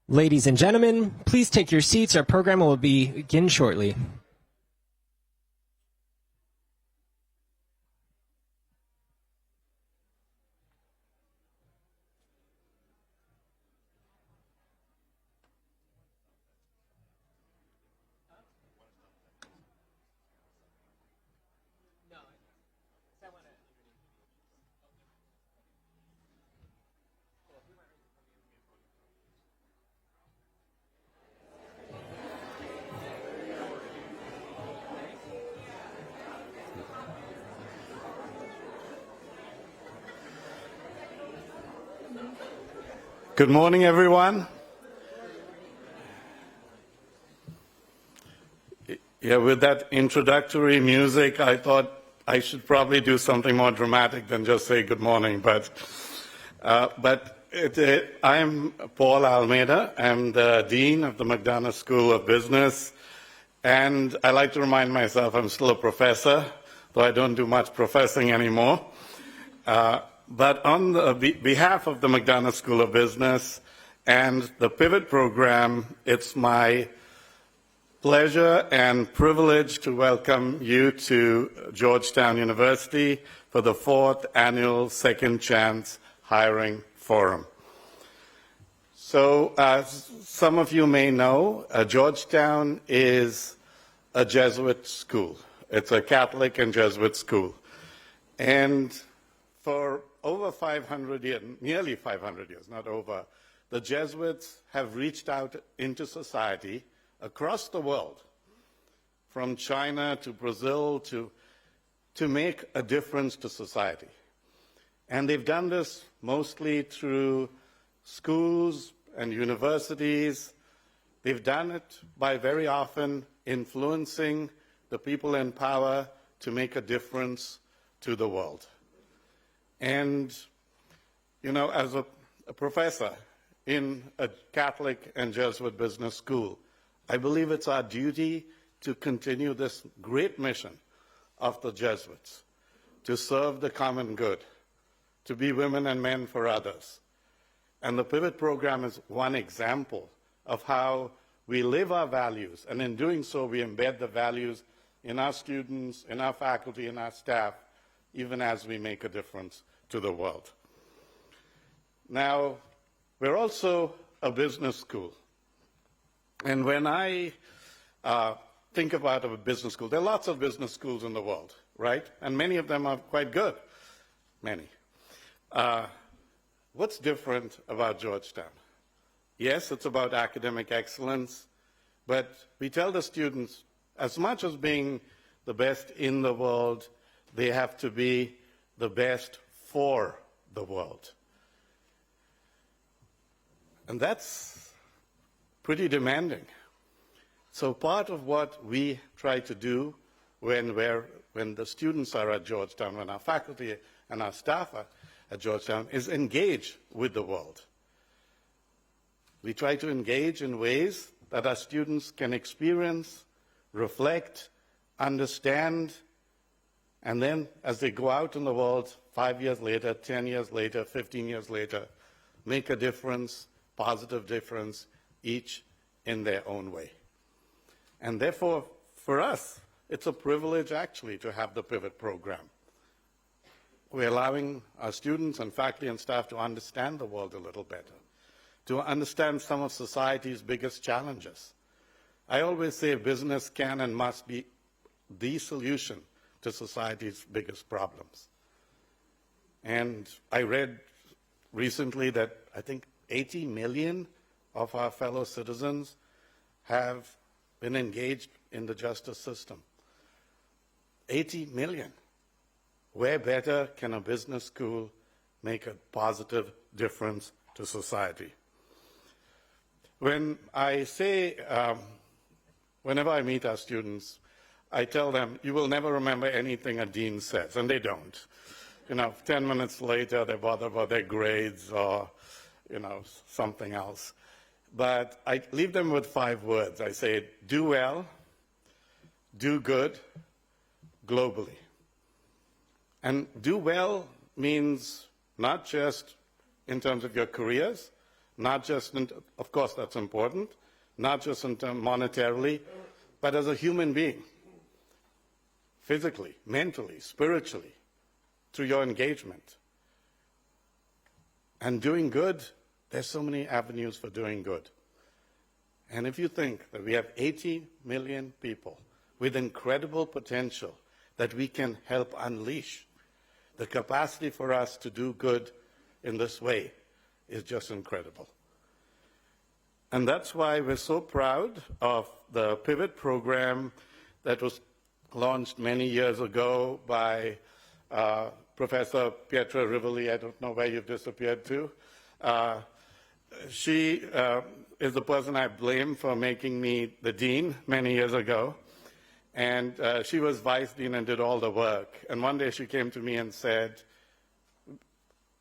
Ladies and gentlemen, please take your seats. Our program will begin shortly. Good morning, everyone. Yeah, with that introductory music, I thought I should probably do something more dramatic than just say good morning. But I'm Paul Almeida. I'm the Dean of the McDonough School of Business. And I like to remind myself I'm still a professor, though I don't do much professing anymore. But on the behalf of the McDonough School of Business and the Pivot program, it's my pleasure and privilege to welcome you to Georgetown University for the 4th Annual Second Chance Hiring Forum. So, as some of you may know, Georgetown is a Jesuit school. It's a Catholic and Jesuit school. And for over 500 years, nearly 500 years, not over, the Jesuits have reached out into society across the world, from China to Brazil, to make a difference to society. And they've done this mostly through schools and universities. They've done it by very often influencing the people in power to make a difference to the world. And, you know, as a professor in a Catholic and Jesuit business school, I believe it's our duty to continue this great mission of the Jesuits, to serve the common good, to be women and men for others. And the Pivot program is one example of how we live our values, and in doing so, we embed the values in our students, in our faculty, in our staff, even as we make a difference to the world. Now, we're also a business school. And when I think about a business school, there are lots of business schools in the world, right? And many of them are quite good. Many. What's different about Georgetown? Yes, it's about academic excellence, but we tell the students, as much as being the best in the world, they have to be the best for the world. And that's pretty demanding. So part of what we try to do when the students are at Georgetown, when our faculty and our staff are at Georgetown, is engage with the world. We try to engage in ways that our students can experience, reflect, understand, and then as they go out in the world 5 years later, 10 years later, 15 years later, make a difference, positive difference, each in their own way. And therefore, for us, it's a privilege actually to have the Pivot program. We're allowing our students and faculty and staff to understand the world a little better, to understand some of society's biggest challenges. I always say business can and must be the solution to society's biggest problems. And I read recently that I think 80 million of our fellow citizens have been engaged in the justice system. 80 million. Where better can a business school make a positive difference to society? When I say, whenever I meet our students, I tell them, you will never remember anything a dean says, and they don't. You know, 10 minutes later, they bother about their grades or, you know, something else. But I leave them with 5 words. I say, do well, do good, globally. And do well means not just in terms of your careers, not just, of course that's important, not just in terms monetarily, but as a human being, physically, mentally, spiritually, through your engagement. And doing good, there's so many avenues for doing good. And if you think that we have 80 million people with incredible potential that we can help unleash, the capacity for us to do good in this way is just incredible. And that's why we're so proud of the Pivot program that was launched many years ago by Professor Pietra Rivoli. I don't know where you've disappeared to. She is the person I blame for making me the dean many years ago. And she was vice dean and did all the work. And one day she came to me and said,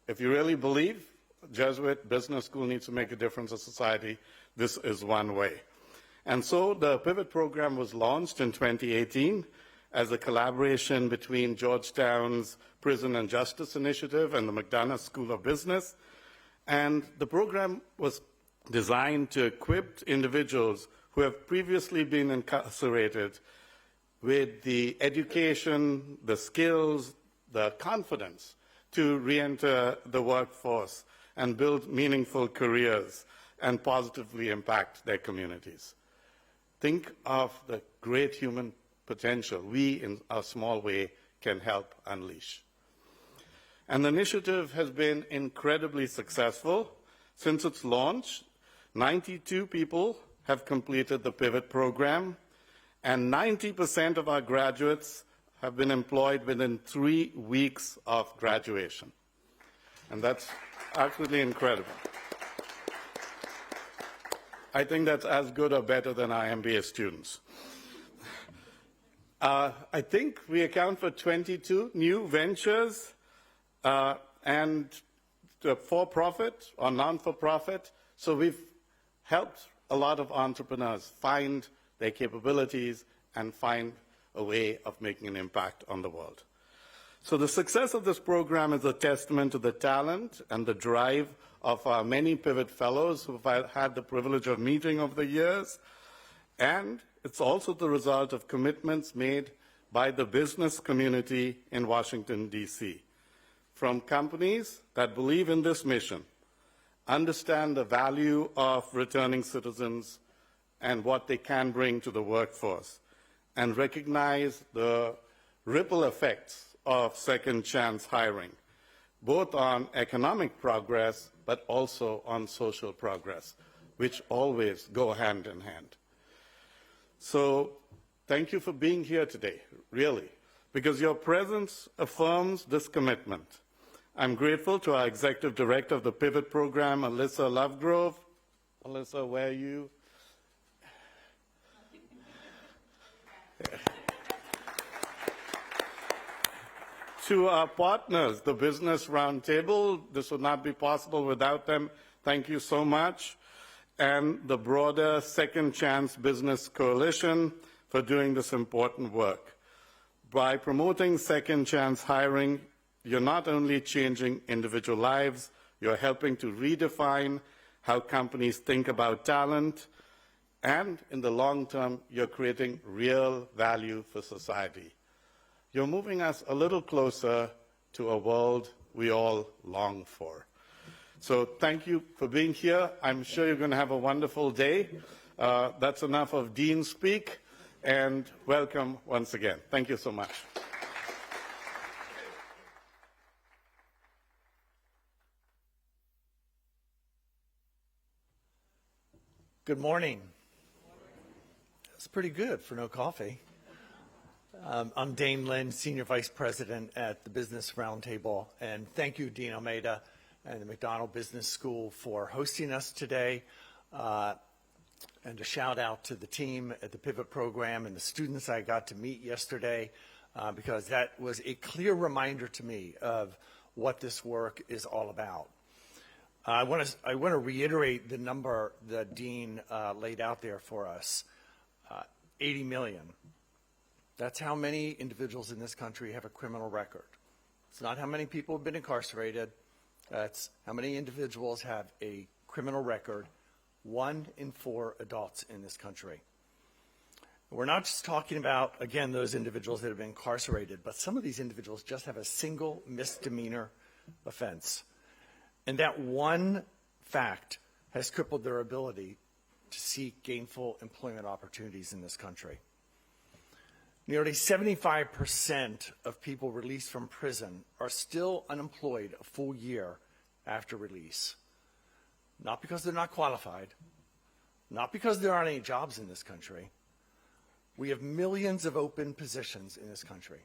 if you really believe Jesuit business school needs to make a difference in society, this is one way. And so the Pivot program was launched in 2018 as a collaboration between Georgetown's Prison and Justice Initiative and the McDonough School of Business. And the program was designed to equip individuals who have previously been incarcerated with the education, the skills, the confidence to re-enter the workforce and build meaningful careers and positively impact their communities. Think of the great human potential we, in a small way, can help unleash. And the initiative has been incredibly successful. Since its launch, 92 people have completed the Pivot program, and 90% of our graduates have been employed within 3 weeks of graduation. And that's absolutely incredible. I think that's as good or better than our MBA students. I think we account for 22 new ventures and for-profit or non-for-profit. So we've helped a lot of entrepreneurs find their capabilities and find a way of making an impact on the world. So the success of this program is a testament to the talent and the drive of our many Pivot Fellows who I've had the privilege of meeting over the years. And it's also the result of commitments made by the business community in Washington, D.C. From companies that believe in this mission, understand the value of returning citizens and what they can bring to the workforce, and recognize the ripple effects of second chance hiring, both on economic progress but also on social progress, which always go hand in hand. So thank you for being here today, really, because your presence affirms this commitment. I'm grateful to our Executive Director of the Pivot Program, Alyssa Lovegrove. Alyssa, where are you? To our partners, the Business Roundtable, this would not be possible without them. Thank you so much. And the broader Second Chance Business Coalition for doing this important work. By promoting second chance hiring, you're not only changing individual lives, you're helping to redefine how companies think about talent, and in the long term, you're creating real value for society. You're moving us a little closer to a world we all long for. So thank you for being here. I'm sure you're going to have a wonderful day. That's enough of Dean speak, and welcome once again. Thank you so much. Good morning. That's pretty good for no coffee. I'm Dane Lynn, Senior Vice President at the Business Roundtable, and thank you, Dean Almeida and the McDonough Business School for hosting us today, and a shout out to the team at the Pivot Program and the students I got to meet yesterday, because that was a clear reminder to me of what this work is all about. I want to reiterate the number that Dean laid out there for us, 80 million. That's how many individuals in this country have a criminal record. It's not how many people have been incarcerated. That's how many individuals have a criminal record, 1 in 4 adults in this country. We're not just talking about, again, those individuals that have been incarcerated, but some of these individuals just have a single misdemeanor offense. And that one fact has crippled their ability to seek gainful employment opportunities in this country. Nearly 75% of people released from prison are still unemployed a full year after release. Not because they're not qualified, not because there aren't any jobs in this country. We have millions of open positions in this country.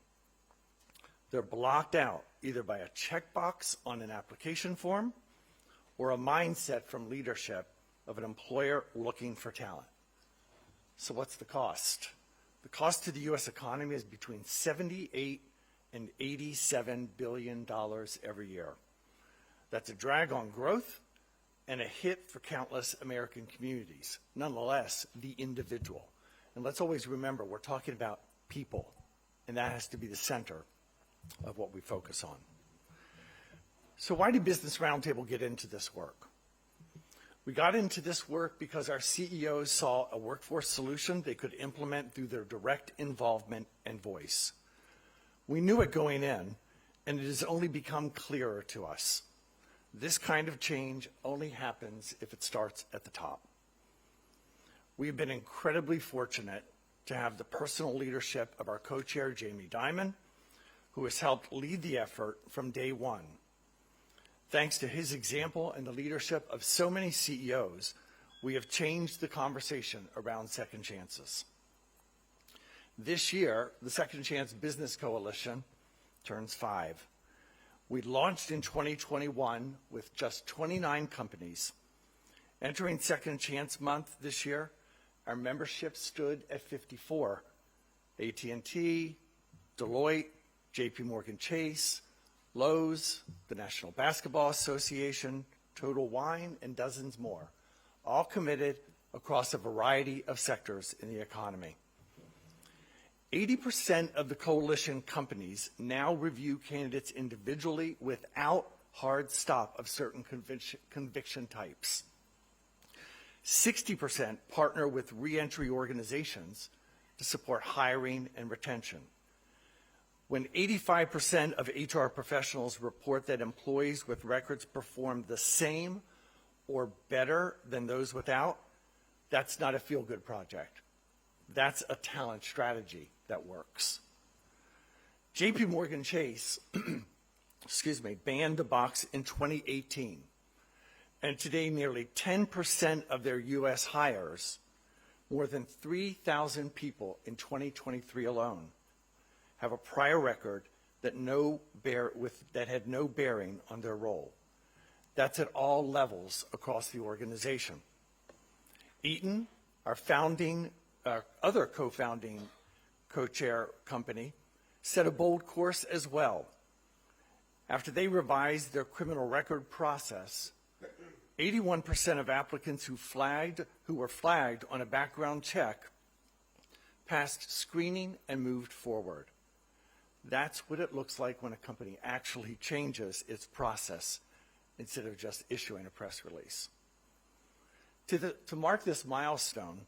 They're blocked out either by a checkbox on an application form or a mindset from leadership of an employer looking for talent. So what's the cost? The cost to the U.S. economy is between $78 and $87 billion every year. That's a drag on growth and a hit for countless American communities. Nonetheless, the individual. And let's always remember, we're talking about people, and that has to be the center of what we focus on. So why did Business Roundtable get into this work? We got into this work because our CEOs saw a workforce solution they could implement through their direct involvement and voice. We knew it going in, and it has only become clearer to us. This kind of change only happens if it starts at the top. We've been incredibly fortunate to have the personal leadership of our co-chair, Jamie Dimon, who has helped lead the effort from day one. Thanks to his example and the leadership of so many CEOs, we have changed the conversation around second chances. This year, the Second Chance Business Coalition turns 5. We launched in 2021 with just 29 companies. Entering Second Chance Month this year, our membership stood at 54. AT&T, Deloitte, JP Chase, Lowe's, the National Basketball Association, Total Wine, and dozens more, all committed across a variety of sectors in the economy. 80% of the coalition companies now review candidates individually without hard stop of certain conviction types. 60% partner with reentry organizations to support hiring and retention. When 85% of HR professionals report that employees with records perform the same or better than those without, that's not a feel-good project. That's a talent strategy that works. JP Chase banned the box in 2018. And today, nearly 10% of their U.S. hires, more than 3,000 people in 2023 alone, have a prior record that had no bearing on their role. That's at all levels across the organization. Eaton, our other co-founding co-chair company, set a bold course as well. After they revised their criminal record process, 81% of applicants who were flagged on a background check passed screening and moved forward. That's what it looks like when a company actually changes its process instead of just issuing a press release. To mark this milestone,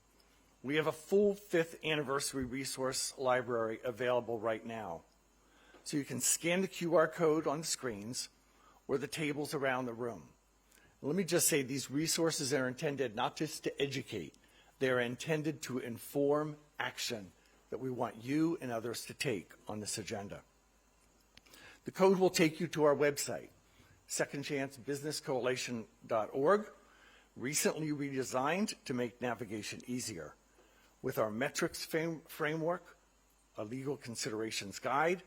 we have a full 5th anniversary resource library available right now. So you can scan the QR code on the screens or the tables around the room. Let me just say these resources are intended not just to educate, they are intended to inform action that we want you and others to take on this agenda. The code will take you to our website, secondchancebusinesscoalition.org, recently redesigned to make navigation easier, with our metrics framework, a legal considerations guide,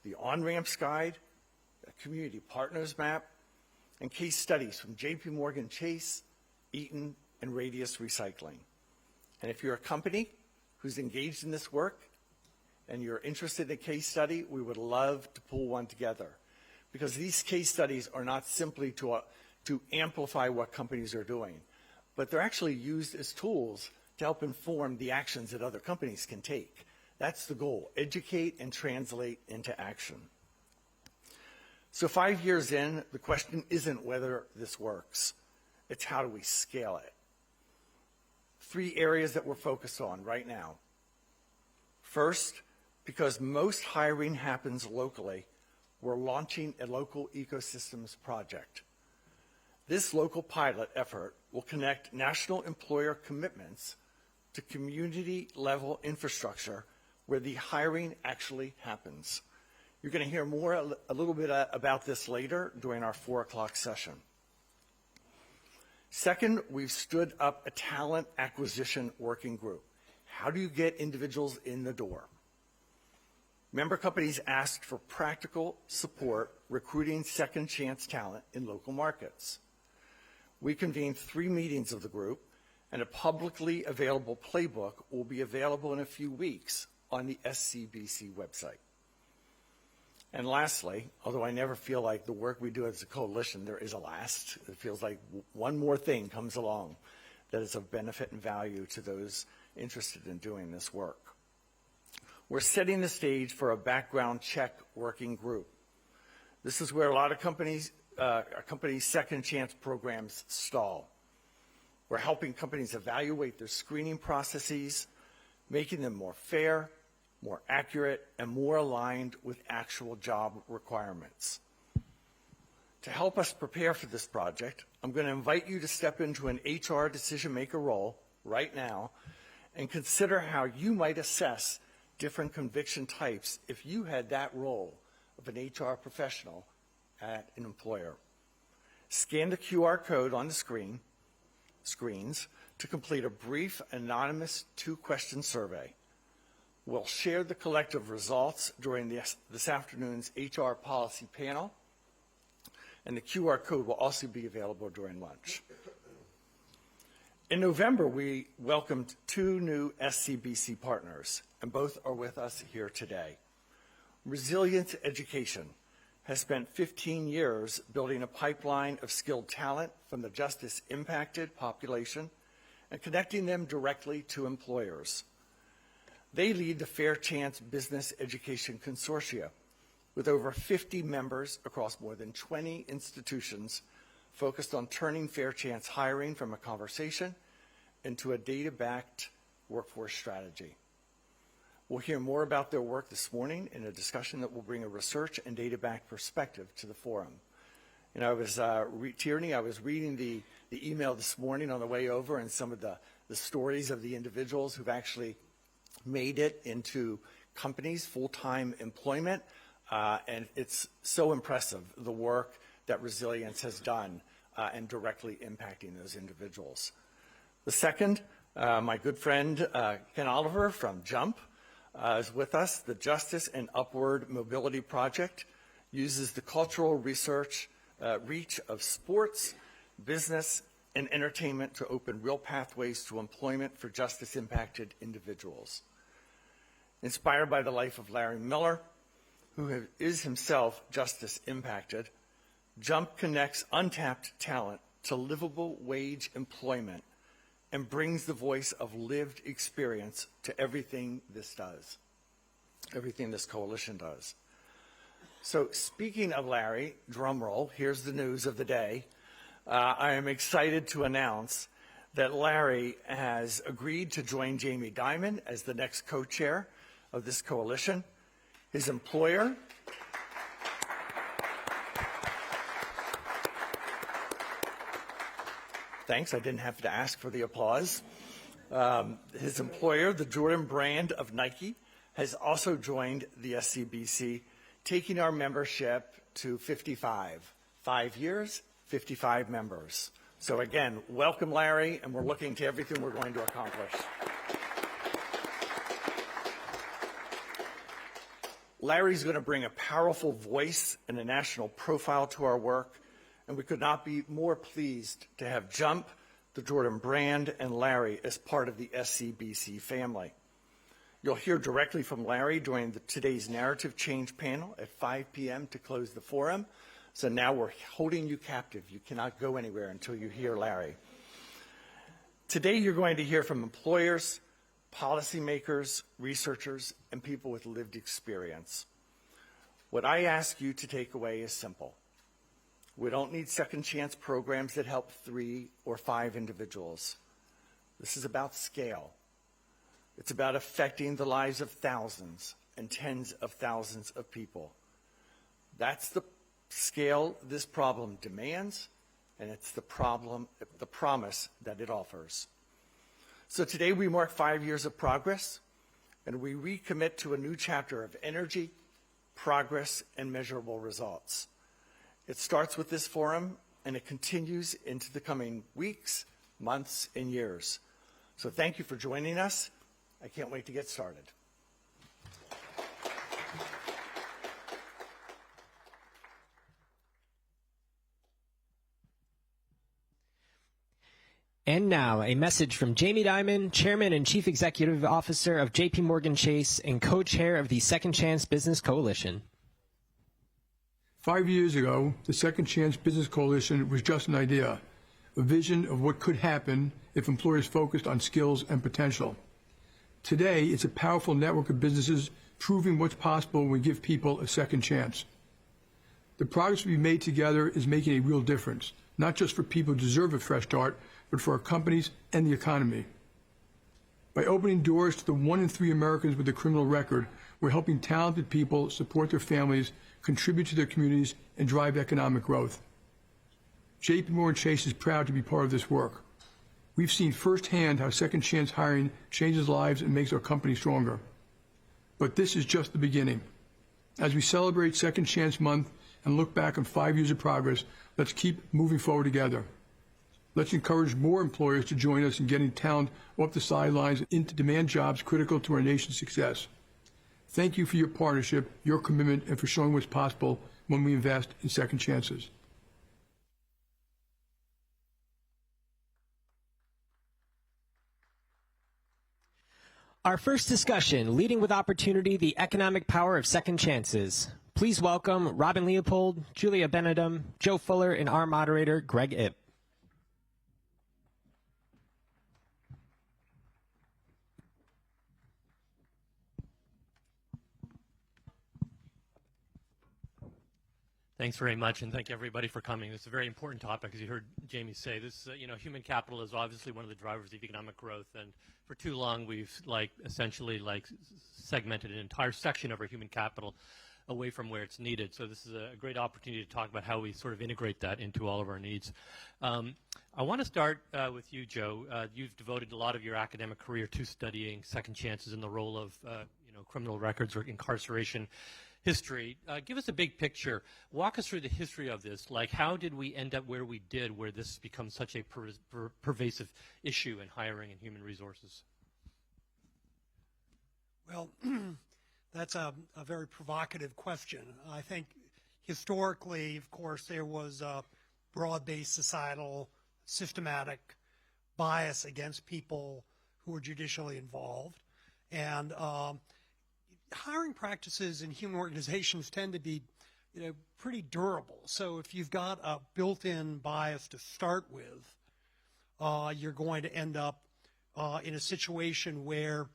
the on-ramps guide, a community partners map, and case studies from JP Chase, Eaton, and Radius Recycling. And if you're a company who's engaged in this work and you're interested in a case study, we would love to pull one together, because these case studies are not simply to amplify what companies are doing, but they're actually used as tools to help inform the actions that other companies can take. That's the goal: educate and translate into action. So 5 years in, the question isn't whether this works. It's how do we scale it? 3 areas that we're focused on right now. First, because most hiring happens locally, we're launching a local ecosystems project. This local pilot effort will connect national employer commitments to community-level infrastructure where the hiring actually happens. You're going to hear more a little bit about this later during our 4 o'clock session. Second, we've stood up a talent acquisition working group. How do you get individuals in the door? Member companies asked for practical support recruiting second chance talent in local markets. We convened 3 meetings of the group, and a publicly available playbook will be available in a few weeks on the SCBC website. And lastly, although I never feel like the work we do as a coalition, there is a last. It feels like one more thing comes along that is of benefit and value to those interested in doing this work. We're setting the stage for a background check working group. This is where a lot of companies' second chance programs stall. We're helping companies evaluate their screening processes, making them more fair, more accurate, and more aligned with actual job requirements. To help us prepare for this project, I'm going to invite you to step into an HR decision maker role right now and consider how you might assess different conviction types if you had that role of an HR professional at an employer. Scan the QR code on the screens to complete a brief, anonymous 2-question survey. We'll share the collective results during this afternoon's HR policy panel, and the QR code will also be available during lunch. In November, we welcomed 2 new SCBC partners, and both are with us here today. Resilient Education has spent 15 years building a pipeline of skilled talent from the justice-impacted population and connecting them directly to employers. They lead the Fair Chance Business Education Consortia with over 50 members across more than 20 institutions focused on turning fair chance hiring from a conversation into a data-backed workforce strategy. We'll hear more about their work this morning in a discussion that will bring a research and data-backed perspective to the forum. And I was, Tierney, I was reading the email this morning on the way over and some of the stories of the individuals who've actually made it into companies, full-time employment, and it's so impressive, the work that Resilience has done and directly impacting those individuals. The second, my good friend Ken Oliver from JUMP is with us. The Justice and Upward Mobility Project uses the cultural research reach of sports, business, and entertainment to open real pathways to employment for justice-impacted individuals. Inspired by the life of Larry Miller, who is himself justice-impacted, JUMP connects untapped talent to livable wage employment and brings the voice of lived experience to everything this does, everything this coalition does. So speaking of Larry, drum roll, here's the news of the day. I am excited to announce that Larry has agreed to join Jamie Dimon as the next co-chair of this coalition. His employer, thanks, I didn't have to ask for the applause. His employer, the Jordan brand of Nike, has also joined the SCBC, taking our membership to 55. 5 years, 55 members. So again, welcome, Larry, and we're looking to everything we're going to accomplish. Larry's going to bring a powerful voice and a national profile to our work, and we could not be more pleased to have JUMP, the Jordan brand, and Larry as part of the SCBC family. You'll hear directly from Larry during today's narrative change panel at 5 p.m. to close the forum. So now we're holding you captive. You cannot go anywhere until you hear Larry. Today you're going to hear from employers, policymakers, researchers, and people with lived experience. What I ask you to take away is simple. We don't need second chance programs that help 3 or 5 individuals. This is about scale. It's about affecting the lives of thousands and tens of thousands of people. That's the scale this problem demands, and it's the promise that it offers. So today we mark 5 years of progress, and we recommit to a new chapter of energy, progress, and measurable results. It starts with this forum, and it continues into the coming weeks, months, and years. So thank you for joining us. I can't wait to get started. And now, a message from Jamie Dimon, Chairman and Chief Executive Officer of JP Morgan Chase and co-chair of the Second Chance Business Coalition. 5 years ago, the Second Chance Business Coalition was just an idea, a vision of what could happen if employers focused on skills and potential. Today, it's a powerful network of businesses proving what's possible when we give people a second chance. The progress we've made together is making a real difference, not just for people who deserve a fresh start, but for our companies and the economy. By opening doors to the 1 in 3 Americans with a criminal record, we're helping talented people support their families, contribute to their communities, and drive economic growth. JP Morgan Chase is proud to be part of this work. We've seen firsthand how second chance hiring changes lives and makes our company stronger. But this is just the beginning. As we celebrate Second Chance Month and look back on 5 years of progress, let's keep moving forward together. Let's encourage more employers to join us in getting talent off the sidelines and into demand jobs critical to our nation's success. Thank you for your partnership, your commitment, and for showing what's possible when we invest in second chances. Our first discussion, Leading with Opportunity, the Economic Power of Second Chances. Please welcome Robin Leopold, Julia Benedum, Joe Fuller, and our moderator, Greg Ip. Thanks very much, and thank everybody for coming. This is a very important topic, as you heard Jamie say. This, human capital is obviously one of the drivers of economic growth, and for too long we've essentially segmented an entire section of our human capital away from where it's needed. So this is a great opportunity to talk about how we sort of integrate that into all of our needs. I want to start with you, Joe. You've devoted a lot of your academic career to studying second chances and the role of criminal records or incarceration history. Give us a big picture. Walk us through the history of this. Like, how did we end up where we did, where this becomes such a pervasive issue in hiring and human resources? Well, that's a very provocative question. I think historically, of course, there was a broad-based societal systematic bias against people who were judicially involved. And hiring practices in human organizations tend to be, pretty durable. So if you've got a built-in bias to start with, you're going to end up in a situation where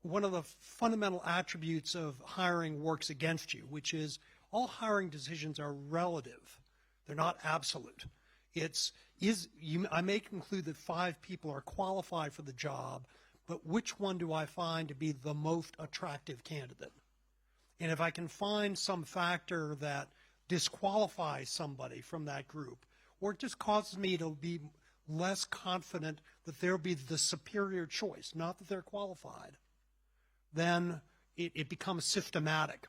one of the fundamental attributes of hiring works against you, which is all hiring decisions are relative. They're not absolute. I may conclude that 5 people are qualified for the job, but which one do I find to be the most attractive candidate? And if I can find some factor that disqualifies somebody from that group, or it just causes me to be less confident that they'll be the superior choice, not that they're qualified, then it becomes systematic.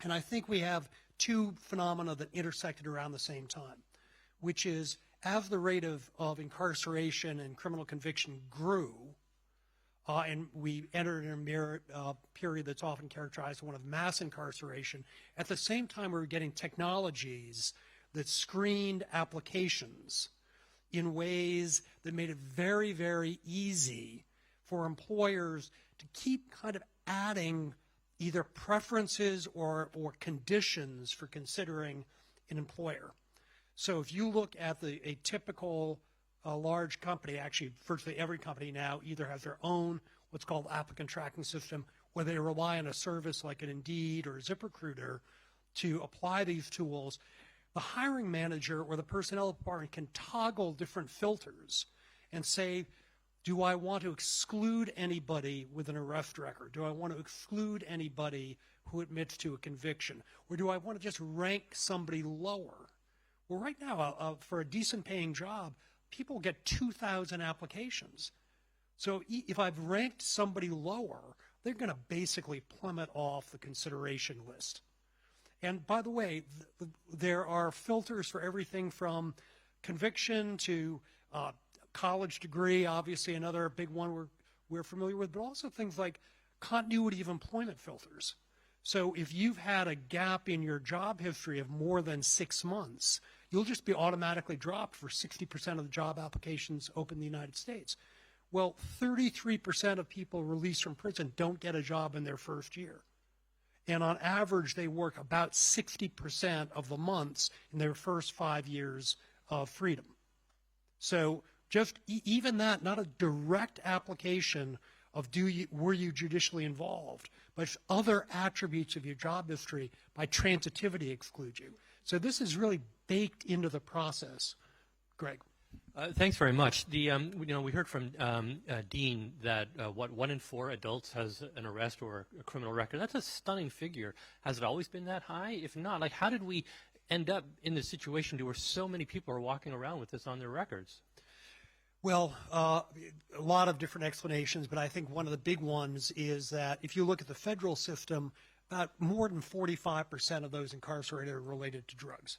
And I think we have 2 phenomena that intersected around the same time, which is as the rate of incarceration and criminal conviction grew, and we entered in a period that's often characterized as one of mass incarceration. At the same time, we were getting technologies that screened applications in ways that made it very, very easy for employers to keep kind of adding either preferences or conditions for considering an employer. So if you look at a typical large company, actually virtually every company now either has their own what's called applicant tracking system, where they rely on a service like an Indeed or ZipRecruiter to apply these tools. the hiring manager or the personnel department can toggle different filters and say, do I want to exclude anybody with an arrest record? Do I want to exclude anybody who admits to a conviction? Or do I want to just rank somebody lower? Well, right now, for a decent paying job, people get 2,000 applications. So if I've ranked somebody lower, they're going to basically plummet off the consideration list. And by the way, there are filters for everything from conviction to college degree, obviously another big one we're familiar with, but also things like continuity of employment filters. So if you've had a gap in your job history of more than 6 months, you'll just be automatically dropped for 60% of the job applications open in the United States. Well, 33% of people released from prison don't get a job in their first year. And on average, they work about 60% of the months in their first 5 years of freedom. So just even that, not a direct application of were you judicially involved, but other attributes of your job history by transitivity exclude you. So this is really baked into the process. Greg. Thanks very much. We heard from Dean that 1 in 4 adults has an arrest or a criminal record. That's a stunning figure. Has it always been that high? If not, like, how did we end up in this situation where so many people are walking around with this on their records? Well, a lot of different explanations, but I think one of the big ones is that if you look at the federal system, about more than 45% of those incarcerated are related to drugs.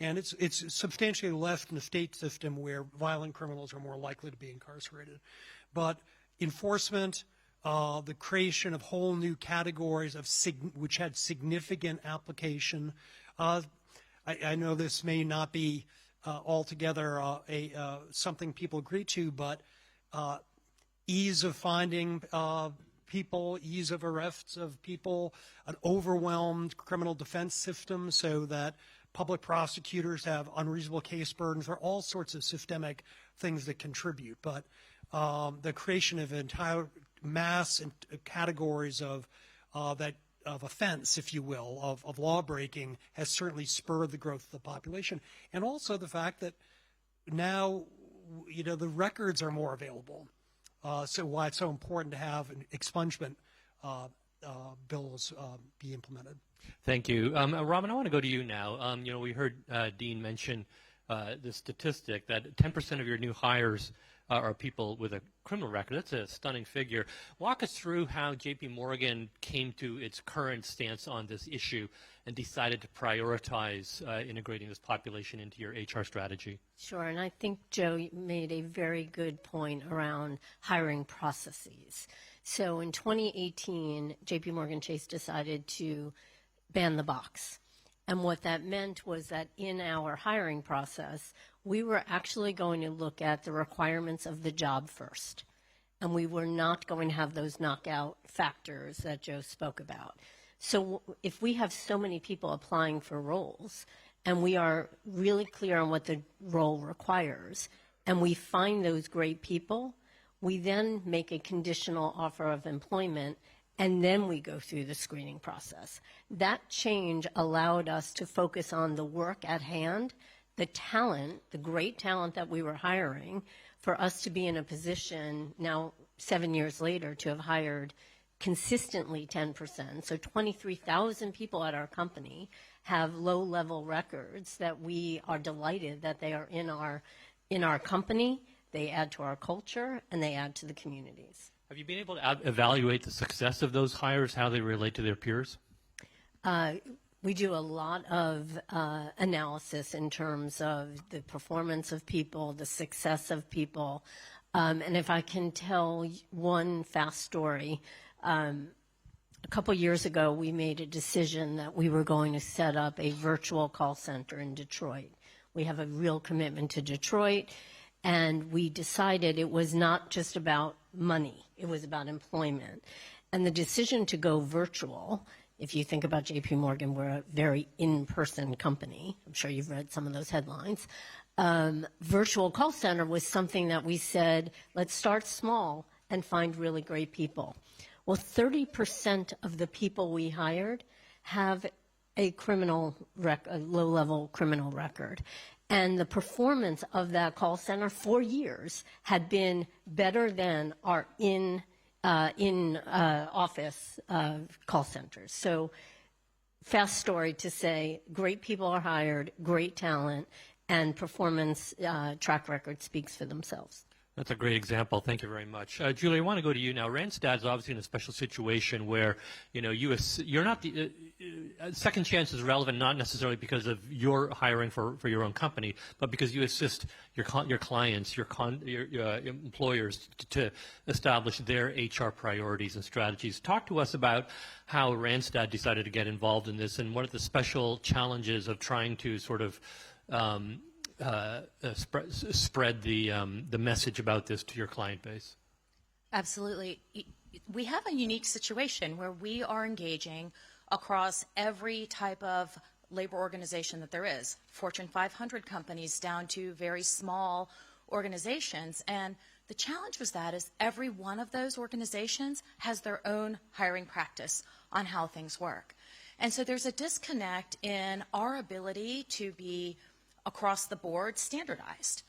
And it's substantially less in the state system where violent criminals are more likely to be incarcerated. But enforcement, the creation of whole new categories which had significant application. I know this may not be altogether something people agree to, but ease of finding people, ease of arrests of people, an overwhelmed criminal defense system so that public prosecutors have unreasonable case burdens. There are all sorts of systemic things that contribute, but the creation of entire mass categories of offense, if you will, of law breaking has certainly spurred the growth of the population. And also the fact that now, the records are more available. So why it's so important to have an expungement bills be implemented. Thank you. Robin, I want to go to you now. We heard Dean mention the statistic that 10% of your new hires are people with a criminal record. That's a stunning figure. Walk us through how J.P. Morgan came to its current stance on this issue and decided to prioritize integrating this population into your HR strategy. Sure, and I think Joe made a very good point around hiring processes. So in 2018, J.P. Morgan Chase decided to ban the box. And what that meant was that in our hiring process, we were actually going to look at the requirements of the job first. And we were not going to have those knockout factors that Joe spoke about. So if we have so many people applying for roles, and we are really clear on what the role requires, and we find those great people, we then make a conditional offer of employment, and then we go through the screening process. That change allowed us to focus on the work at hand, the talent, the great talent that we were hiring, for us to be in a position now 7 years later to have hired consistently 10%. So 23,000 people at our company have low-level records that we are delighted that they are in our company. They add to our culture, and they add to the communities. Have you been able to evaluate the success of those hires, how they relate to their peers? We do a lot of analysis in terms of the performance of people, the success of people. And if I can tell one fast story, a couple years ago, we made a decision that we were going to set up a virtual call center in Detroit. We have a real commitment to Detroit, and we decided it was not just about money. It was about employment. And the decision to go virtual, if you think about J.P. Morgan, we're a very in-person company. I'm sure you've read some of those headlines. Virtual call center was something that we said, let's start small and find really great people. Well, 30% of the people we hired have a low-level criminal record. And the performance of that call center for years had been better than our in-office call centers. So fast story to say, great people are hired, great talent, and performance track record speaks for themselves. That's a great example. Thank you very much. Julie, I want to go to you now. Randstad's obviously in a special situation where, you're not the second chance is relevant not necessarily because of your hiring for your own company, but because you assist your clients, your employers to establish their HR priorities and strategies. Talk to us about how Randstad decided to get involved in this and what are the special challenges of trying to sort of spread the message about this to your client base. Absolutely. We have a unique situation where we are engaging across every type of labor organization that there is, Fortune 500 companies down to very small organizations. And the challenge with that is every one of those organizations has their own hiring practice on how things work. And so there's a disconnect in our ability to be across the board standardized.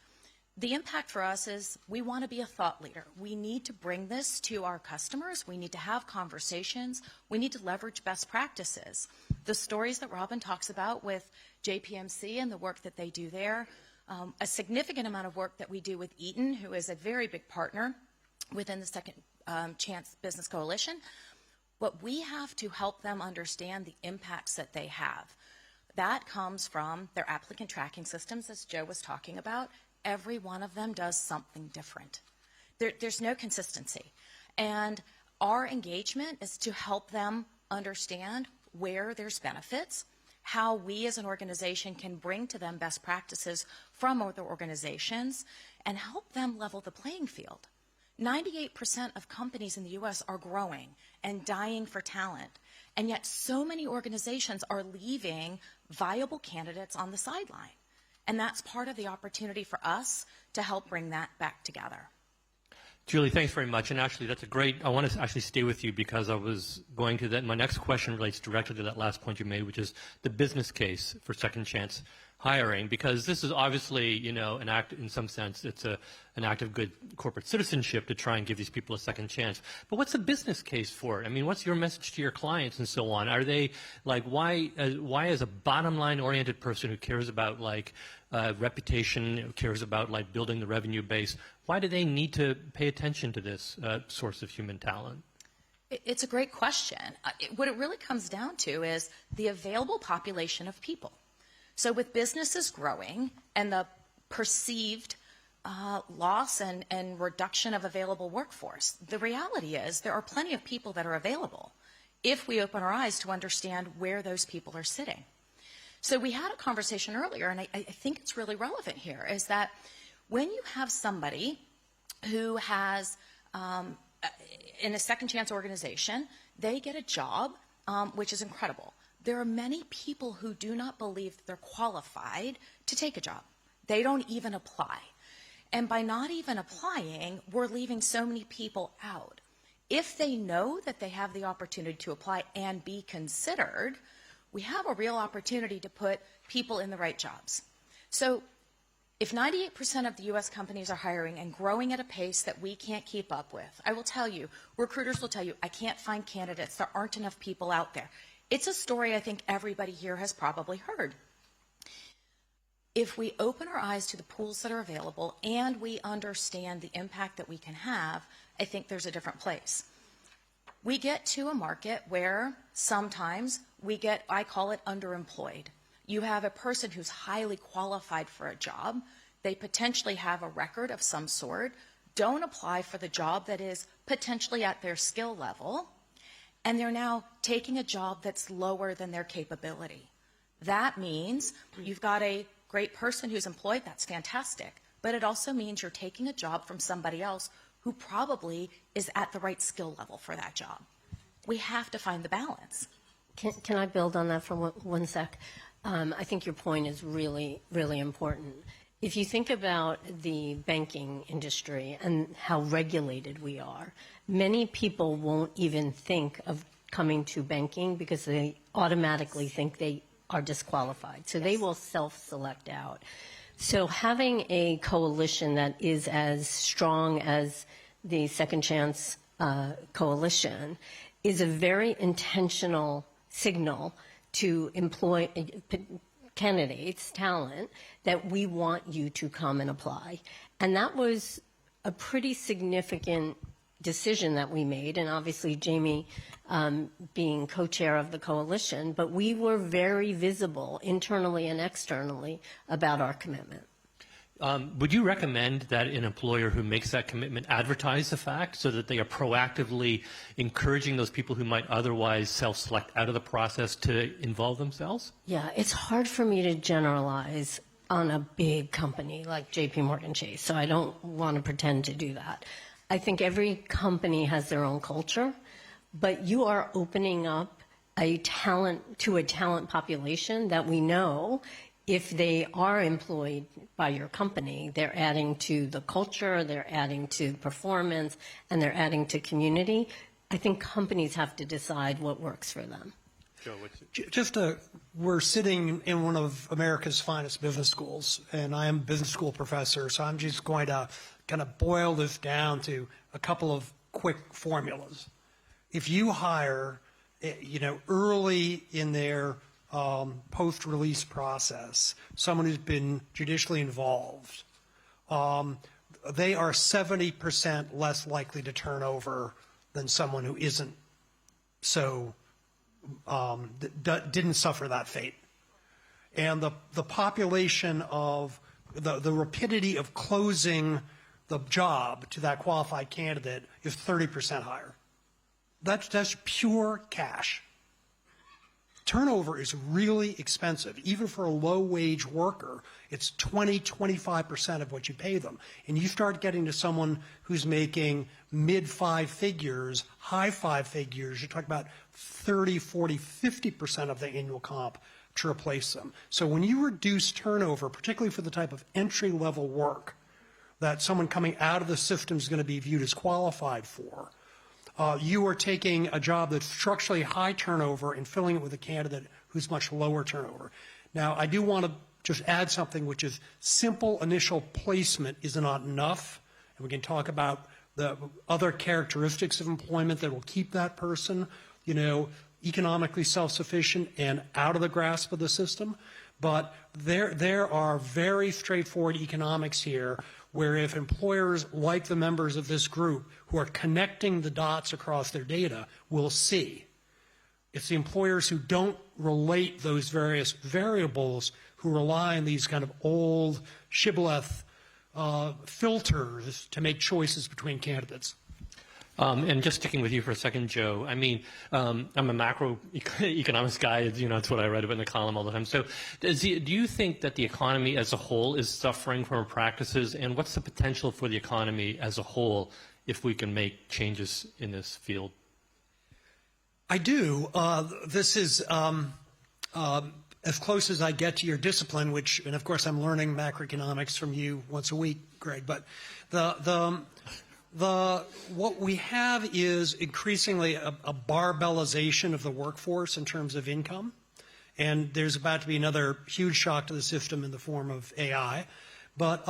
The impact for us is we want to be a thought leader. We need to bring this to our customers. We need to have conversations. We need to leverage best practices. The stories that Robin talks about with JPMC and the work that they do there, a significant amount of work that we do with Eaton, who is a very big partner within the Second Chance Business Coalition. But we have to help them understand the impacts that they have. That comes from their applicant tracking systems, as Joe was talking about. Every one of them does something different. There's no consistency. And our engagement is to help them understand where there's benefits, how we as an organization can bring to them best practices from other organizations, and help them level the playing field. 98% of companies in the U.S. are growing and dying for talent. And yet so many organizations are leaving viable candidates on the sideline. And that's part of the opportunity for us to help bring that back together. Julie, thanks very much. And actually, that's a great, I want to actually stay with you because I was going to that. My next question relates directly to that last point you made, which is the business case for second chance hiring, because this is obviously, an act, in some sense, it's an act of good corporate citizenship to try and give these people a second chance. But what's the business case for it? I mean, what's your message to your clients and so on? Are they, why as a bottom line oriented person who cares about, reputation, who cares about, building the revenue base, why do they need to pay attention to this source of human talent? It's a great question. What it really comes down to is the available population of people. So with businesses growing and the perceived loss and reduction of available workforce, the reality is there are plenty of people that are available if we open our eyes to understand where those people are sitting. So we had a conversation earlier, and I think it's really relevant here, is that when you have somebody who has, in a second chance organization, they get a job, which is incredible. There are many people who do not believe that they're qualified to take a job. They don't even apply. And by not even applying, we're leaving so many people out. If they know that they have the opportunity to apply and be considered, we have a real opportunity to put people in the right jobs. So if 98% of the U.S. companies are hiring and growing at a pace that we can't keep up with, I will tell you, recruiters will tell you, I can't find candidates. There aren't enough people out there. It's a story I think everybody here has probably heard. If we open our eyes to the pools that are available and we understand the impact that we can have, I think there's a different place. We get to a market where sometimes we get, I call it underemployed. You have a person who's highly qualified for a job. They potentially have a record of some sort, don't apply for the job that is potentially at their skill level, and they're now taking a job that's lower than their capability. That means you've got a great person who's employed, that's fantastic, but it also means you're taking a job from somebody else who probably is at the right skill level for that job. We have to find the balance. Can I build on that for one sec? I think your point is really, really important. If you think about the banking industry and how regulated we are, many people won't even think of coming to banking because they automatically think they are disqualified. So they will self-select out. So having a coalition that is as strong as the Second Chance coalition is a very intentional signal to employ candidates, talent, that we want you to come and apply. And that was a pretty significant decision that we made, and obviously Jamie being co-chair of the coalition, but we were very visible internally and externally about our commitment. Would you recommend that an employer who makes that commitment advertise the fact so that they are proactively encouraging those people who might otherwise self-select out of the process to involve themselves? Yeah, it's hard for me to generalize on a big company like JP Morgan Chase, so I don't want to pretend to do that. I think every company has their own culture, but you are opening up a talent population that we know if they are employed by your company, they're adding to the culture, they're adding to performance, and they're adding to community. I think companies have to decide what works for them. Joe, we're sitting in one of America's finest business schools, and I am a business school professor, so I'm just going to kind of boil this down to a couple of quick formulas. If you hire, early in their post-release process, someone who's been judicially involved, they are 70% less likely to turn over than someone who isn't so didn't suffer that fate. And the population of the rapidity of closing the job to that qualified candidate is 30% higher. That's pure cash. Turnover is really expensive. Even for a low-wage worker, it's 20-25% of what you pay them. And you start getting to someone who's making mid-five figures, high five figures, you're talking about 30, 40, 50% of the annual comp to replace them. So when you reduce turnover, particularly for the type of entry-level work that someone coming out of the system is going to be viewed as qualified for, you are taking a job that's structurally high turnover and filling it with a candidate who's much lower turnover. Now, I do want to just add something, which is simple initial placement is not enough. And we can talk about the other characteristics of employment that will keep that person, economically self-sufficient and out of the grasp of the system. But there are very straightforward economics here where if employers like the members of this group who are connecting the dots across their data will see. It's the employers who don't relate those various variables who rely on these kind of old shibboleth filters to make choices between candidates. And just sticking with you for a second, Joe, I mean, I'm a macroeconomics guy. It's what I read about in the column all the time. So do you think that the economy as a whole is suffering from our practices? And what's the potential for the economy as a whole if we can make changes in this field? I do. This is as close as I get to your discipline, and of course I'm learning macroeconomics from you once a week, Greg. But what we have is increasingly a barbellization of the workforce in terms of income, and there's about to be another huge shock to the system in the form of AI. But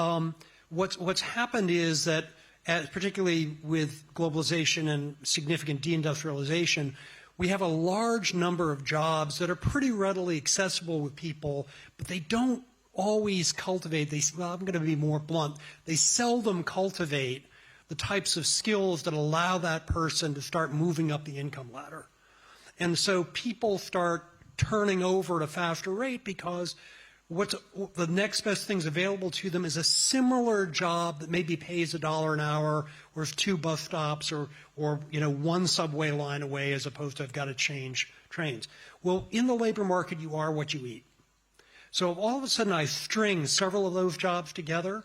what's happened is that, particularly with globalization and significant deindustrialization, we have a large number of jobs that are pretty readily accessible with people, but they don't always cultivate. I'm going to be more blunt. They seldom cultivate the types of skills that allow that person to start moving up the income ladder. And so people start turning over at a faster rate because the next best things available to them is a similar job that maybe pays $1 an hour, or is 2 bus stops, or 1 subway line away, as opposed to I've got to change trains. Well, in the labor market, you are what you eat. So if all of a sudden I string several of those jobs together,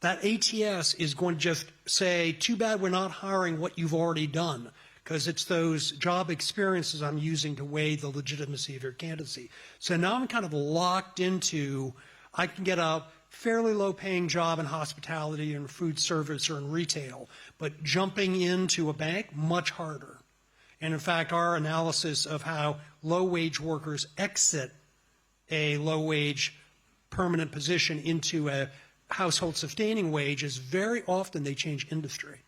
that ATS is going to just say, too bad we're not hiring what you've already done, because it's those job experiences I'm using to weigh the legitimacy of your candidacy. So now I'm kind of locked into, I can get a fairly low-paying job in hospitality and food service or in retail, but jumping into a bank, much harder. And in fact, our analysis of how low-wage workers exit a low-wage permanent position into a household-sustaining wage is very often they change industry.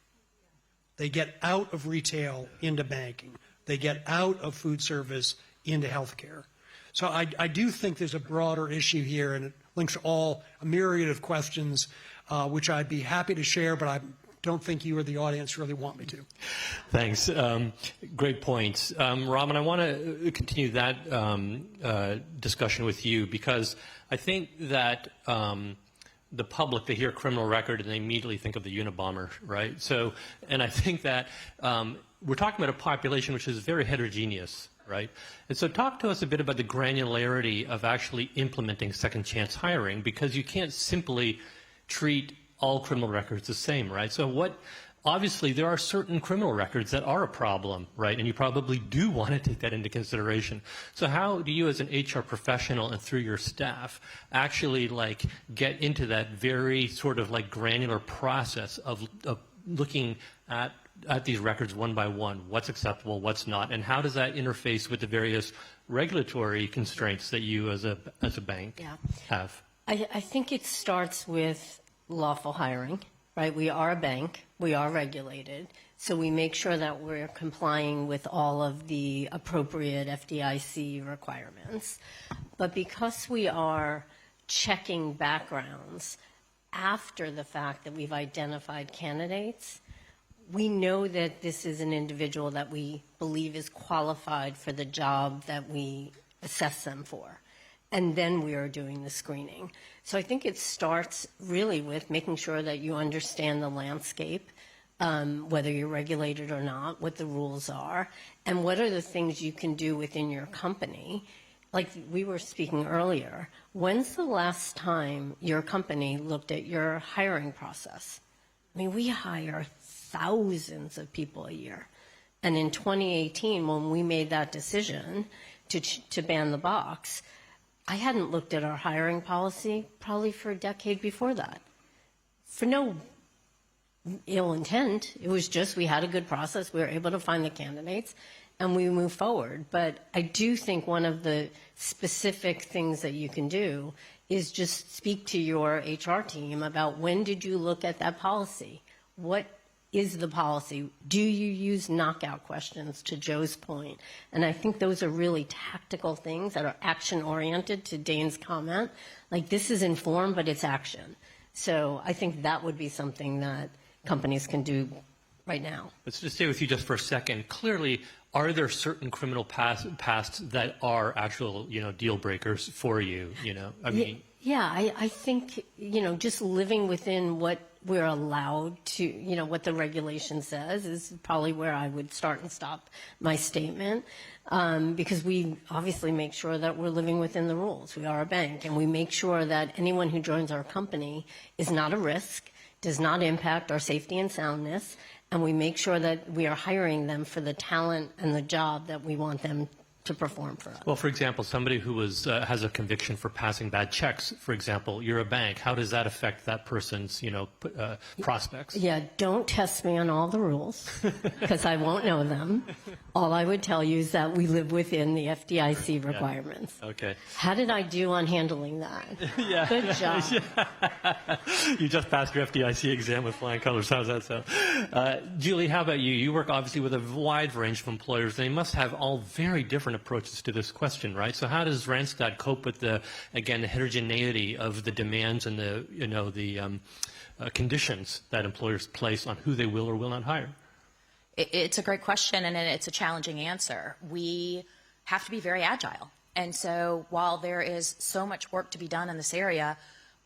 They get out of retail into banking. They get out of food service into healthcare. So I do think there's a broader issue here, and it links to a myriad of questions, which I'd be happy to share, but I don't think you or the audience really want me to. Thanks. Great points. Robin, I want to continue that discussion with you, because I think that the public, they hear criminal record and they immediately think of the Unabomber, right? So, and I think that we're talking about a population which is very heterogeneous, right? And so talk to us a bit about the granularity of actually implementing second chance hiring, because you can't simply treat all criminal records the same, right? So obviously there are certain criminal records that are a problem, right? And you probably do want to take that into consideration. So how do you as an HR professional and through your staff actually get into that very sort of granular process of looking at these records one by one, what's acceptable, what's not, and how does that interface with the various regulatory constraints that you as a bank have? I think it starts with lawful hiring, right? We are a bank, we are regulated, so we make sure that we're complying with all of the appropriate FDIC requirements. But because we are checking backgrounds after the fact that we've identified candidates, we know that this is an individual that we believe is qualified for the job that we assess them for. And then we are doing the screening. So I think it starts really with making sure that you understand the landscape, whether you're regulated or not, what the rules are, and what are the things you can do within your company. Like we were speaking earlier, when's the last time your company looked at your hiring process? I mean, we hire thousands of people a year. And in 2018, when we made that decision to ban the box, I hadn't looked at our hiring policy probably for a decade before that. For no ill intent, it was just we had a good process, we were able to find the candidates, and we moved forward. But I do think one of the specific things that you can do is just speak to your HR team about when did you look at that policy? What is the policy? Do you use knockout questions, to Joe's point? And I think those are really tactical things that are action-oriented, to Dane's comment. Like, this is informed, but it's action. So I think that would be something that companies can do right now. Let's just stay with you just for a second. Clearly, are there certain criminal pasts that are actual, deal breakers for you? I mean, I think, just living within what we're allowed to, what the regulation says is probably where I would start and stop my statement, because we obviously make sure that we're living within the rules. We are a bank, and we make sure that anyone who joins our company is not a risk, does not impact our safety and soundness, and we make sure that we are hiring them for the talent and the job that we want them to perform for us. Well, for example, somebody who has a conviction for passing bad checks, for example, you're a bank. How does that affect that person's, prospects? Yeah, don't test me on all the rules, because I won't know them. All I would tell you is that we live within the FDIC requirements. Yeah. Okay. How did I do on handling that? Yeah. Good job. You just passed your FDIC exam with flying colors. How's that sound? Julie, how about you? You work obviously with a wide range of employers. They must have all very different approaches to this question, right? So how does Randstad cope with the heterogeneity of the demands and the conditions that employers place on who they will or will not hire? It's a great question, and it's a challenging answer. We have to be very agile. And so while there is so much work to be done in this area,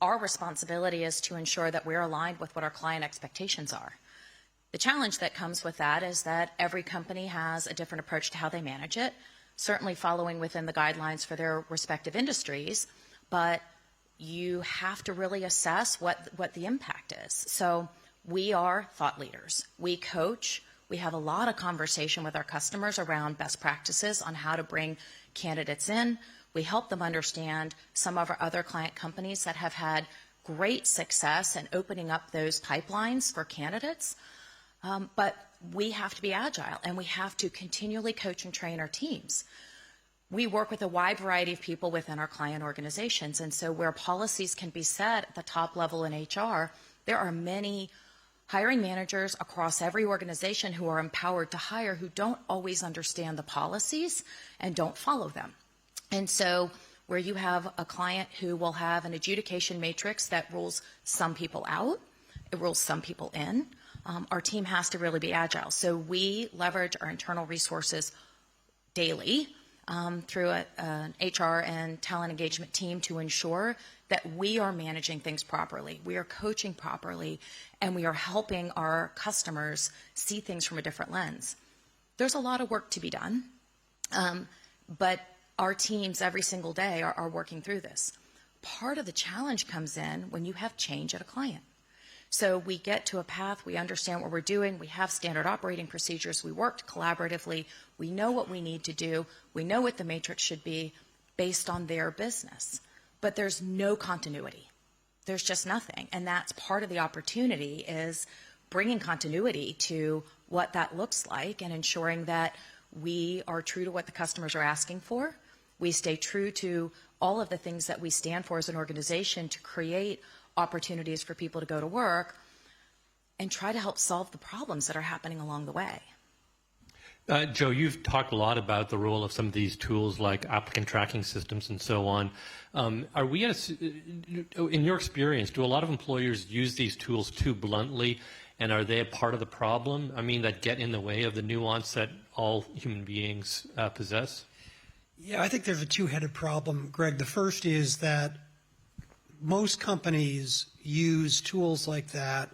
our responsibility is to ensure that we're aligned with what our client expectations are. The challenge that comes with that is that every company has a different approach to how they manage it, certainly following within the guidelines for their respective industries, but you have to really assess what the impact is. So we are thought leaders. We coach. We have a lot of conversation with our customers around best practices on how to bring candidates in. We help them understand some of our other client companies that have had great success in opening up those pipelines for candidates. But we have to be agile, and we have to continually coach and train our teams. We work with a wide variety of people within our client organizations, and so where policies can be set at the top level in HR, there are many hiring managers across every organization who are empowered to hire who don't always understand the policies and don't follow them. And so where you have a client who will have an adjudication matrix that rules some people out, it rules some people in, our team has to really be agile. So we leverage our internal resources daily through an HR and talent engagement team to ensure that we are managing things properly, we are coaching properly, and we are helping our customers see things from a different lens. There's a lot of work to be done, but our teams every single day are working through this. Part of the challenge comes in when you have change at a client. So we get to a path, we understand what we're doing, we have standard operating procedures, we worked collaboratively, we know what we need to do, we know what the matrix should be based on their business. But there's no continuity. There's just nothing. And that's part of the opportunity, is bringing continuity to what that looks like and ensuring that we are true to what the customers are asking for. We stay true to all of the things that we stand for as an organization to create opportunities for people to go to work and try to help solve the problems that are happening along the way. Joe, you've talked a lot about the role of some of these tools like applicant tracking systems and so on. Are we, in your experience, do a lot of employers use these tools too bluntly, and are they a part of the problem? I mean, that get in the way of the nuance that all human beings possess? Yeah, I think there's a two-headed problem, Greg. The first is that most companies use tools like that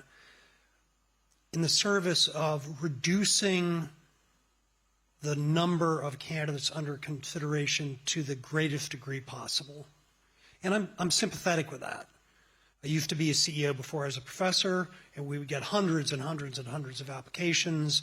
in the service of reducing the number of candidates under consideration to the greatest degree possible. And I'm sympathetic with that. I used to be a CEO before I was a professor, and we would get hundreds and hundreds and hundreds of applications,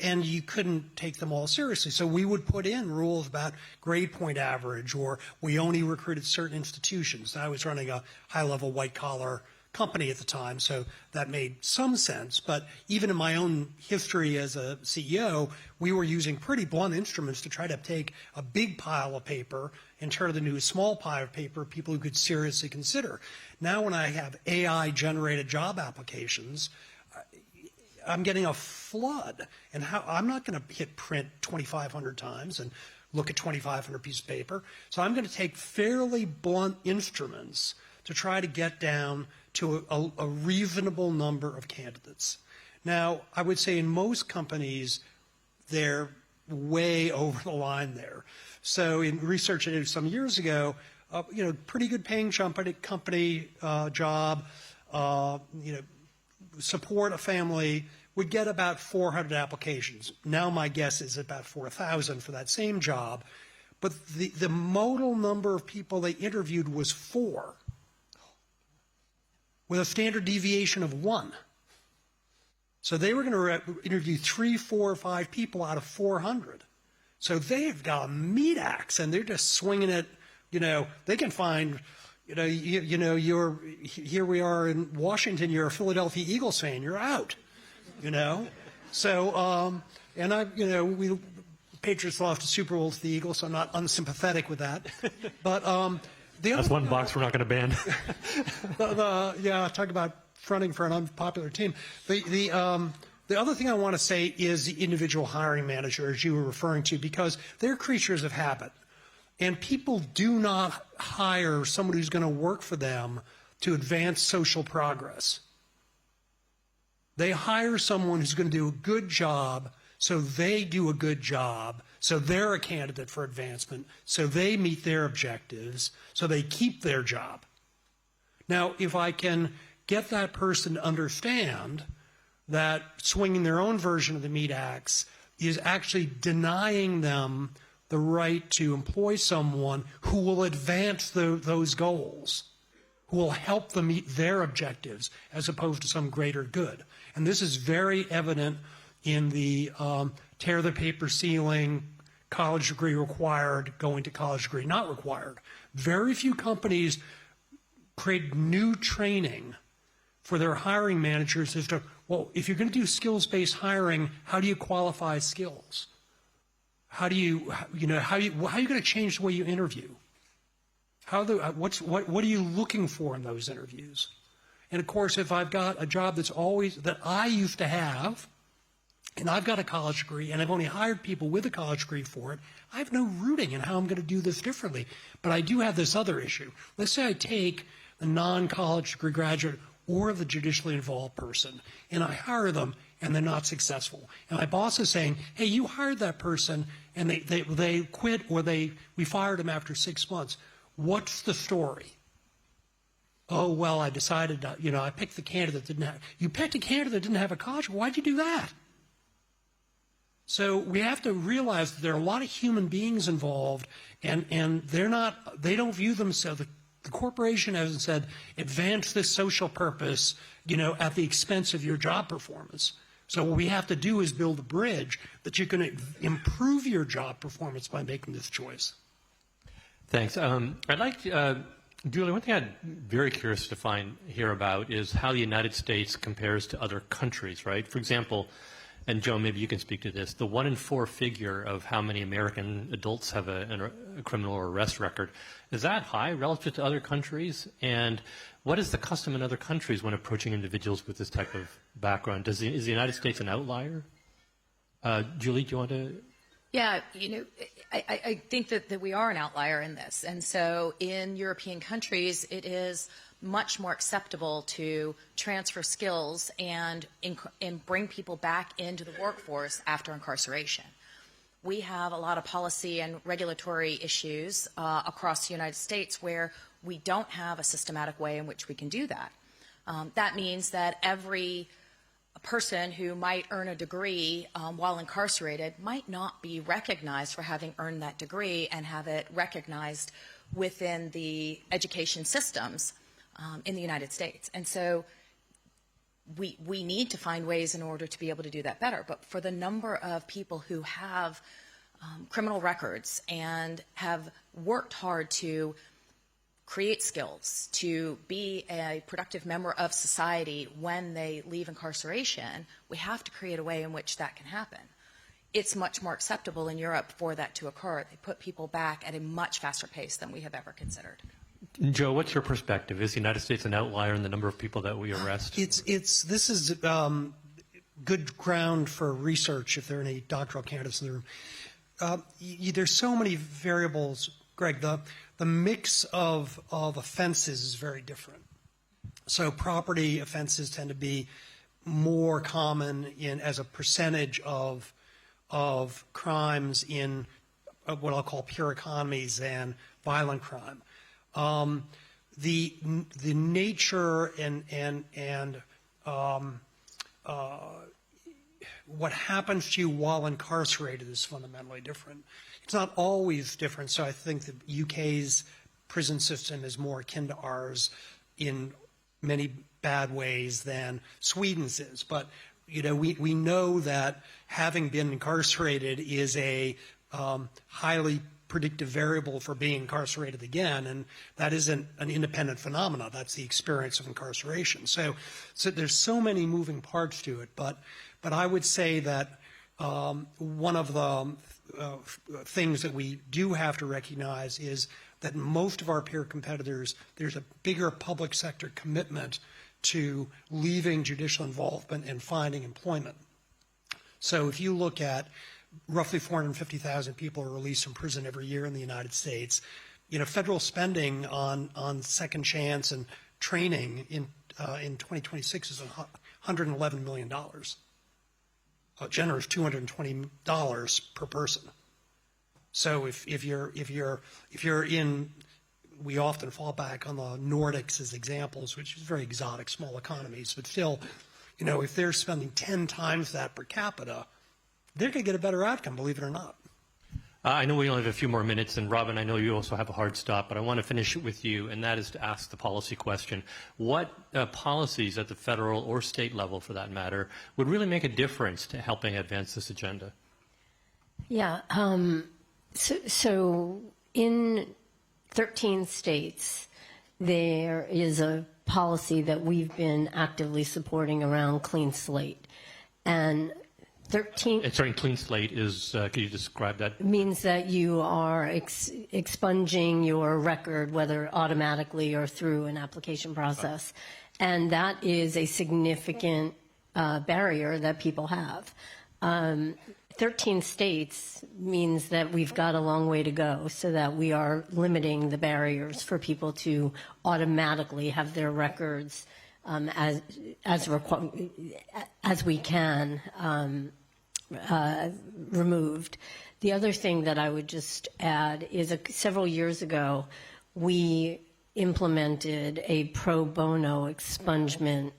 and you couldn't take them all seriously. So we would put in rules about grade point average, or we only recruited certain institutions. I was running a high-level white-collar company at the time, so that made some sense. But even in my own history as a CEO, we were using pretty blunt instruments to try to take a big pile of paper and turn it into a small pile of paper people who could seriously consider. Now when I have AI-generated job applications, I'm getting a flood, and I'm not going to hit print 2,500 times and look at 2,500 pieces of paper. So I'm going to take fairly blunt instruments to try to get down to a reasonable number of candidates. Now, I would say in most companies, they're way over the line there. So in research I did some years ago, pretty good paying company job, support a family, would get about 400 applications. Now my guess is about 4,000 for that same job. But the modal number of people they interviewed was 4, with a standard deviation of 1. So they were going to interview 3, 4, or 5 people out of 400. So they've got a meat axe, and they're just swinging it. They can find, here we are in Washington, you're a Philadelphia Eagles fan, you're out, So, we Patriots lost the Super Bowl to the Eagles, so I'm not unsympathetic with that. But that's one box we're not going to ban. Talk about fronting for an unpopular team. The other thing I want to say is the individual hiring manager, as you were referring to, because they're creatures of habit. And people do not hire someone who's going to work for them to advance social progress. They hire someone who's going to do a good job, so they do a good job, so they're a candidate for advancement, so they meet their objectives, so they keep their job. Now, if I can get that person to understand that swinging their own version of the meat axe is actually denying them the right to employ someone who will advance those goals, who will help them meet their objectives as opposed to some greater good. And this is very evident in the tear the paper ceiling, college degree required, going to college degree not required. Very few companies create new training for their hiring managers as to, well, if you're going to do skills-based hiring, how do you qualify skills? How do you, how are you going to change the way you interview? What are you looking for in those interviews? And of course, if I've got a job that I used to have, and I've got a college degree, and I've only hired people with a college degree for it, I have no rooting in how I'm going to do this differently. But I do have this other issue. Let's say I take a non-college degree graduate or the judicially involved person, and I hire them, and they're not successful. And my boss is saying, hey, you hired that person, and they quit, or we fired them after 6 months. What's the story? Oh, well, I decided, I picked the candidate that didn't have. You picked a candidate that didn't have a college? Why'd you do that? So we have to realize that there are a lot of human beings involved, and they don't view themselves. The corporation hasn't said, advance this social purpose, at the expense of your job performance. So what we have to do is build a bridge that you can improve your job performance by making this choice. Thanks. I'd like, Julie, one thing I'm very curious to hear about is how the United States compares to other countries, right? For example, and Joe, maybe you can speak to this, the 1 in 4 figure of how many American adults have a criminal arrest record, is that high relative to other countries? And what is the custom in other countries when approaching individuals with this type of background? Is the United States an outlier? Julie, do you want to? Yeah, I think that we are an outlier in this. And so in European countries, it is much more acceptable to transfer skills and bring people back into the workforce after incarceration. We have a lot of policy and regulatory issues across the United States where we don't have a systematic way in which we can do that. That means that every person who might earn a degree while incarcerated might not be recognized for having earned that degree and have it recognized within the education systems in the United States. And so we need to find ways in order to be able to do that better. But for the number of people who have criminal records and have worked hard to create skills, to be a productive member of society when they leave incarceration, we have to create a way in which that can happen. It's much more acceptable in Europe for that to occur. They put people back at a much faster pace than we have ever considered. Joe, what's your perspective? Is the United States an outlier in the number of people that we arrest? This is good ground for research if there are any doctoral candidates in the room. There's so many variables, Greg. The mix of offenses is very different. So property offenses tend to be more common as a percentage of crimes in what I'll call pure economies than violent crime. The nature and what happens to you while incarcerated is fundamentally different. It's not always different, so I think the UK's prison system is more akin to ours in many bad ways than Sweden's is. But we know that having been incarcerated is a highly predictive variable for being incarcerated again, and that isn't an independent phenomena. That's the experience of incarceration. So there's so many moving parts to it, but I would say that one of the things that we do have to recognize is that most of our peer competitors, there's a bigger public sector commitment to leaving judicial involvement and finding employment. So if you look at roughly 450,000 people are released from prison every year in the United States, federal spending on second chance and training in 2026 is $111 million. A generous $220 per person. So if you're in, we often fall back on the Nordics as examples, which is very exotic, small economies, but still, if they're spending 10 times that per capita, they're going to get a better outcome, believe it or not. I know we only have a few more minutes, and Robin, I know you also have a hard stop, but I want to finish it with you, and that is to ask the policy question. What policies at the federal or state level, for that matter, would really make a difference to helping advance this agenda? Yeah. So in 13 states, there is a policy that we've been actively supporting around clean slate. And 13 Sorry, clean slate is, could you describe that? means that you are expunging your record, whether automatically or through an application process. And that is a significant barrier that people have. 13 states means that we've got a long way to go, so that we are limiting the barriers for people to automatically have their records as we can removed. The other thing that I would just add is several years ago, we implemented a pro bono expungement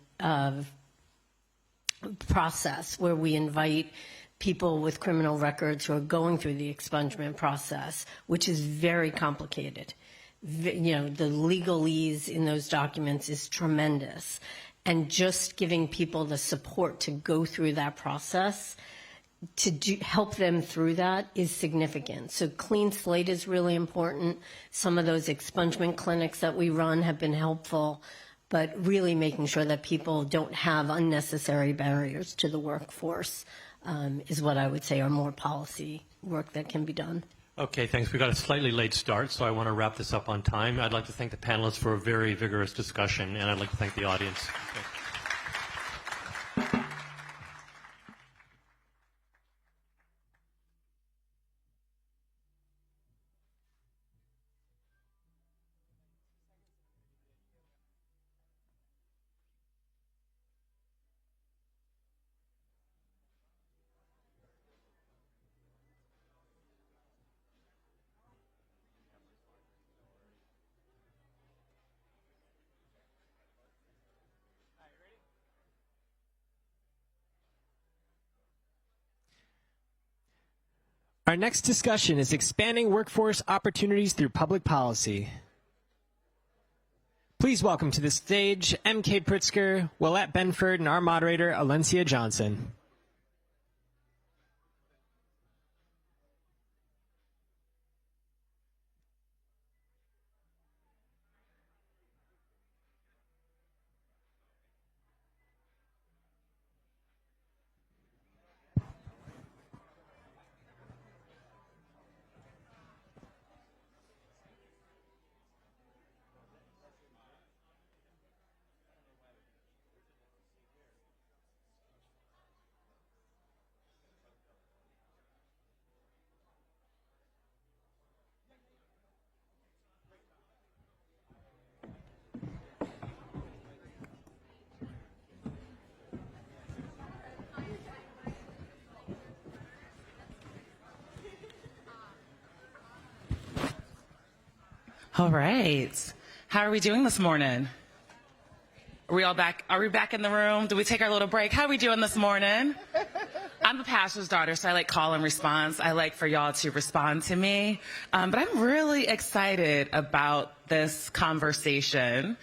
process where we invite people with criminal records who are going through the expungement process, which is very complicated. You know, the legalese in those documents is tremendous. And just giving people the support to go through that process, to help them through that, is significant. So clean slate is really important. Some of those expungement clinics that we run have been helpful, but really making sure that people don't have unnecessary barriers to the workforce is what I would say are more policy work that can be done. Okay, thanks. We got a slightly late start, so I want to wrap this up on time. I'd like to thank the panelists for a very vigorous discussion, and I'd like to thank the audience. Our next discussion is expanding workforce opportunities through public policy. Please welcome to the stage M.K. Pritzker, Willette Benford, and our moderator, Alencia Johnson. All right. How are we doing this morning? Are we all back? Are we back in the room? Did we take our little break? How are we doing this morning? I'm the pastor's daughter, so I like call and response. I like for y'all to respond to me. But I'm really excited about this conversation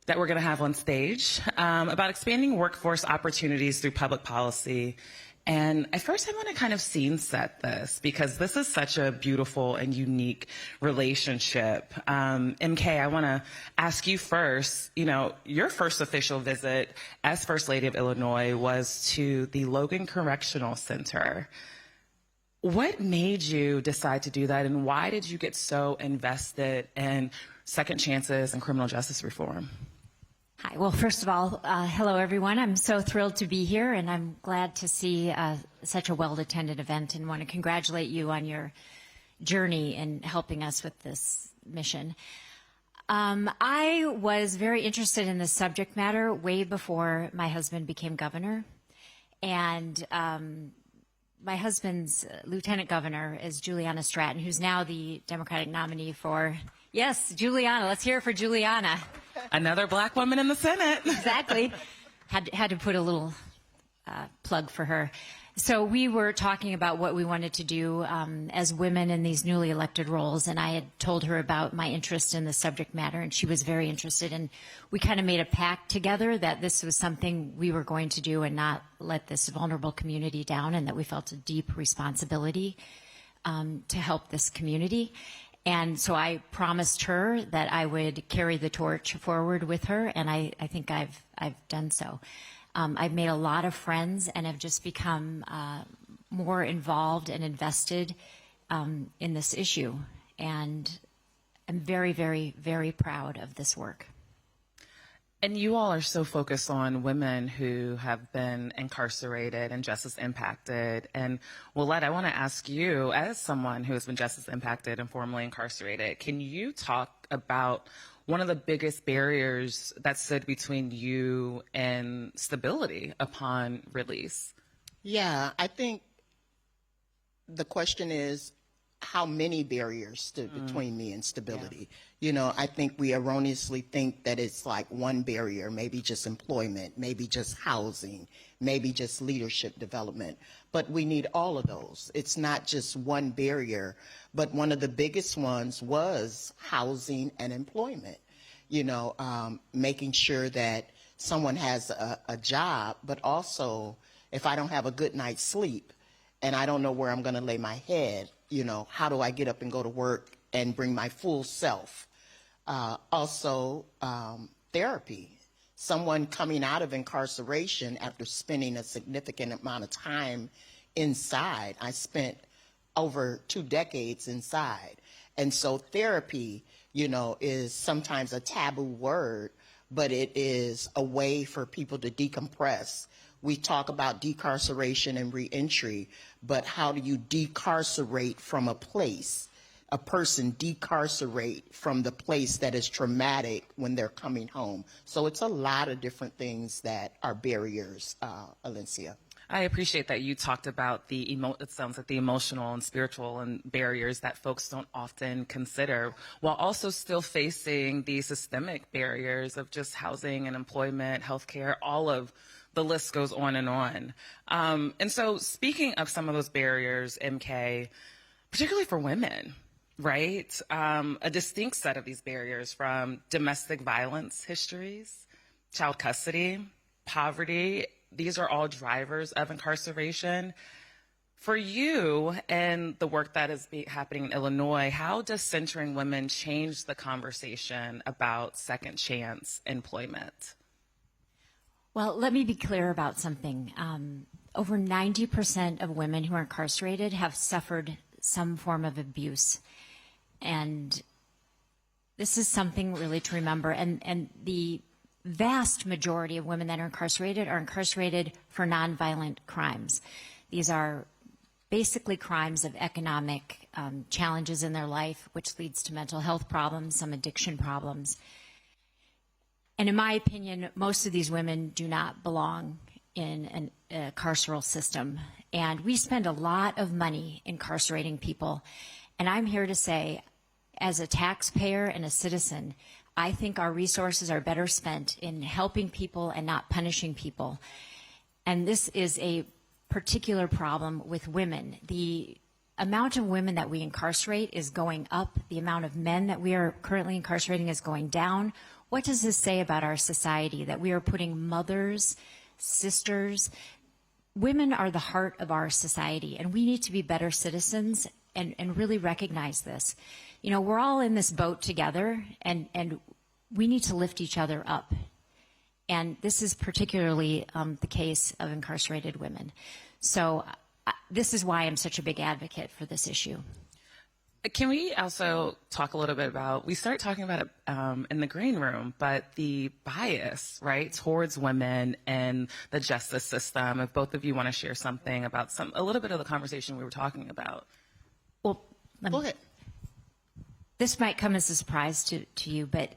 that we're going to have on stage about expanding workforce opportunities through public policy. And at first I want to kind of scene set this because this is such a beautiful and unique relationship. MK, I want to ask you first, you know, your first official visit as First Lady of Illinois was to the Logan Correctional Center. What made you decide to do that, and why did you get so invested in second chances and criminal justice reform? Hi. Well, first of all, hello, everyone. I'm so thrilled to be here, and I'm glad to see such a well-attended event, and want to congratulate you on your journey in helping us with this mission. I was very interested in this subject matter way before my husband became governor, and my husband's lieutenant governor is Juliana Stratton, who's now the Democratic nominee for, yes, Juliana. Let's hear it for Juliana. Another black woman in the Senate. Exactly. Had to put a little plug for her. So we were talking about what we wanted to do as women in these newly elected roles, and I had told her about my interest in the subject matter, and she was very interested. And we kind of made a pact together that this was something we were going to do and not let this vulnerable community down, and that we felt a deep responsibility to help this community. And so I promised her that I would carry the torch forward with her, and I think I've done so. I've made a lot of friends and have just become more involved and invested in this issue. And I'm very, very, very proud of this work. And you all are so focused on women who have been incarcerated and justice impacted. And Willette, I want to ask you, as someone who has been justice impacted and formerly incarcerated, can you talk about one of the biggest barriers that stood between you and stability upon release? Yeah, I think the question is, how many barriers stood between me and stability? Yeah. You know, I think we erroneously think that it's like one barrier, maybe just employment, maybe just housing, maybe just leadership development. But we need all of those. It's not just one barrier, but one of the biggest ones was housing and employment. You know, making sure that someone has a job, but also if I don't have a good night's sleep and I don't know where I'm going to lay my head, you know, how do I get up and go to work and bring my full self? Also, therapy. Someone coming out of incarceration after spending a significant amount of time inside. I spent over 2 decades inside. And so therapy, you know, is sometimes a taboo word, but it is a way for people to decompress. We talk about decarceration and reentry, but how do you decarcerate from a place? A person decarcerate from the place that is traumatic when they're coming home. So it's a lot of different things that are barriers, Alencia. I appreciate that you talked about it sounds like the emotional and spiritual and barriers that folks don't often consider, while also still facing the systemic barriers of just housing and employment, healthcare, all of the list goes on and on. And so speaking of some of those barriers, MK, particularly for women, right? A distinct set of these barriers from domestic violence histories, child custody, poverty. These are all drivers of incarceration. For you and the work that is happening in Illinois, how does centering women change the conversation about second chance employment? Well, let me be clear about something. Over 90% of women who are incarcerated have suffered some form of abuse. And this is something really to remember. And the vast majority of women that are incarcerated for nonviolent crimes. These are basically crimes of economic challenges in their life, which leads to mental health problems, some addiction problems. And in my opinion, most of these women do not belong in a carceral system. And we spend a lot of money incarcerating people. And I'm here to say, as a taxpayer and a citizen, I think our resources are better spent in helping people and not punishing people. And this is a particular problem with women. The amount of women that we incarcerate is going up. The amount of men that we are currently incarcerating is going down. What does this say about our society, that we are putting mothers, sisters? Women are the heart of our society, and we need to be better citizens and really recognize this. You know, we're all in this boat together, and we need to lift each other up. And this is particularly the case of incarcerated women. So this is why I'm such a big advocate for this issue. Can we also talk a little bit about, we started talking about it in the green room, but the bias, right, towards women and the justice system. If both of you want to share something about a little bit of the conversation we were talking about. Well, Go ahead. This might come as a surprise to you, but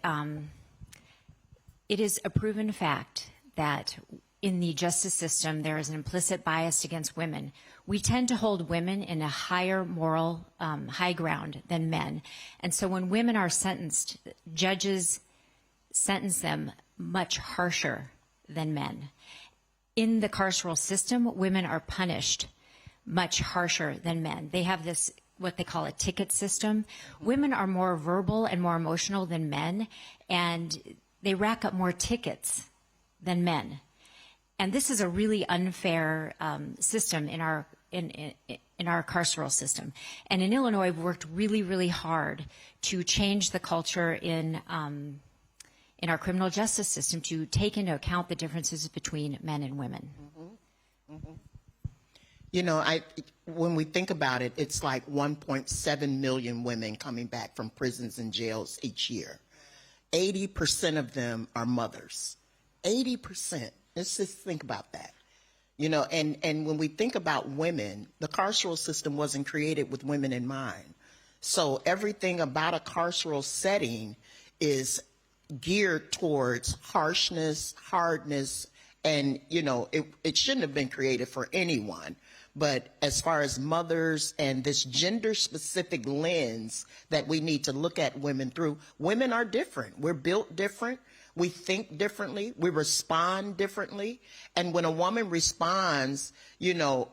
it is a proven fact that in the justice system, there is an implicit bias against women. We tend to hold women in a higher moral high ground than men. And so when women are sentenced, judges sentence them much harsher than men. In the carceral system, women are punished much harsher than men. They have this, what they call a ticket system. Women are more verbal and more emotional than men, and they rack up more tickets than men. And this is a really unfair system in in our carceral system. And in Illinois, we've worked really, really hard to change the culture in our criminal justice system to take into account the differences between men and women. Mm-hmm. Mm-hmm. You know, when we think about it, it's like 1.7 million women coming back from prisons and jails each year. 80% of them are mothers. 80%. Let's just think about that. You know, and when we think about women, the carceral system wasn't created with women in mind. So everything about a carceral setting is geared towards harshness, hardness, and, you know, it shouldn't have been created for anyone. But as far as mothers and this gender-specific lens that we need to look at women through, women are different. We're built different. We think differently. We respond differently. And when a woman responds, you know,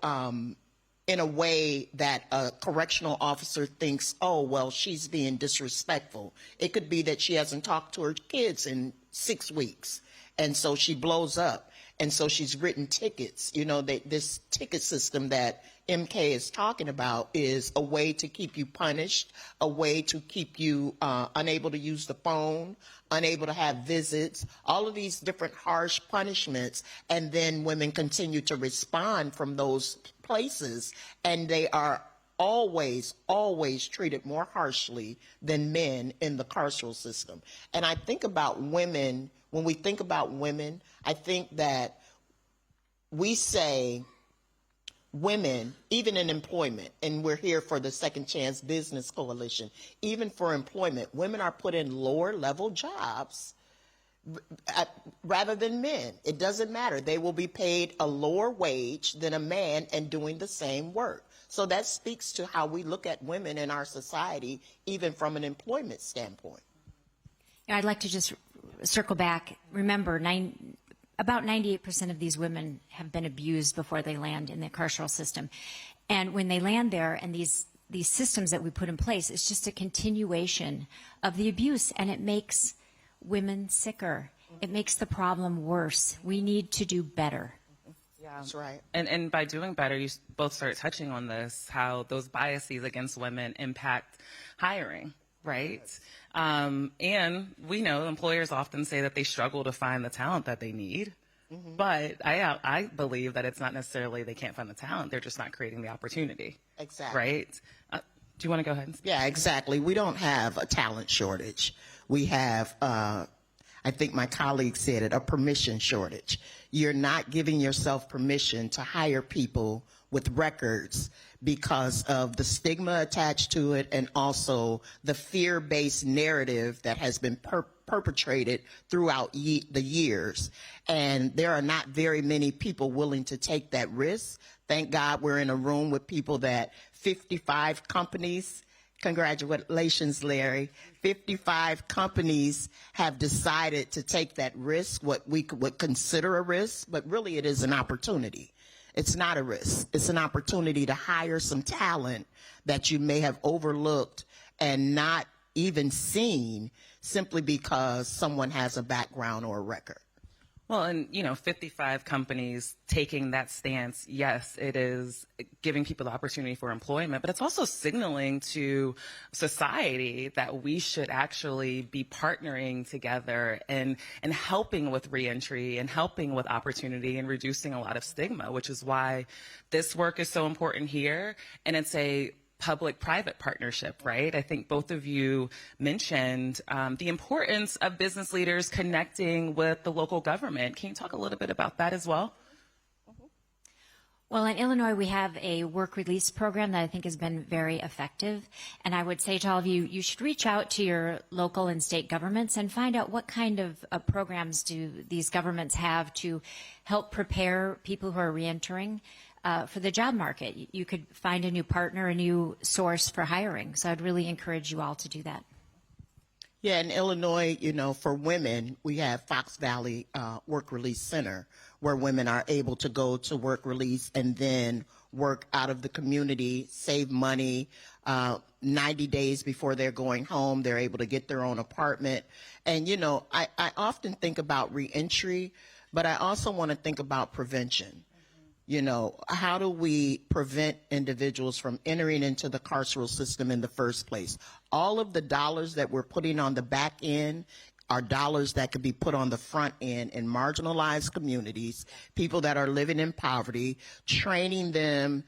in a way that a correctional officer thinks, oh, well, she's being disrespectful. It could be that she hasn't talked to her kids in 6 weeks, and so she blows up. And so she's written tickets. You know, this ticket system that MK is talking about is a way to keep you punished, a way to keep you unable to use the phone, unable to have visits, all of these different harsh punishments. And then women continue to respond from those places, and they are always treated more harshly than men in the carceral system. And I think about women, when we think about women, I think that we say women, even in employment, and we're here for the Second Chance Business Coalition, even for employment, women are put in lower level jobs rather than men. It doesn't matter. They will be paid a lower wage than a man and doing the same work. So that speaks to how we look at women in our society, even from an employment standpoint. I'd like to just circle back. Remember, about 98% of these women have been abused before they land in the carceral system. And when they land there, and these systems that we put in place, it's just a continuation of the abuse, and it makes women sicker. It makes the problem worse. We need to do better. Yeah, that's right. And by doing better, you both started touching on this, how those biases against women impact hiring, right? Yes. And we know employers often say that they struggle to find the talent that they need. Mm-hmm. But I believe that it's not necessarily they can't find the talent. They're just not creating the opportunity. Exactly. Right? Do you want to go ahead and speak? Yeah, exactly. We don't have a talent shortage. We have, I think my colleague said it, a permission shortage. You're not giving yourself permission to hire people with records because of the stigma attached to it, and also the fear-based narrative that has been perpetrated throughout the years. And there are not very many people willing to take that risk. Thank God we're in a room with people that 55 companies, congratulations, Larry, 55 companies have decided to take that risk, what we would consider a risk, but really it is an opportunity. It's not a risk. It's an opportunity to hire some talent that you may have overlooked and not even seen simply because someone has a background or a record. Well, and, 55 companies taking that stance, yes, it is giving people the opportunity for employment, but it's also signaling to society that we should actually be partnering together and helping with reentry and helping with opportunity and reducing a lot of stigma, which is why this work is so important here. And it's a public-private partnership, right? I think both of you mentioned the importance of business leaders connecting with the local government. Can you talk a little bit about that as well? Well, in Illinois, we have a work release program that I think has been very effective. And I would say to all of you, you should reach out to your local and state governments and find out what kind of programs do these governments have to help prepare people who are reentering for the job market. You could find a new partner, a new source for hiring. So I'd really encourage you all to do that. Yeah, in Illinois, for women, we have Fox Valley Work Release Center, where women are able to go to work release and then work out of the community, save money. 90 days before they're going home, they're able to get their own apartment. And, I often think about reentry, but I also want to think about prevention. You know, how do we prevent individuals from entering into the carceral system in the first place? All of the dollars that we're putting on the back end are dollars that could be put on the front end in marginalized communities, people that are living in poverty, training them,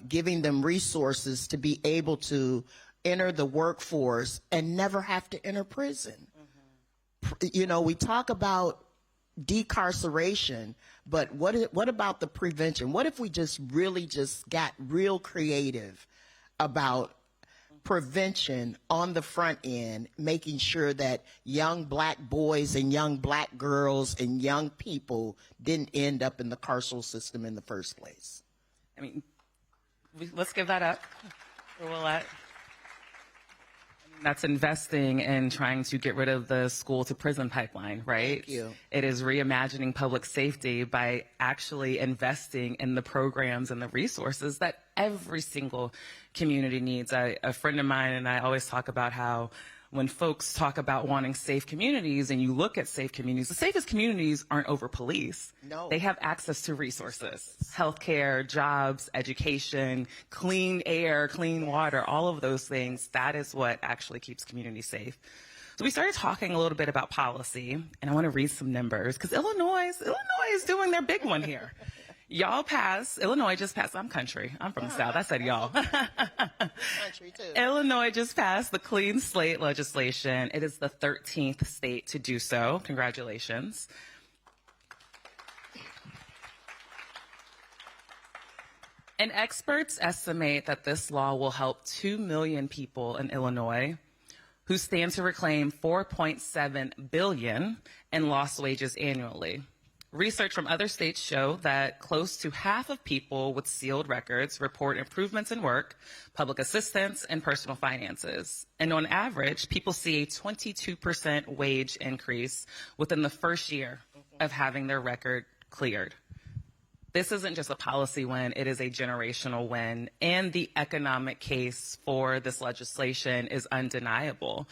giving them resources to be able to enter the workforce and never have to enter prison. You know, we talk about decarceration, but what about the prevention? What if we just really just got real creative about prevention on the front end, making sure that young black boys and young black girls and young people didn't end up in the carceral system in the first place? I mean, let's give that up for Willette. That's investing in trying to get rid of the school to prison pipeline, right? Thank you. It is reimagining public safety by actually investing in the programs and the resources that every single community needs. A friend of mine and I always talk about how when folks talk about wanting safe communities and you look at safe communities, the safest communities aren't over police. No. They have access to resources, healthcare, jobs, education, clean air, clean water, all of those things. That is what actually keeps communities safe. So we started talking a little bit about policy, and I want to read some numbers because Illinois is doing their big one here. Y'all passed, Illinois just passed, I'm country, I'm from the South, I said y'all. Country too. Illinois just passed the clean slate legislation. It is the 13th state to do so. Congratulations. And experts estimate that this law will help 2 million people in Illinois who stand to reclaim $4.7 billion in lost wages annually. Research from other states show that close to half of people with sealed records report improvements in work, public assistance, and personal finances. And on average, people see a 22% wage increase within the first year of having their record cleared. This isn't just a policy win, it is a generational win, and the economic case for this legislation is undeniable.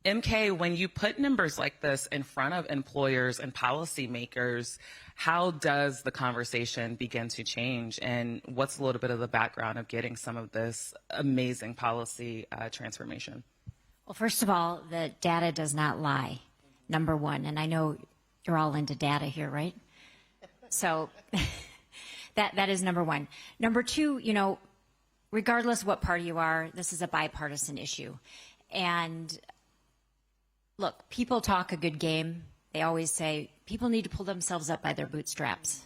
MK, when you put numbers like this in front of employers and policymakers, how does the conversation begin to change? And what's a little bit of the background of getting some of this amazing policy transformation? Well, first of all, the data does not lie, number one. And I know you're all into data here, right? So that is number one. Number two, you know, regardless what party you are, this is a bipartisan issue. And look, people talk a good game. They always say people need to pull themselves up by their bootstraps.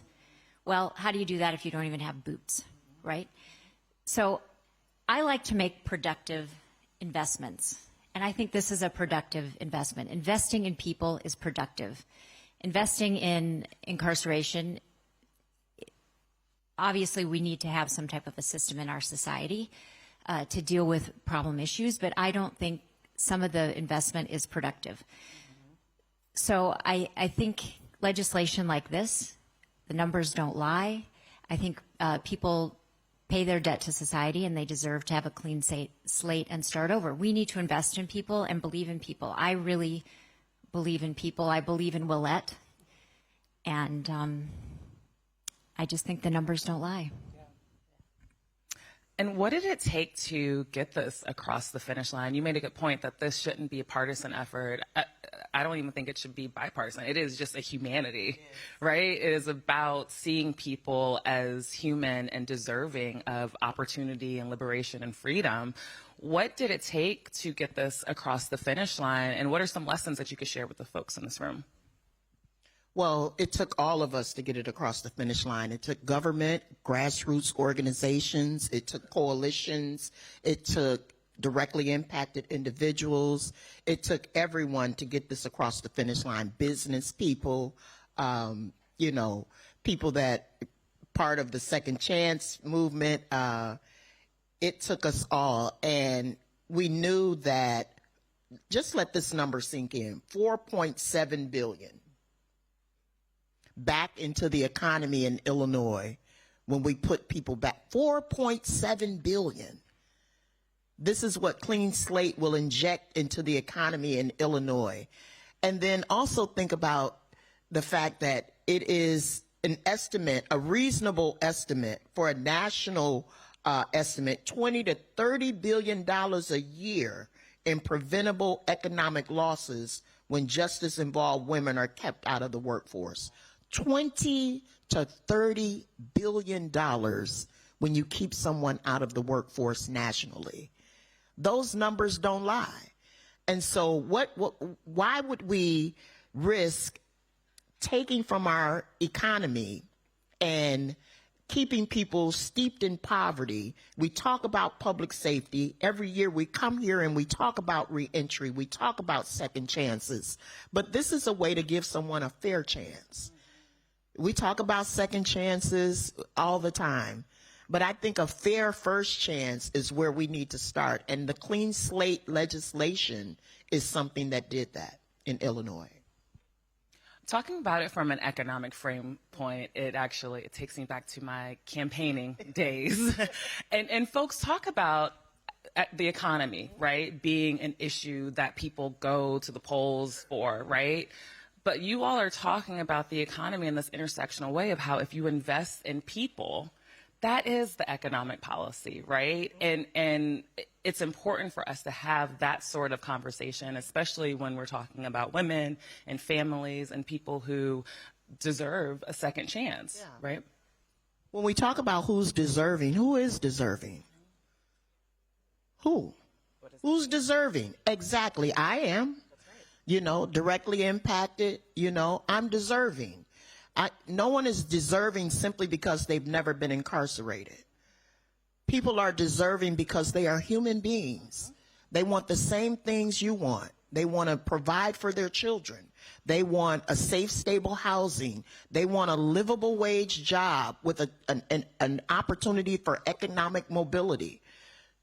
Well, how do you do that if you don't even have boots, right? So I like to make productive investments. And I think this is a productive investment. Investing in people is productive. Investing in incarceration, obviously we need to have some type of a system in our society to deal with problem issues, but I don't think some of the investment is productive. So I think legislation like this, the numbers don't lie. I think people pay their debt to society and they deserve to have a clean slate and start over. We need to invest in people and believe in people. I really believe in people. I believe in Willette. And I just think the numbers don't lie. And what did it take to get this across the finish line? You made a good point that this shouldn't be a partisan effort. I don't even think it should be bipartisan. It is just a humanity, right? It is about seeing people as human and deserving of opportunity and liberation and freedom. What did it take to get this across the finish line? And what are some lessons that you could share with the folks in this room? Well, it took all of us to get it across the finish line. It took government, grassroots organizations, it took coalitions, it took directly impacted individuals. It took everyone to get this across the finish line. Business people, you know, people that part of the Second Chance movement. It took us all, and we knew that, just let this number sink in, $4.7 billion back into the economy in Illinois when we put people back. $4.7 billion. This is what Clean Slate will inject into the economy in Illinois. And then also think about the fact that it is an estimate, a reasonable estimate for a national estimate, $20 to $30 billion a year in preventable economic losses when justice-involved women are kept out of the workforce. $20 to $30 billion when you keep someone out of the workforce nationally. Those numbers don't lie. And so why would we risk taking from our economy and keeping people steeped in poverty? We talk about public safety. Every year we come here and we talk about reentry. We talk about second chances. But this is a way to give someone a fair chance. We talk about second chances all the time. But I think a fair first chance is where we need to start. And the clean slate legislation is something that did that in Illinois. Talking about it from an economic frame point, it takes me back to my campaigning days. and folks talk about the economy, right, being an issue that people go to the polls for, right? But you all are talking about the economy in this intersectional way of how if you invest in people, that is the economic policy, right? And it's important for us to have that sort of conversation, especially when we're talking about women and families and people who deserve a second chance, right? When we talk about who's deserving, who is deserving? Who? Who's deserving? Exactly, I am. You know, directly impacted, you know, I'm deserving. No one is deserving simply because they've never been incarcerated. People are deserving because they are human beings. They want the same things you want. They want to provide for their children. They want a safe, stable housing. They want a livable wage job with an opportunity for economic mobility.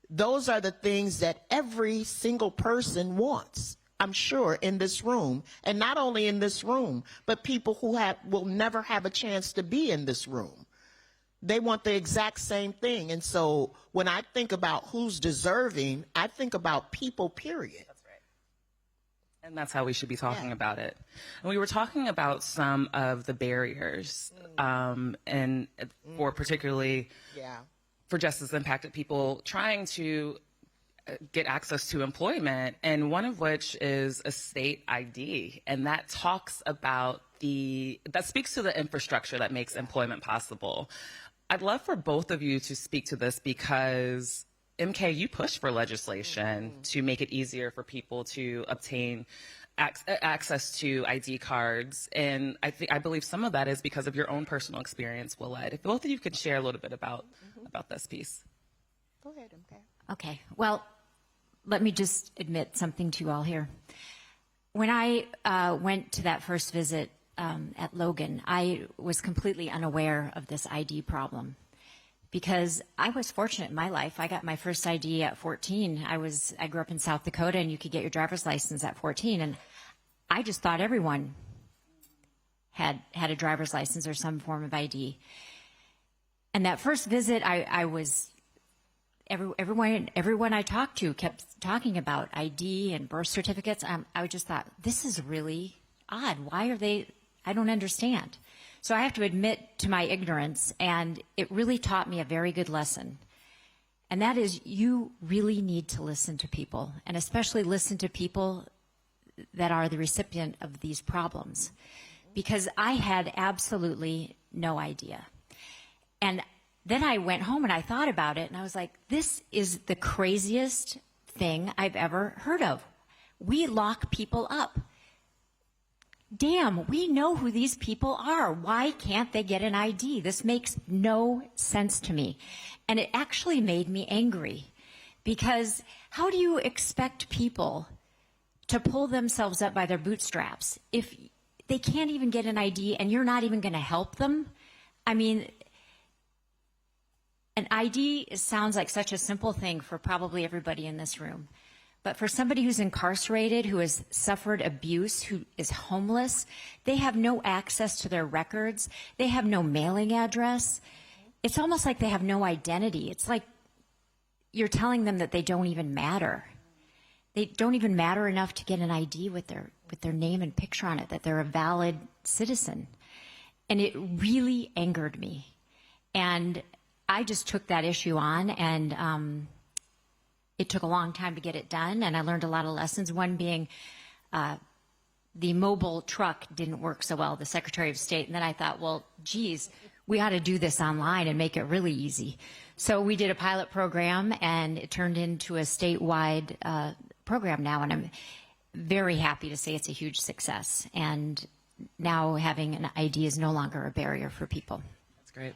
Those are the things that every single person wants, I'm sure, in this room, and not only in this room, but people who will never have a chance to be in this room. They want the exact same thing. And so when I think about who's deserving, I think about people, period. That's right. And that's how we should be talking about it. And we were talking about some of the barriers, and for particularly for justice impacted people trying to get access to employment, and one of which is a state ID, and that talks about that speaks to the infrastructure that makes employment possible. I'd love for both of you to speak to this because, MK, you pushed for legislation to make it easier for people to obtain access to ID cards, and I believe some of that is because of your own personal experience, Willette. If both of you could share a little bit about this piece. Go ahead, MK. Okay, well, let me just admit something to you all here. When I went to that first visit at Logan, I was completely unaware of this ID problem because I was fortunate in my life. I got my first ID at 14. I grew up in South Dakota, and you could get your driver's license at 14, and I just thought everyone had a driver's license or some form of ID. And that first visit, everyone I talked to kept talking about ID and birth certificates. I just thought, this is really odd. Why are they? I don't understand. So I have to admit to my ignorance, and it really taught me a very good lesson. And that is, you really need to listen to people, and especially listen to people that are the recipient of these problems, because I had absolutely no idea. And then I went home and I thought about it, and I was like, this is the craziest thing I've ever heard of. We lock people up. Damn, we know who these people are. Why can't they get an ID? This makes no sense to me. And it actually made me angry, because how do you expect people to pull themselves up by their bootstraps if they can't even get an ID and you're not even going to help them? I mean, an ID sounds like such a simple thing for probably everybody in this room. But for somebody who's incarcerated, who has suffered abuse, who is homeless, they have no access to their records. They have no mailing address. It's almost like they have no identity. It's like you're telling them that they don't even matter. They don't even matter enough to get an ID with their name and picture on it, that they're a valid citizen. And it really angered me. And I just took that issue on, and it took a long time to get it done, and I learned a lot of lessons, one being the mobile truck didn't work so well, the Secretary of State. And then I thought, well, geez, we ought to do this online and make it really easy. So we did a pilot program, and it turned into a statewide program now, and I'm very happy to say it's a huge success. And now having an ID is no longer a barrier for people. That's great.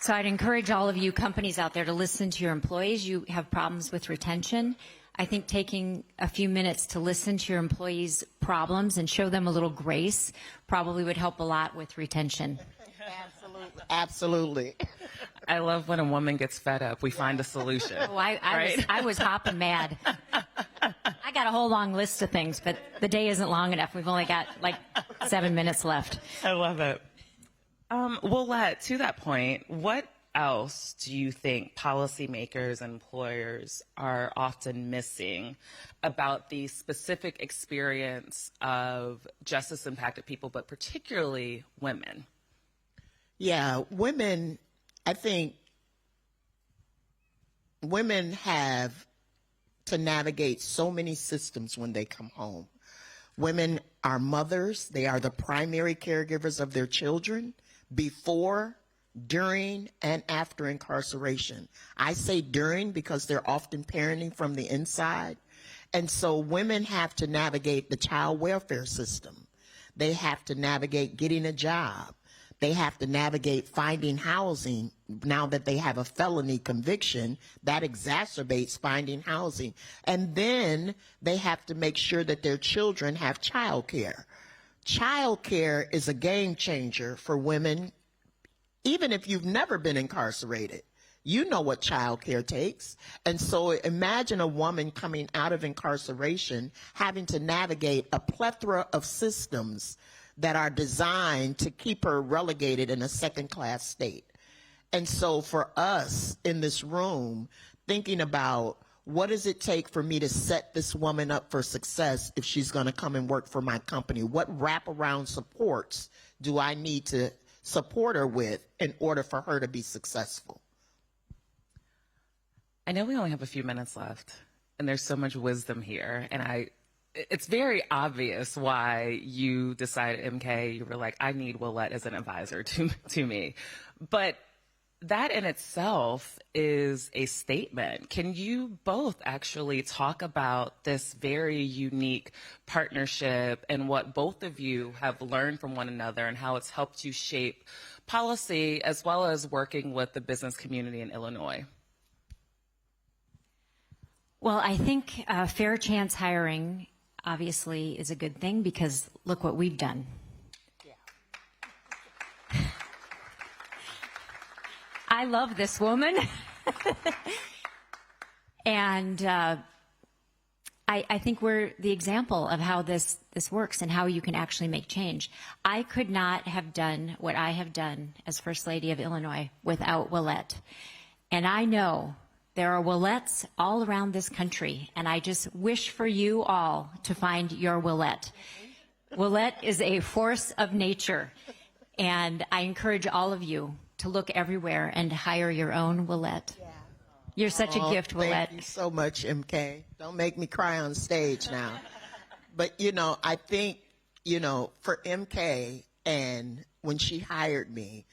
So I'd encourage all of you companies out there to listen to your employees. You have problems with retention. I think taking a few minutes to listen to your employees' problems and show them a little grace probably would help a lot with retention. Absolutely. Absolutely. I love when a woman gets fed up. We find a solution. Oh, I was hopping mad. I got a whole long list of things, but the day isn't long enough. We've only got like 7 minutes left. I love it. Willette, to that point, what else do you think policymakers and employers are often missing about the specific experience of justice-impacted people, but particularly women? Yeah, women, I think women have to navigate so many systems when they come home. Women are mothers. They are the primary caregivers of their children before, during, and after incarceration. I say during because they're often parenting from the inside. And so women have to navigate the child welfare system. They have to navigate getting a job. They have to navigate finding housing. Now that they have a felony conviction, that exacerbates finding housing. And then they have to make sure that their children have child care. Child care is a game changer for women. Even if you've never been incarcerated, you know what child care takes. And so imagine a woman coming out of incarceration having to navigate a plethora of systems that are designed to keep her relegated in a second-class state. And so for us in this room, thinking about what does it take for me to set this woman up for success if she's going to come and work for my company? What wraparound supports do I need to support her with in order for her to be successful? I know we only have a few minutes left, and there's so much wisdom here, and it's very obvious why you decided, MK, you were like, I need Willette as an advisor to me. But that in itself is a statement. Can you both actually talk about this very unique partnership and what both of you have learned from one another and how it's helped you shape policy as well as working with the business community in Illinois? Well, I think fair chance hiring obviously is a good thing because look what we've done. I love this woman. And I think we're the example of how this works and how you can actually make change. I could not have done what I have done as First Lady of Illinois without Willette. And I know there are Willettes all around this country, and I just wish for you all to find your Willette. Willette is a force of nature, and I encourage all of you to look everywhere and hire your own Willette. Yeah. You're such a gift, Willette. Thank you so much, MK. Don't make me cry on stage now. But, I think, for MK, and when she hired me,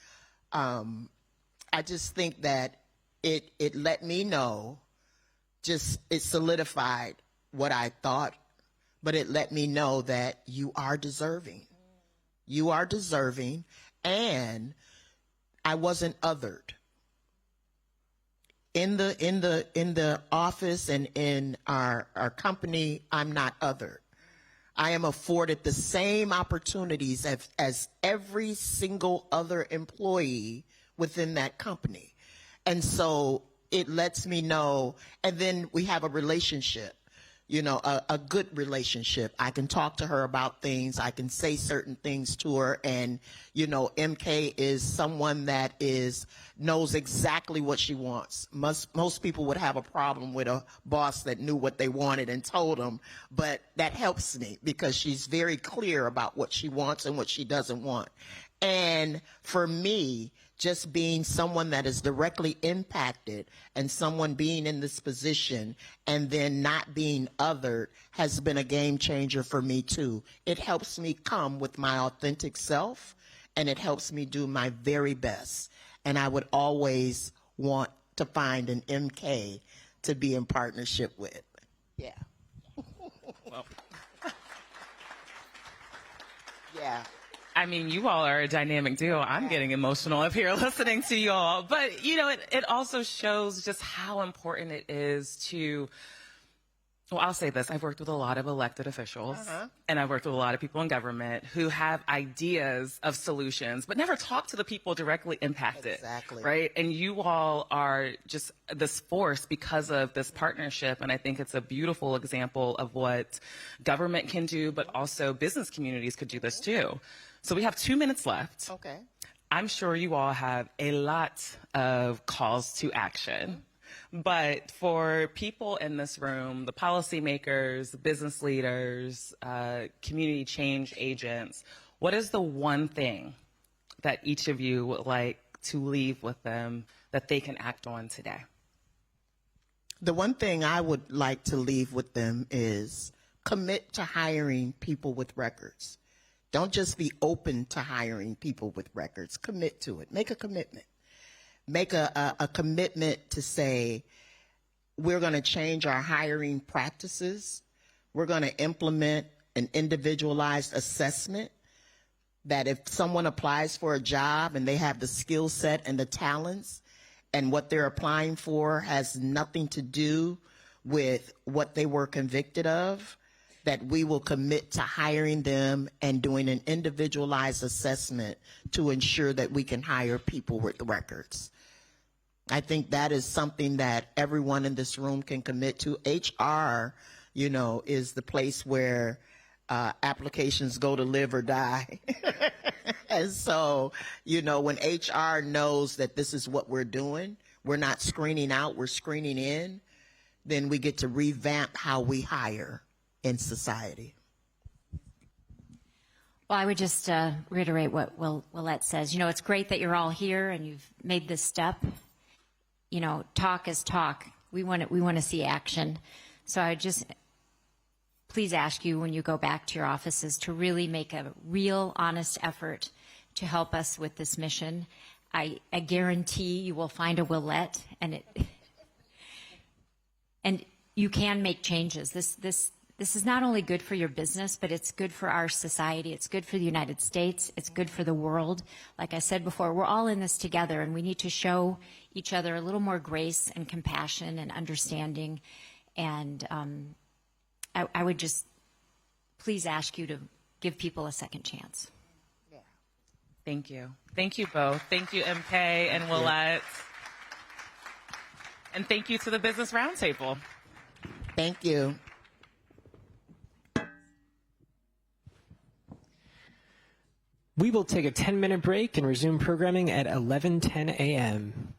I just think that it let me know, it solidified what I thought, but it let me know that you are deserving. You are deserving, and I wasn't othered. In the office and in our company, I'm not othered. I am afforded the same opportunities as every single other employee within that company. And so it lets me know, and then we have a relationship. a good relationship. I can talk to her about things. I can say certain things to her. And, MK is someone that knows exactly what she wants. Most people would have a problem with a boss that knew what they wanted and told them. But that helps me because she's very clear about what she wants and what she doesn't want. And for me, just being someone that is directly impacted and someone being in this position and then not being othered has been a game changer for me too. It helps me come with my authentic self, and it helps me do my very best. And I would always want to find an MK to be in partnership with. Yeah. Well, yeah. I mean, you all are a dynamic duo. I'm getting emotional up here listening to you all. But, it also shows just how important it is to, well, I'll say this. I've worked with a lot of elected officials, and I've worked with a lot of people in government who have ideas of solutions, but never talk to the people directly impacted. Exactly. Right? And you all are just this force because of this partnership, and I think it's a beautiful example of what government can do, but also business communities could do this too. So we have 2 minutes left. Okay. I'm sure you all have a lot of calls to action. But for people in this room, the policymakers, business leaders, community change agents, what is the one thing that each of you would like to leave with them that they can act on today? The one thing I would like to leave with them is commit to hiring people with records. Don't just be open to hiring people with records. Commit to it. Make a commitment. Make a commitment to say, we're going to change our hiring practices. We're going to implement an individualized assessment that if someone applies for a job and they have the skill set and the talents and what they're applying for has nothing to do with what they were convicted of, that we will commit to hiring them and doing an individualized assessment to ensure that we can hire people with records. I think that is something that everyone in this room can commit to. HR, is the place where applications go to live or die. And so, when HR knows that this is what we're doing, we're not screening out, we're screening in, then we get to revamp how we hire in society. Well, I would just reiterate what Willette says. It's great that you're all here and you've made this step. Talk is talk. We want to see action. So I just please ask you when you go back to your offices to really make a real, honest effort to help us with this mission. I guarantee you will find a Willette, and you can make changes. This is not only good for your business, but it's good for our society. It's good for the United States. It's good for the world. Like I said before, we're all in this together, and we need to show each other a little more grace and compassion and understanding. And I would just please ask you to give people a second chance. Yeah. Thank you. Thank you both. Thank you, MK and Willette. And thank you to the Business Roundtable. Thank you. We will take a 10-minute break and resume programming at 11:10 a.m.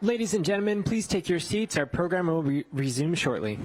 Ladies and gentlemen, please take your seats. Our program will resume shortly.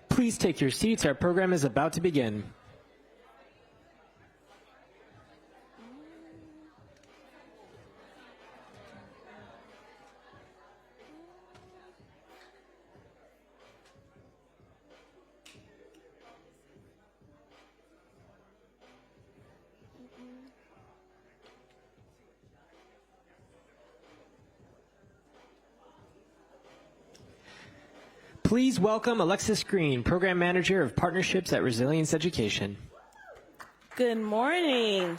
Please take your seats. Our program is about to begin. Please welcome Alexis Green, Program Manager of Partnerships at Resilience Education. Good morning.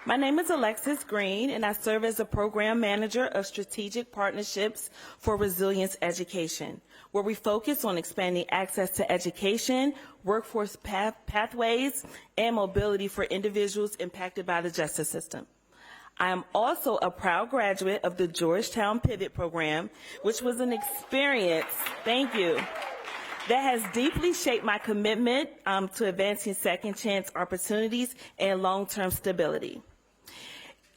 My name is Alexis Green, and I serve as the Program Manager of Strategic Partnerships for Resilience Education, where we focus on expanding access to education, workforce pathways, and mobility for individuals impacted by the justice system. I am also a proud graduate of the Georgetown Pivot Program, which was an experience, thank you, that has deeply shaped my commitment to advancing second chance opportunities and long-term stability.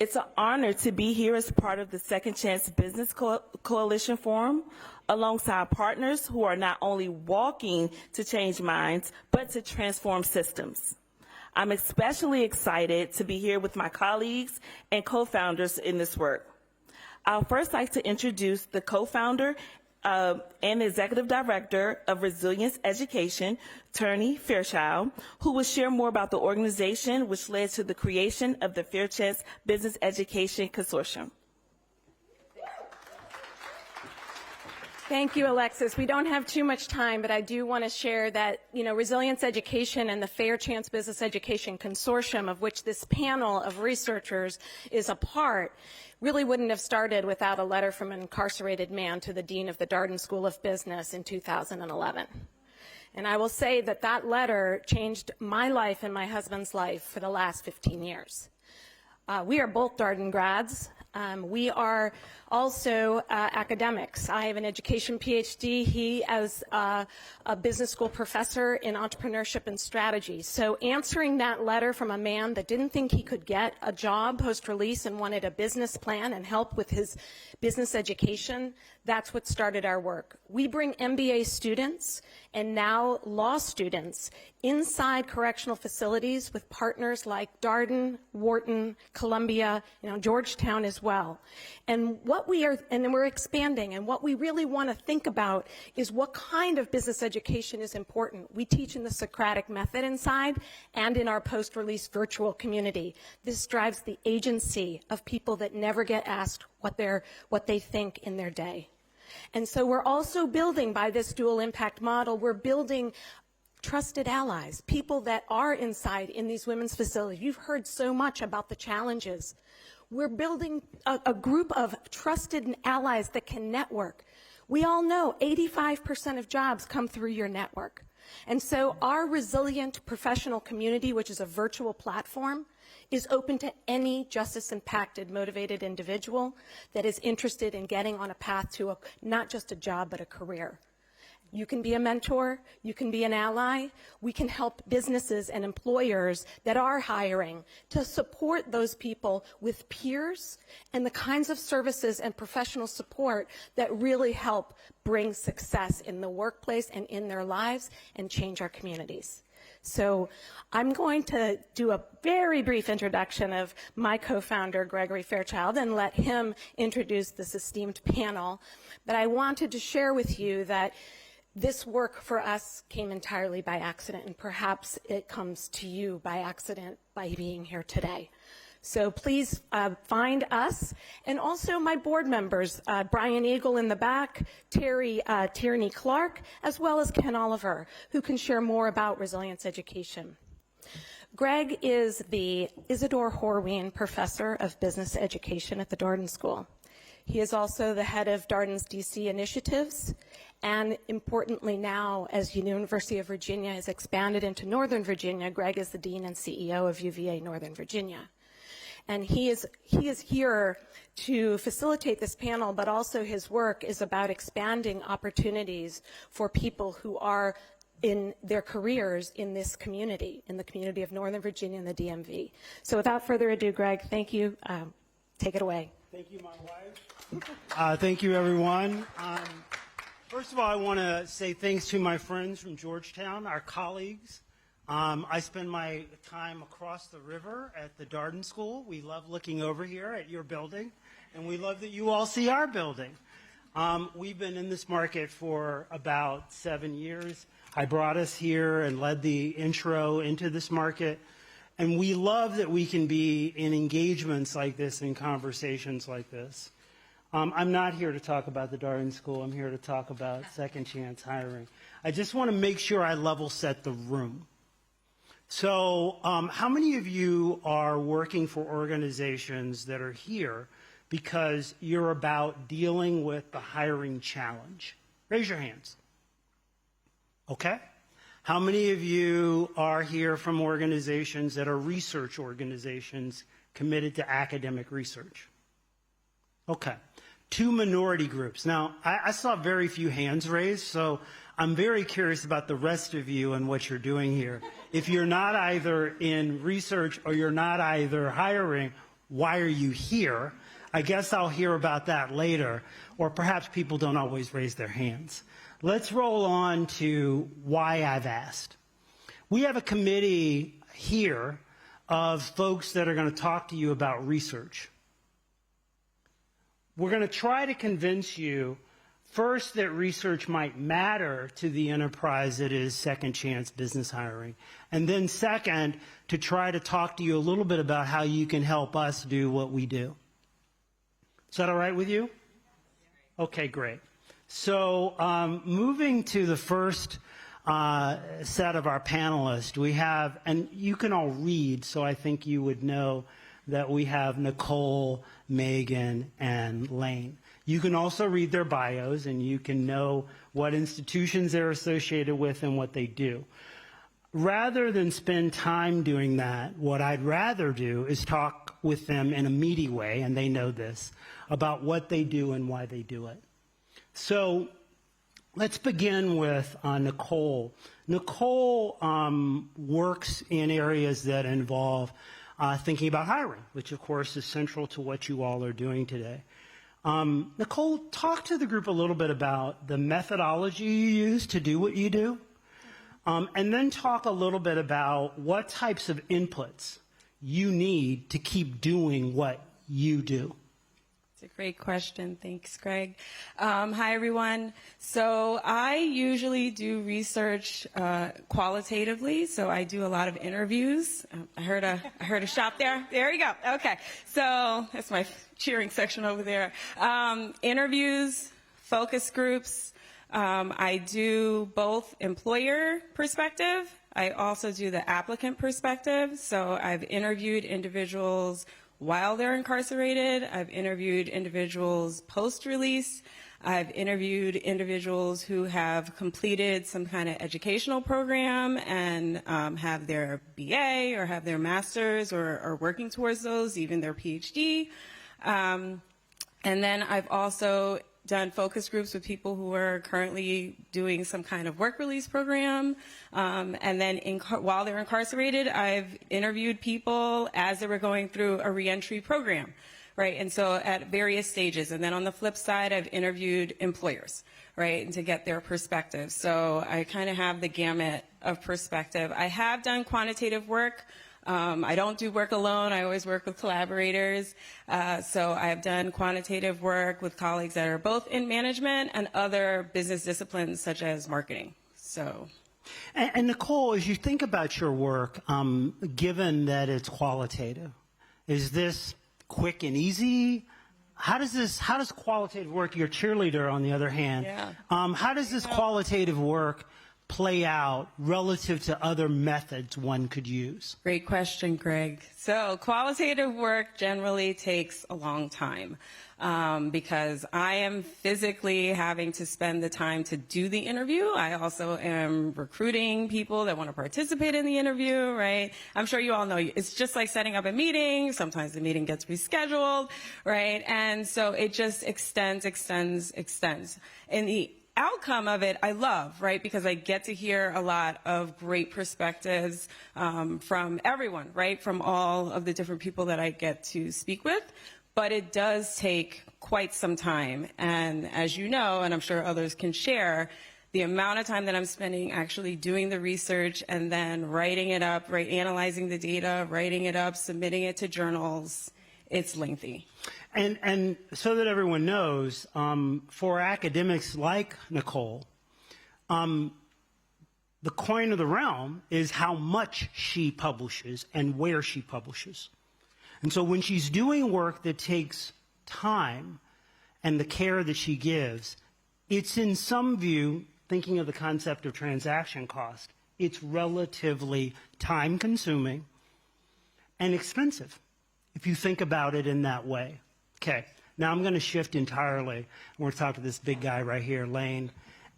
It's an honor to be here as part of the Second Chance Business Coalition Forum, alongside partners who are not only walking to change minds, but to transform systems. I'm especially excited to be here with my colleagues and co-founders in this work. I'll first like to introduce the co-founder and executive director of Resilience Education, Turney Fairchild, who will share more about the organization which led to the creation of the Fair Chance Business Education Consortium. Thank you, Alexis. We don't have too much time, but I do want to share that, Resilience Education and the Fair Chance Business Education Consortium, of which this panel of researchers is a part, really wouldn't have started without a letter from an incarcerated man to the dean of the Darden School of Business in 2011. And I will say that that letter changed my life and my husband's life for the last 15 years. We are both Darden grads. We are also academics. I have an education PhD. He as a business school professor in entrepreneurship and strategy. So answering that letter from a man that didn't think he could get a job post-release and wanted a business plan and help with his business education, that's what started our work. We bring MBA students and now law students inside correctional facilities with partners like Darden, Wharton, Columbia, Georgetown as well. And then we're expanding, and what we really want to think about is what kind of business education is important. We teach in the Socratic method inside and in our post-release virtual community. This drives the agency of people that never get asked what they think in their day. And so we're also building, by this dual impact model, we're building trusted allies, people that are inside in these women's facilities. You've heard so much about the challenges. We're building a group of trusted allies that can network. We all know 85% of jobs come through your network. And so our resilient professional community, which is a virtual platform, is open to any justice-impacted, motivated individual that is interested in getting on a path to not just a job, but a career. You can be a mentor, you can be an ally. We can help businesses and employers that are hiring to support those people with peers and the kinds of services and professional support that really help bring success in the workplace and in their lives and change our communities. So I'm going to do a very brief introduction of my co-founder, Gregory Fairchild, and let him introduce this esteemed panel. But I wanted to share with you that this work for us came entirely by accident, and perhaps it comes to you by accident by being here today. So please find us, and also my board members, Brian Eagle in the back, Tierney Clark, as well as Ken Oliver, who can share more about resilience education. Greg is the Isidore Horween Professor of Business Education at the Darden School. He is also the head of Darden's DC initiatives, and importantly now, as the University of Virginia has expanded into Northern Virginia, Greg is the Dean and CEO of UVA Northern Virginia. And he is here to facilitate this panel, but also his work is about expanding opportunities for people who are in their careers in this community, in the community of Northern Virginia and the DMV. So without further ado, Greg, thank you. Take it away. Thank you, my wife. Thank you, everyone. First of all, I want to say thanks to my friends from Georgetown, our colleagues. I spend my time across the river at the Darden School. We love looking over here at your building, and we love that you all see our building. We've been in this market for about 7 years. I brought us here and led the intro into this market. And we love that we can be in engagements like this, in conversations like this. I'm not here to talk about the Darden School. I'm here to talk about second chance hiring. I just want to make sure I level set the room. So how many of you are working for organizations that are here because you're about dealing with the hiring challenge? Raise your hands. Okay. How many of you are here from organizations that are research organizations committed to academic research? Okay. 2 minority groups. Now, I saw very few hands raised, so I'm very curious about the rest of you and what you're doing here. If you're not either in research or you're not either hiring, why are you here? I guess I'll hear about that later, or perhaps people don't always raise their hands. Let's roll on to why I've asked. We have a committee here of folks that are going to talk to you about research. We're going to try to convince you, first, that research might matter to the enterprise that is second chance business hiring. And then second, to try to talk to you a little bit about how you can help us do what we do. Is that all right with you? Okay, great. So moving to the first set of our panelists, we have, and you can all read, so I think you would know that we have Nicole, Megan, and Lane. You can also read their bios, and you can know what institutions they're associated with and what they do. rather than spend time doing that, what I'd rather do is talk with them in a meaty way, and they know this, about what they do and why they do it. So let's begin with Nicole. Nicole works in areas that involve thinking about hiring, which of course is central to what you all are doing today. Nicole, talk to the group a little bit about the methodology you use to do what you do, and then talk a little bit about what types of inputs you need to keep doing what you do. It's a great question. Thanks, Greg. Hi, everyone. So I usually do research qualitatively. So I do a lot of interviews. I heard a shop there. There you go. Okay. So that's my cheering section over there. Interviews, focus groups. I do both employer perspective. I also do the applicant perspective. So I've interviewed individuals while they're incarcerated. I've interviewed individuals post-release. I've interviewed individuals who have completed some kind of educational program and have their BA or have their master's or are working towards those, even their PhD. And then I've also done focus groups with people who are currently doing some kind of work release program. And then while they're incarcerated, I've interviewed people as they were going through a reentry program, right? And so at various stages. And then on the flip side, I've interviewed employers, right? And to get their perspective. So I kind of have the gamut of perspective. I have done quantitative work. I don't do work alone. I always work with collaborators. So I've done quantitative work with colleagues that are both in management and other business disciplines such as marketing. So, and Nicole, as you think about your work, given that it's qualitative, is this quick and easy? How does qualitative work? Your cheerleader, on the other hand, how does this qualitative work play out relative to other methods one could use? Great question, Greg. So qualitative work generally takes a long time because I am physically having to spend the time to do the interview. I also am recruiting people that want to participate in the interview, right? I'm sure you all know it's just like setting up a meeting. Sometimes the meeting gets rescheduled, right? And so it just extends. And the outcome of it I love, right? Because I get to hear a lot of great perspectives from everyone, right? From all of the different people that I get to speak with. But it does take quite some time. And as you know, and I'm sure others can share, the amount of time that I'm spending actually doing the research and then writing it up, right? Analyzing the data, writing it up, submitting it to journals, it's lengthy. And so that everyone knows, for academics like Nicole, the coin of the realm is how much she publishes and where she publishes. And so when she's doing work that takes time and the care that she gives, it's in some view, thinking of the concept of transaction cost, it's relatively time-consuming and expensive, if you think about it in that way. Okay, now I'm going to shift entirely. We're going to talk to this big guy right here, Lane.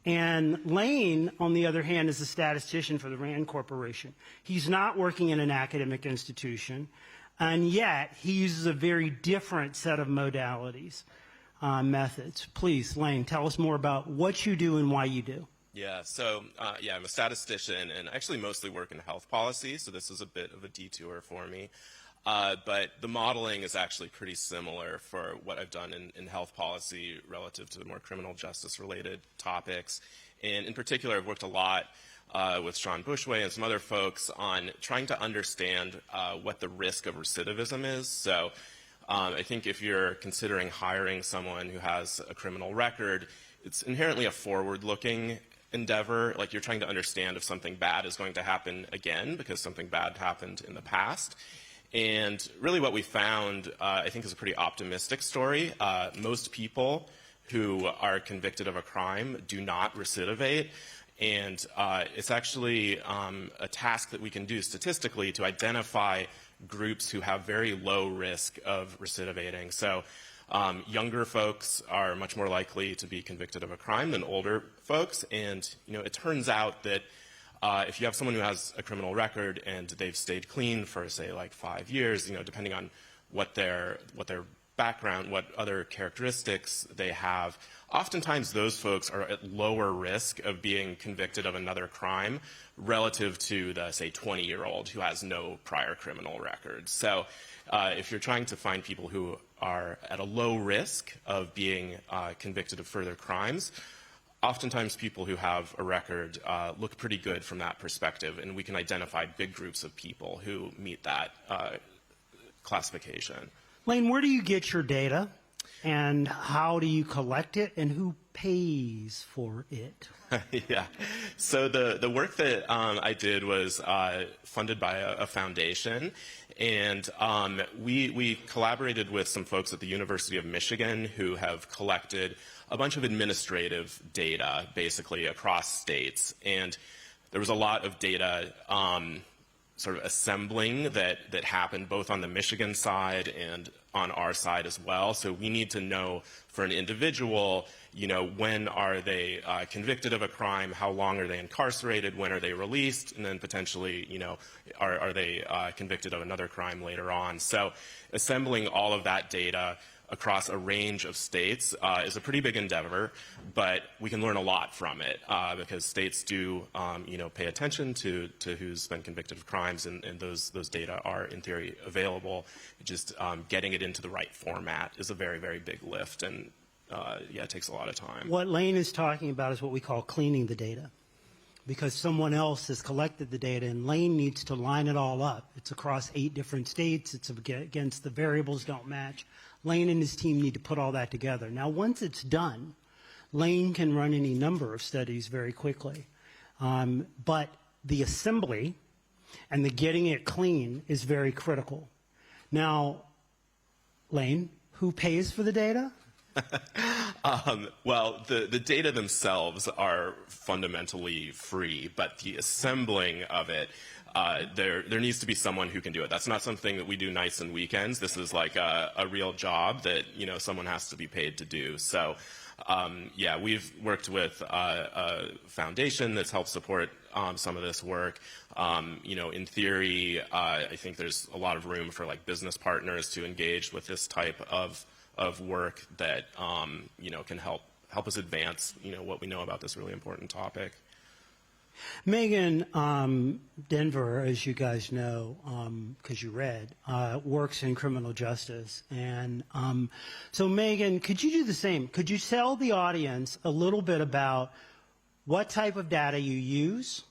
And Lane, on the other hand, is a statistician for the RAND Corporation. He's not working in an academic institution, and yet he uses a very different set of modalities, methods. Please, Lane, tell us more about what you do and why you do. Yeah, so I'm a statistician and actually mostly work in health policy, so this is a bit of a detour for me. But the modeling is actually pretty similar for what I've done in health policy relative to the more criminal justice related topics. And in particular, I've worked a lot with Sean Bushway and some other folks on trying to understand what the risk of recidivism is. So I think if you're considering hiring someone who has a criminal record, it's inherently a forward-looking endeavor. Like, you're trying to understand if something bad is going to happen again because something bad happened in the past. And really what we found, I think, is a pretty optimistic story. Most people who are convicted of a crime do not recidivate. And it's actually a task that we can do statistically to identify groups who have very low risk of recidivating. So younger folks are much more likely to be convicted of a crime than older folks. And, it turns out that if you have someone who has a criminal record and they've stayed clean for, say, like 5 years, depending on what their background, what other characteristics they have, oftentimes those folks are at lower risk of being convicted of another crime relative to the, say, 20-year-old who has no prior criminal record. So if you're trying to find people who are at a low risk of being convicted of further crimes, oftentimes people who have a record look pretty good from that perspective, and we can identify big groups of people who meet that classification. Lane, where do you get your data, and how do you collect it, and who pays for it? Yeah. So the work that I did was funded by a foundation, and we collaborated with some folks at the University of Michigan who have collected a bunch of administrative data, basically, across states. And there was a lot of data sort of assembling that happened both on the Michigan side and on our side as well. So we need to know for an individual, when are they convicted of a crime, how long are they incarcerated, when are they released, and then potentially, are they convicted of another crime later on. So assembling all of that data across a range of states is a pretty big endeavor, but we can learn a lot from it because states do, pay attention to who's been convicted of crimes, and those data are, in theory, available. Just getting it into the right format is a very, very big lift, and it takes a lot of time. What Lane is talking about is what we call cleaning the data, because someone else has collected the data, and Lane needs to line it all up. It's across 8 different states. It's against the variables don't match. Lane and his team need to put all that together. Now, once it's done, Lane can run any number of studies very quickly. But the assembly and the getting it clean is very critical. Now, Lane, who pays for the data? Well, the data themselves are fundamentally free, but the assembling of it, there needs to be someone who can do it. That's not something that we do nights and weekends. This is like a real job that someone has to be paid to do. So, we've worked with a foundation that's helped support some of this work. In theory, I think there's a lot of room for business partners to engage with this type of work that can help us advance what we know about this really important topic. Megan Denver, as you guys know, because you read, works in criminal justice. And so Megan, could you do the same? Could you tell the audience a little bit about what type of data you use?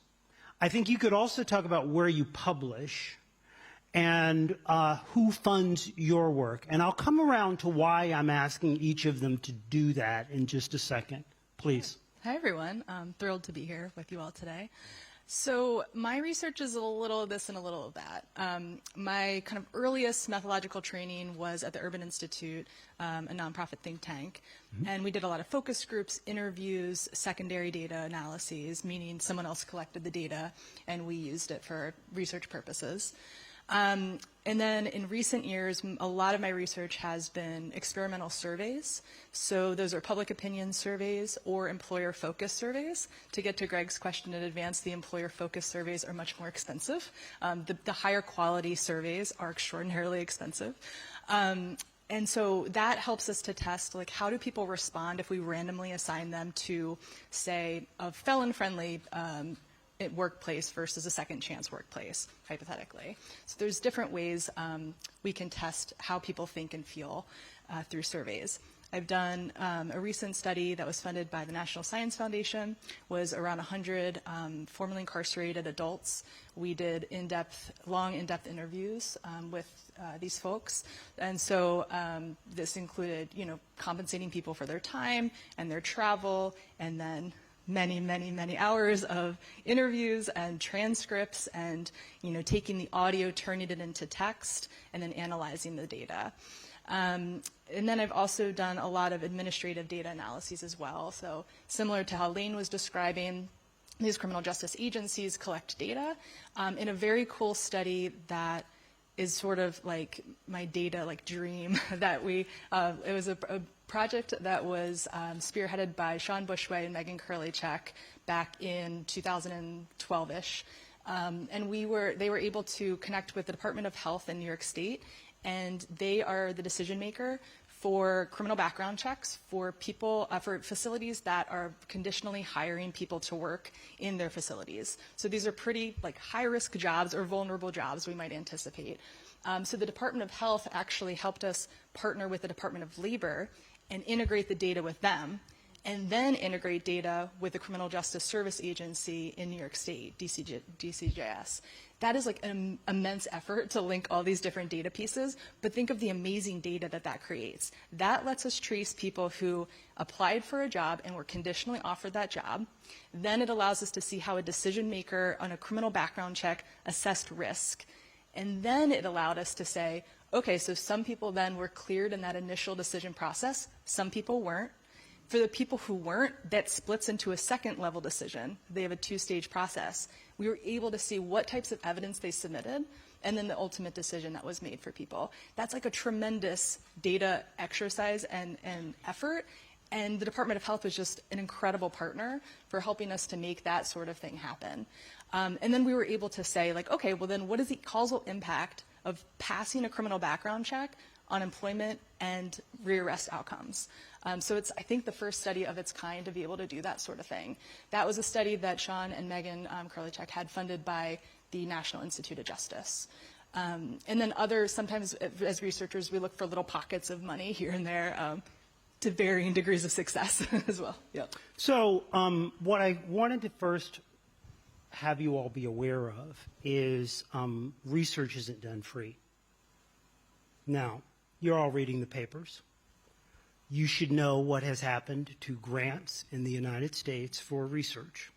I think you could also talk about where you publish and who funds your work. And I'll come around to why I'm asking each of them to do that in just a second. Please. Hi, everyone. I'm thrilled to be here with you all today. So my research is a little of this and a little of that. My kind of earliest methodological training was at the Urban Institute, a nonprofit think tank. And we did a lot of focus groups, interviews, secondary data analyses, meaning someone else collected the data and we used it for research purposes. And then in recent years, a lot of my research has been experimental surveys. So those are public opinion surveys or employer-focused surveys. To get to Greg's question in advance, the employer-focused surveys are much more expensive. The higher quality surveys are extraordinarily expensive. And so that helps us to test, how do people respond if we randomly assign them to, say, a felon-friendly workplace versus a second chance workplace, hypothetically. So there's different ways we can test how people think and feel through surveys. I've done a recent study that was funded by the National Science Foundation, was around 100 formerly incarcerated adults. We did long in-depth interviews with these folks. And so this included, compensating people for their time and their travel, and then many, many, many hours of interviews and transcripts and, taking the audio, turning it into text, and then analyzing the data. And then I've also done a lot of administrative data analyses as well. So similar to how Lane was describing, these criminal justice agencies collect data in a very cool study that is sort of like my data like dream that we, it was a project that was spearheaded by Sean Bushway and Megan Kurlichek back in 2012-ish. And they were able to connect with the Department of Health in New York State, and they are the decision maker for criminal background checks for people, for facilities that are conditionally hiring people to work in their facilities. So these are pretty like high-risk jobs or vulnerable jobs we might anticipate. So the Department of Health actually helped us partner with the Department of Labor and integrate the data with them, and then integrate data with the Criminal Justice Service Agency in New York State, DCJS. That is like an immense effort to link all these different data pieces, but think of the amazing data that that creates. That lets us trace people who applied for a job and were conditionally offered that job. Then it allows us to see how a decision maker on a criminal background check assessed risk. And then it allowed us to say, okay, so some people then were cleared in that initial decision process, some people weren't. For the people who weren't, that splits into a second level decision. They have a two-stage process. We were able to see what types of evidence they submitted, and then the ultimate decision that was made for people. That's like a tremendous data exercise and effort, and the Department of Health was just an incredible partner for helping us to make that sort of thing happen. And then we were able to say, like, okay, well then what is the causal impact of passing a criminal background check on employment and rearrest outcomes? So it's, I think, the first study of its kind to be able to do that sort of thing. That was a study that Sean and Megan Kurlichek had funded by the National Institute of Justice. And then sometimes as researchers, we look for little pockets of money here and there to varying degrees of success as well. Yep. So what I wanted to first have you all be aware of is research isn't done free. Now, you're all reading the papers. You should know what has happened to grants in the United States for research.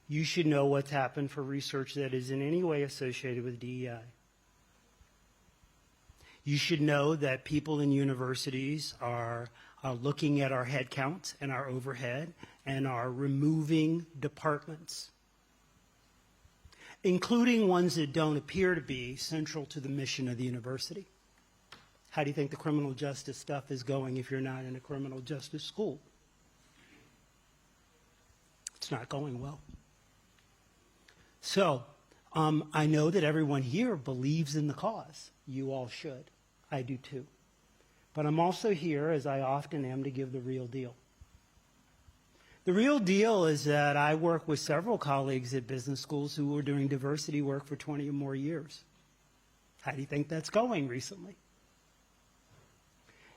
You should know what's happened for research that is in any way associated with DEI. You should know that people in universities are looking at our head counts and our overhead and are removing departments, including ones that don't appear to be central to the mission of the university. How do you think the criminal justice stuff is going if you're not in a criminal justice school? It's not going well. So I know that everyone here believes in the cause. You all should. I do too. But I'm also here, as I often am, to give the real deal. The real deal is that I work with several colleagues at business schools who were doing diversity work for 20 or more years. How do you think that's going recently?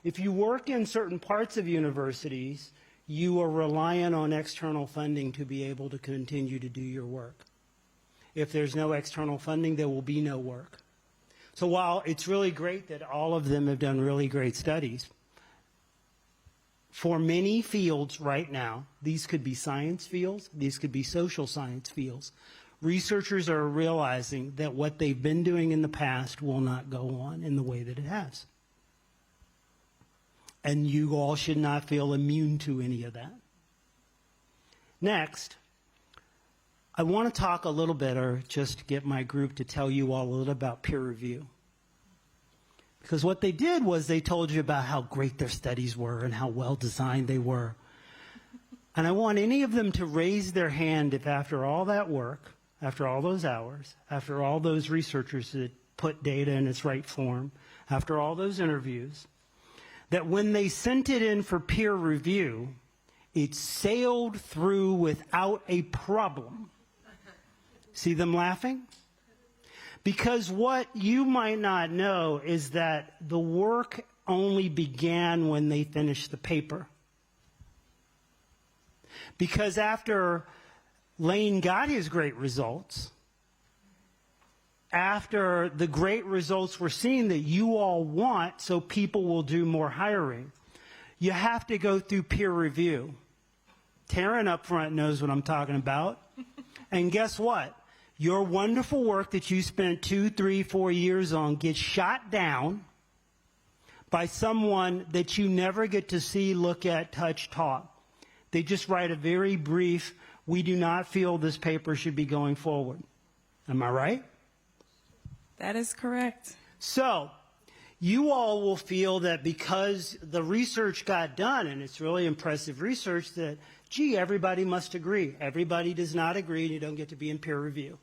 If you work in certain parts of universities, you are reliant on external funding to be able to continue to do your work. If there's no external funding, there will be no work. So while it's really great that all of them have done really great studies, for many fields right now, these could be science fields, these could be social science fields, researchers are realizing that what they've been doing in the past will not go on in the way that it has. And you all should not feel immune to any of that. Next, I want to talk a little bit, or just get my group to tell you all a little about peer review. Because what they did was they told you about how great their studies were and how well designed they were. And I want any of them to raise their hand if after all that work, after all those hours, after all those researchers that put data in its right form, after all those interviews, that when they sent it in for peer review, it sailed through without a problem. See them laughing? Because what you might not know is that the work only began when they finished the paper. Because after Lane got his great results, after the great results were seen that you all want so people will do more hiring, you have to go through peer review. Taryn up front knows what I'm talking about. And guess what? Your wonderful work that you spent 2, 3, 4 years on gets shot down by someone that you never get to see, look at, touch, talk. They just write a very brief, we do not feel this paper should be going forward. Am I right? That is correct. So you all will feel that because the research got done, and it's really impressive research, that, gee, everybody must agree. Everybody does not agree, and you don't get to be in peer review.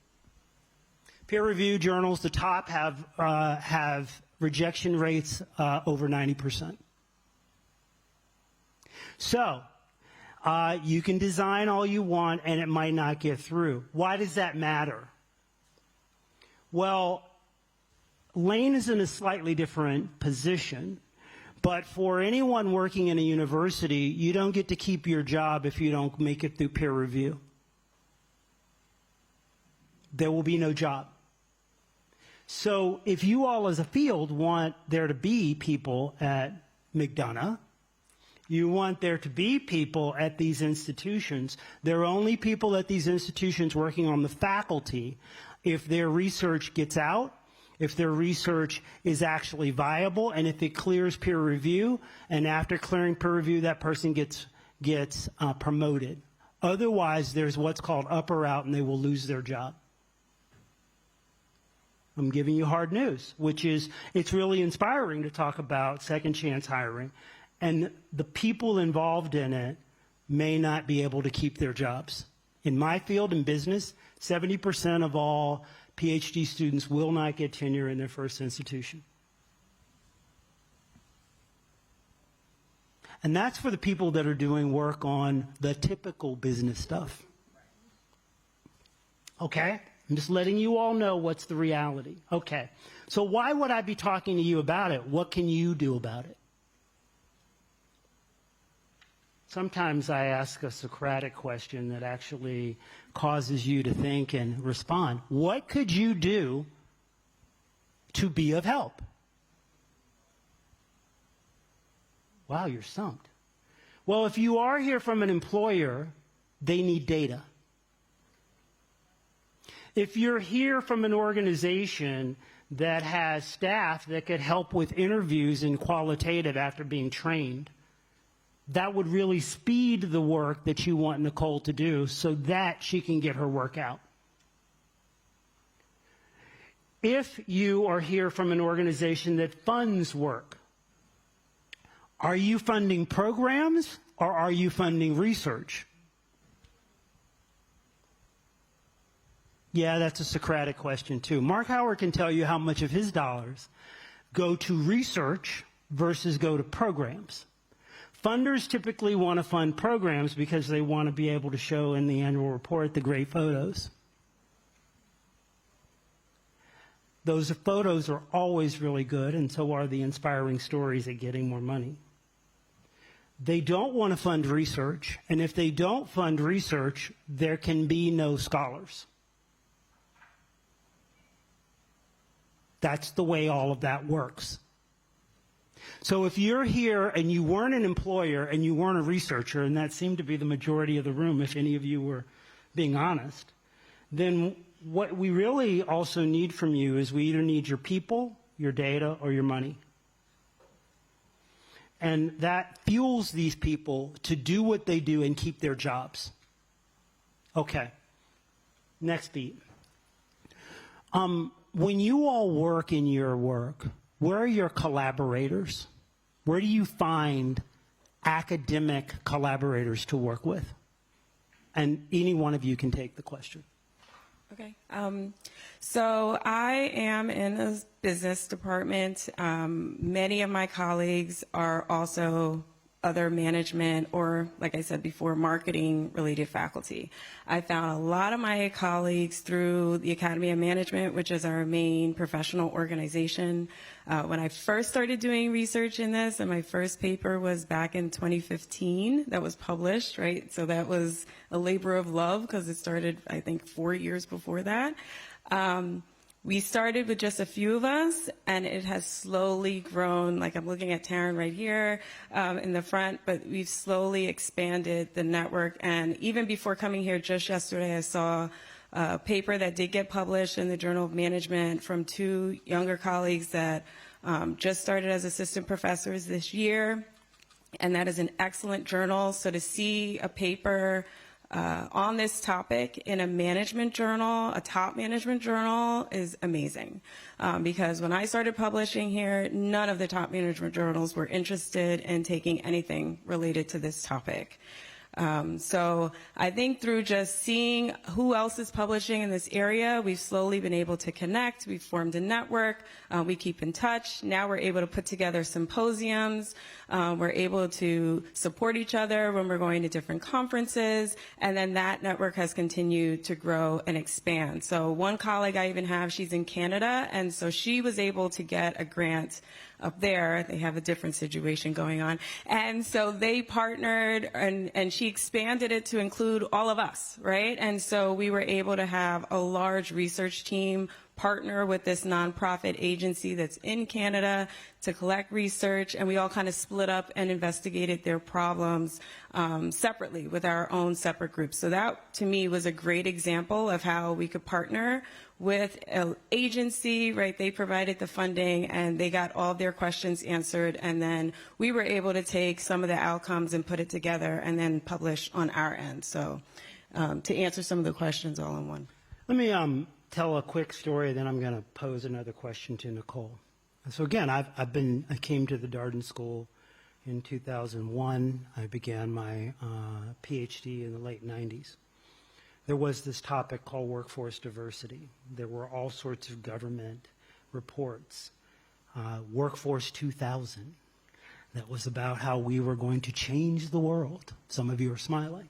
Peer review journals, the top, have rejection rates over 90%. So you can design all you want, and it might not get through. Why does that matter? Well, Lane is in a slightly different position, but for anyone working in a university, you don't get to keep your job if you don't make it through peer review. There will be no job. So if you all as a field want there to be people at McDonough, you want there to be people at these institutions, there are only people at these institutions working on the faculty if their research gets out, if their research is actually viable, and if it clears peer review, and after clearing peer review, that person gets promoted. Otherwise, there's what's called up or out, and they will lose their job. I'm giving you hard news, which is it's really inspiring to talk about second chance hiring, and the people involved in it may not be able to keep their jobs. In my field, in business, 70% of all PhD students will not get tenure in their first institution. And that's for the people that are doing work on the typical business stuff. Okay? I'm just letting you all know what's the reality. Okay. So why would I be talking to you about it? What can you do about it? Sometimes I ask a Socratic question that actually causes you to think and respond. What could you do to be of help? Wow, you're stumped. Well, if you are here from an employer, they need data. If you're here from an organization that has staff that could help with interviews and qualitative after being trained, that would really speed the work that you want Nicole to do so that she can get her work out. If you are here from an organization that funds work, are you funding programs or are you funding research? Yeah, that's a Socratic question too. Mark Howard can tell you how much of his dollars go to research versus go to programs. Funders typically want to fund programs because they want to be able to show in the annual report the great photos. Those photos are always really good, and so are the inspiring stories at getting more money. They don't want to fund research, and if they don't fund research, there can be no scholars. That's the way all of that works. So if you're here and you weren't an employer and you weren't a researcher, and that seemed to be the majority of the room if any of you were being honest, then what we really also need from you is we either need your people, your data, or your money. And that fuels these people to do what they do and keep their jobs. Okay, next beat. When you all work in your work, where are your collaborators? Where do you find academic collaborators to work with? And any one of you can take the question. Okay. So I am in the business department. Many of my colleagues are also other management or, like I said before, marketing-related faculty. I found a lot of my colleagues through the Academy of Management, which is our main professional organization. When I first started doing research in this, and my first paper was back in 2015 that was published, right? So that was a labor of love because it started, I think, 4 years before that. We started with just a few of us, and it has slowly grown. Like I'm looking at Taryn right here in the front, but we've slowly expanded the network. And even before coming here just yesterday, I saw a paper that did get published in the Journal of Management from 2 younger colleagues that just started as assistant professors this year. And that is an excellent journal. So to see a paper on this topic in a management journal, a top management journal, is amazing. Because when I started publishing here, none of the top management journals were interested in taking anything related to this topic. So I think through just seeing who else is publishing in this area, we've slowly been able to connect. We've formed a network. We keep in touch. Now we're able to put together symposiums. We're able to support each other when we're going to different conferences. And then that network has continued to grow and expand. So one colleague I even have, she's in Canada, and so she was able to get a grant up there. They have a different situation going on. And so they partnered, and she expanded it to include all of us, right? And so we were able to have a large research team partner with this nonprofit agency that's in Canada to collect research, and we all kind of split up and investigated their problems separately with our own separate groups. So that, to me, was a great example of how we could partner with an agency, right? They provided the funding and they got all their questions answered, and then we were able to take some of the outcomes and put it together and then publish on our end. So to answer some of the questions all in one. Let me tell a quick story, then I'm going to pose another question to Nicole. So again, I came to the Darden School in 2001. I began my PhD in the late 90s. There was this topic called workforce diversity. There were all sorts of government reports. Workforce 2000, that was about how we were going to change the world. Some of you are smiling.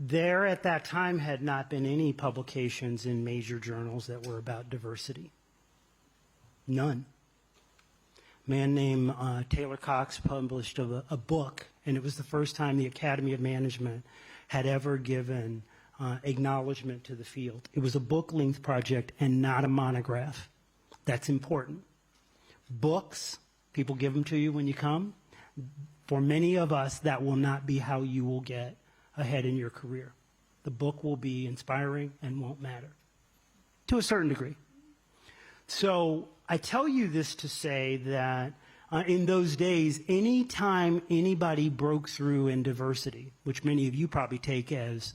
There at that time had not been any publications in major journals that were about diversity. None. A man named Taylor Cox published a book, and it was the first time the Academy of Management had ever given acknowledgement to the field. It was a book-length project and not a monograph. That's important. Books, people give them to you when you come. For many of us, that will not be how you will get ahead in your career. The book will be inspiring and won't matter, to a certain degree. So I tell you this to say that in those days, any time anybody broke through in diversity, which many of you probably take as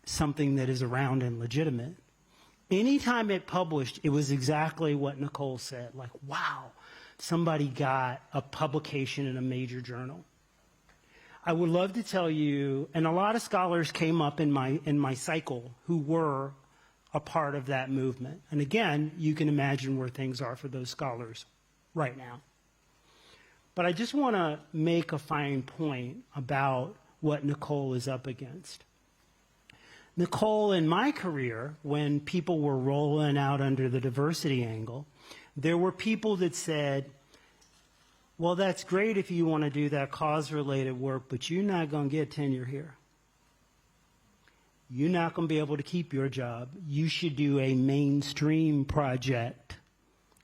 something that is around and legitimate, anytime it published, it was exactly what Nicole said, like, wow, somebody got a publication in a major journal. I would love to tell you, and a lot of scholars came up in my cycle who were a part of that movement. And again, you can imagine where things are for those scholars right now. But I just want to make a fine point about what Nicole is up against. Nicole, in my career, when people were rolling out under the diversity angle, there were people that said, well, that's great if you want to do that cause-related work, but you're not going to get tenure here. You're not going to be able to keep your job. You should do a mainstream project.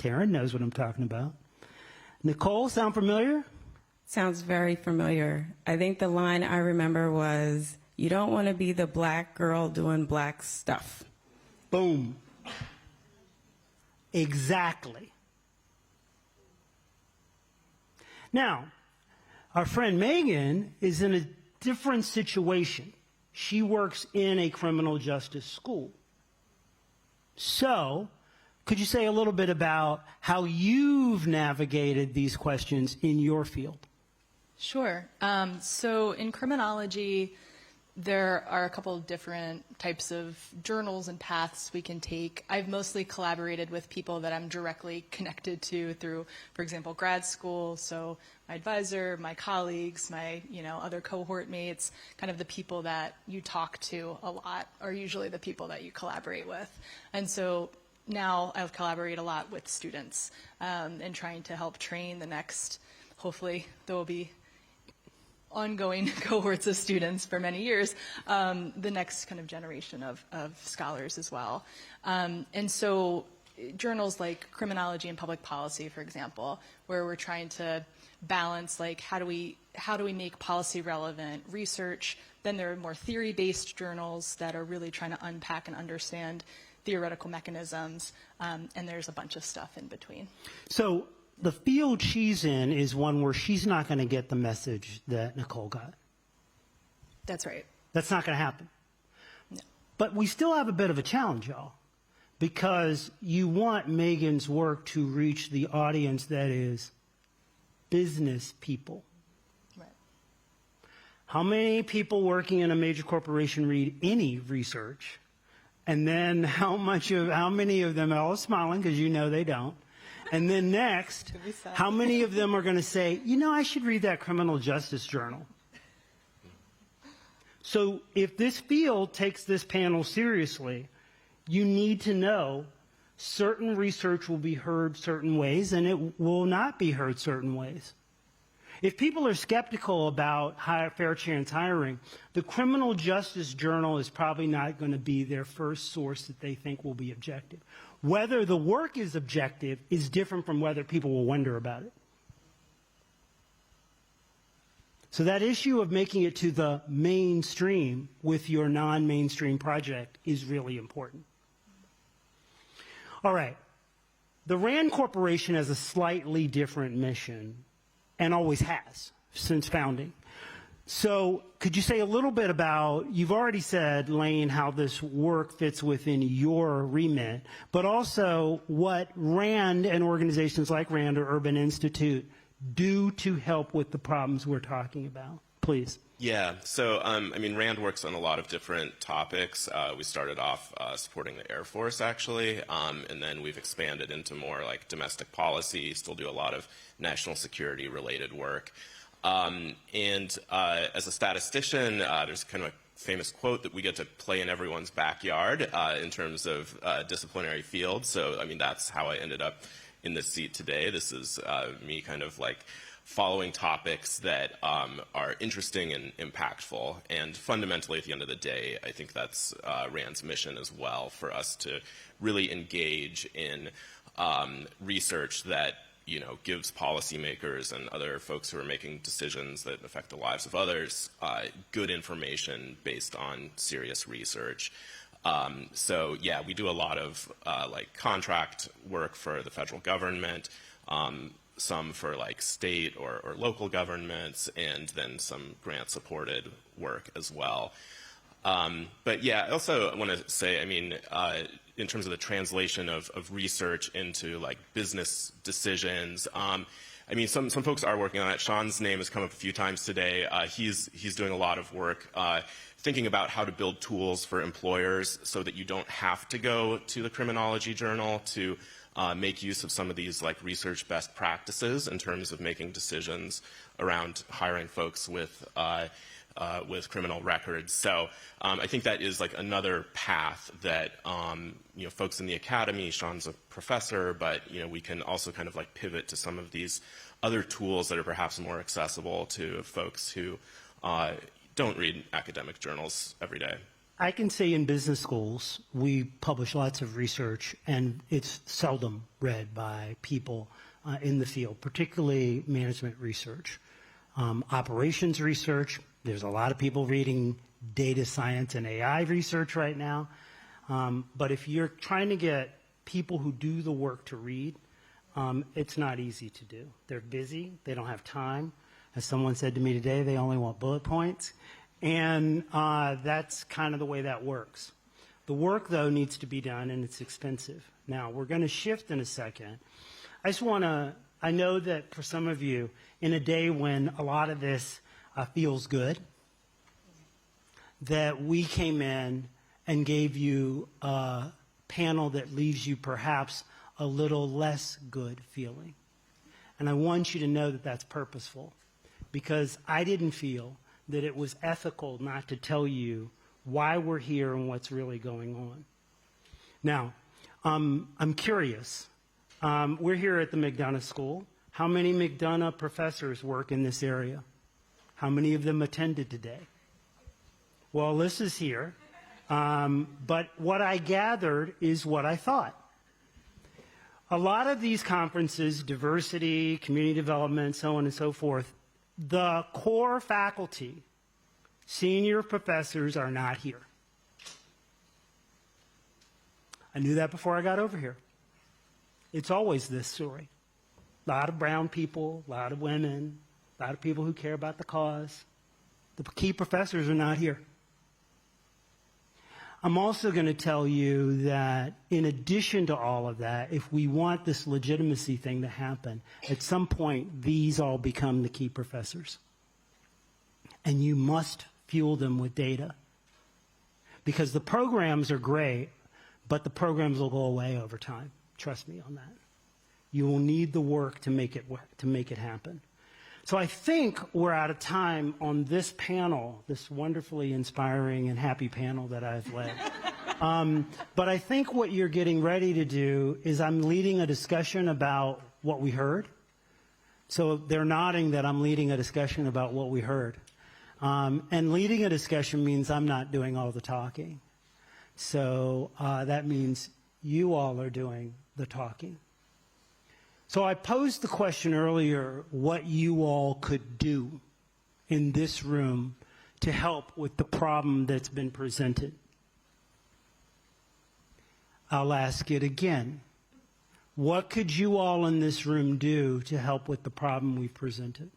Taryn knows what I'm talking about. Nicole, sound familiar? Sounds very familiar. I think the line I remember was, you don't want to be the black girl doing black stuff. Boom. Exactly. Now, our friend Megan is in a different situation. She works in a criminal justice school. So, could you say a little bit about how you've navigated these questions in your field? Sure. So in criminology, there are a couple of different types of journals and paths we can take. I've mostly collaborated with people that I'm directly connected to through, for example, grad school. So my advisor, my colleagues, my other cohort mates, kind of the people that you talk to a lot are usually the people that you collaborate with. And so now I collaborate a lot with students and trying to help train the next, hopefully there will be ongoing cohorts of students for many years, the next kind of generation of scholars as well. And so journals like Criminology and Public Policy, for example, where we're trying to balance, like, how do we make policy relevant research? Then there are more theory-based journals that are really trying to unpack and understand theoretical mechanisms, and there's a bunch of stuff in between. So the field she's in is one where she's not going to get the message that Nicole got. That's right. That's not going to happen. No. But we still have a bit of a challenge, y'all, because you want Megan's work to reach the audience that is business people. Right. How many people working in a major corporation read any research? And then how many of them are all smiling because you know they don't? And then next, how many of them are going to say, you know, I should read that criminal justice journal? So if this field takes this panel seriously, you need to know certain research will be heard certain ways and it will not be heard certain ways. If people are skeptical about fair chance hiring, the Criminal Justice Journal is probably not going to be their first source that they think will be objective. Whether the work is objective is different from whether people will wonder about it. So that issue of making it to the mainstream with your non-mainstream project is really important. All right. The RAND Corporation has a slightly different mission and always has since founding. So could you say a little bit about, you've already said, Lane, how this work fits within your remit, but also what RAND and organizations like RAND or Urban Institute do to help with the problems we're talking about, please. Yeah, so I mean, RAND works on a lot of different topics. We started off supporting the Air Force, actually, and then we've expanded into more like domestic policy, still do a lot of national security related work. And as a statistician, there's kind of a famous quote that we get to play in everyone's backyard in terms of disciplinary fields. So, I mean, that's how I ended up in this seat today. This is me kind of like following topics that are interesting and impactful. And fundamentally, at the end of the day, I think that's RAND's mission as well, for us to really engage in research that, you know, gives policymakers and other folks who are making decisions that affect the lives of others good information based on serious research. So yeah, we do a lot of like contract work for the federal government, some for like state or local governments, and then some grant-supported work as well. But yeah, I also want to say, I mean, in terms of the translation of research into like business decisions, I mean, some folks are working on it. Sean's name has come up a few times today. He's doing a lot of work thinking about how to build tools for employers so that you don't have to go to the Criminology Journal to make use of some of these like research best practices in terms of making decisions around hiring folks with criminal records. So I think that is like another path that you know, folks in the academy, Sean's a professor, but you know, we can also kind of like pivot to some of these other tools that are perhaps more accessible to folks who don't read academic journals every day. I can say in business schools, we publish lots of research, and it's seldom read by people in the field, particularly management research. Operations research, there's a lot of people reading data science and AI research right now. But if you're trying to get people who do the work to read, it's not easy to do. They're busy, they don't have time. As someone said to me today, they only want bullet points. And that's kind of the way that works. The work, though, needs to be done, and it's expensive. Now, we're going to shift in a second. I know that for some of you, in a day when a lot of this feels good, that we came in and gave you a panel that leaves you perhaps a little less good feeling. And I want you to know that that's purposeful, because I didn't feel that it was ethical not to tell you why we're here and what's really going on. Now, I'm curious. We're here at the McDonough School. How many McDonough professors work in this area? How many of them attended today? Well, Alyssa's here. But what I gathered is what I thought. A lot of these conferences, diversity, community development, so on and so forth, the core faculty, senior professors, are not here. I knew that before I got over here. It's always this story. A lot of brown people, a lot of women, a lot of people who care about the cause. The key professors are not here. I'm also going to tell you that in addition to all of that, if we want this legitimacy thing to happen, at some point these all become the key professors. And you must fuel them with data. Because the programs are great, but the programs will go away over time. Trust me on that. You will need the work to make it happen. So I think we're out of time on this panel, this wonderfully inspiring and happy panel that I've led. But I think what you're getting ready to do is I'm leading a discussion about what we heard. So they're nodding that I'm leading a discussion about what we heard. And leading a discussion means I'm not doing all the talking. So that means you all are doing the talking. So I posed the question earlier, what you all could do in this room to help with the problem that's been presented. I'll ask it again. What could you all in this room do to help with the problem we've presented?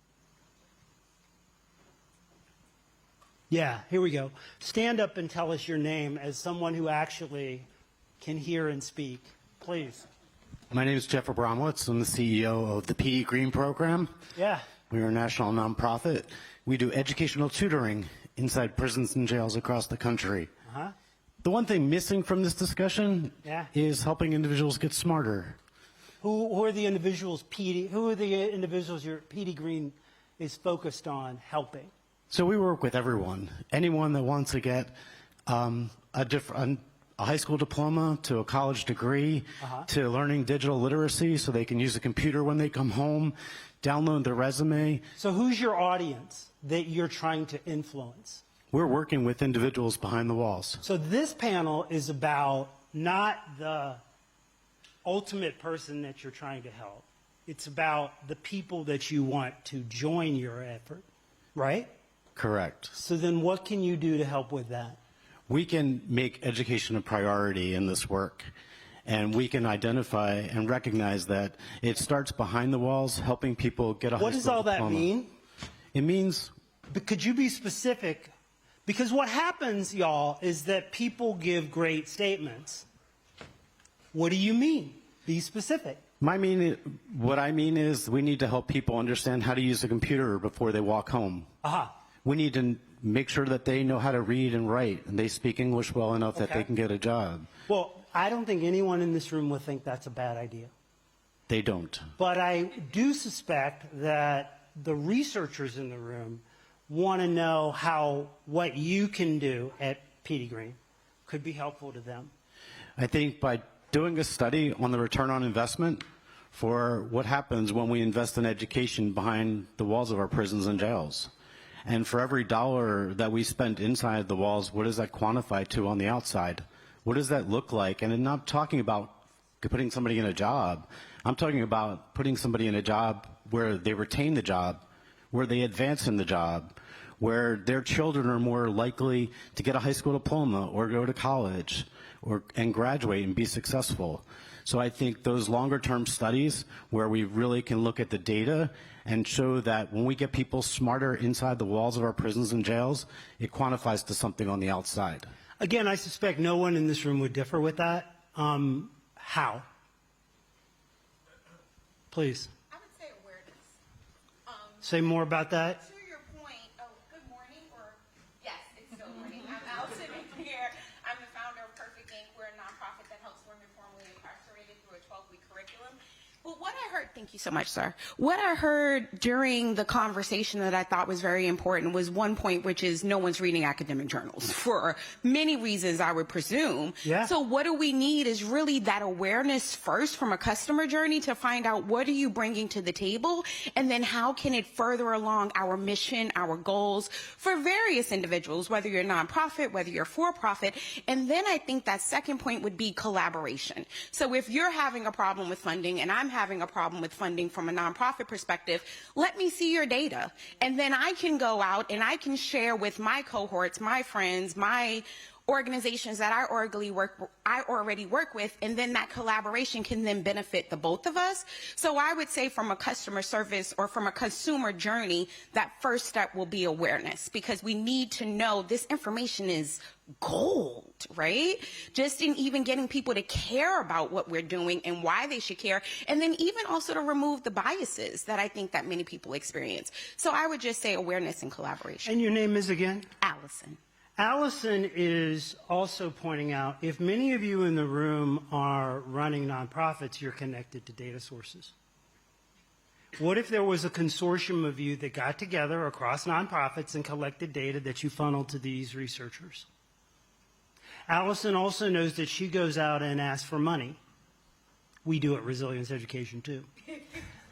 Yeah, here we go. Stand up and tell us your name as someone who actually can hear and speak. Please. My name is Jeff Abramowitz. I'm the CEO of the PD Green program. Yeah. We're a national nonprofit. We do educational tutoring inside prisons and jails across the country. Uh-huh. The one thing missing from this discussion is helping individuals get smarter. Who are the individuals your PD Green is focused on helping? So we work with everyone. Anyone that wants to get a high school diploma to a college degree to learning digital literacy so they can use a computer when they come home, download their resume. So who's your audience that you're trying to influence? We're working with individuals behind the walls. So this panel is about not the ultimate person that you're trying to help. It's about the people that you want to join your effort, right? Correct. So then what can you do to help with that? We can make education a priority in this work, and we can identify and recognize that it starts behind the walls, helping people get a high school diploma. What does all that mean? It means... But could you be specific? Because what happens, y'all, is that people give great statements. What do you mean? Be specific. What I mean is we need to help people understand how to use a computer before they walk home. We need to make sure that they know how to read and write, and they speak English well enough that they can get a job. Well, I don't think anyone in this room would think that's a bad idea. They don't. But I do suspect that the researchers in the room want to know how what you can do at PD Green could be helpful to them. I think by doing a study on the return on investment for what happens when we invest in education behind the walls of our prisons and jails. And for every dollar that we spend inside the walls, what does that quantify to on the outside? What does that look like? And I'm not talking about putting somebody in a job. I'm talking about putting somebody in a job where they retain the job, where they advance in the job, where their children are more likely to get a high school diploma or go to college and graduate and be successful. So I think those longer-term studies where we really can look at the data and show that when we get people smarter inside the walls of our prisons and jails, it quantifies to something on the outside. Again, I suspect no one in this room would differ with that. How? Please. I would say awareness. Say more about that. To your point, good morning, or yes, it's still morning. I'm Allison here. I'm the founder of Perfect Inc. We're a nonprofit that helps women formerly incarcerated through a 12-week curriculum. But what I heard, thank you so much, sir. What I heard during the conversation that I thought was very important was one point, which is no one's reading academic journals for many reasons, I would presume. Yeah. So what do we need is really that awareness first from a customer journey to find out what are you bringing to the table, and then how can it further along our mission, our goals for various individuals, whether you're a nonprofit, whether you're for-profit. And then I think that second point would be collaboration. So if you're having a problem with funding and I'm having a problem with funding from a nonprofit perspective, let me see your data. And then I can go out and I can share with my cohorts, my friends, my organizations that I already work with, and then that collaboration can then benefit the both of us. So I would say from a customer service or from a consumer journey, that first step will be awareness, because we need to know this information is gold, right? Just in even getting people to care about what we're doing and why they should care, and then even also to remove the biases that I think that many people experience. So I would just say awareness and collaboration. And your name is again? Allison. Allison is also pointing out, if many of you in the room are running nonprofits, you're connected to data sources. What if there was a consortium of you that got together across nonprofits and collected data that you funneled to these researchers? Allison also knows that she goes out and asks for money. We do at Resilience Education too.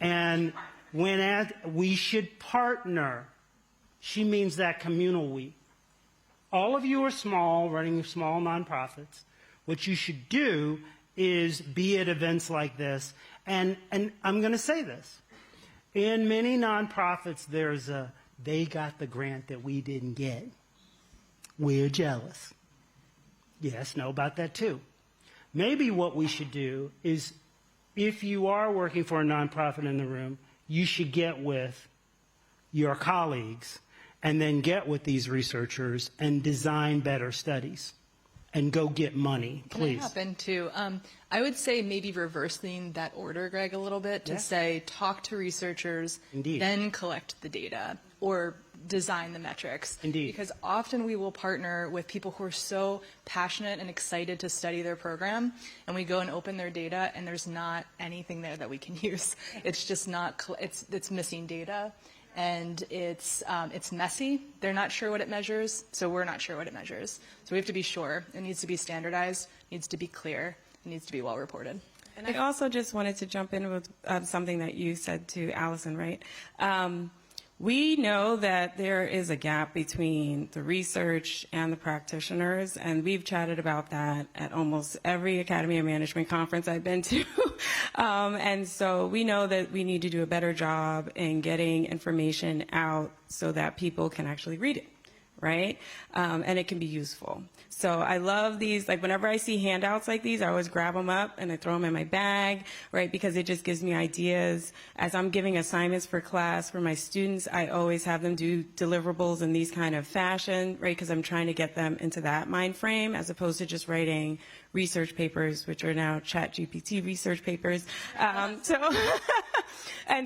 And we should partner. She means that communal we. All of you are small, running small nonprofits. What you should do is be at events like this. And I'm going to say this. In many nonprofits, there's a, they got the grant that we didn't get. We're jealous. Yes, know about that too. Maybe what we should do is, if you are working for a nonprofit in the room, you should get with your colleagues and then get with these researchers and design better studies and go get money, please. Can I hop in too? I would say maybe reversing that order, Greg, a little bit to say talk to researchers, Indeed. then collect the data or design the metrics. Indeed. Because often we will partner with people who are so passionate and excited to study their program, and we go and open their data and there's not anything there that we can use. It's just not, it's missing data. And it's messy. They're not sure what it measures, so we're not sure what it measures. So we have to be sure. It needs to be standardized, it needs to be clear, it needs to be well reported. And I also just wanted to jump in with something that you said to Allison, right? We know that there is a gap between the research and the practitioners, and we've chatted about that at almost every Academy of Management conference I've been to. And so we know that we need to do a better job in getting information out so that people can actually read it, right? And it can be useful. So I love these, like whenever I see handouts like these, I always grab them up and I throw them in my bag, right? Because it just gives me ideas. As I'm giving assignments for class for my students, I always have them do deliverables in these kind of fashion, right? Because I'm trying to get them into that mind frame as opposed to just writing research papers, which are now ChatGPT research papers. And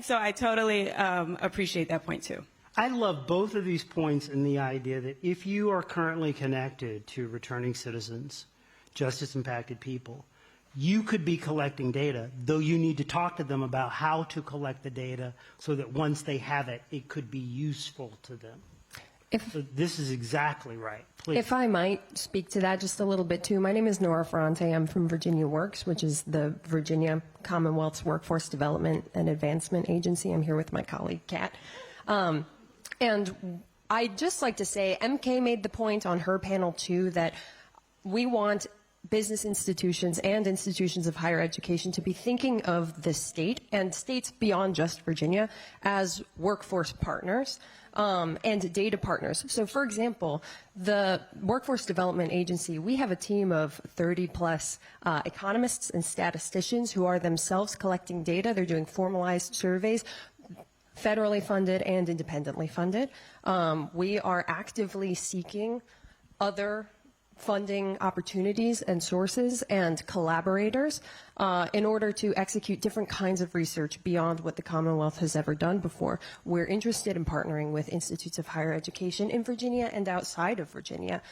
so I totally appreciate that point too. I love both of these points in the idea that if you are currently connected to returning citizens, justice-impacted people, you could be collecting data, though you need to talk to them about how to collect the data so that once they have it, it could be useful to them. So this is exactly right. Please. If I might speak to that just a little bit too. My name is Nora Ferrante. I'm from Virginia Works, which is the Virginia Commonwealth's Workforce Development and Advancement Agency. I'm here with my colleague, Kat. And I'd just like to say, MK made the point on her panel too that we want business institutions and institutions of higher education to be thinking of the state and states beyond just Virginia as workforce partners and data partners. So for example, the Workforce Development Agency, we have a team of 30 plus economists and statisticians who are themselves collecting data. They're doing formalized surveys, federally funded and independently funded. We are actively seeking other funding opportunities and sources and collaborators in order to execute different kinds of research beyond what the Commonwealth has ever done before. We're interested in partnering with institutes of higher education in Virginia and outside of Virginia.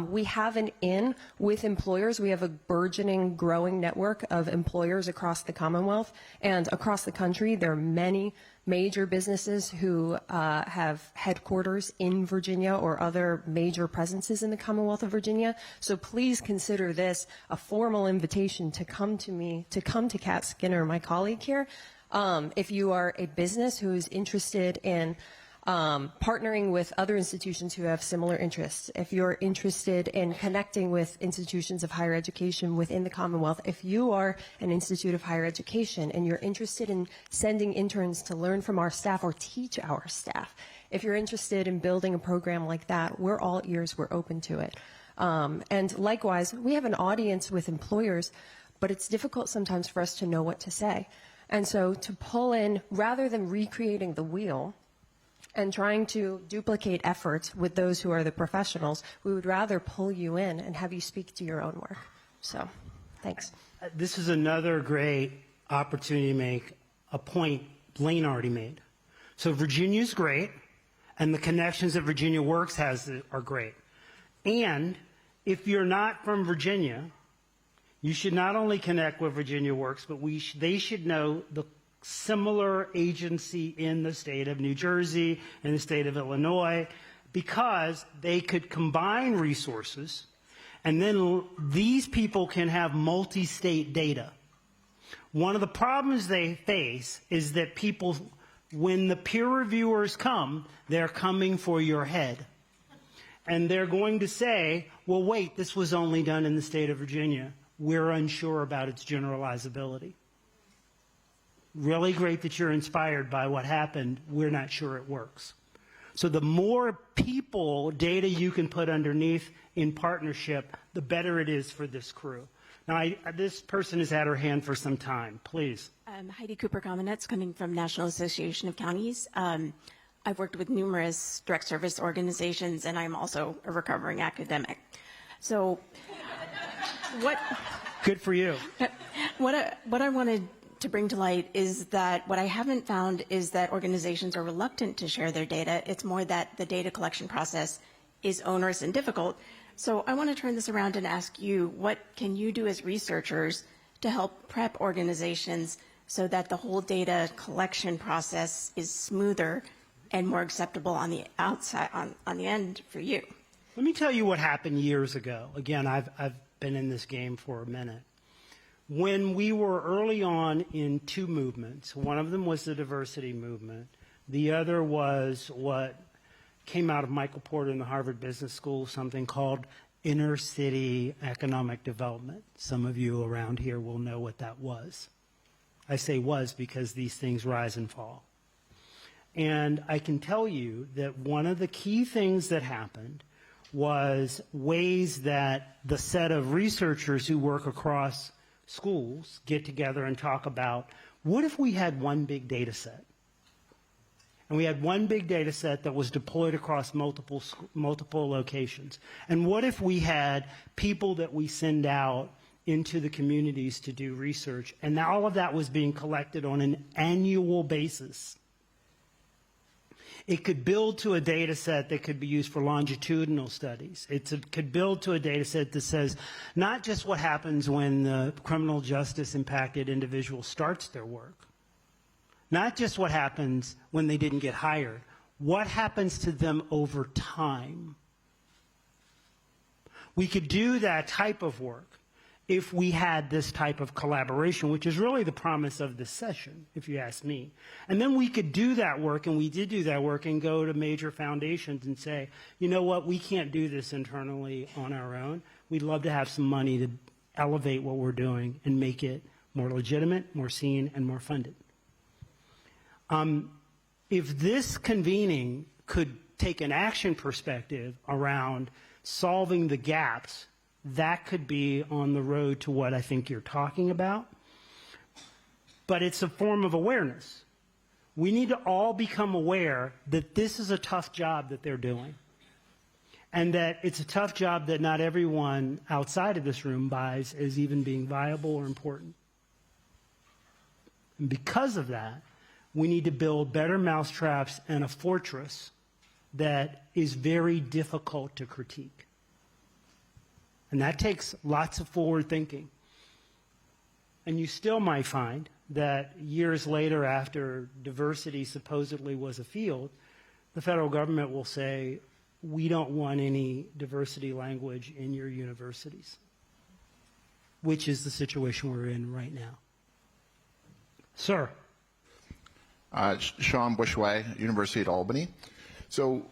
We have an in with employers. We have a burgeoning, growing network of employers across the Commonwealth and across the country. There are many major businesses who have headquarters in Virginia or other major presences in the Commonwealth of Virginia. So please consider this a formal invitation to come to me, to come to Kat Skinner, my colleague here. If you are a business who is interested in partnering with other institutions who have similar interests, if you're interested in connecting with institutions of higher education within the Commonwealth, if you are an institute of higher education and you're interested in sending interns to learn from our staff or teach our staff, if you're interested in building a program like that, we're all ears, we're open to it. And likewise, we have an audience with employers, but it's difficult sometimes for us to know what to say. And so to pull in, rather than recreating the wheel and trying to duplicate efforts with those who are the professionals, we would rather pull you in and have you speak to your own work. So, thanks. This is another great opportunity to make a point Blaine already made. So Virginia's great, and the connections that Virginia Works has are great. And if you're not from Virginia, you should not only connect with Virginia Works, but they should know the similar agency in the state of New Jersey and the state of Illinois, because they could combine resources, and then these people can have multi-state data. One of the problems they face is that people, when the peer reviewers come, they're coming for your head. And they're going to say, well, wait, this was only done in the state of Virginia. We're unsure about its generalizability. Really great that you're inspired by what happened. We're not sure it works. So the more people, data you can put underneath in partnership, the better it is for this crew. Now, this person has had her hand for some time. Please. Heidi Cooper-Kamenetz, coming from National Association of Counties. I've worked with numerous direct service organizations, and I'm also a recovering academic. So what... Good for you. What I wanted to bring to light is that what I haven't found is that organizations are reluctant to share their data. It's more that the data collection process is onerous and difficult. So I want to turn this around and ask you, what can you do as researchers to help prep organizations so that the whole data collection process is smoother and more acceptable on the outside, on the end for you? Let me tell you what happened years ago. Again, I've been in this game for a minute. When we were early on in two movements, one of them was the diversity movement. The other was what came out of Michael Porter in the Harvard Business School, something called inner city economic development. Some of you around here will know what that was. I say was because these things rise and fall. And I can tell you that one of the key things that happened was ways that the set of researchers who work across schools get together and talk about, what if we had one big data set? And we had one big data set that was deployed across multiple locations. And what if we had people that we send out into the communities to do research, and all of that was being collected on an annual basis? It could build to a data set that could be used for longitudinal studies. It could build to a data set that says not just what happens when the criminal justice impacted individual starts their work, not just what happens when they didn't get hired, what happens to them over time. We could do that type of work if we had this type of collaboration, which is really the promise of this session, if you ask me. And then we could do that work, and we did do that work, and go to major foundations and say, you know what, we can't do this internally on our own. We'd love to have some money to elevate what we're doing and make it more legitimate, more seen, and more funded. If this convening could take an action perspective around solving the gaps, that could be on the road to what I think you're talking about. But it's a form of awareness. We need to all become aware that this is a tough job that they're doing, and that it's a tough job that not everyone outside of this room buys as even being viable or important. And because of that, we need to build better mousetraps and a fortress that is very difficult to critique. And that takes lots of forward thinking. And you still might find that years later, after diversity supposedly was a field, the federal government will say, we don't want any diversity language in your universities, which is the situation we're in right now. Sir. Sean Bushway, University at Albany. So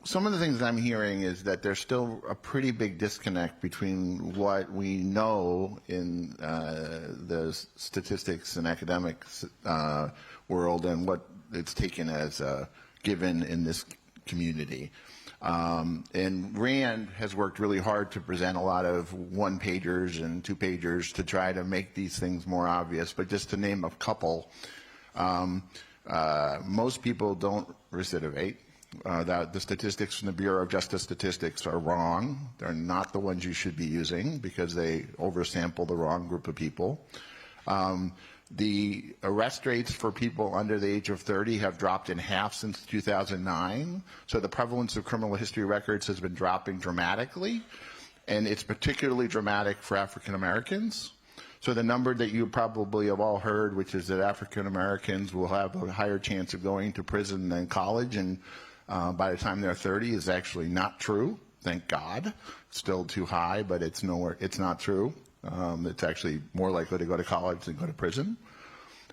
some of the things I'm hearing is that there's still a pretty big disconnect between what we know in the statistics and academics world and what it's taken as a given in this community. And Rand has worked really hard to present a lot of one-pagers and two-pagers to try to make these things more obvious. But just to name a couple, most people don't recidivate. The statistics from the Bureau of Justice Statistics are wrong. They're not the ones you should be using because they oversample the wrong group of people. The arrest rates for people under the age of 30 have dropped in half since 2009. So the prevalence of criminal history records has been dropping dramatically, and it's particularly dramatic for African Americans. So the number that you probably have all heard, which is that African Americans will have a higher chance of going to prison than college, and by the time they're 30, is actually not true. Thank God. It's still too high, but it's not true. It's actually more likely to go to college than go to prison.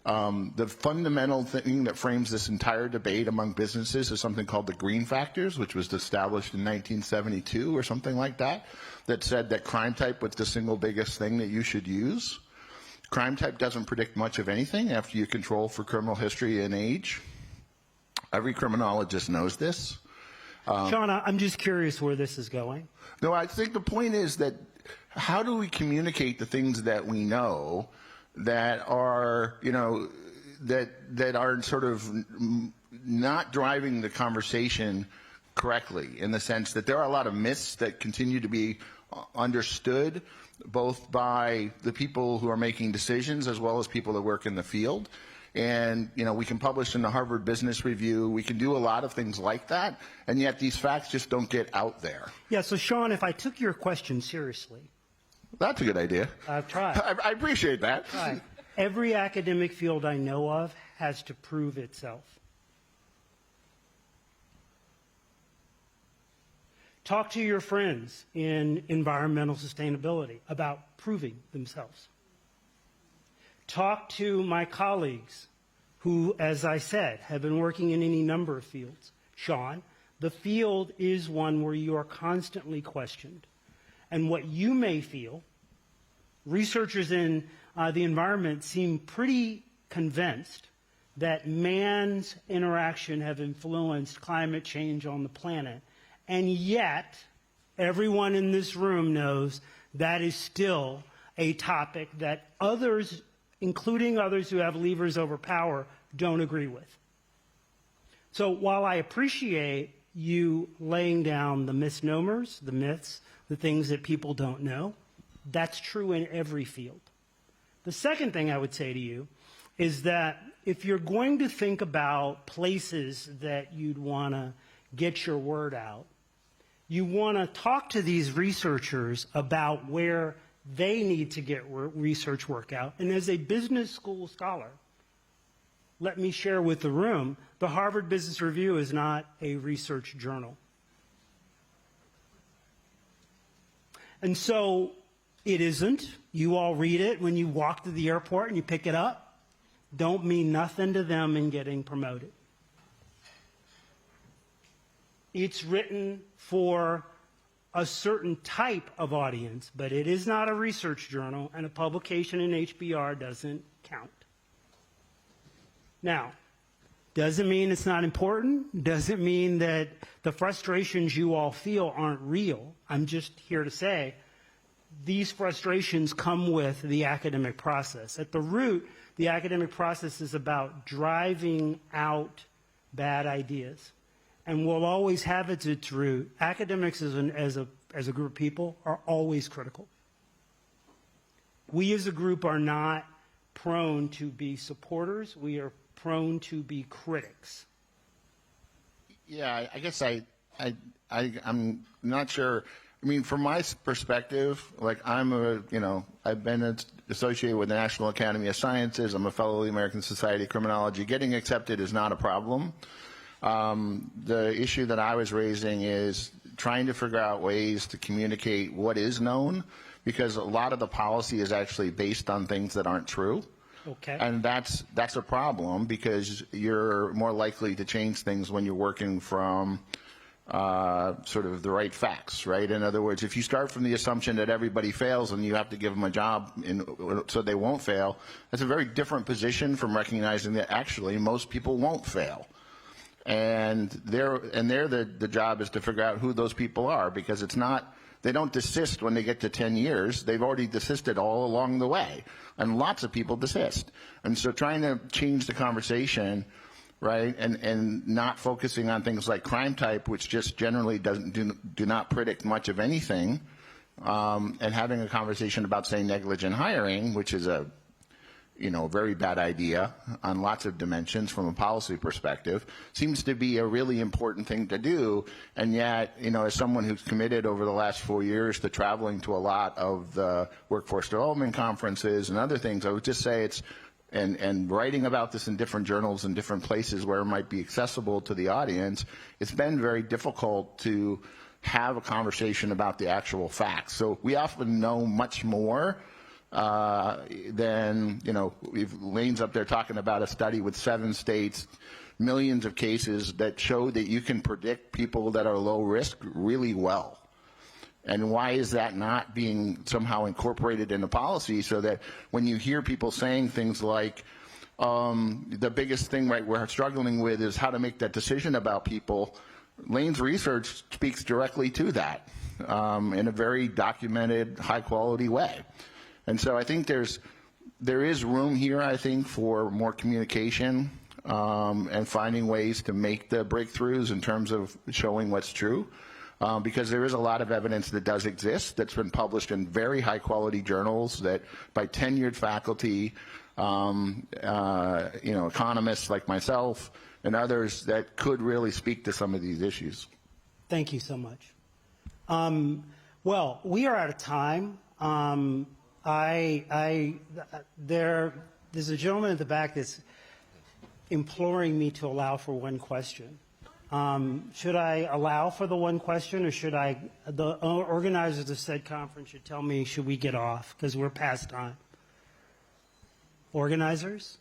The fundamental thing that frames this entire debate among businesses is something called the green factors, which was established in 1972 or something like that, that said that crime type was the single biggest thing that you should use. Crime type doesn't predict much of anything after you control for criminal history and age. Every criminologist knows this. Sean, I'm just curious where this is going. No, I think the point is that how do we communicate the things that we know that are, that are sort of not driving the conversation correctly, in the sense that there are a lot of myths that continue to be understood both by the people who are making decisions as well as people that work in the field. And, we can publish in the Harvard Business Review. We can do a lot of things like that, and yet these facts just don't get out there. Yeah, so Sean, if I took your question seriously. That's a good idea. I've tried. I appreciate that. Right. Every academic field I know of has to prove itself. Talk to your friends in environmental sustainability about proving themselves. Talk to my colleagues who, as I said, have been working in any number of fields. Sean, the field is one where you are constantly questioned. And what you may feel, researchers in the environment seem pretty convinced that man's interaction have influenced climate change on the planet. And yet, everyone in this room knows that is still a topic that others, including others who have levers over power, don't agree with. So while I appreciate you laying down the misnomers, the myths, the things that people don't know, that's true in every field. The second thing I would say to you is that if you're going to think about places that you'd want to get your word out, you want to talk to these researchers about where they need to get research work out. And as a business school scholar, let me share with the room, the Harvard Business Review is not a research journal. And so it isn't. You all read it when you walk to the airport and you pick it up. Don't mean nothing to them in getting promoted. It's written for a certain type of audience, but it is not a research journal, and a publication in HBR doesn't count. Now, doesn't mean it's not important, doesn't mean that the frustrations you all feel aren't real. I'm just here to say these frustrations come with the academic process. At the root, the academic process is about driving out bad ideas. And will always have at its root, academics as a group of people are always critical. We as a group are not prone to be supporters. We are prone to be critics. Yeah, I guess I'm not sure. I mean, from my perspective, like I've been associated with the National Academy of Sciences. I'm a fellow of the American Society of Criminology. Getting accepted is not a problem. The issue that I was raising is trying to figure out ways to communicate what is known, because a lot of the policy is actually based on things that aren't true. Okay. And that's a problem, because you're more likely to change things when you're working from sort of the right facts, right? In other words, if you start from the assumption that everybody fails and you have to give them a job so they won't fail, that's a very different position from recognizing that actually most people won't fail. And the job is to figure out who those people are, because it's not, they don't desist when they get to 10 years. They've already desisted all along the way, and lots of people desist. And so trying to change the conversation, right, and not focusing on things like crime type, which just generally do not predict much of anything, and having a conversation about, say, negligent hiring, which is a very bad idea on lots of dimensions from a policy perspective, seems to be a really important thing to do. And yet, as someone who's committed over the last 4 years to traveling to a lot of the workforce development conferences and other things, I would just say and writing about this in different journals and different places where it might be accessible to the audience, it's been very difficult to have a conversation about the actual facts. So we often know much more then, if Lane's up there talking about a study with 7 states, millions of cases that show that you can predict people that are low risk really well. And why is that not being somehow incorporated into policy, so that when you hear people saying things like, the biggest thing we're struggling with is how to make that decision about people, Lane's research speaks directly to that in a very documented, high-quality way. And so I think there is room here, I think, for more communication and finding ways to make the breakthroughs in terms of showing what's true, because there is a lot of evidence that does exist that's been published in very high-quality journals that by tenured faculty, economists like myself and others that could really speak to some of these issues. Thank you so much. Well, we are out of time. There's a gentleman at the back that's imploring me to allow for one question. Should I allow for the one question, or the organizers of the said conference should tell me, should we get off, because we're past time? Organizers?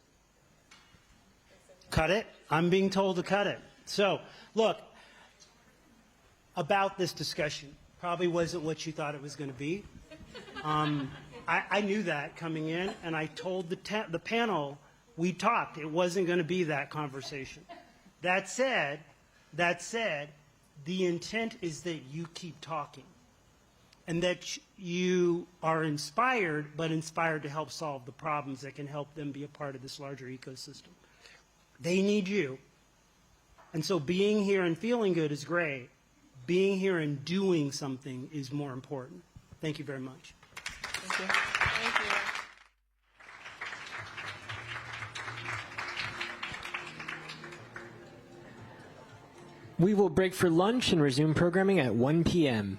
Cut it? I'm being told to cut it. So, look, about this discussion, probably wasn't what you thought it was going to be. I knew that coming in, and I told the panel, we talked, it wasn't going to be that conversation. That said, the intent is that you keep talking, and that you are inspired, but inspired to help solve the problems that can help them be a part of this larger ecosystem. They need you. And so being here and feeling good is great. Being here and doing something is more important. Thank you very much. Thank you. Thank you. We will break for lunch and resume programming at 1 p.m.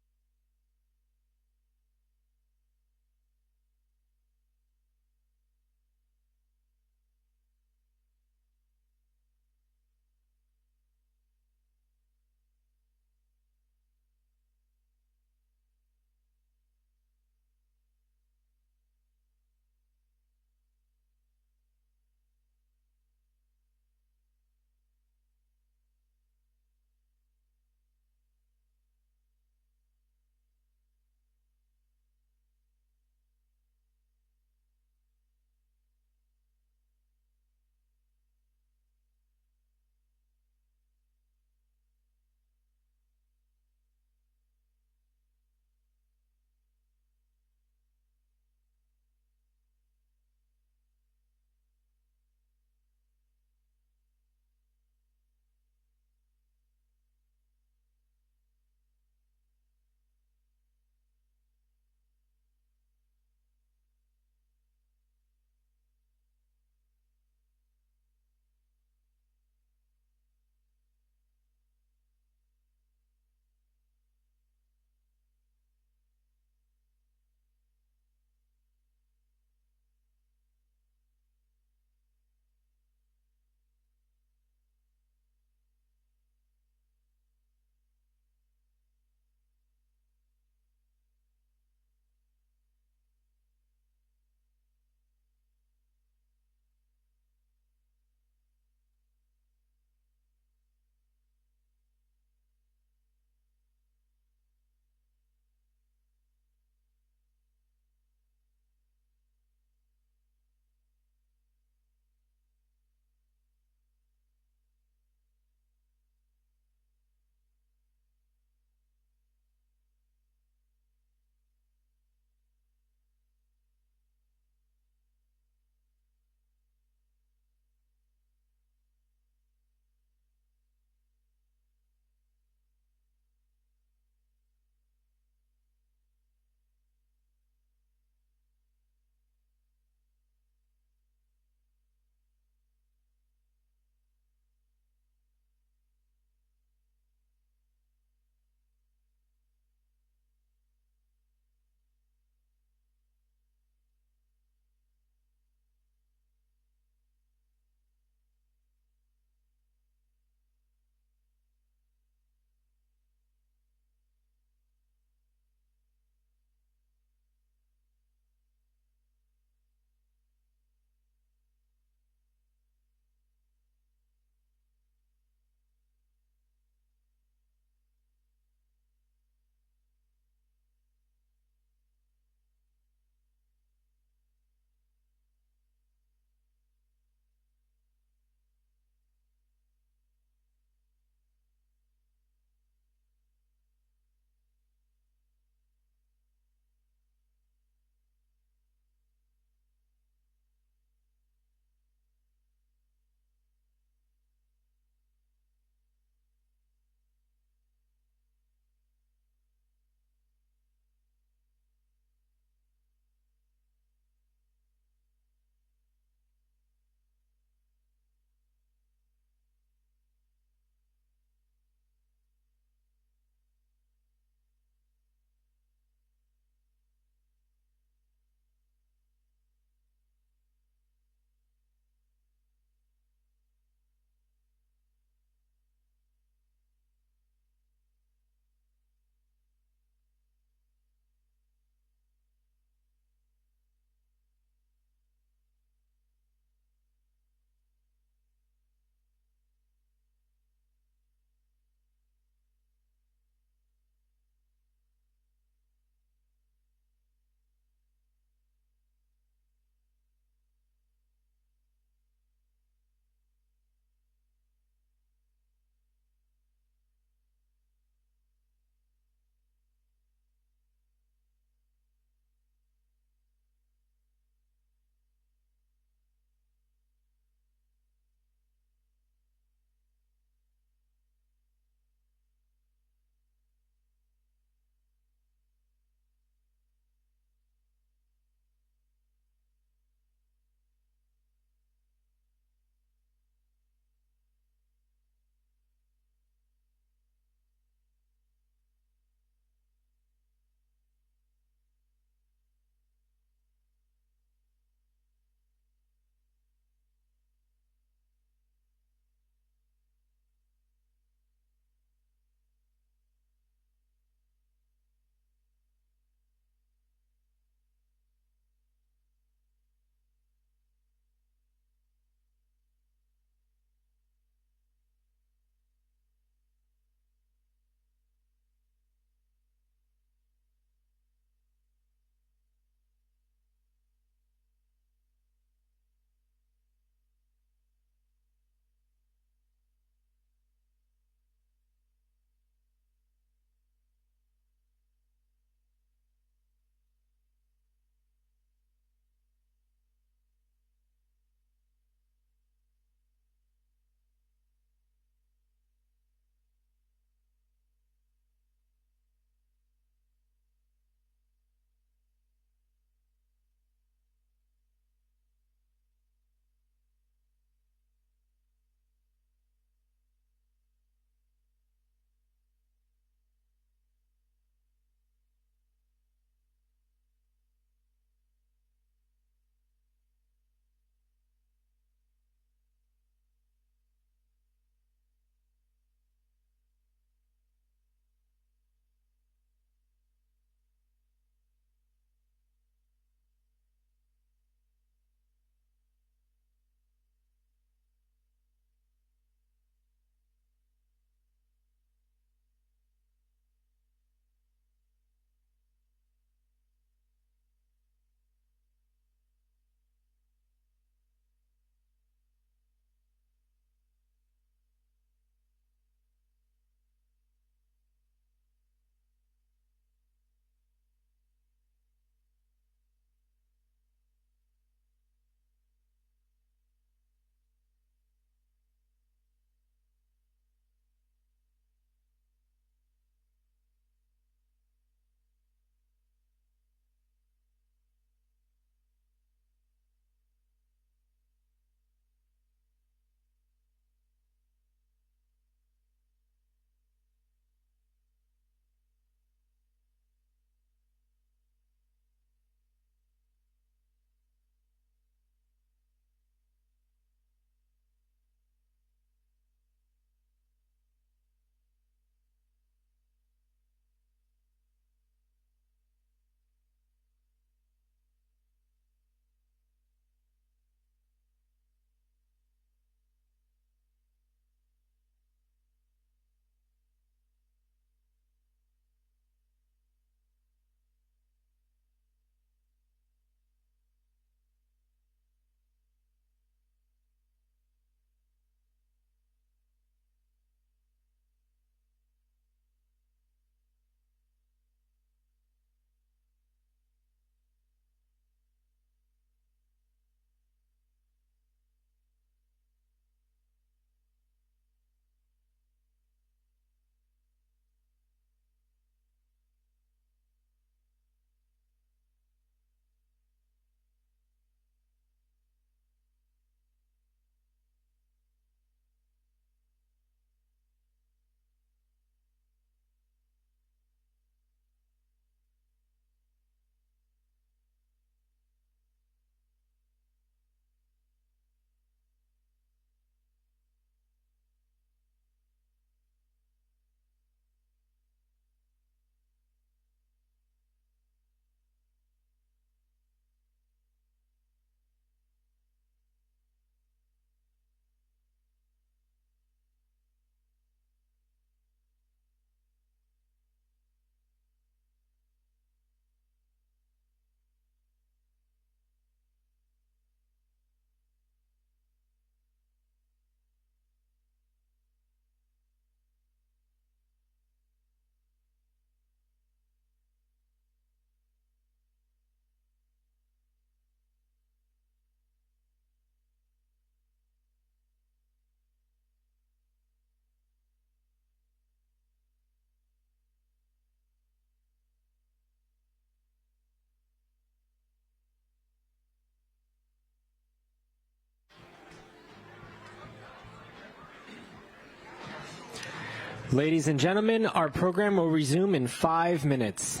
Ladies and gentlemen, our program will resume in 5 minutes.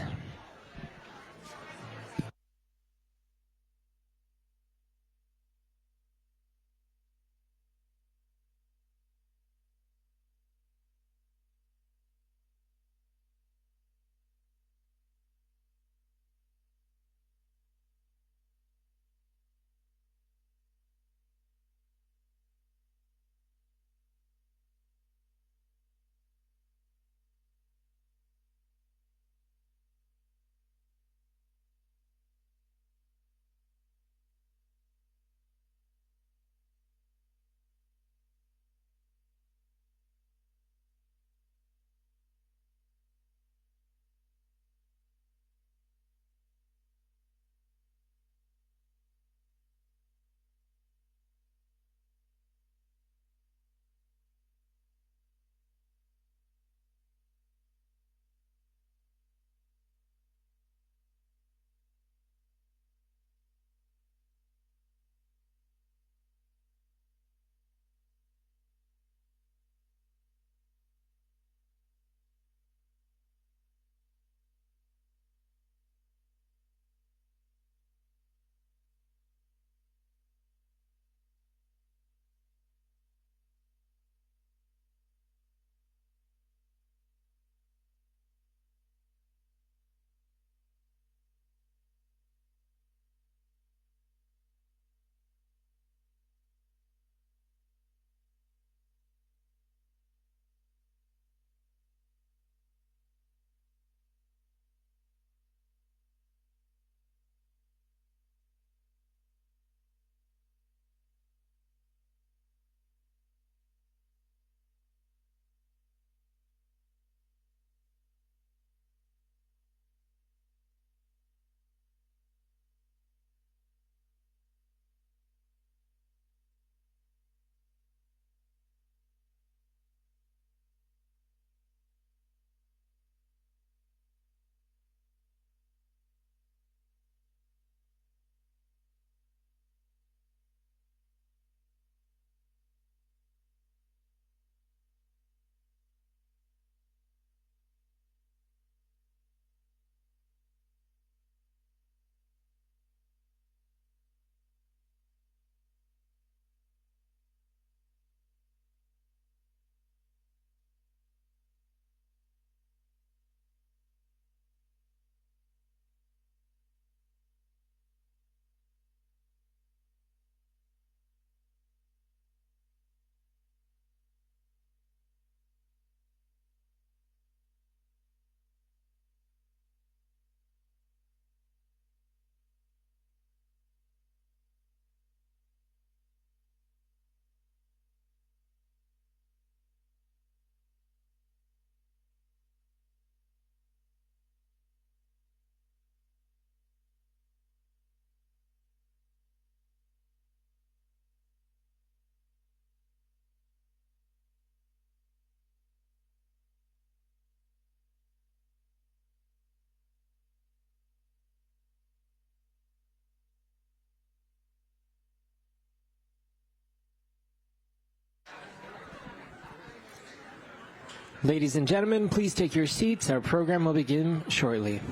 Ladies and gentlemen, please take your seats. Our program will begin shortly.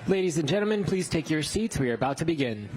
Ladies and gentlemen, please take your seats. We are about to begin.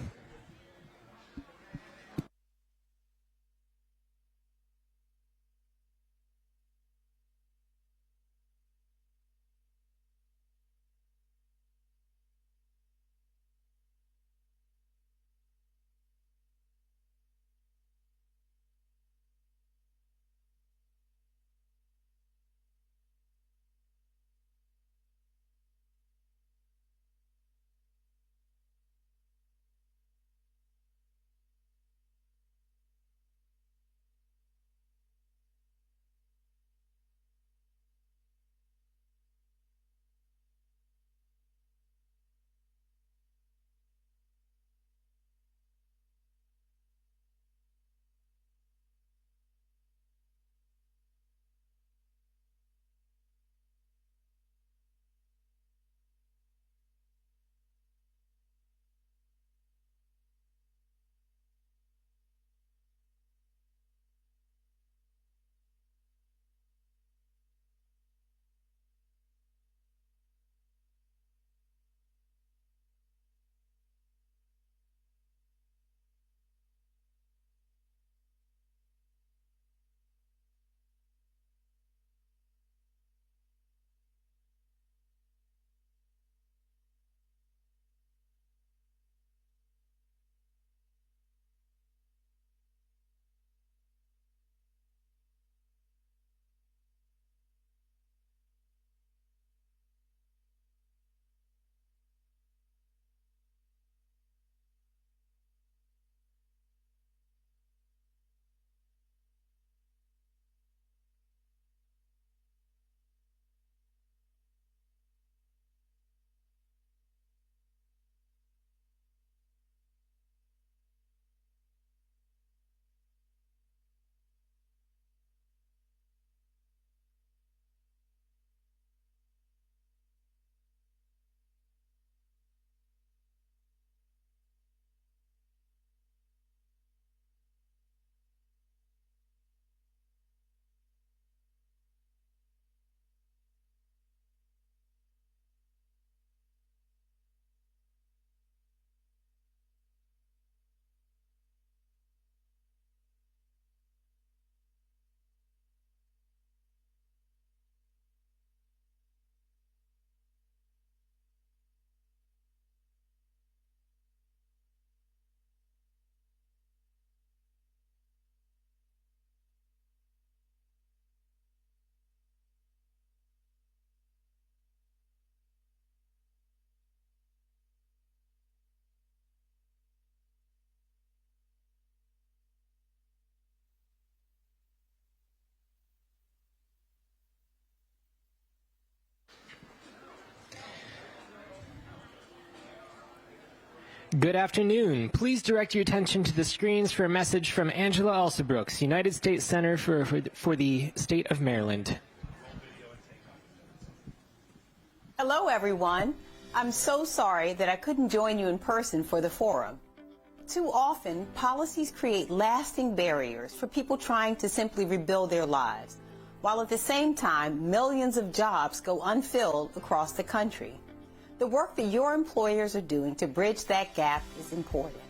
Good afternoon. Please direct your attention to the screens for a message from Angela Alsabrooks, United States Senator for the State of Maryland. Hello, everyone. I'm so sorry that I couldn't join you in person for the forum. Too often, policies create lasting barriers for people trying to simply rebuild their lives, while at the same time, millions of jobs go unfilled across the country. The work that your employers are doing to bridge that gap is important.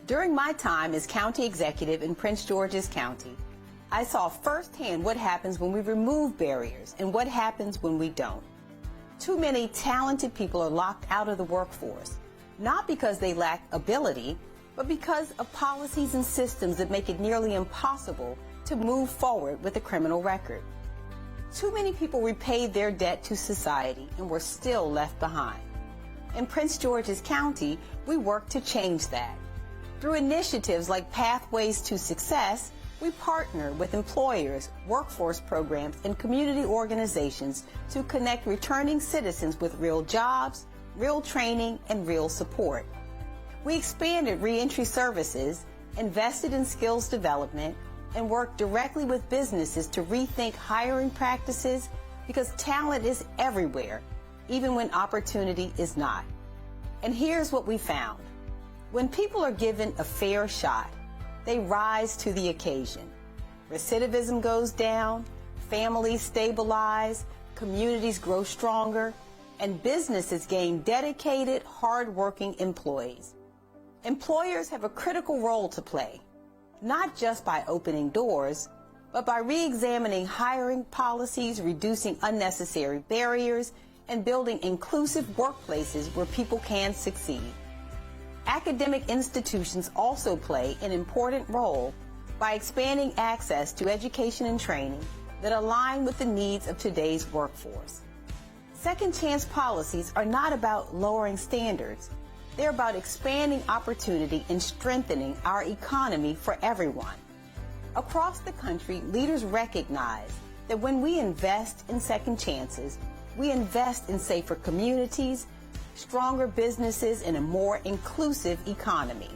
During my time as county executive in Prince George's County, I saw firsthand what happens when we remove barriers and what happens when we don't. Too many talented people are locked out of the workforce, not because they lack ability, but because of policies and systems that make it nearly impossible to move forward with a criminal record. Too many people repaid their debt to society and were still left behind. In Prince George's County, we work to change that. Through initiatives like Pathways to Success, we partner with employers, workforce programs, and community organizations to connect returning citizens with real jobs, real training, and real support. We expanded reentry services, invested in skills development, and work directly with businesses to rethink hiring practices because talent is everywhere, even when opportunity is not. And here's what we found. When people are given a fair shot, they rise to the occasion. Recidivism goes down, families stabilize, communities grow stronger, and businesses gain dedicated, hard-working employees. Employers have a critical role to play, not just by opening doors, but by re-examining hiring policies, reducing unnecessary barriers, and building inclusive workplaces where people can succeed. Academic institutions also play an important role by expanding access to education and training that align with the needs of today's workforce. Second chance policies are not about lowering standards. They're about expanding opportunity and strengthening our economy for everyone. Across the country, leaders recognize that when we invest in second chances, we invest in safer communities, stronger businesses, and a more inclusive economy.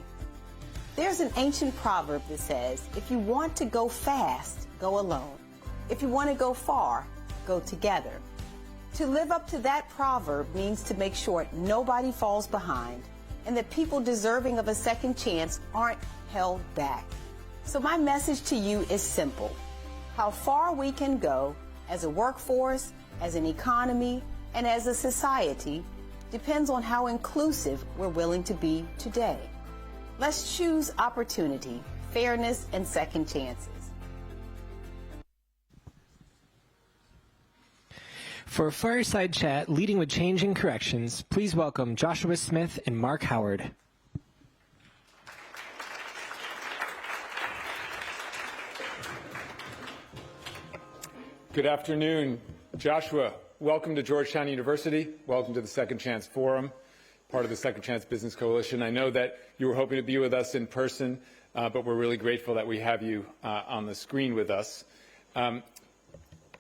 There's an ancient proverb that says, if you want to go fast, go alone. If you want to go far, go together. To live up to that proverb means to make sure nobody falls behind and that people deserving of a second chance aren't held back. So my message to you is simple. How far we can go as a workforce, as an economy, and as a society depends on how inclusive we're willing to be today. Let's choose opportunity, fairness, and second chances. For a fireside chat leading with change and corrections, please welcome Joshua Smith and Mark Howard. Good afternoon. Joshua, welcome to Georgetown University. Welcome to the Second Chance Forum, part of the Second Chance Business Coalition. I know that you were hoping to be with us in person, but we're really grateful that we have you on the screen with us.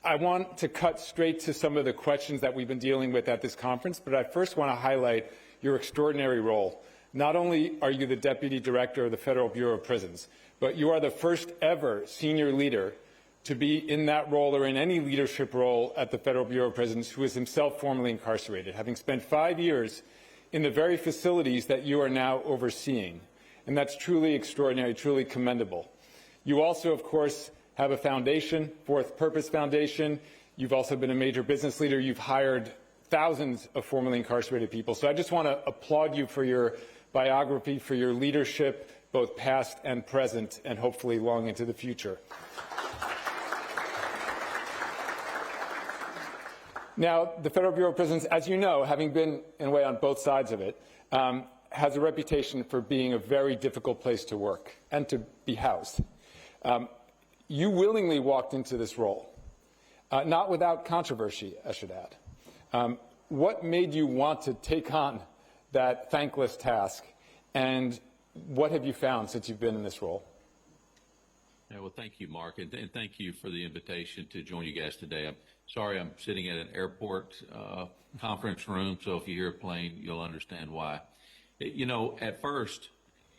I want to cut straight to some of the questions that we've been dealing with at this conference, but I first want to highlight your extraordinary role. Not only are you the Deputy Director of the Federal Bureau of Prisons, but you are the first ever senior leader to be in that role or in any leadership role at the Federal Bureau of Prisons who is himself formerly incarcerated, having spent 5 years in the very facilities that you are now overseeing. And that's truly extraordinary, truly commendable. You also, of course, have a foundation, Fourth Purpose Foundation. You've also been a major business leader. You've hired thousands of formerly incarcerated people. So I just want to applaud you for your biography, for your leadership, both past and present, and hopefully long into the future. Now, the Federal Bureau of Prisons, as you know, having been in a way on both sides of it, has a reputation for being a very difficult place to work and to be housed. You willingly walked into this role, not without controversy, I should add. What made you want to take on that thankless task, and what have you found since you've been in this role? Yeah, well, thank you, Mark, and thank you for the invitation to join you guys today. I'm sorry I'm sitting at an airport conference room, so if you hear a plane, you'll understand why. You know, at first,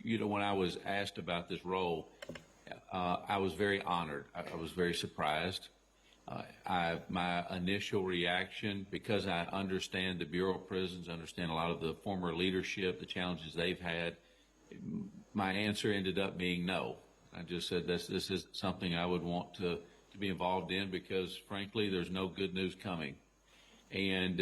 when I was asked about this role, I was very honored. I was very surprised. My initial reaction, because I understand the Bureau of Prisons, understand a lot of the former leadership, the challenges they've had, my answer ended up being no. I just said this is something I would want to be involved in because, frankly, there's no good news coming. And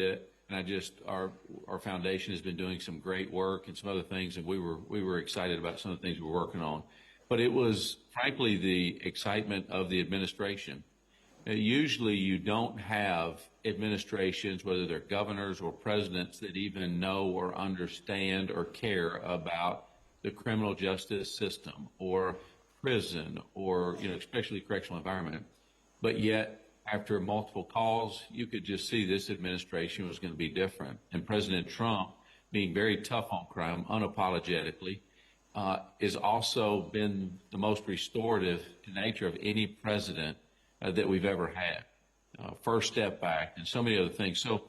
I just, our foundation has been doing some great work and some other things, and we were excited about some of the things we're working on. But it was, frankly, the excitement of the administration. Usually you don't have administrations, whether they're governors or presidents, that even know or understand or care about the criminal justice system or prison or, especially correctional environment. But yet, after multiple calls, you could just see this administration was going to be different. And President Trump, being very tough on crime, unapologetically, has also been the most restorative in nature of any president that we've ever had. First Step Act and so many other things. So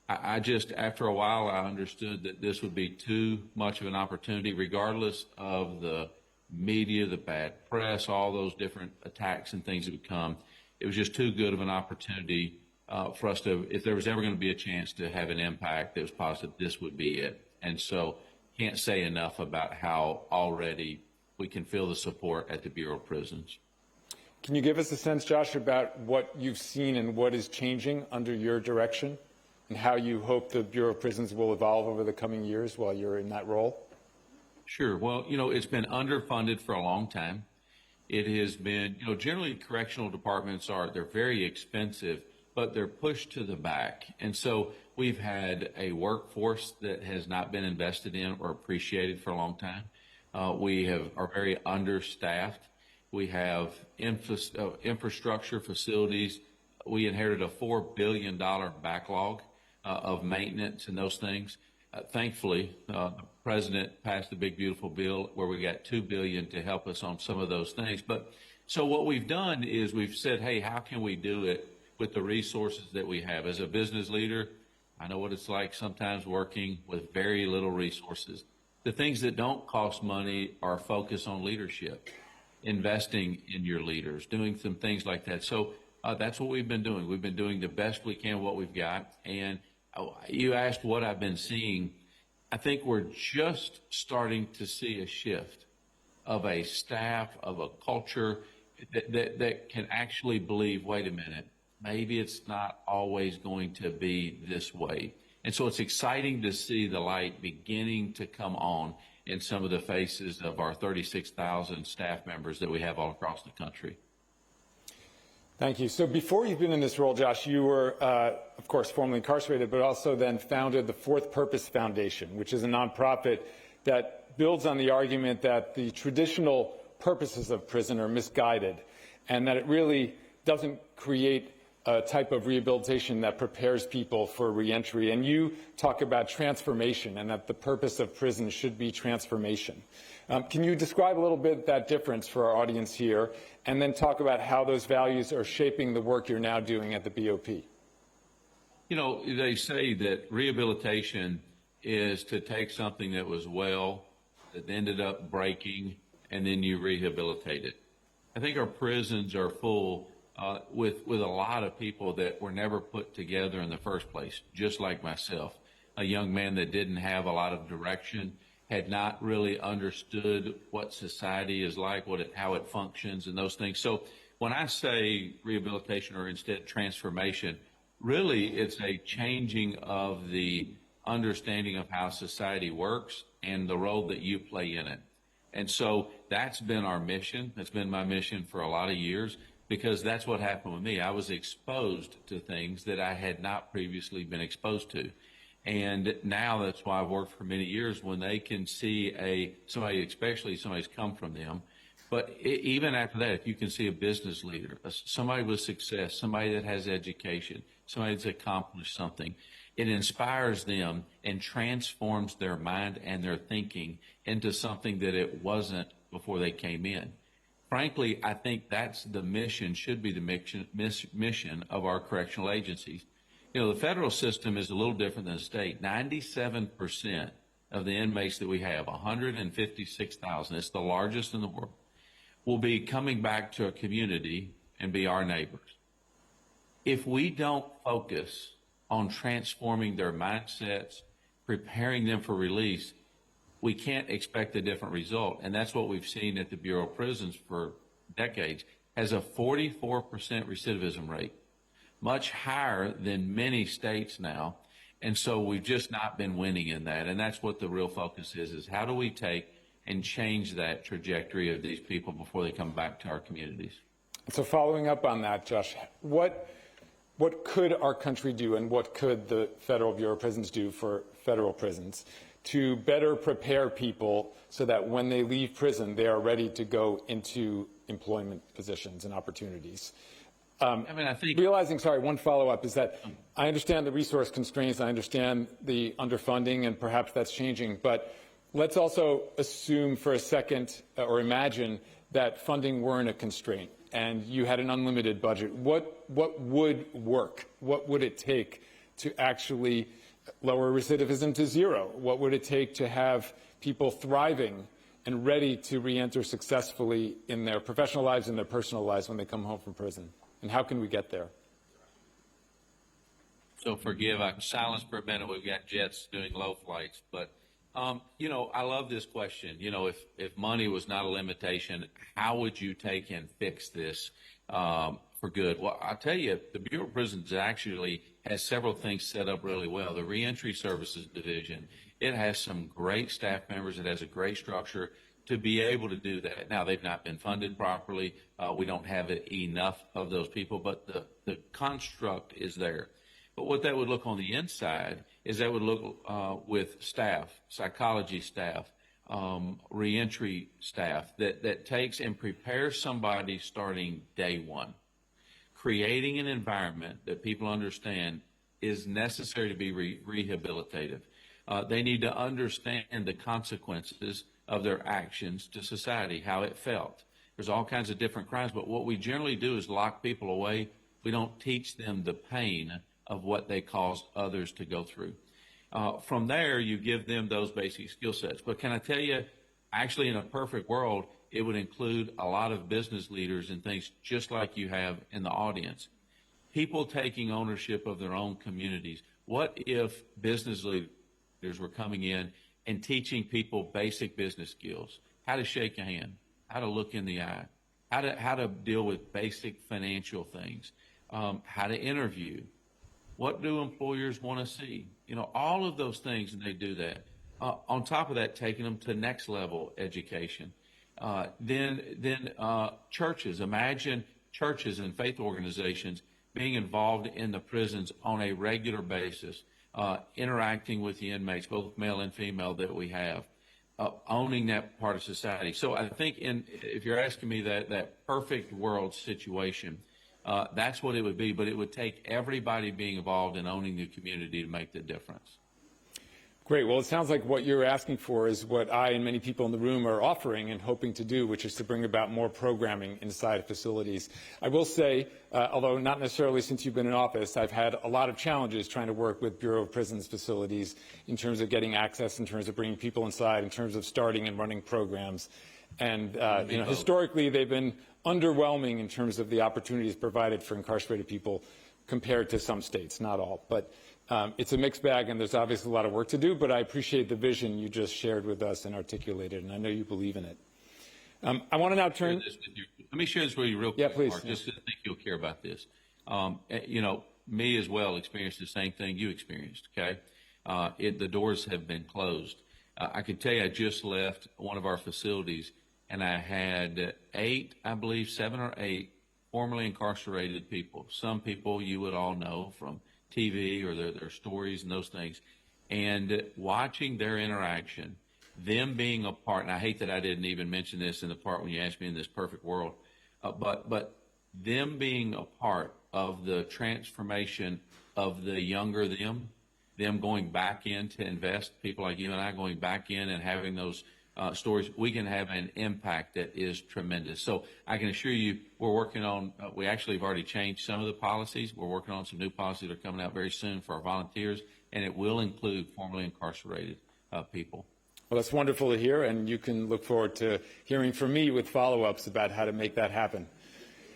I just, after a while, I understood that this would be too much of an opportunity, regardless of the media, the bad press, all those different attacks and things that would come. It was just too good of an opportunity for us to, if there was ever going to be a chance to have an impact that was positive, this would be it. And so can't say enough about how already we can feel the support at the Bureau of Prisons. Can you give us a sense, Josh, about what you've seen and what is changing under your direction? and how you hope the Bureau of Prisons will evolve over the coming years while you're in that role? Sure. Well, it's been underfunded for a long time. It has been, generally correctional departments they're very expensive, but they're pushed to the back. And so we've had a workforce that has not been invested in or appreciated for a long time. We are very understaffed. We have infrastructure facilities. We inherited a $4 billion backlog of maintenance and those things. Thankfully, the president passed a big, beautiful bill where we got $2 billion to help us on some of those things. But so what we've done is we've said, hey, how can we do it with the resources that we have? As a business leader, I know what it's like sometimes working with very little resources. The things that don't cost money are focus on leadership, investing in your leaders, doing some things like that. So that's what we've been doing. We've been doing the best we can what we've got. And you asked what I've been seeing. I think we're just starting to see a shift of a staff, of a culture that can actually believe, wait a minute, maybe it's not always going to be this way. And so it's exciting to see the light beginning to come on in some of the faces of our 36,000 staff members that we have all across the country. Thank you. So before you've been in this role, Josh, you were, of course, formerly incarcerated, but also then founded the Fourth Purpose Foundation, which is a nonprofit that builds on the argument that the traditional purposes of prison are misguided and that it really doesn't create a type of rehabilitation that prepares people for reentry. And you talk about transformation and that the purpose of prison should be transformation. Can you describe a little bit that difference for our audience here, and then talk about how those values are shaping the work you're now doing at the BOP? They say that rehabilitation is to take something that was that ended up breaking, and then you rehabilitate it. I think our prisons are full with a lot of people that were never put together in the first place, just like myself, a young man that didn't have a lot of direction, had not really understood what society is like, how it functions and those things. So when I say rehabilitation or instead transformation, really it's a changing of the understanding of how society works and the role that you play in it. And so that's been our mission. That's been my mission for a lot of years, because that's what happened with me. I was exposed to things that I had not previously been exposed to. And now that's why I've worked for many years, when they can see somebody, especially somebody's come from them. But even after that, if you can see a business leader, somebody with success, somebody that has education, somebody that's accomplished something, it inspires them and transforms their mind and their thinking into something that it wasn't before they came in. Frankly, I think that's the mission, should be the mission of our correctional agencies. The federal system is a little different than the state. 97% of the inmates that we have, 156,000, it's the largest in the world, will be coming back to a community and be our neighbors. If we don't focus on transforming their mindsets, preparing them for release, we can't expect a different result. And that's what we've seen at the Bureau of Prisons for decades, has a 44% recidivism rate, much higher than many states now. And so we've just not been winning in that. And that's what the real focus is how do we take and change that trajectory of these people before they come back to our communities. So following up on that, Josh, what could our country do, and what could the Federal Bureau of Prisons do for federal prisons to better prepare people so that when they leave prison, they are ready to go into employment positions and opportunities? I think one follow-up is that I understand the resource constraints, I understand the underfunding, and perhaps that's changing, but let's also assume for a second, or imagine, that funding weren't a constraint and you had an unlimited budget. What would work? What would it take to actually lower recidivism to zero? What would it take to have people thriving and ready to reenter successfully in their professional lives and their personal lives when they come home from prison? And how can we get there? So forgive, I'm silenced for a minute. We've got jets doing low flights. But, I love this question. If money was not a limitation, how would you take and fix this for for good. Well, I'll tell you, the Bureau of Prisons actually has several things set up really well. The Reentry Services Division, it has some great staff members. It has a great structure to be able to do that. Now, they've not been funded properly. We don't have enough of those people, but the construct is there. But what that would look on the inside is that would look with staff, psychology staff, reentry staff that takes and prepares somebody starting day one, creating an environment that people understand is necessary to be rehabilitative. They need to understand the consequences of their actions to society, how it felt. There's all kinds of different crimes, but what we generally do is lock people away. We don't teach them the pain of what they caused others to go through. From there, you give them those basic skill sets. But can I tell you, actually, in a perfect world, it would include a lot of business leaders and things just like you have in the audience. People taking ownership of their own communities. What if business leaders were coming in and teaching people basic business skills? How to shake a hand, how to look in the eye, how to deal with basic financial things, how to interview. What do employers want to see? You know, all of those things, and they do that. On top of that, taking them to next level education. Then churches. Imagine churches and faith organizations being involved in the prisons on a regular basis, interacting with the inmates, both male and female, that we have, owning that part of society. So I think if you're asking me that perfect world situation, that's what it would be, but it would take everybody being involved and owning the community to make the difference. Great. Well, it sounds like what you're asking for is what I and many people in the room are offering and hoping to do, which is to bring about more programming inside facilities. I will say, although not necessarily since you've been in office, I've had a lot of challenges trying to work with Bureau of Prisons facilities in terms of getting access, in terms of bringing people inside, in terms of starting and running programs. And historically, they've been underwhelming in terms of the opportunities provided for incarcerated people compared to some states, not all. But it's a mixed bag, and there's obviously a lot of work to do, but I appreciate the vision you just shared with us and articulated, and I know you believe in it. I want to now turn... Let me share this with you real quick, please, Mark, just because I think you'll care about this. Me as well experienced the same thing you experienced, okay? The doors have been closed. I can tell you I just left one of our facilities, and I had 7 or 8 formerly incarcerated people. Some people you would all know from TV or their stories and those things. And watching their interaction, them being a part, and I hate that I didn't even mention this in the part when you asked me in this perfect world, but them being a part of the transformation of the younger them going back in to invest, people like you and I going back in and having those stories, we can have an impact that is tremendous. So I can assure you we're working on, we actually have already changed some of the policies. We're working on some new policies that are coming out very soon for our volunteers, and it will include formerly incarcerated people. Well, that's wonderful to hear, and you can look forward to hearing from me with follow-ups about how to make that happen.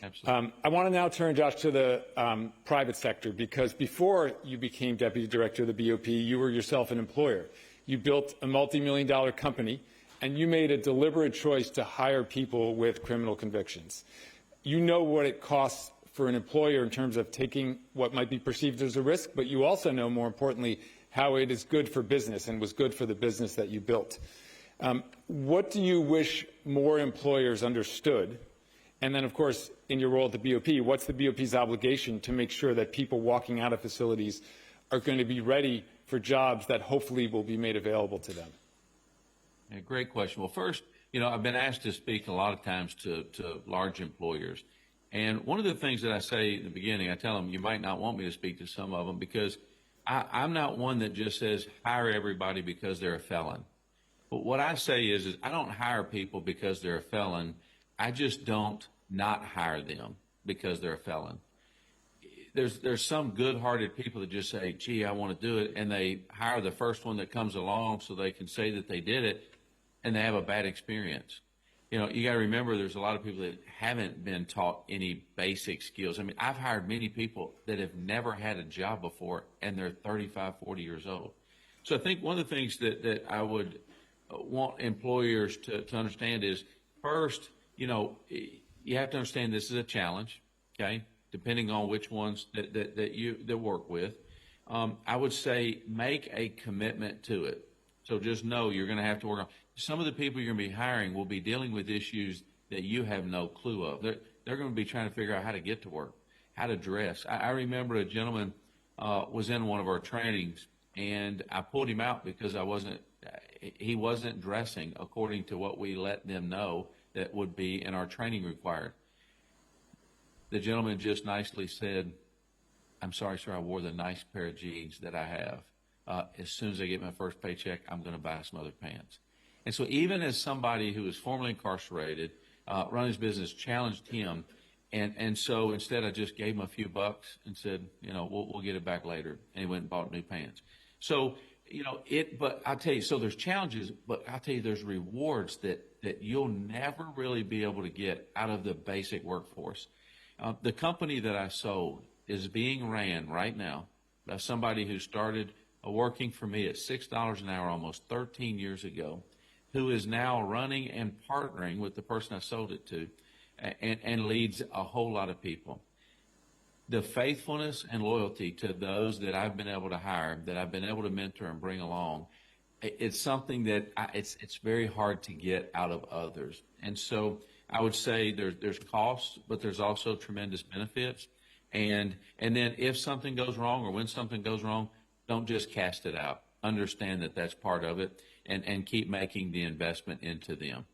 Absolutely. I want to now turn, Josh, to the private sector, because before you became Deputy Director of the BOP, you were yourself an employer. You built a multi-million-dollar company, and you made a deliberate choice to hire people with criminal convictions. You know what it costs for an employer in terms of taking what might be perceived as a risk, but you also know, more importantly, how it is good for business and was good for the business that you built. What do you wish more employers understood? And then, of course, in your role at the BOP, what's the BOP's obligation to make sure that people walking out of facilities are going to be ready for jobs that hopefully will be made available to them? Yeah, great question. Well, first, I've been asked to speak a lot of times to large employers. And one of the things that I say in the beginning, I tell them, you might not want me to speak to some of them because I'm not one that just says hire everybody because they're a felon. But what I say is I don't hire people because they're a felon. I just don't not hire them because they're a felon. There's some good-hearted people that just say, gee, I want to do it, and they hire the first one that comes along so they can say that they did it, and they have a bad experience. You got to remember there's a lot of people that haven't been taught any basic skills. I mean, I've hired many people that have never had a job before, and they're 35, 40 years old. So I think one of the things that I would want employers to understand is, first, you have to understand this is a challenge, okay? depending on which ones that you work with. I would say make a commitment to it. So just know you're going to have to work on. Some of the people you're going to be hiring will be dealing with issues that you have no clue of. They're going to be trying to figure out how to get to work, how to dress. I remember a gentleman was in one of our trainings, and I pulled him out because he wasn't dressing according to what we let them know that would be in our training required. The gentleman just nicely said, "I'm sorry, sir, I wore the nice pair of jeans that I have. As soon as I get my first paycheck, I'm going to buy some other pants." And so even as somebody who was formerly incarcerated, run his business, challenged him, and so instead I just gave him a few bucks and said, we'll get it back later. And he went and bought new pants. So, but I'll tell you, so there's challenges, but I'll tell you there's rewards that you'll never really be able to get out of the basic workforce. The company that I sold is being ran right now by somebody who started working for me at $6 an hour almost 13 years ago, who is now running and partnering with the person I sold it to and leads a whole lot of people. The faithfulness and loyalty to those that I've been able to hire, that I've been able to mentor and bring along, it's something that it's very hard to get out of others. And so I would say there's costs, but there's also tremendous benefits. And then if something goes wrong or when something goes wrong, don't just cast it out. Understand that that's part of it and keep making the investment into them.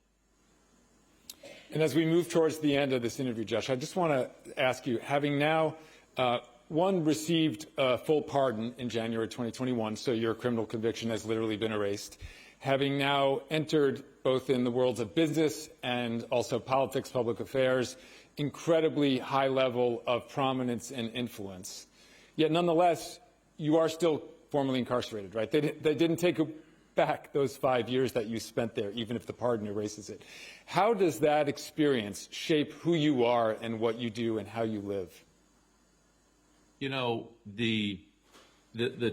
And as we move towards the end of this interview, Josh, I just want to ask you, having now received a full pardon in January 2021, so your criminal conviction has literally been erased, having now entered both in the worlds of business and also politics, public affairs, incredibly high level of prominence and influence. Yet nonetheless, you are still formerly incarcerated, right? They didn't take back those 5 years that you spent there, even if the pardon erases it. How does that experience shape who you are and what you do and how you live? The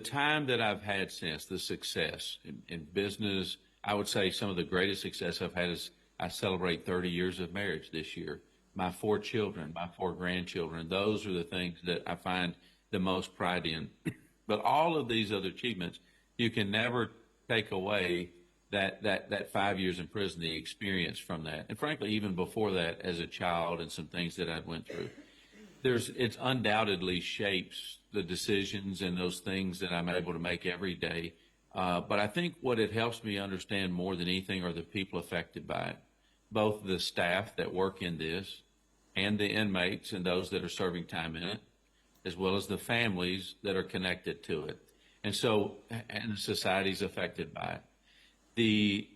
time that I've had since, the success in business, I would say some of the greatest success I've had is I celebrate 30 years of marriage this year. My 4 children, my 4 grandchildren, those are the things that I find the most pride in. But all of these other achievements, you can never take away that 5 years in prison, the experience from that. And frankly, even before that, as a child and some things that I went through, it undoubtedly shapes the decisions and those things that I'm able to make every day. But I think what it helps me understand more than anything are the people affected by it, both the staff that work in this and the inmates and those that are serving time in it, as well as the families that are connected to it. And so, and the society's affected by it.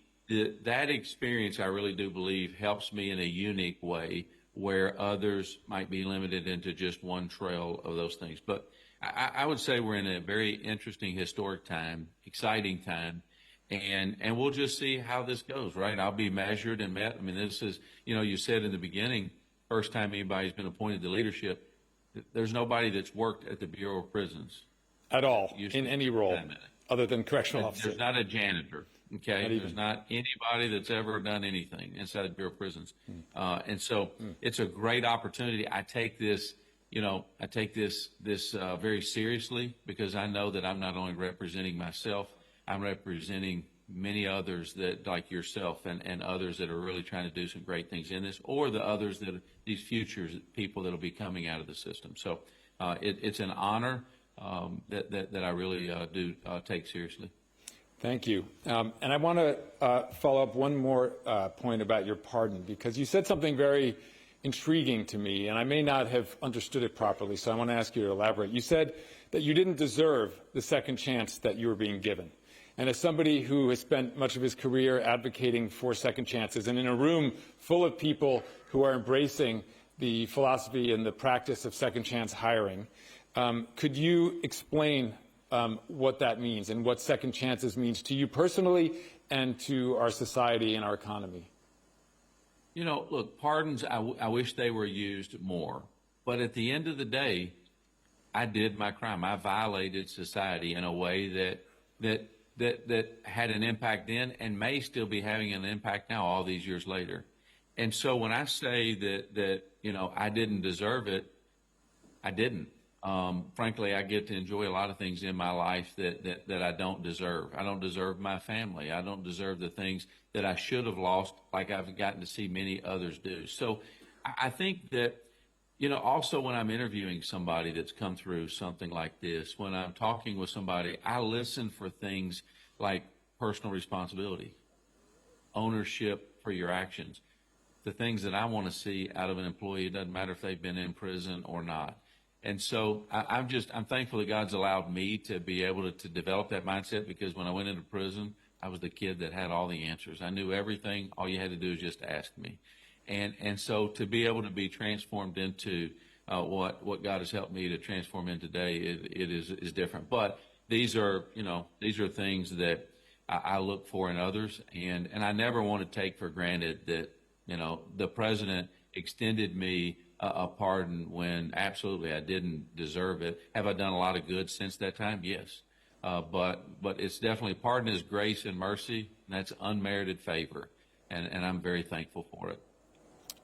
That experience, I really do believe, helps me in a unique way where others might be limited into just one trail of those things. But I would say we're in a very interesting, historic time, exciting time, and we'll just see how this goes, right? I'll be measured and met. I mean, this is, you said in the beginning, first time anybody's been appointed to leadership, there's nobody that's worked at the Bureau of Prisons. At all, in any role, other than correctional officer. There's not a janitor, okay? There's not anybody that's ever done anything inside the Bureau of Prisons. And so it's a great opportunity. I take this, very seriously because I know that I'm not only representing myself, I'm representing many others that, like yourself and others that are really trying to do some great things in this, or the others that these futures people that will be coming out of the system. So it's an honor that I really do take seriously. Thank you. And I want to follow up one more point about your pardon, because you said something very intriguing to me, and I may not have understood it properly, so I want to ask you to elaborate. You said that you didn't deserve the second chance that you were being given. And as somebody who has spent much of his career advocating for second chances, and in a room full of people who are embracing the philosophy and the practice of second chance hiring, could you explain what that means and what second chances means to you personally and to our society and our economy? Look, pardons, I wish they were used more. But at the end of the day, I did my crime. I violated society in a way that had an impact then and may still be having an impact now all these years later. And so when I say that I didn't deserve it, I didn't. Frankly, I get to enjoy a lot of things in my life that I don't deserve. I don't deserve my family. I don't deserve the things that I should have lost, like I've gotten to see many others do. So I think that, also when I'm interviewing somebody that's come through something like this, when I'm talking with somebody, I listen for things like personal responsibility, ownership for your actions, the things that I want to see out of an employee. It doesn't matter if they've been in prison or not. And so I'm thankful that God's allowed me to be able to develop that mindset, because when I went into prison, I was the kid that had all the answers. I knew everything. All you had to do is just ask me. And so to be able to be transformed into what God has helped me to transform in today, it is different. But these are things that I look for in others, and I never want to take for granted that, the president extended me a pardon when absolutely I didn't deserve it. Have I done a lot of good since that time? Yes. But it's definitely, pardon is grace and mercy, and that's unmerited favor. And I'm very thankful for it.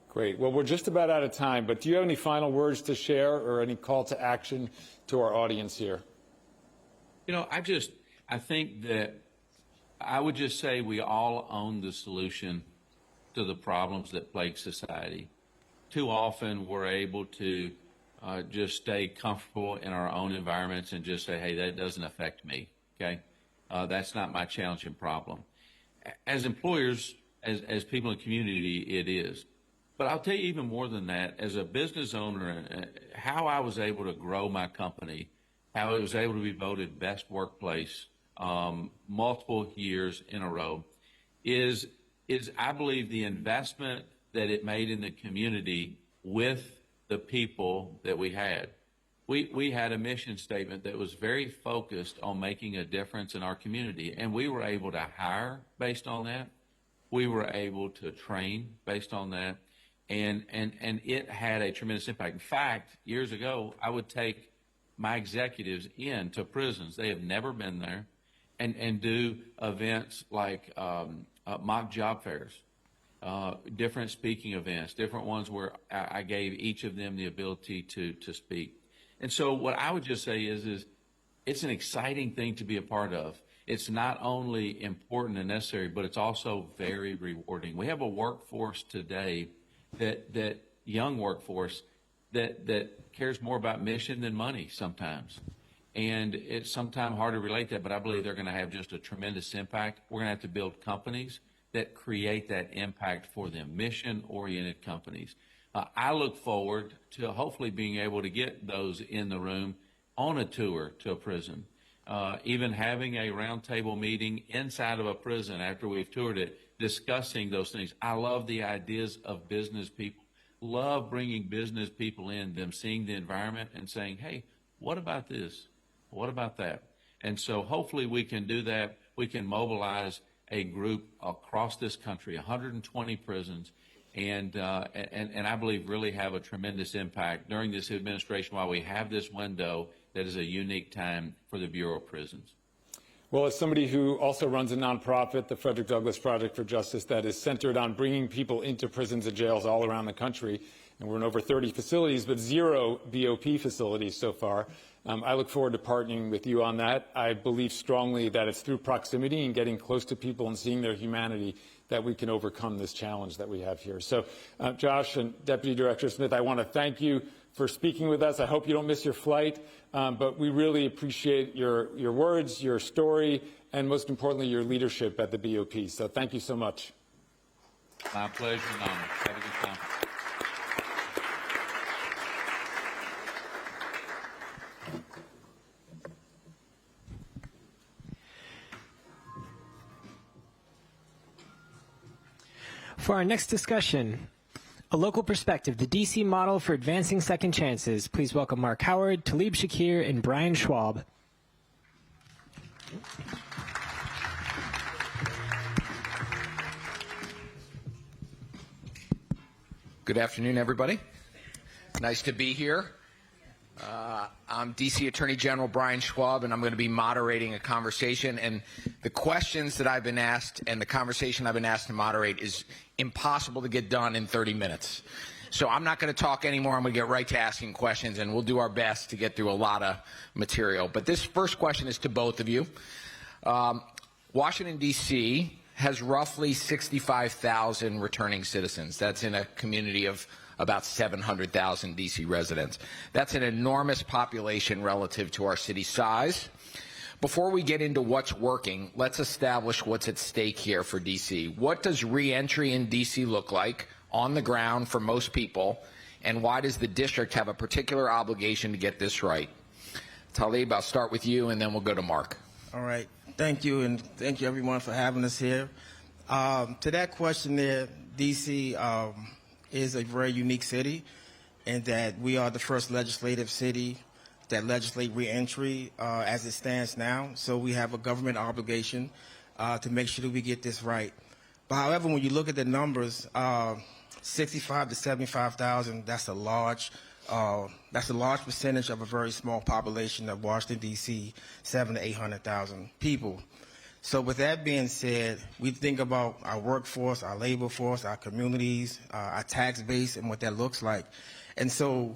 Great. Well, we're just about out of time, but do you have any final words to share or any call to action to our audience here? I think that I would just say we all own the solution to the problems that plague society. Too often we're able to just stay comfortable in our own environments and just say, hey, that doesn't affect me, okay? That's not my challenge and problem. As employers, as people in the community, it is. But I'll tell you even more than that, as a business owner, how I was able to grow my company, how it was able to be voted best workplace multiple years in a row, is I believe the investment that it made in the community with the people that we had. We had a mission statement that was very focused on making a difference in our community, and we were able to hire based on that. We were able to train based on that, and it had a tremendous impact. In fact, years ago, I would take my executives into prisons. They have never been there, and do events like mock job fairs. Different speaking events, different ones where I gave each of them the ability to speak. And so what I would just say is it's an exciting thing to be a part of. It's not only important and necessary, but it's also very rewarding. We have a workforce today, that young workforce, that cares more about mission than money sometimes. And it's sometimes hard to relate that, but I believe they're going to have just a tremendous impact. We're going to have to build companies that create that impact for them, mission-oriented companies. I look forward to hopefully being able to get those in the room on a tour to a prison, even having a roundtable meeting inside of a prison after we've toured it, discussing those things. I love the ideas of business people, love bringing business people in, them seeing the environment and saying, hey, what about this? What about that? And so hopefully we can do that. We can mobilize a group across this country, 120 prisons, and I believe really have a tremendous impact during this administration while we have this window that is a unique time for the Bureau of Prisons. Well, as somebody who also runs a nonprofit, the Frederick Douglass Project for Justice, that is centered on bringing people into prisons and jails all around the country, and we're in over 30 facilities, but 0 BOP facilities so far. I look forward to partnering with you on that. I believe strongly that it's through proximity and getting close to people and seeing their humanity that we can overcome this challenge that we have here. So, Josh and Deputy Director Smith, I want to thank you for speaking with us. I hope you don't miss your flight, but we really appreciate your words, your story, and most importantly, your leadership at the BOP. So thank you so much. My pleasure and honor. Have a good time. For our next discussion, a local perspective, the DC model for advancing second chances. Please welcome Mark Howard, Talib Shakir, and Brian Schwab. Good afternoon, everybody. Nice to be here. I'm DC Attorney General Brian Schwab, and I'm going to be moderating a conversation. And the questions that I've been asked and the conversation I've been asked to moderate is impossible to get done in 30 minutes. So I'm not going to talk anymore. I'm going to get right to asking questions, and we'll do our best to get through a lot of material. But this first question is to both of you. Washington, D.C. has roughly 65,000 returning citizens. That's in a community of about 700,000 D.C. residents. That's an enormous population relative to our city size. Before we get into what's working, let's establish what's at stake here for D.C. What does reentry in D.C. look like on the ground for most people, and why does the district have a particular obligation to get this right? Talib, I'll start with you, and then we'll go to Mark. All right. Thank you, and thank you, everyone, for having us here. To that question there, D.C. Is a very unique city in that we are the first legislative city that legislate reentry as it stands now. So we have a government obligation to make sure that we get this right. But however, when you look at the numbers, 65 to 75,000, that's a large percentage of a very small population of Washington, D.C., 700,000 to 800,000 people. So with that being said, we think about our workforce, our labor force, our communities, our tax base, and what that looks like. And so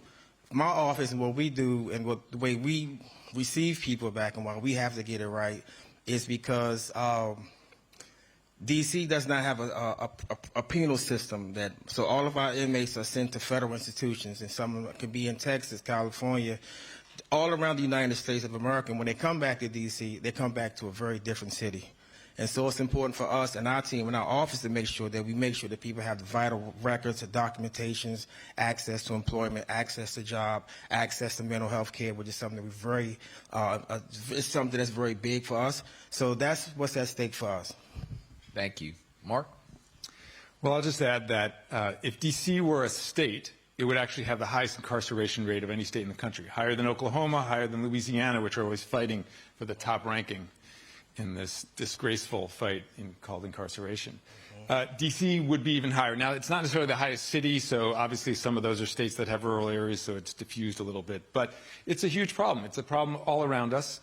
my office and what we do and the way we receive people back and why we have to get it right is because D.C. does not have a penal system. So all of our inmates are sent to federal institutions, and some of them could be in Texas, California, all around the United States of America. And when they come back to D.C., they come back to a very different city. And so it's important for us and our team and our office to make sure that people have the vital records, the documentations, access to employment, access to job, access to mental health care, which is something that it's something that's very big for us. So that's what's at stake for us. Thank you. Mark? Well, I'll just add that if D.C. were a state, it would actually have the highest incarceration rate of any state in the country, higher than Oklahoma, higher than Louisiana, which are always fighting for the top ranking in this disgraceful fight called incarceration. D.C. would be even higher. Now, it's not necessarily the highest city, so obviously some of those are states that have rural areas, so it's diffused a little bit. But it's a huge problem. It's a problem all around us.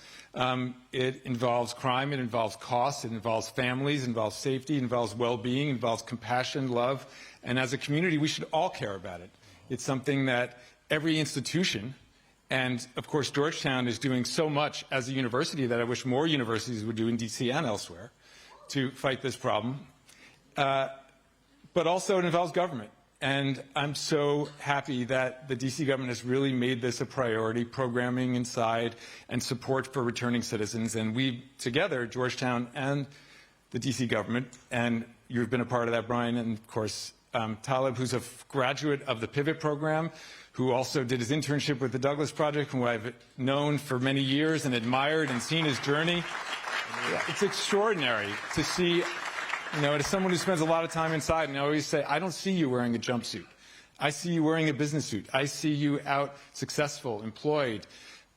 It involves crime, it involves costs, it involves families, it involves safety, it involves well-being, it involves compassion, love. And as a community, we should all care about it. It's something that every institution, and of course Georgetown is doing so much as a university that I wish more universities would do in D.C. and elsewhere to fight this problem. But also it involves government. And I'm so happy that the D.C. government has really made this a priority, programming inside and support for returning citizens. And we together, Georgetown and the D.C. government, and you've been a part of that, Brian, and of course Talib, who's a graduate of the Pivot program, who also did his internship with the Douglas Project, who I've known for many years and admired and seen his journey. It's extraordinary to see, as someone who spends a lot of time inside, and I always say, I don't see you wearing a jumpsuit. I see you wearing a business suit. I see you out successful, employed,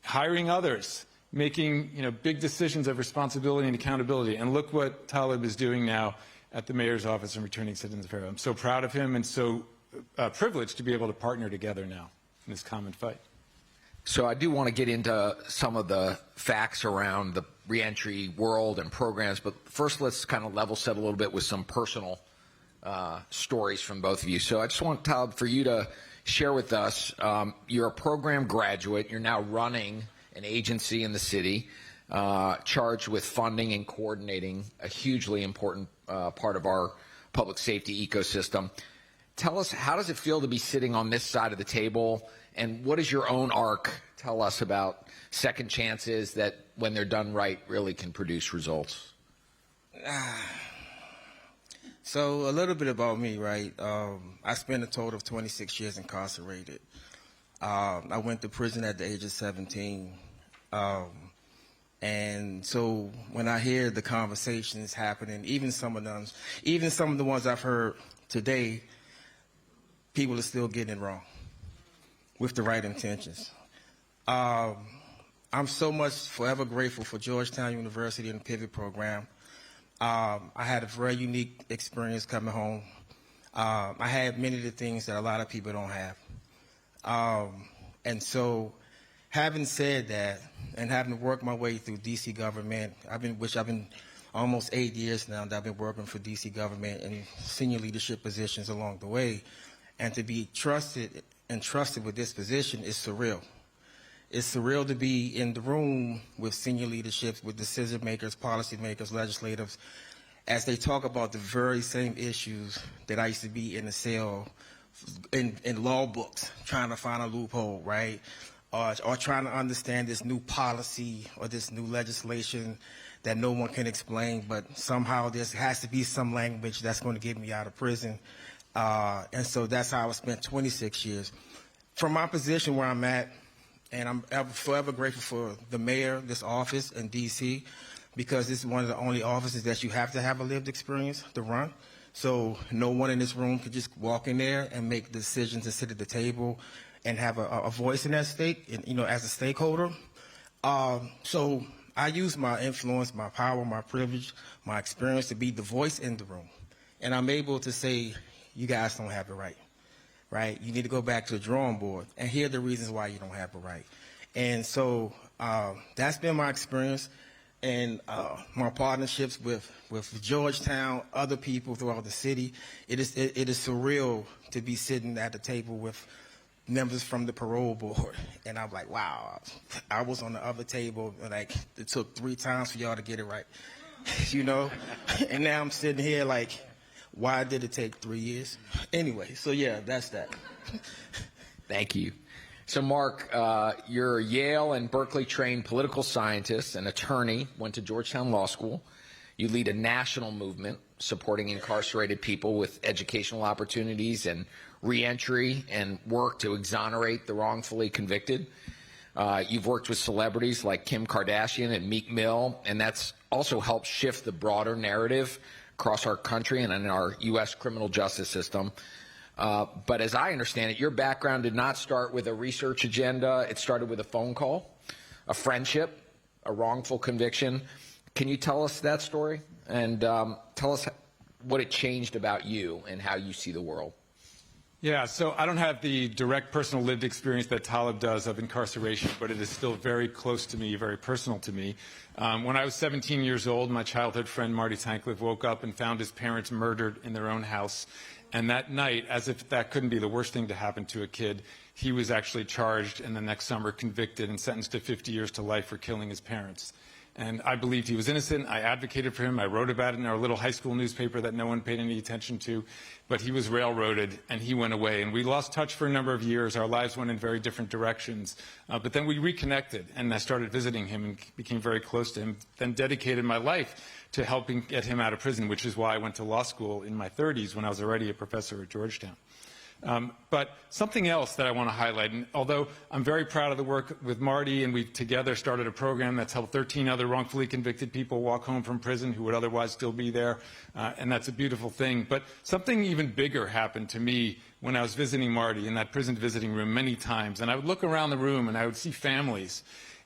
hiring others, making big decisions of responsibility and accountability. And look what Talib is doing now at the Mayor's Office and Returning Citizens Affairs. I'm so proud of him and so privileged to be able to partner together now in this common fight. So I do want to get into some of the facts around the reentry world and programs, but first let's kind of level set a little bit with some personal stories from both of you. So I just want, Talib, for you to share with us, you're a program graduate, you're now running an agency in the city, charged with funding and coordinating a hugely important part of our public safety ecosystem. Tell us, how does it feel to be sitting on this side of the table, and what is your own arc? Tell us about second chances that, when they're done right, really can produce results. So a little bit about me, right? I spent a total of 26 years incarcerated. I went to prison at the age of 17. And so when I hear the conversations happening, even some of the ones I've heard today, people are still getting it wrong with the right intentions. I'm so much forever grateful for Georgetown University and the Pivot program. I had a very unique experience coming home. I had many of the things that a lot of people don't have. And so having said that, and having worked my way through D.C. government, I've been almost 8 years now that I've been working for D.C. government in senior leadership positions along the way. and to be entrusted with this position is surreal. It's surreal to be in the room with senior leadership, with decision makers, policymakers, legislators, as they talk about the very same issues that I used to be in the cell in law books, trying to find a loophole, right? Or trying to understand this new policy or this new legislation that no one can explain, but somehow there has to be some language that's going to get me out of prison. And so that's how I spent 26 years. From my position where I'm at, and I'm forever grateful for the mayor, this office in D.C., because this is one of the only offices that you have to have a lived experience to run. So no one in this room could just walk in there and make decisions and sit at the table and have a voice in that stake, and, as a stakeholder. So I use my influence, my power, my privilege, my experience to be the voice in the room. And I'm able to say, you guys don't have it right? You need to go back to the drawing board, and here are the reasons why you don't have it right. And so that's been my experience, and my partnerships with Georgetown, other people throughout the city. It is surreal to be sitting at the table with members from the parole board, and I'm like, wow, I was on the other table, like it took 3 times for y'all to get it right, and now I'm sitting here like, why did it take 3 years? Anyway, so yeah, that's that. Thank you. So Mark, you're a Yale and Berkeley trained political scientist and attorney, went to Georgetown Law School. You lead a national movement supporting incarcerated people with educational opportunities and reentry, and work to exonerate the wrongfully convicted. You've worked with celebrities like Kim Kardashian and Meek Mill, and that's also helped shift the broader narrative across our country and in our U.S. criminal justice system. But as I understand it, your background did not start with a research agenda. It started with a phone call, a friendship, a wrongful conviction. Can you tell us that story and tell us what it changed about you and how you see the world? Yeah, so I don't have the direct personal lived experience that Talib does of incarceration, but it is still very close to me, very personal to me. When I was 17 years old, my childhood friend Marty Tankleff woke up and found his parents murdered in their own house. And that night, as if that couldn't be the worst thing to happen to a kid, he was actually charged and the next summer convicted and sentenced to 50 years to life for killing his parents. And I believed he was innocent. I advocated for him. I wrote about it in our little high school newspaper that no one paid any attention to. But he was railroaded, and he went away. And we lost touch for a number of years. Our lives went in very different directions. But then we reconnected, and I started visiting him and became very close to him, then dedicated my life to helping get him out of prison, which is why I went to law school in my 30s when I was already a professor at Georgetown. But something else that I want to highlight, and although I'm very proud of the work with Marty, and we've together started a program that's helped 13 other wrongfully convicted people walk home from prison who would otherwise still be there, and that's a beautiful thing. But something even bigger happened to me when I was visiting Marty in that prison visiting room many times, and I would look around the room and I would see families,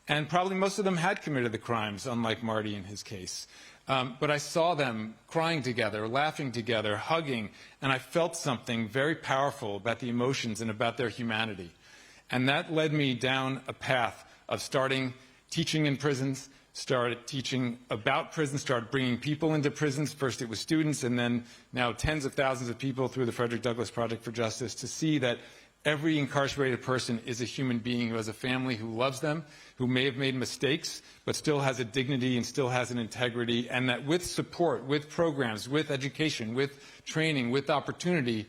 and probably most of them had committed the crimes, unlike Marty in his case. But I saw them crying together, laughing together, hugging, and I felt something very powerful about the emotions and about their humanity. And that led me down a path of starting teaching in prisons, started teaching about prisons, started bringing people into prisons. First it was students, and then now tens of thousands of people through the Frederick Douglass Project for Justice, to see that every incarcerated person is a human being who has a family who loves them, who may have made mistakes, but still has a dignity and still has an integrity, and that with support, with programs, with education, with training, with opportunity,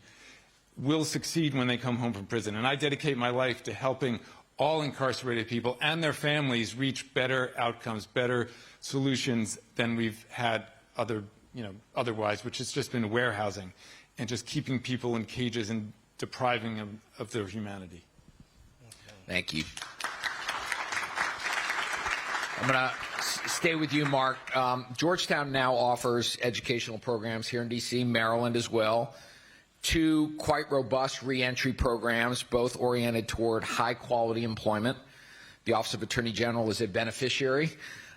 will succeed when they come home from prison. And I dedicate my life to helping all incarcerated people and their families reach better outcomes, better solutions than we've had otherwise, which has just been warehousing and just keeping people in cages and depriving them of their humanity. Thank you. I'm going to stay with you, Mark. Georgetown now offers educational programs here in D.C., Maryland as well. 2 quite robust reentry programs, both oriented toward high-quality employment. The Office of Attorney General is a beneficiary,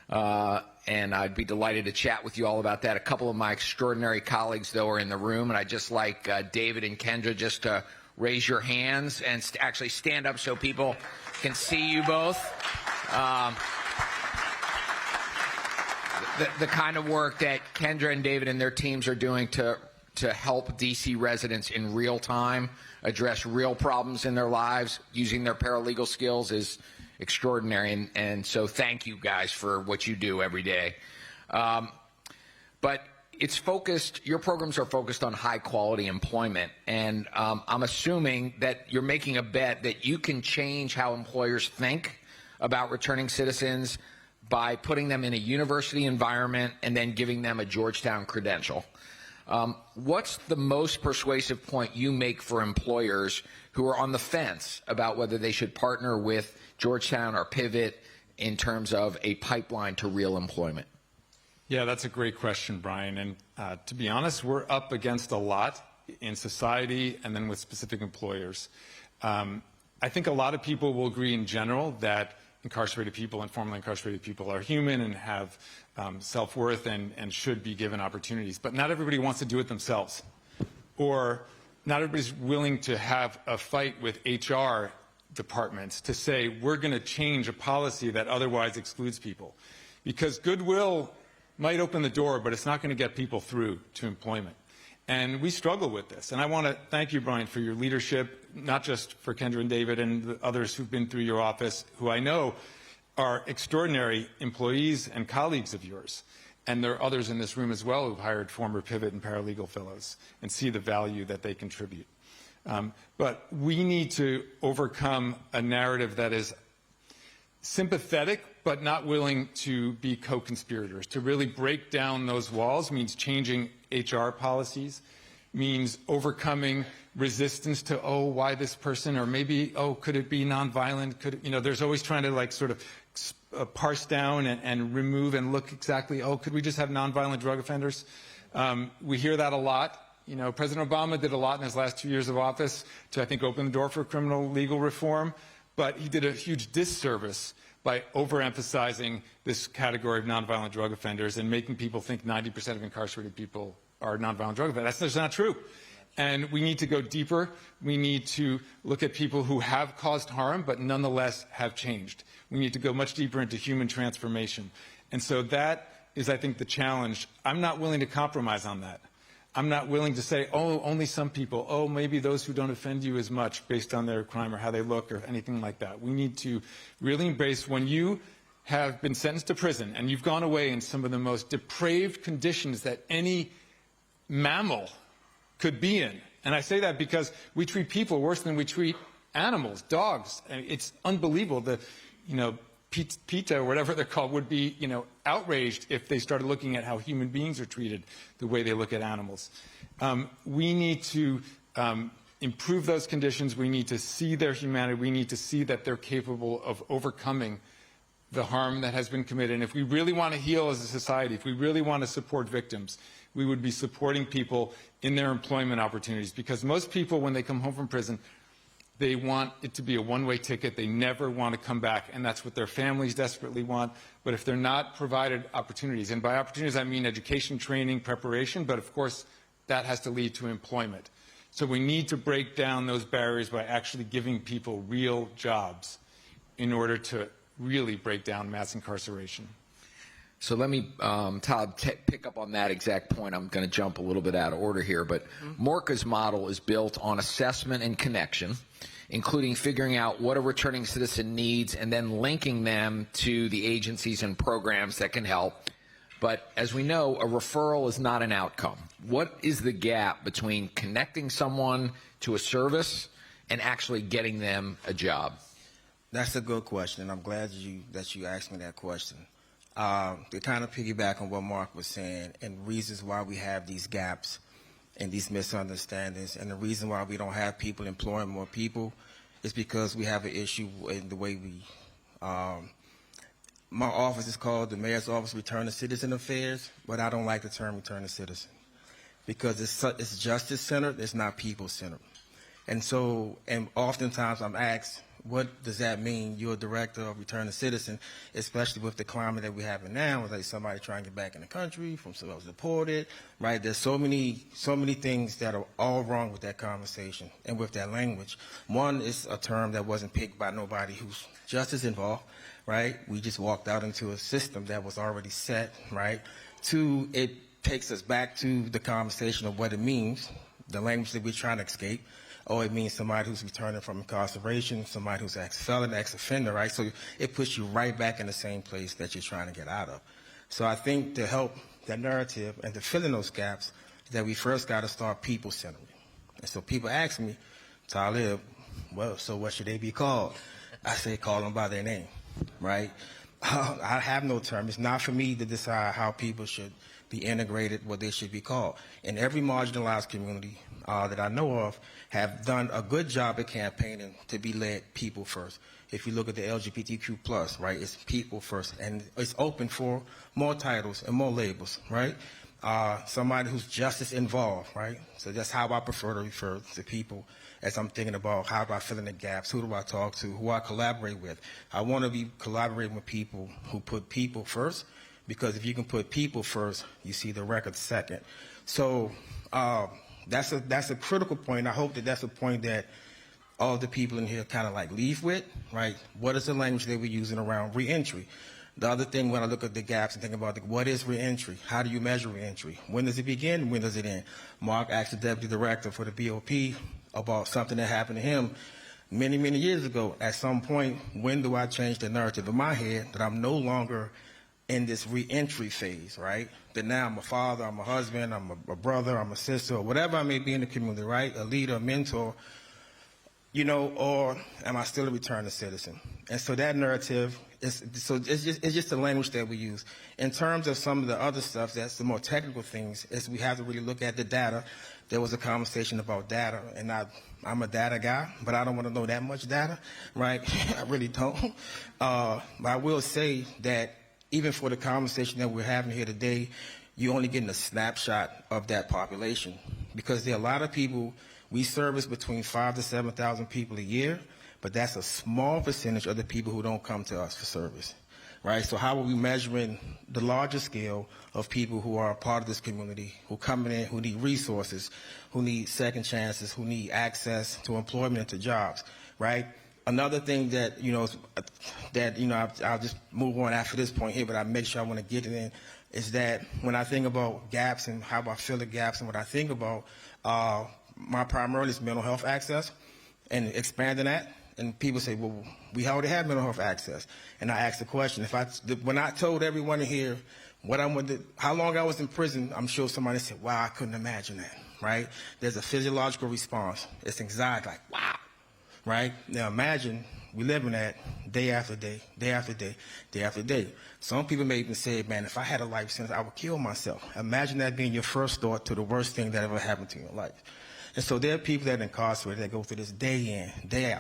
and I'd be delighted to chat with you all about that. A couple of my extraordinary colleagues, though, are in the room, and I'd just like David and Kendra just to raise your hands and actually stand up so people can see you both. The kind of work that Kendra and David and their teams are doing to to help DC residents in real time address real problems in their lives using their paralegal skills is extraordinary. And so thank you guys for what you do every day. But it's focused, your programs are focused on high quality employment. And I'm assuming that you're making a bet that you can change how employers think about returning citizens by putting them in a university environment and then giving them a Georgetown credential. What's the most persuasive point you make for employers who are on the fence about whether they should partner with Georgetown or pivot in terms of a pipeline to real employment? Yeah, that's a great question, Brian. And to be honest, we're up against a lot in society and then with specific employers. I think a lot of people will agree in general that incarcerated people and formerly incarcerated people are human and have self-worth and should be given opportunities. But not everybody wants to do it themselves. Or not everybody's willing to have a fight with HR departments to say, we're going to change a policy that otherwise excludes people. Because goodwill might open the door, but it's not going to get people through to employment. And we struggle with this. And I want to thank you, Brian, for your leadership, not just for Kendra and David and the others who've been through your office, who I know are extraordinary employees and colleagues of yours. And there are others in this room as well who've hired former Pivot and paralegal fellows and see the value that they contribute. But we need to overcome a narrative that is sympathetic but not willing to be co-conspirators. To really break down those walls means changing HR policies, means overcoming resistance to, oh, why this person, or maybe, oh, could it be nonviolent? Could it, you know, there's always trying to like sort of parse down and remove and look exactly, oh, could we just have nonviolent drug offenders? We hear that a lot. You know, President Obama did a lot in his last 2 years of office to, I think, open the door for criminal legal reform, but he did a huge disservice by overemphasizing this category of nonviolent drug offenders and making people think 90% of incarcerated people are nonviolent drug offenders. That's not true. And we need to go deeper. We need to look at people who have caused harm but nonetheless have changed. We need to go much deeper into human transformation. And so that is, I think, the challenge. I'm not willing to compromise on that. I'm not willing to say, oh, only some people, oh, maybe those who don't offend you as much based on their crime or how they look or anything like that. We need to really embrace when you have been sentenced to prison and you've gone away in some of the most depraved conditions that any mammal could be in. And I say that because we treat people worse than we treat animals, dogs. It's unbelievable. PETA, or whatever they're called, would be, outraged if they started looking at how human beings are treated the way they look at animals. We need to improve those conditions. We need to see their humanity. We need to see that they're capable of overcoming the harm that has been committed. And if we really want to heal as a society, if we really want to support victims, we would be supporting people in their employment opportunities. Because most people, when they come home from prison, they want it to be a one-way ticket. They never want to come back, and that's what their families desperately want. But if they're not provided opportunities, and by opportunities I mean education, training, preparation, but of course that has to lead to employment. So we need to break down those barriers by actually giving people real jobs in order to really break down mass incarceration. So let me, Todd, pick up on that exact point. I'm going to jump a little bit out of order here, but Morca's model is built on assessment and connection, including figuring out what a returning citizen needs and then linking them to the agencies and programs that can help. But as we know, a referral is not an outcome. What is the gap between connecting someone to a service and actually getting them a job? That's a good question, and I'm glad that you asked me that question. To kind of piggyback on what Mark was saying and reasons why we have these gaps and these misunderstandings, and the reason why we don't have people employing more people is because we have an issue in the way we my office is called the Mayor's Office of Return to Citizen Affairs, but I don't like the term return to citizen because it's justice centered, it's not people centered. And so, and oftentimes I'm asked, what does that mean? You're a director of Return to Citizen, especially with the climate that we have now, with like somebody trying to get back in the country from someone who was deported, right? There's so many things that are all wrong with that conversation and with that language. One is a term that wasn't picked by nobody who's justice involved, right? We just walked out into a system that was already set, right? Two, it takes us back to the conversation of what it means, the language that we're trying to escape. Oh, it means somebody who's returning from incarceration, somebody who's ex-felon, ex-offender, right? So it puts you right back in the same place that you're trying to get out of. So I think to help that narrative and to fill in those gaps, that we first got to start people-centered. And so people ask me, Talib, well, so what should they be called? I say call them by their name, right? I have no term. It's not for me to decide how people should be integrated, what they should be called. And every marginalized community that I know of have done a good job at campaigning to be led people first. If you look at the LGBTQ+, right, it's people first. And it's open for more titles and more labels, right? Somebody who's justice involved, right? So that's how I prefer to refer to people as I'm thinking about how do I fill in the gaps, who do I talk to, who I collaborate with. I want to be collaborating with people who put people first, because if you can put people first, you see the record second. So that's a critical point. I hope that that's a point that all the people in here kind of like leave with, right? What is the language that we're using around reentry? The other thing, when I look at the gaps and think about what is reentry? How do you measure reentry? When does it begin? When does it end? Mark asked the deputy director for the BOP about something that happened to him many, many years ago. At some point, when do I change the narrative in my head that I'm no longer in this reentry phase, right? That now I'm a father, I'm a husband, I'm a brother, I'm a sister, or whatever I may be in the community, right? A leader, a mentor, you know, or am I still a returning citizen? And so that narrative, it's just the language that we use. In terms of some of the other stuff, that's the more technical things, is we have to really look at the data. There was a conversation about data, and I'm a data guy, but I don't want to know that much data, right? I really don't. But I will say that even for the conversation that we're having here today, you're only getting a snapshot of that population, because there are a lot of people. We service between 5,000 to 7,000 people a year, but that's a small percentage of the people who don't come to us for service, right? So how are we measuring the larger scale of people who are a part of this community, who come in, who need resources, who need second chances, who need access to employment and to jobs, right? Another thing that, I'll just move on after this point here, but I make sure I want to get it in, is that when I think about gaps and how I fill the gaps and what I think about, my primarily is mental health access and expanding that. And people say, well, we already have mental health access. And I ask the question, when I told everyone in here how long I was in prison, I'm sure somebody said, wow, I couldn't imagine that, right? There's a physiological response. It's anxiety, like, wow, right? Now imagine we live in that day after day, day after day, day after day. Some people may even say, man, if I had a life sentence, I would kill myself. Imagine that being your first thought to the worst thing that ever happened to you in life. And so there are people that are incarcerated that go through this day in, day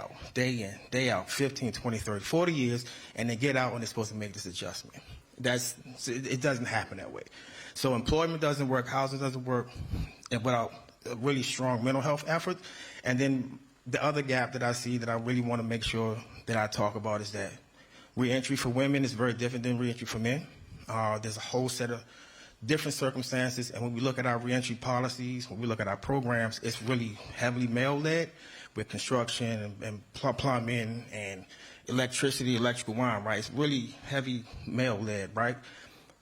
out, 15, 20, 30, 40 years, and they get out and they're supposed to make this adjustment. It doesn't happen that way. So employment doesn't work, housing doesn't work without a really strong mental health effort. And then the other gap that I see that I really want to make sure that I talk about is that reentry for women is very different than reentry for men. There's a whole set of different circumstances, and when we look at our reentry policies, when we look at our programs, it's really heavily male-led with construction and plumbing and electricity, electrical wiring, right? It's really heavy male-led, right?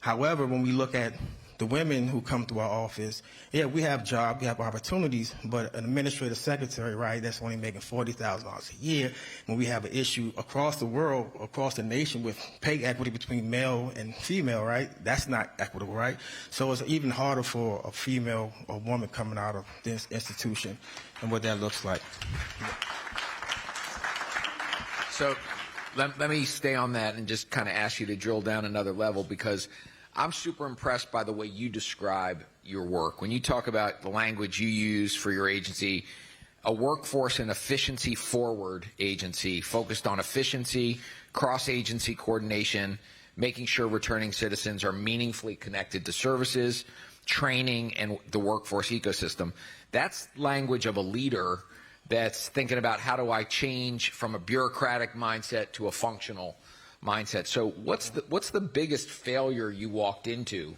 However, when we look at the women who come through our office, yeah, we have jobs, we have opportunities, but an administrative secretary, right, that's only making $40,000 a year. When we have an issue across the world, across the nation with pay equity between male and female, right, that's not equitable, right? So it's even harder for a female or woman coming out of this institution and what that looks like. So let me stay on that and just kind of ask you to drill down another level, because I'm super impressed by the way you describe your work. When you talk about the language you use for your agency, a workforce and efficiency forward agency focused on efficiency, cross-agency coordination, making sure returning citizens are meaningfully connected to services, training, and the workforce ecosystem. That's language of a leader that's thinking about how do I change from a bureaucratic mindset to a functional mindset. So what's the biggest failure you walked into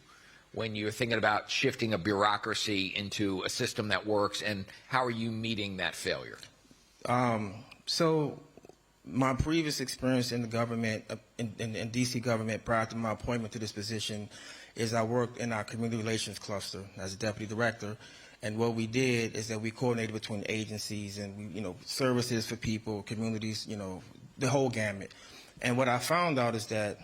when you're thinking about shifting a bureaucracy into a system that works, and how are you meeting that failure? So my previous experience in the government, in D.C. government prior to my appointment to this position, is I worked in our community relations cluster as a deputy director. And what we did is that we coordinated between agencies and we, services for people, communities, the whole gamut. And what I found out is that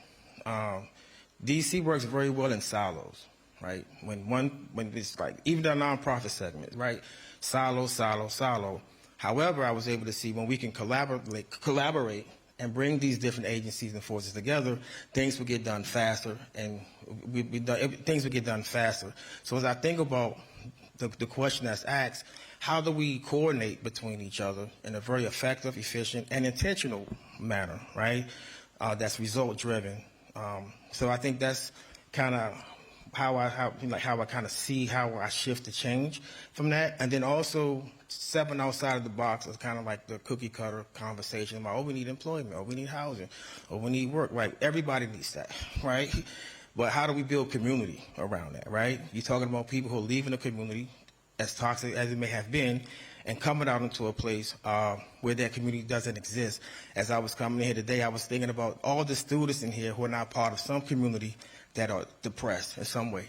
DC works very well in silos, right? When it's like, even the nonprofit segment, right? Silo, silo, silo. However, I was able to see when we can collaborate and bring these different agencies and forces together, things will get done faster, and things will get done faster. So as I think about the question that's asked, how do we coordinate between each other in a very effective, efficient, and intentional manner, right? That's result-driven. So I think that's kind of how I kind of see how I shift the change from that, and then also stepping outside of the box is kind of like the cookie cutter conversation about, oh, we need employment, or we need housing, or we need work, right? Everybody needs that, right? But how do we build community around that, right? You're talking about people who are leaving the community, as toxic as it may have been, and coming out into a place where that community doesn't exist. As I was coming in here today, I was thinking about all the students in here who are not part of some community that are depressed in some way,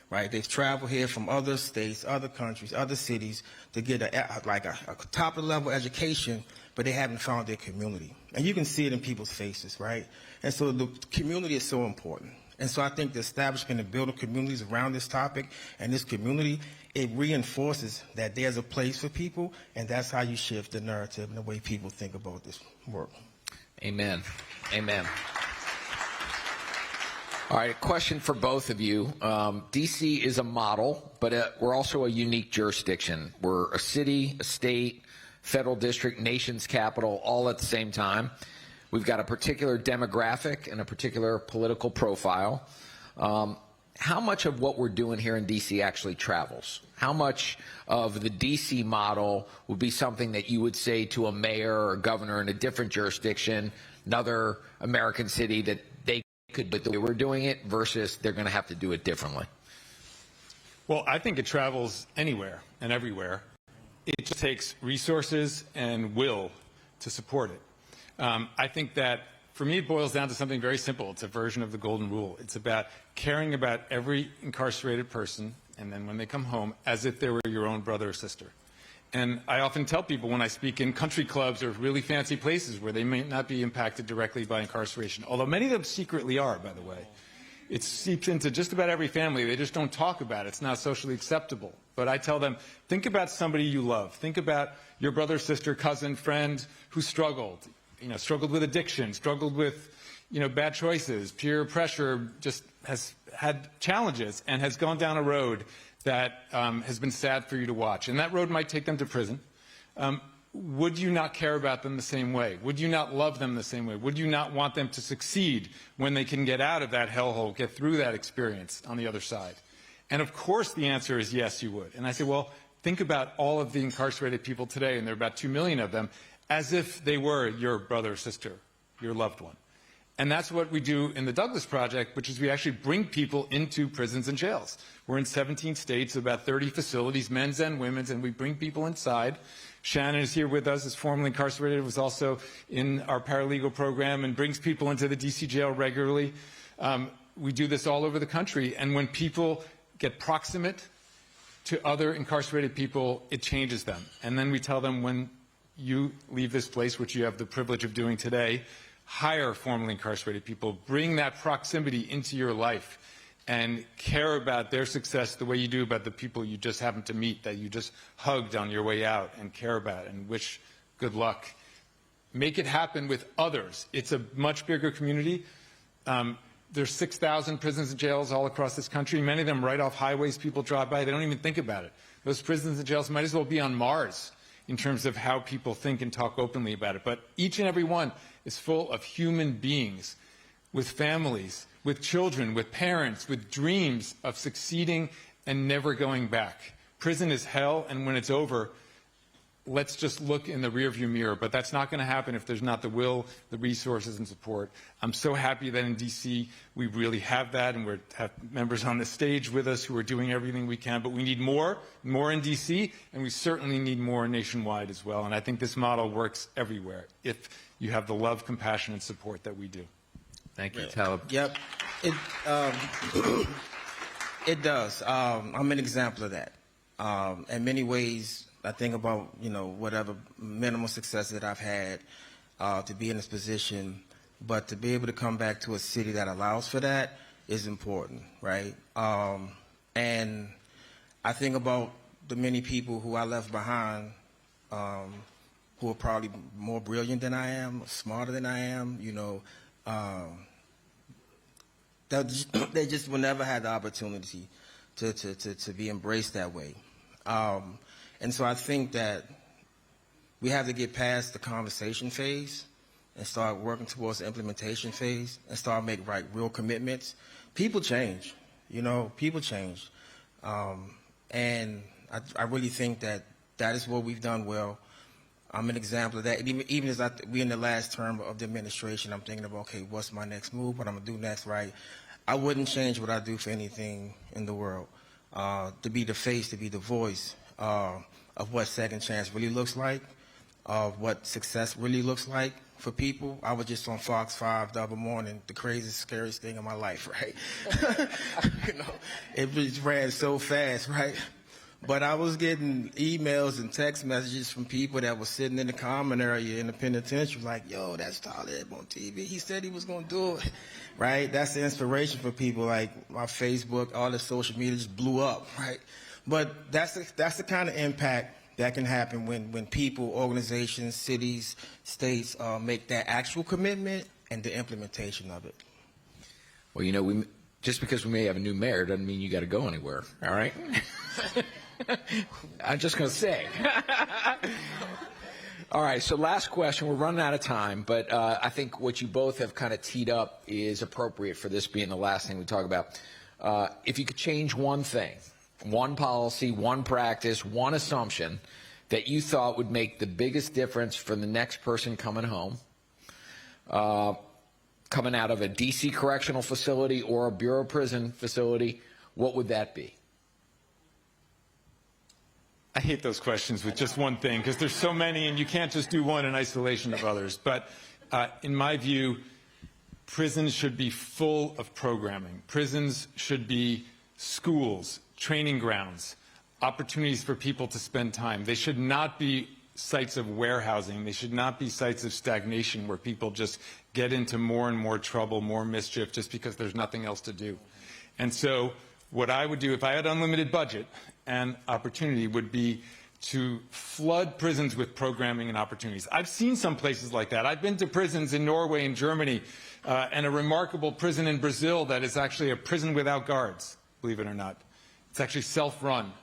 right? They've traveled here from other states, other countries, other cities to get a top-level education, but they haven't found their community. And you can see it in people's faces, right? And so the community is so important. And so I think the establishment and building communities around this topic and this community, it reinforces that there's a place for people, and that's how you shift the narrative and the way people think about this work. Amen. Amen. All right, a question for both of you. DC is a model, but we're also a unique jurisdiction. We're a city, a state, federal district, nation's capital, all at the same time. We've got a particular demographic and a particular political profile. How much of what we're doing here in DC actually travels? How much of the DC model would be something that you would say to a mayor or governor in a different jurisdiction, another American city, that they could do the way we're doing it versus they're going to have to do it differently? Well, I think it travels anywhere and everywhere. It just takes resources and will to support it. I think that, for me, it boils down to something very simple. It's a version of the golden rule. It's about caring about every incarcerated person, and then when they come home, as if they were your own brother or sister. And I often tell people when I speak in country clubs or really fancy places where they may not be impacted directly by incarceration, although many of them secretly are, by the way. It seeps into just about every family. They just don't talk about it. It's not socially acceptable. But I tell them, think about somebody you love. Think about your brother, sister, cousin, friend who struggled. Struggled with addiction, struggled with, bad choices, peer pressure, just has had challenges and has gone down a road that has been sad for you to watch. And that road might take them to prison. Would you not care about them the same way? Would you not love them the same way? Would you not want them to succeed when they can get out of that hellhole, get through that experience on the other side? And of course the answer is yes, you would. And I say, well, think about all of the incarcerated people today, and there are about 2 million of them, as if they were your brother or sister, your loved one. And that's what we do in the Douglas Project, which is we actually bring people into prisons and jails. We're in 17 states, about 30 facilities, men's and women's, and we bring people inside. Shannon is here with us, is formerly incarcerated, was also in our paralegal program and brings people into the DC jail regularly. We do this all over the country, and when people get proximate to other incarcerated people, it changes them. And then we tell them, when you leave this place, which you have the privilege of doing today, hire formerly incarcerated people, bring that proximity into your life, and care about their success the way you do about the people you just happened to meet, that you just hugged on your way out, and care about and wish good luck. Make it happen with others. It's a much bigger community. There's 6,000 prisons and jails all across this country, many of them right off highways people drive by. They don't even think about it. Those prisons and jails might as well be on Mars in terms of how people think and talk openly about it. But each and every one is full of human beings with families, with children, with parents, with dreams of succeeding and never going back. Prison is hell, and when it's over, let's just look in the rearview mirror. But that's not going to happen if there's not the will, the resources, and support. I'm so happy that in D.C. we really have that, and we have members on the stage with us who are doing everything we can. But we need more in D.C., and we certainly need more nationwide as well. And I think this model works everywhere if you have the love, compassion, and support that we do. Thank you, Talib. Yep. It does. I'm an example of that. In many ways, I think about, whatever minimal success that I've had to be in this position, but to be able to come back to a city that allows for that is important, right? And I think about the many people who I left behind who are probably more brilliant than I am, smarter than I am, they just will never have the opportunity to be embraced that way. And so I think that we have to get past the conversation phase and start working towards the implementation phase and start making real commitments. People change, people change. And I really think that is what we've done well. I'm an example of that. Even as we're in the last term of the administration, I'm thinking about, okay, what's my next move, what I'm going to do next, right? I wouldn't change what I do for anything in the world. To be the face, to be the voice of what Second Chance really looks like, of what success really looks like for people. I was just on Fox 5 the other morning, the craziest, scariest thing in my life, right? It just ran so fast, right? But I was getting emails and text messages from people that were sitting in the common area in the penitentiary like, yo, that's Talib on TV. He said he was going to do it, right? That's the inspiration for people. Like my Facebook, all the social media just blew up, right? But that's the kind of impact that can happen when people, organizations, cities, states make that actual commitment and the implementation of it. Well, just because we may have a new mayor doesn't mean you got to go anywhere, all right? I'm just going to say. All right, so last question. We're running out of time, but I think what you both have kind of teed up is appropriate for this being the last thing we talk about. If you could change one thing, one policy, one practice, one assumption that you thought would make the biggest difference for the next person coming home, coming out of a D.C. correctional facility or a Bureau of Prison facility, what would that be? I hate those questions with just one thing because there's so many and you can't just do one in isolation of others. But in my view, prisons should be full of programming. Prisons should be schools, training grounds, opportunities for people to spend time. They should not be sites of warehousing. They should not be sites of stagnation where people just get into more and more trouble, more mischief just because there's nothing else to do. And so what I would do if I had unlimited budget and opportunity would be to flood prisons with programming and opportunities. I've seen some places like that. I've been to prisons in Norway and Germany and a remarkable prison in Brazil that is actually a prison without guards, believe it or not. It's actually self-run.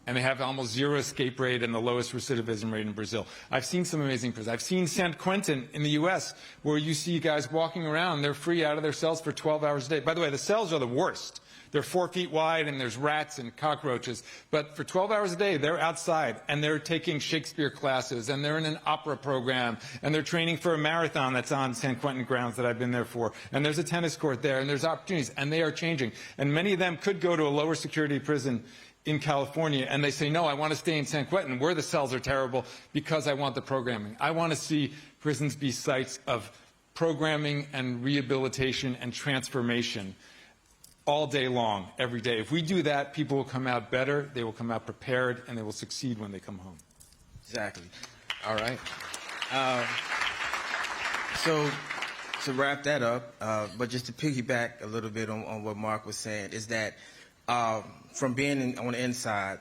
And they have almost zero escape rate and the lowest recidivism rate in Brazil. I've seen some amazing prisons. I've seen San Quentin in the U.S. where you see guys walking around. They're free out of their cells for 12 hours a day. By the way, the cells are the worst. They're 4 feet wide and there's rats and cockroaches. But for 12 hours a day, they're outside and they're taking Shakespeare classes and they're in an opera program and they're training for a marathon that's on San Quentin grounds that I've been there for. And there's a tennis court there and there's opportunities and they are changing. And many of them could go to a lower security prison in California, and they say, no, I want to stay in San Quentin, where the cells are terrible, because I want the programming. I want to see prisons be sites of programming and rehabilitation and transformation all day long, every day. If we do that, people will come out better, they will come out prepared, and they will succeed when they come home. Exactly. All right. So to wrap that up, but just to piggyback a little bit on what Mark was saying, is that from being on the inside,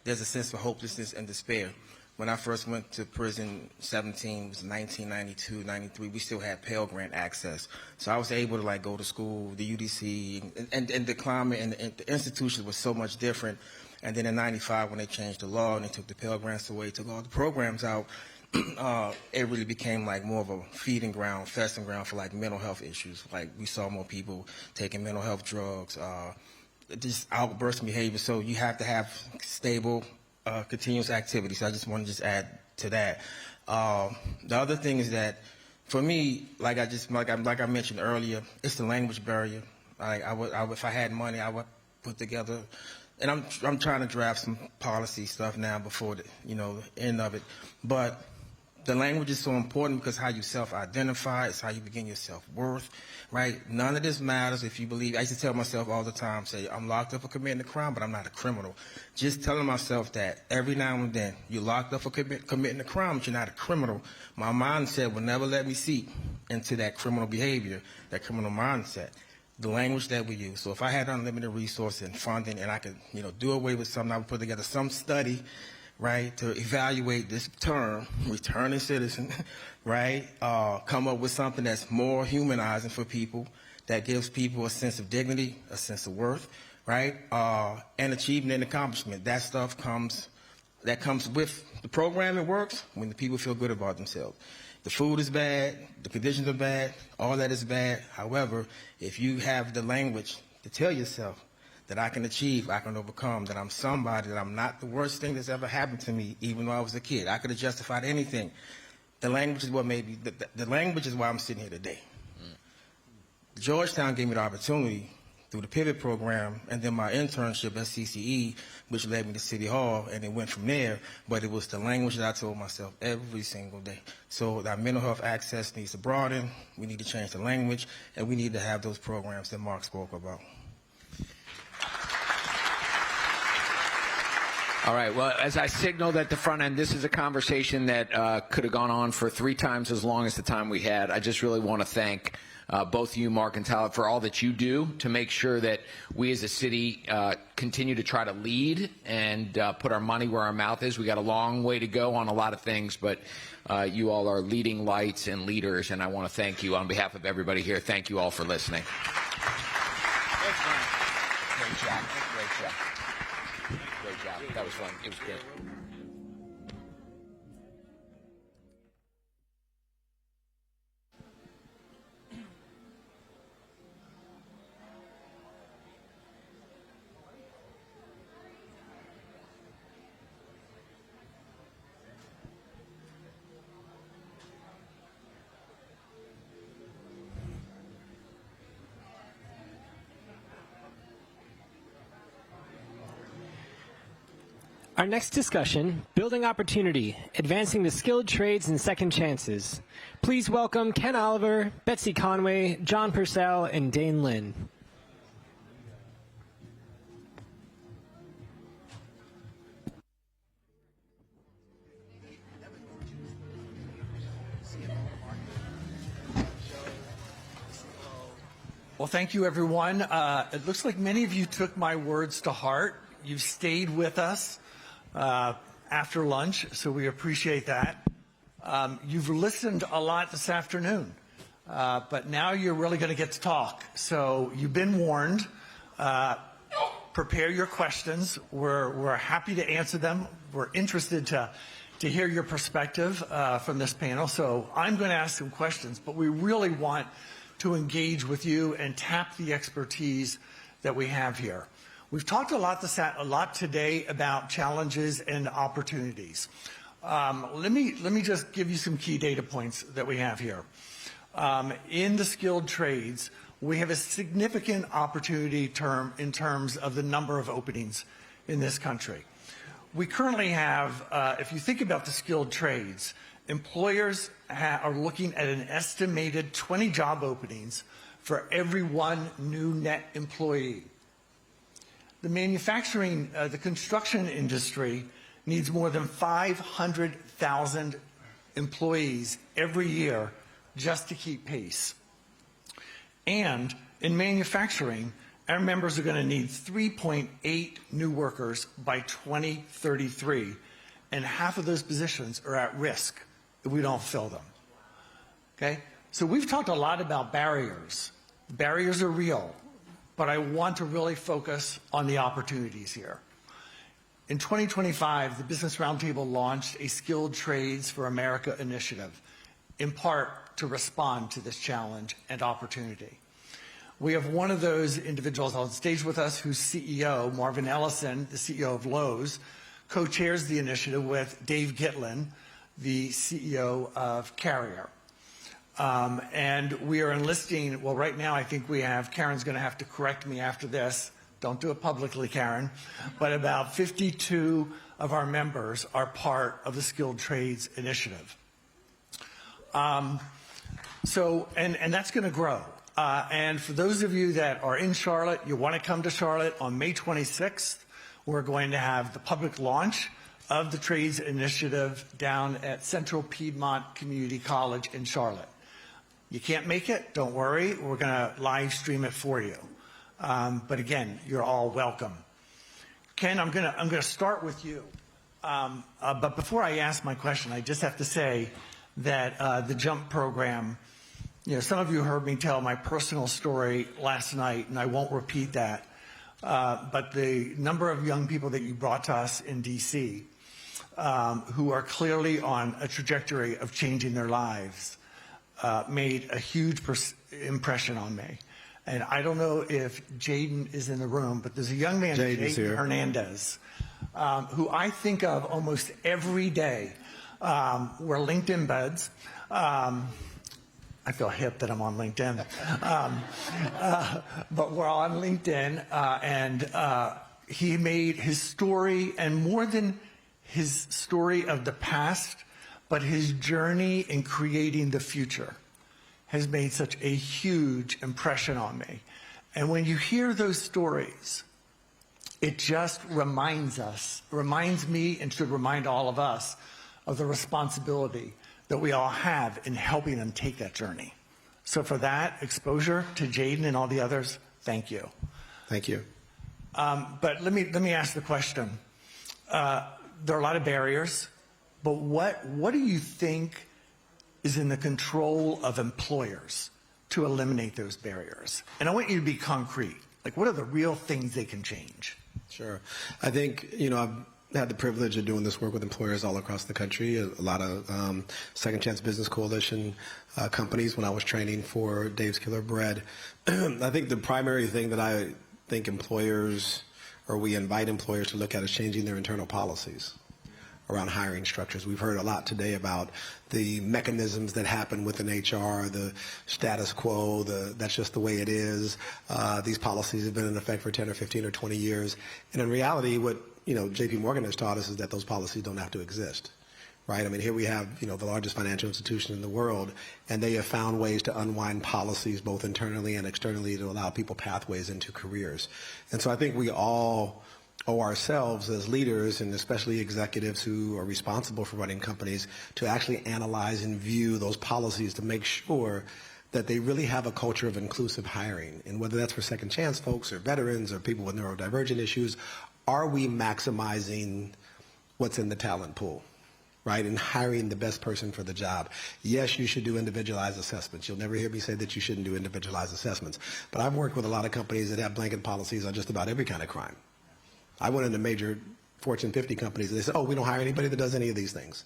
there's a sense of hopelessness and despair. When I first went to prison, 17, it was 1992, 93, we still had Pell Grant access. So I was able to go to school, the UDC, and the climate and the institutions was so much different. And then in 95, when they changed the law and they took the Pell Grants away, took all the programs out, it really became more of a feeding ground, festing ground for mental health issues. We saw more people taking mental health drugs, just outbursts of behavior. So you have to have stable, continuous activity. So I just want to just add to that. The other thing is that for me, like I mentioned earlier, it's the language barrier. If I had money, I would put together, and I'm trying to draft some policy stuff now before the end of it. But The language is so important because how you self-identify is how you begin your self-worth, right? None of this matters if you believe. I used to tell myself all the time, say, I'm locked up for committing a crime, but I'm not a criminal. Just telling myself that every now and then, you're locked up for committing a crime, but you're not a criminal. My mindset will never let me seep into that criminal behavior, that criminal mindset. The language that we use. So if I had unlimited resources and funding and I could, do away with something, I would put together some study, right, to evaluate this term, returning citizen, right, come up with something that's more humanizing for people, that gives people a sense of dignity, a sense of worth, right, and achievement and accomplishment. That stuff comes with the program. It works when the people feel good about themselves. The food is bad, the conditions are bad, all that is bad. However, if you have the language to tell yourself that I can achieve, I can overcome, that I'm somebody, that I'm not the worst thing that's ever happened to me, even though I was a kid. I could have justified anything. The language is what made me, the language is why I'm sitting here today. Georgetown gave me the opportunity through the Pivot program and then my internship at CCE, which led me to City Hall, and it went from there. But it was the language that I told myself every single day. So our mental health access needs to broaden, we need to change the language, and we need to have those programs that Mark spoke about. All right. Well, as I signaled at the front end, this is a conversation that could have gone on for 3 times as long as the time we had. I just really want to thank both you, Mark and Tyler, for all that you do to make sure that we as a city continue to try to lead and put our money where our mouth is. We got a long way to go on a lot of things, but you all are leading lights and leaders, and I want to thank you on behalf of everybody here. Thank you all for listening. Thanks, man. Great job. Great job. Great job. That was fun. It was great. Our next discussion, Building Opportunity, Advancing the Skilled Trades and Second Chances. Please welcome Ken Oliver, Betsy Conway, John Purcell, and Dane Lynn. Well, thank you, everyone. It looks like many of you took my words to heart. You've stayed with us after lunch, so we appreciate that. You've listened a lot this afternoon, but now you're really going to get to talk. So you've been warned. Prepare your questions. We're happy to answer them. We're interested to hear your perspective from this panel. So I'm going to ask some questions, but we really want to engage with you and tap the expertise that we have here. We've talked a lot today about challenges and opportunities. Let me just give you some key data points that we have here. In the skilled trades, we have a significant opportunity in terms of the number of openings in this country. We currently have, if you think about the skilled trades, employers are looking at an estimated 20 job openings for every 1 new net employee. The manufacturing, the construction industry needs more than 500,000 employees every year just to keep pace. And in manufacturing, our members are going to need 3.8 new workers by 2033, and half of those positions are at risk if we don't fill them. Okay? So we've talked a lot about barriers. Barriers are real. But I want to really focus on the opportunities here. In 2025, the Business Roundtable launched a Skilled Trades for America initiative, in part to respond to this challenge and opportunity. We have one of those individuals on stage with us whose CEO, Marvin Ellison, the CEO of Lowe's, co-chairs the initiative with Dave Gitlin, the CEO of Carrier. And we are enlisting, well, right now I think we have, Karen's going to have to correct me after this. Don't do it publicly, Karen. But about 52 of our members are part of the Skilled Trades Initiative. And that's going to grow. And for those of you that are in Charlotte, you want to come to Charlotte on May 26th, we're going to have the public launch of the Trades Initiative down at Central Piedmont Community College in Charlotte. You can't make it, don't worry. We're going to live stream it for you. But again, you're all welcome. Ken, I'm going to start with you. But before I ask my question, I just have to say that the JUMP program, some of you heard me tell my personal story last night, and I won't repeat that. But the number of young people that you brought to us in D.C. Who are clearly on a trajectory of changing their lives made a huge impression on me. And I don't know if Jaden is in the room, but there's a young man, Jaden Hernandez, who I think of almost every day. We're LinkedIn buds. I feel hip that I'm on LinkedIn. But we're on LinkedIn, and he made his story, and more than his story of the past, but his journey in creating the future has made such a huge impression on me. And when you hear those stories, it just reminds me, and should remind all of us, of the responsibility that we all have in helping them take that journey. So for that exposure to Jaden and all the others, thank you. Thank you. But let me ask the question. There are a lot of barriers, but what do you think is in the control of employers to eliminate those barriers? And I want you to be concrete. Like, what are the real things they can change? Sure. I think, I've had the privilege of doing this work with employers all across the country, a lot of Second Chance Business Coalition companies when I was training for Dave's Killer Bread. I think the primary thing that I think we invite employers to look at is changing their internal policies around hiring structures. We've heard a lot today about the mechanisms that happen within HR, the status quo, that's just the way it is. These policies have been in effect for 10 or 15 or 20 years. And in reality, what J.P. Morgan has taught us is that those policies don't have to exist. Right? I mean, here we have, the largest financial institution in the world, and they have found ways to unwind policies both internally and externally to allow people pathways into careers. And so I think we all owe ourselves as leaders, and especially executives who are responsible for running companies, to actually analyze and view those policies to make sure that they really have a culture of inclusive hiring. And whether that's for second chance folks or veterans or people with neurodivergent issues, are we maximizing what's in the talent pool? Right, and hiring the best person for the job. Yes, you should do individualized assessments. You'll never hear me say that you shouldn't do individualized assessments. But I've worked with a lot of companies that have blanket policies on just about every kind of crime. I went into major Fortune 50 companies and they said, we don't hire anybody that does any of these things.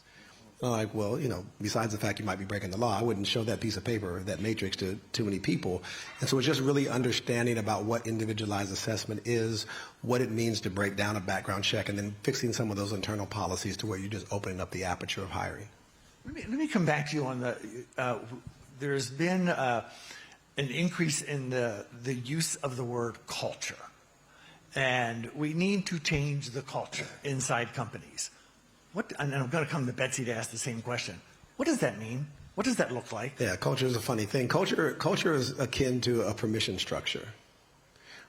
I'm like, well, besides the fact you might be breaking the law, I wouldn't show that piece of paper, that matrix, to too many people. And so it's just really understanding about what individualized assessment is, what it means to break down a background check, and then fixing some of those internal policies to where you're just opening up the aperture of hiring. Let me come back to you on there's been an increase in the use of the word culture. And we need to change the culture inside companies. And I'm going to come to Betsy to ask the same question. What does that mean? What does that look like? Yeah, culture is a funny thing. Culture is akin to a permission structure,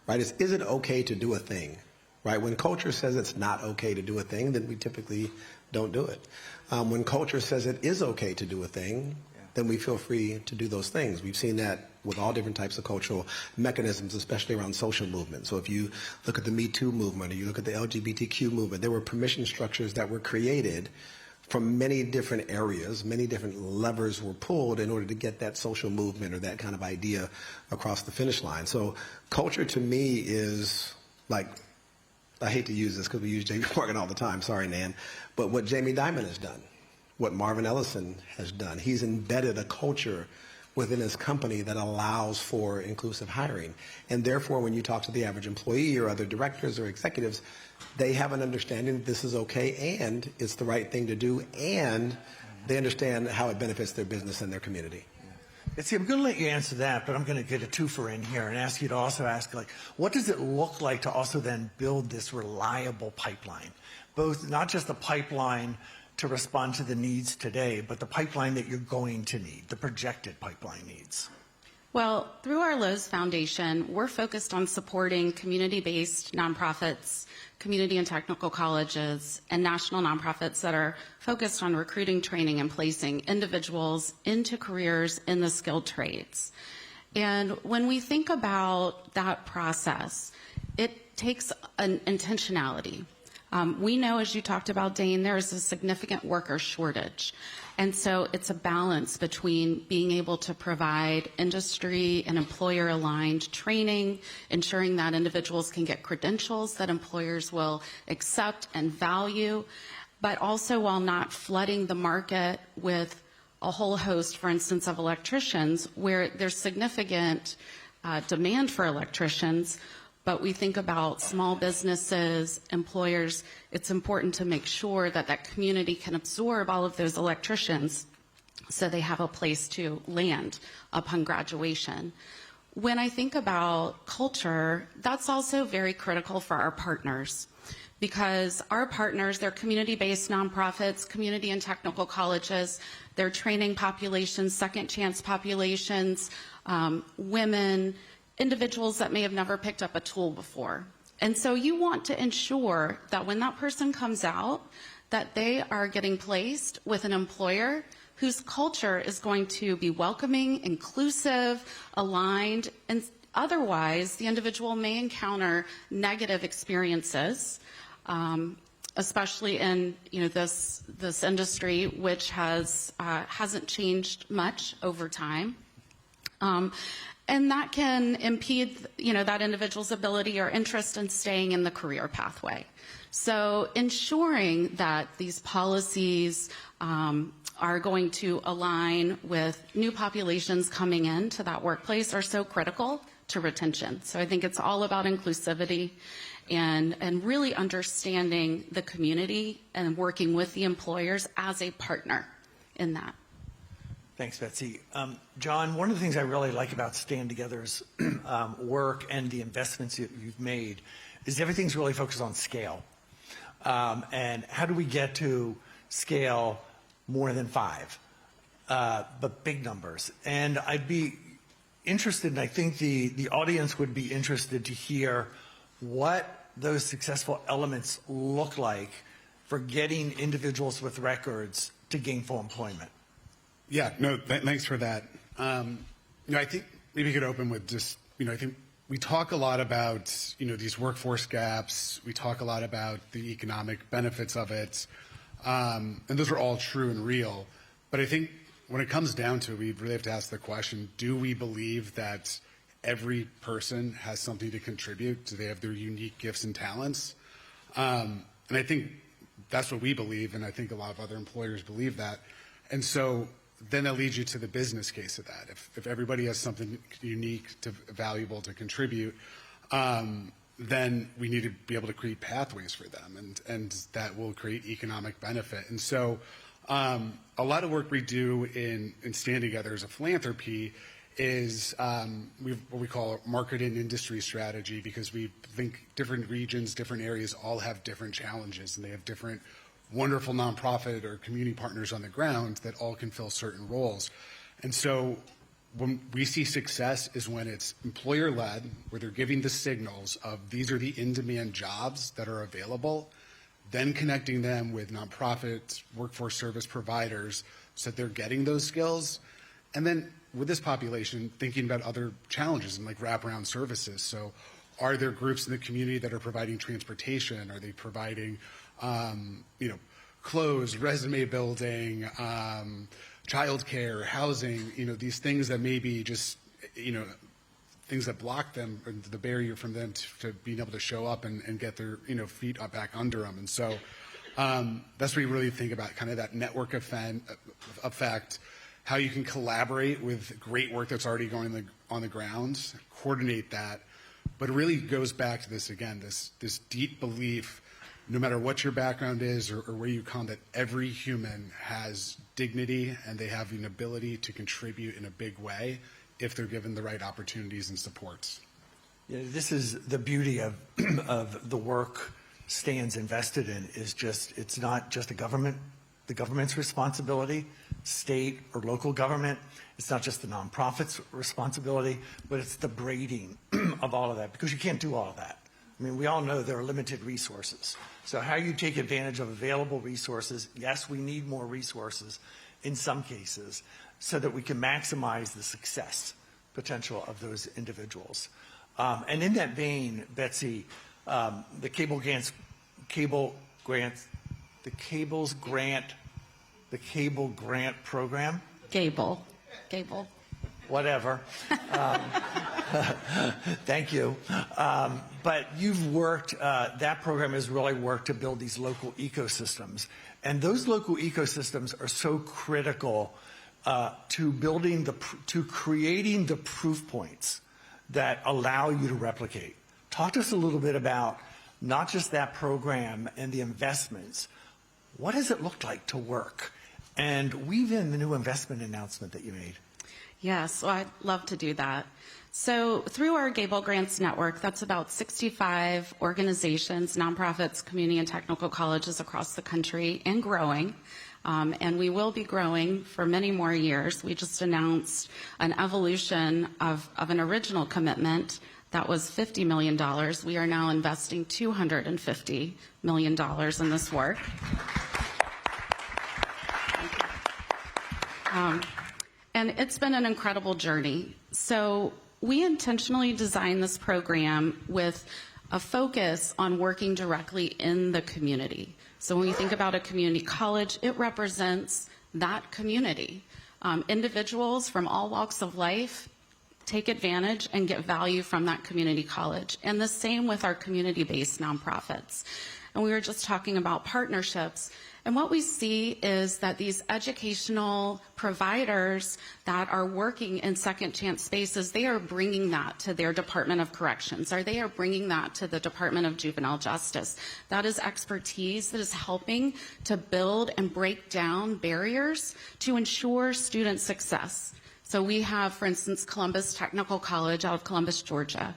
right? Is it okay to do a thing, right? When culture says it's not okay to do a thing, then we typically don't do it. When culture says it is okay to do a thing, then we feel free to do those things. We've seen that with all different types of cultural mechanisms, especially around social movement. So if you look at the Me Too movement, or you look at the LGBTQ movement, there were permission structures that were created from many different areas. Many different levers were pulled in order to get that social movement or that kind of idea across the finish line. So culture to me is like, I hate to use this because we use J.P. Morgan all the time, sorry, Nan, but what Jamie Dimon has done, what Marvin Ellison has done. He's embedded a culture within his company that allows for inclusive hiring. And therefore, when you talk to the average employee or other directors or executives, they have an understanding that this is okay and it's the right thing to do, and they understand how it benefits their business and their community. See, I'm going to let you answer that, but I'm going to get a twofer in here and ask you to also ask, what does it look like to also then build this reliable pipeline? Both, not just a pipeline to respond to the needs today, but the pipeline that you're going to need, the projected pipeline needs? Well, through our Lowe's Foundation, we're focused on supporting community-based nonprofits, community and technical colleges, and national nonprofits that are focused on recruiting, training, and placing individuals into careers in the skilled trades. And when we think about that process, it takes an intentionality. We know, as you talked about, Dane, there is a significant worker shortage. And so it's a balance between being able to provide industry and employer-aligned training, ensuring that individuals can get credentials that employers will accept and value, but also while not flooding the market with a whole host, for instance, of electricians, where there's significant demand for electricians, but we think about small businesses, employers. It's important to make sure that that community can absorb all of those electricians so they have a place to land upon graduation. When I think about culture, that's also very critical for our partners, because our partners, they're community-based nonprofits, community and technical colleges, they're training populations, second chance populations, women, individuals that may have never picked up a tool before. And so you want to ensure that when that person comes out, that they are getting placed with an employer whose culture is going to be welcoming, inclusive, aligned, and otherwise the individual may encounter negative experiences, especially in this industry, which hasn't changed much over time. And that can impede, that individual's ability or interest in staying in the career pathway. So ensuring that these policies are going to align with new populations coming into that workplace are so critical to retention. So I think it's all about inclusivity and really understanding the community and working with the employers as a partner in that. Thanks, Betsy. John, one of the things I really like about Stand Together's work and the investments that you've made is everything's really focused on scale. And how do we get to scale more than 5, but big numbers? And I'd be interested, and I think the audience would be interested to hear what those successful elements look like for getting individuals with records to gainful employment. Yeah, no, thanks for that. I think maybe we could open with just, I think we talk a lot about, these workforce gaps. We talk a lot about the economic benefits of it. And those are all true and real. But I think when it comes down to it, we really have to ask the question, do we believe that every person has something to contribute? Do they have their unique gifts and talents? And I think that's what we believe, and I think a lot of other employers believe that. And so then that leads you to the business case of that. If everybody has something unique, valuable to contribute, then we need to be able to create pathways for them, and that will create economic benefit. And so a lot of work we do in Stand Together as a philanthropy is what we call a market and industry strategy, because we think different regions, different areas all have different challenges, and they have different wonderful nonprofit or community partners on the ground that all can fill certain roles. And so when we see success is when it's employer-led, where they're giving the signals of these are the in-demand jobs that are available, then connecting them with nonprofits, workforce service providers, so that they're getting those skills. And then with this population, thinking about other challenges and like wraparound services. So are there groups in the community that are providing transportation? Are they providing clothes, resume building, childcare, housing, these things that maybe just, things that block them, or the barrier from them to being able to show up and get their, feet up back under them. And so that's where you really think about kind of that network effect, how you can collaborate with great work that's already going on the ground, coordinate that. But it really goes back to this, again, this deep belief, no matter what your background is or where you come, that every human has dignity and they have an ability to contribute in a big way if they're given the right opportunities and supports. Yeah, this is the beauty of the work Stan's invested in, is just, it's not just a government the government's responsibility, state or local government. It's not just the nonprofit's responsibility, but it's the braiding of all of that, because you can't do all of that. I mean, we all know there are limited resources. So how you take advantage of available resources, yes, we need more resources in some cases so that we can maximize the success potential of those individuals. And in that vein, Betsy, the Cable Grant Program. Gable. Whatever. Thank you. But you've worked, that program has really worked to build these local ecosystems. And those local ecosystems are so critical to creating the proof points that allow you to replicate. Talk to us a little bit about not just that program and the investments. What does it look like to work? And weave in the new investment announcement that you made. Yes, so I'd love to do that. So through our Gable Grants Network, that's about 65 organizations, nonprofits, community and technical colleges across the country, and growing. And we will be growing for many more years. We just announced an evolution of an original commitment that was $50 million. We are now investing $250 million in this work. And it's been an incredible journey. So we intentionally designed this program with a focus on working directly in the community. So when we think about a community college, it represents that community. Individuals from all walks of life take advantage and get value from that community college. And the same with our community-based nonprofits. And we were just talking about partnerships. And what we see is that these educational providers that are working in second chance spaces, they are bringing that to their Department of Corrections, or they are bringing that to the Department of Juvenile Justice. That is expertise that is helping to build and break down barriers to ensure student success. So we have, for instance, Columbus Technical College out of Columbus, Georgia.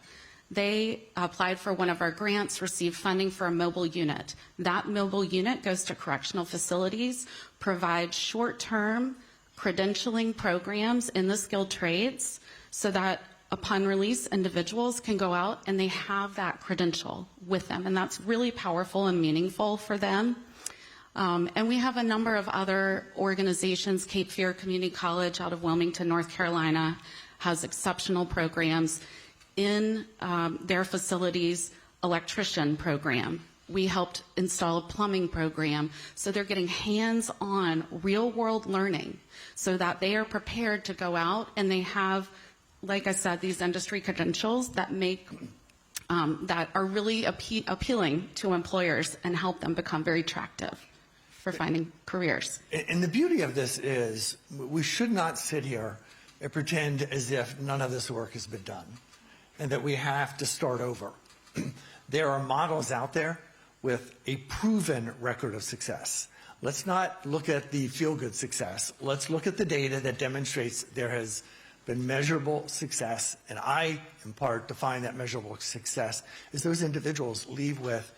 They applied for one of our grants, received funding for a mobile unit. That mobile unit goes to correctional facilities, provides short-term credentialing programs in the skilled trades so that upon release, individuals can go out and they have that credential with them. And that's really powerful and meaningful for them. And we have a number of other organizations. Cape Fear Community College out of Wilmington, North Carolina, has exceptional programs. In their facilities, electrician program. We helped install a plumbing program, so they're getting hands-on, real-world learning so that they are prepared to go out and they have, like I said, these industry credentials that make that are really appealing to employers and help them become very attractive for finding careers. And the beauty of this is we should not sit here and pretend as if none of this work has been done and that we have to start over. There are models out there with a proven record of success. Let's not look at the feel-good success. Let's look at the data that demonstrates there has been measurable success. And I, in part, define that measurable success as those individuals leave with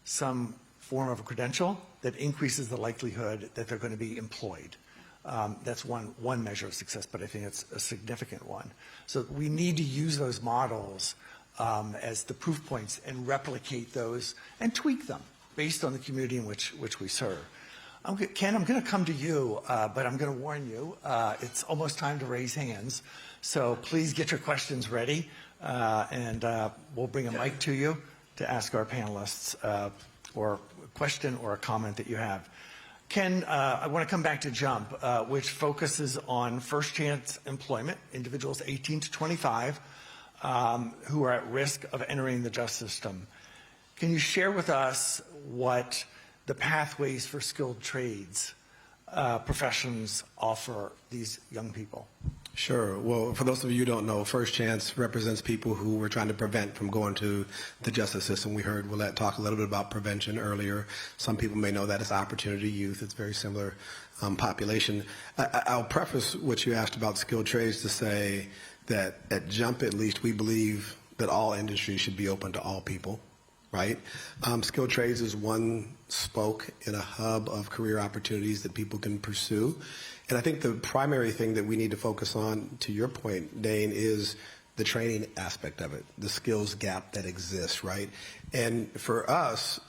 some form of a credential that increases the likelihood that they're going to be employed. That's one measure of success, but I think it's a significant one. So we need to use those models as the proof points and replicate those and tweak them based on the community in which we serve. Ken, I'm going to come to you, but I'm going to warn you, it's almost time to raise hands. So please get your questions ready, and we'll bring a mic to you to ask our panelists or a question or a comment that you have. Ken, I want to come back to JUMP, which focuses on first chance employment, individuals 18 to 25 who are at risk of entering the justice system. Can you share with us what the pathways for skilled trades professions offer these young people? Sure. Well, for those of you who don't know, First Chance represents people who we're trying to prevent from going to the justice system. We heard Willette talk a little bit about prevention earlier. Some people may know that as opportunity youth. It's very similar population. I'll preface what you asked about skilled trades to say that at JUMP, at least, we believe that all industries should be open to all people. right? Skilled trades is one spoke in a hub of career opportunities that people can pursue. And I think the primary thing that we need to focus on, to your point, Dane, is the training aspect of it, the skills gap that exists, right? And for us,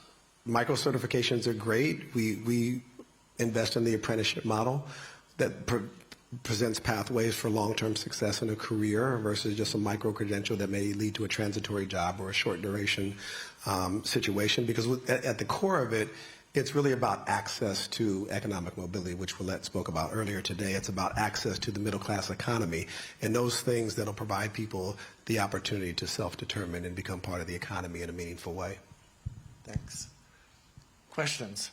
micro certifications are great. We invest in the apprenticeship model that presents pathways for long-term success in a career versus just a micro credential that may lead to a transitory job or a short duration situation. Because at the core of it, it's really about access to economic mobility, which Willette spoke about earlier today. It's about access to the middle-class economy and those things that will provide people the opportunity to self-determine and become part of the economy in a meaningful way. Thanks. Questions?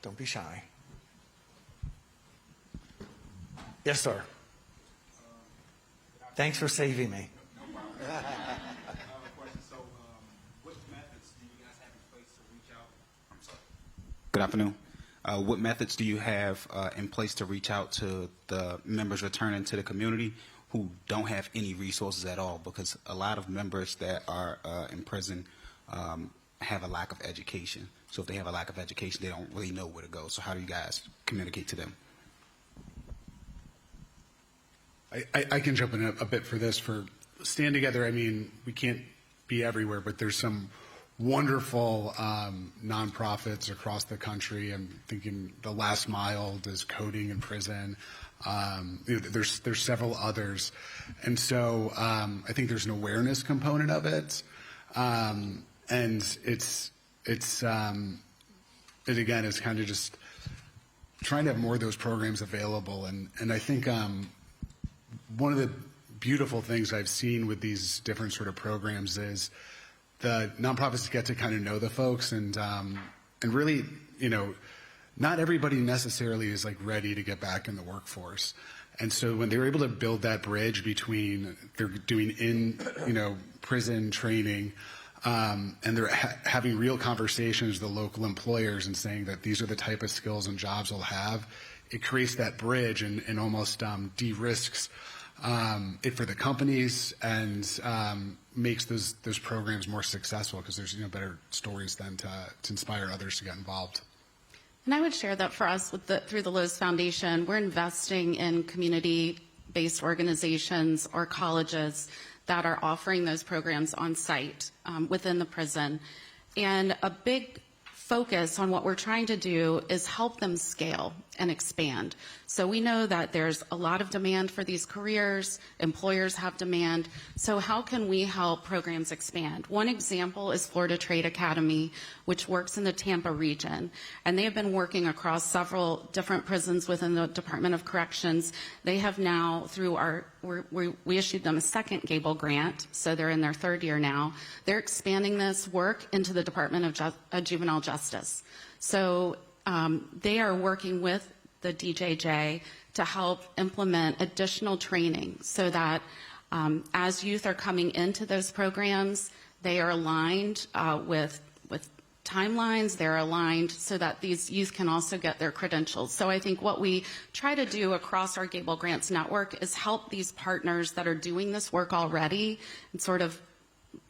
Don't be shy. Yes, sir. Thanks for saving me. Good afternoon. What methods do you have in place to reach out to the members returning to the community who don't have any resources at all? Because a lot of members that are in prison have a lack of education. So if they have a lack of education, they don't really know where to go. So how do you guys communicate to them? I can jump in a bit for this. For Stand Together, I mean, we can't be everywhere, but there's some wonderful nonprofits across the country. I'm thinking The Last Mile does coding in prison. There's several others. And so I think there's an awareness component of it. And it again is kind of just trying to have more of those programs available. And I think one of the beautiful things I've seen with these different sort of programs is the nonprofits get to kind of know the folks and really, not everybody necessarily is like ready to get back in the workforce. And so when they were able to build that bridge between they're doing prison training, and they're having real conversations with the local employers and saying that these are the type of skills and jobs they'll have, it creates that bridge and almost de-risks it for the companies and makes those programs more successful because there's better stories then to inspire others to get involved. And I would share that for us through the Lowe's Foundation, we're investing in community-based organizations or colleges that are offering those programs on site within the prison. And a big focus on what we're trying to do is help them scale and expand. So we know that there's a lot of demand for these careers, employers have demand, so how can we help programs expand? One example is Florida Trade Academy, which works in the Tampa region, and they have been working across several different prisons within the Department of Corrections. They have now, through we issued them a second Gable grant, so they're in their third year now. They're expanding this work into the Department of Juvenile Justice. So they are working with the DJJ to help implement additional training so that as youth are coming into those programs, they are aligned with timelines, they're aligned so that these youth can also get their credentials. So I think what we try to do across our Gable Grants Network is help these partners that are doing this work already and sort of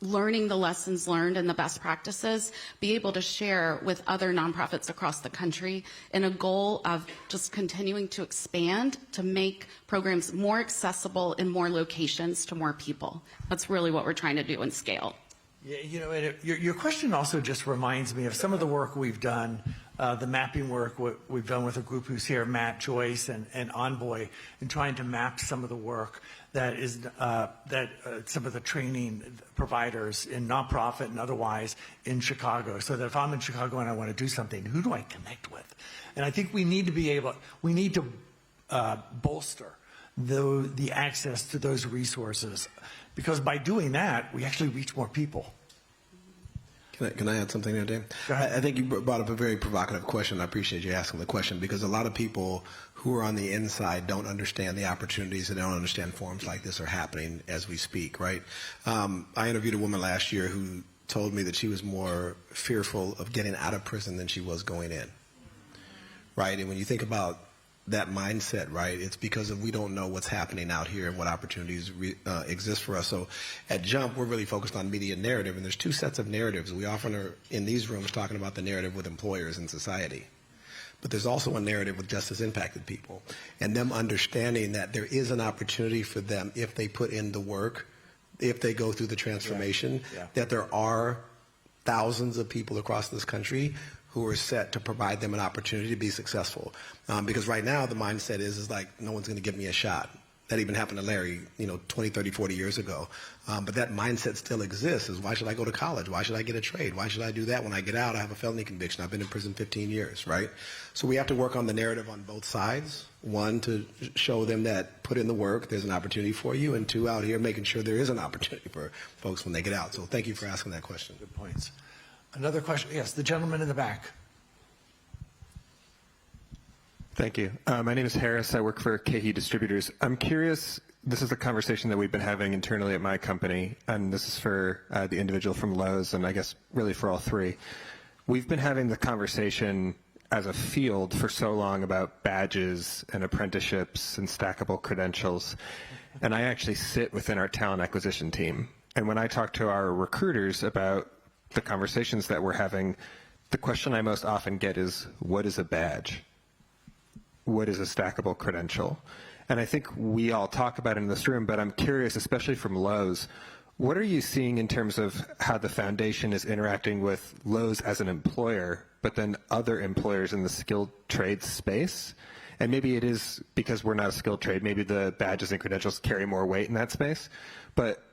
learning the lessons learned and the best practices, be able to share with other nonprofits across the country in a goal of just continuing to expand to make programs more accessible in more locations to more people. That's really what we're trying to do and scale. Yeah, and your question also just reminds me of some of the work we've done, the mapping work we've done with a group who's here, Matt, Joyce, and Envoy, in trying to map some of the work that is some of the training providers in nonprofit and otherwise in Chicago, so that if I'm in Chicago and I want to do something, who do I connect with? And I think we need to bolster the access to those resources, because by doing that, we actually reach more people. Can I add something there, Dave? I think you brought up a very provocative question. I appreciate you asking the question, because a lot of people who are on the inside don't understand the opportunities and they don't understand forums like this are happening as we speak, right? I interviewed a woman last year who told me that she was more fearful of getting out of prison than she was going in, right? And when you think about that mindset, right? It's because we don't know what's happening out here and what opportunities exist for us. So at Jump, we're really focused on media narrative, and there's two sets of narratives. We often are in these rooms talking about the narrative with employers and society. But there's also a narrative with justice impacted people and them understanding that there is an opportunity for them if they put in the work, if they go through the transformation, that there are thousands of people across this country who are set to provide them an opportunity to be successful. Because right now the mindset is like, no one's going to give me a shot. That even happened to Larry, 20, 30, 40 years ago. But that mindset still exists. Is why should I go to college? Why should I get a trade? Why should I do that? When I get out, I have a felony conviction. I've been in prison 15 years, right? So we have to work on the narrative on both sides. One, to show them that put in the work, there's an opportunity for you. And two, out here making sure there is an opportunity for folks when they get out. So thank you for asking that question. Good points. Another question. Yes, the gentleman in the back. Thank you. My name is Harris. I work for KE Distributors. I'm curious, this is a conversation that we've been having internally at my company, and this is for the individual from Lowe's, and I guess really for all three. We've been having the conversation as a field for so long about badges and apprenticeships and stackable credentials, and I actually sit within our talent acquisition team. And when I talk to our recruiters about the conversations that we're having, the question I most often get is, what is a badge? What is a stackable credential? And I think we all talk about it in this room, but I'm curious, especially from Lowe's, what are you seeing in terms of how the foundation is interacting with Lowe's as an employer, but then other employers in the skilled trade space? And maybe it is because we're not a skilled trade, maybe the badges and credentials carry more weight in that space. But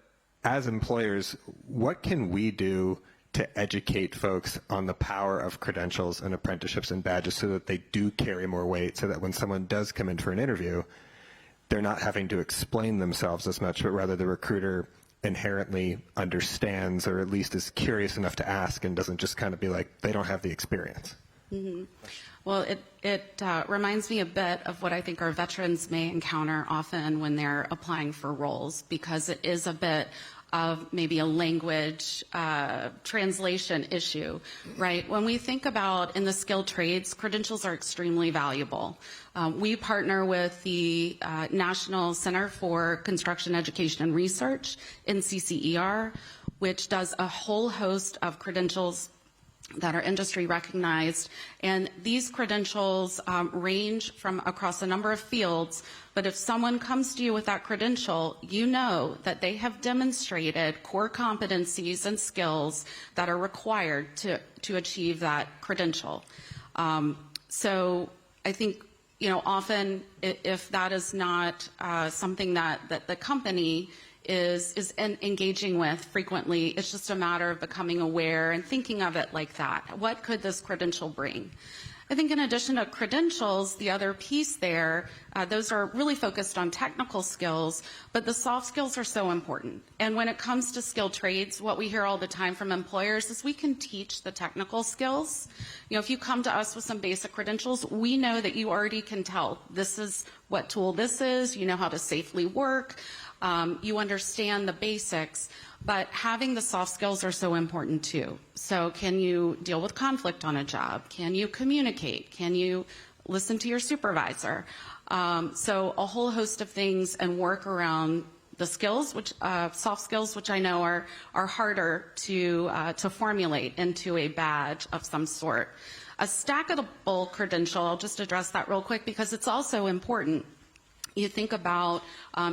as employers, what can we do to educate folks on the power of credentials and apprenticeships and badges so that they do carry more weight, so that when someone does come in for an interview, they're not having to explain themselves as much, but rather the recruiter inherently understands, or at least is curious enough to ask and doesn't just kind of be like, they don't have the experience. Mm-hmm. Well, it reminds me a bit of what I think our veterans may encounter often when they're applying for roles, because it is a bit of maybe a language translation issue, right? When we think about in the skilled trades, credentials are extremely valuable. We partner with the National Center for Construction Education and Research, NCCER, which does a whole host of credentials that are industry recognized, and these credentials range from across a number of fields, but if someone comes to you with that credential, you know that they have demonstrated core competencies and skills that are required to achieve that credential. So I think, often if that is not something that the company is engaging with frequently, it's just a matter of becoming aware and thinking of it like that. What could this credential bring? I think in addition to credentials, the other piece there, those are really focused on technical skills, but the soft skills are so important. And when it comes to skilled trades, what we hear all the time from employers is we can teach the technical skills. If you come to us with some basic credentials, we know that you already can tell this is what tool this is, you know how to safely work, you understand the basics, but having the soft skills are so important too. So can you deal with conflict on a job? Can you communicate? Can you listen to your supervisor? So a whole host of things and work around the skills, which soft skills, which I know are harder to formulate into a badge of some sort. A stackable credential, I'll just address that real quick because it's also important. You think about,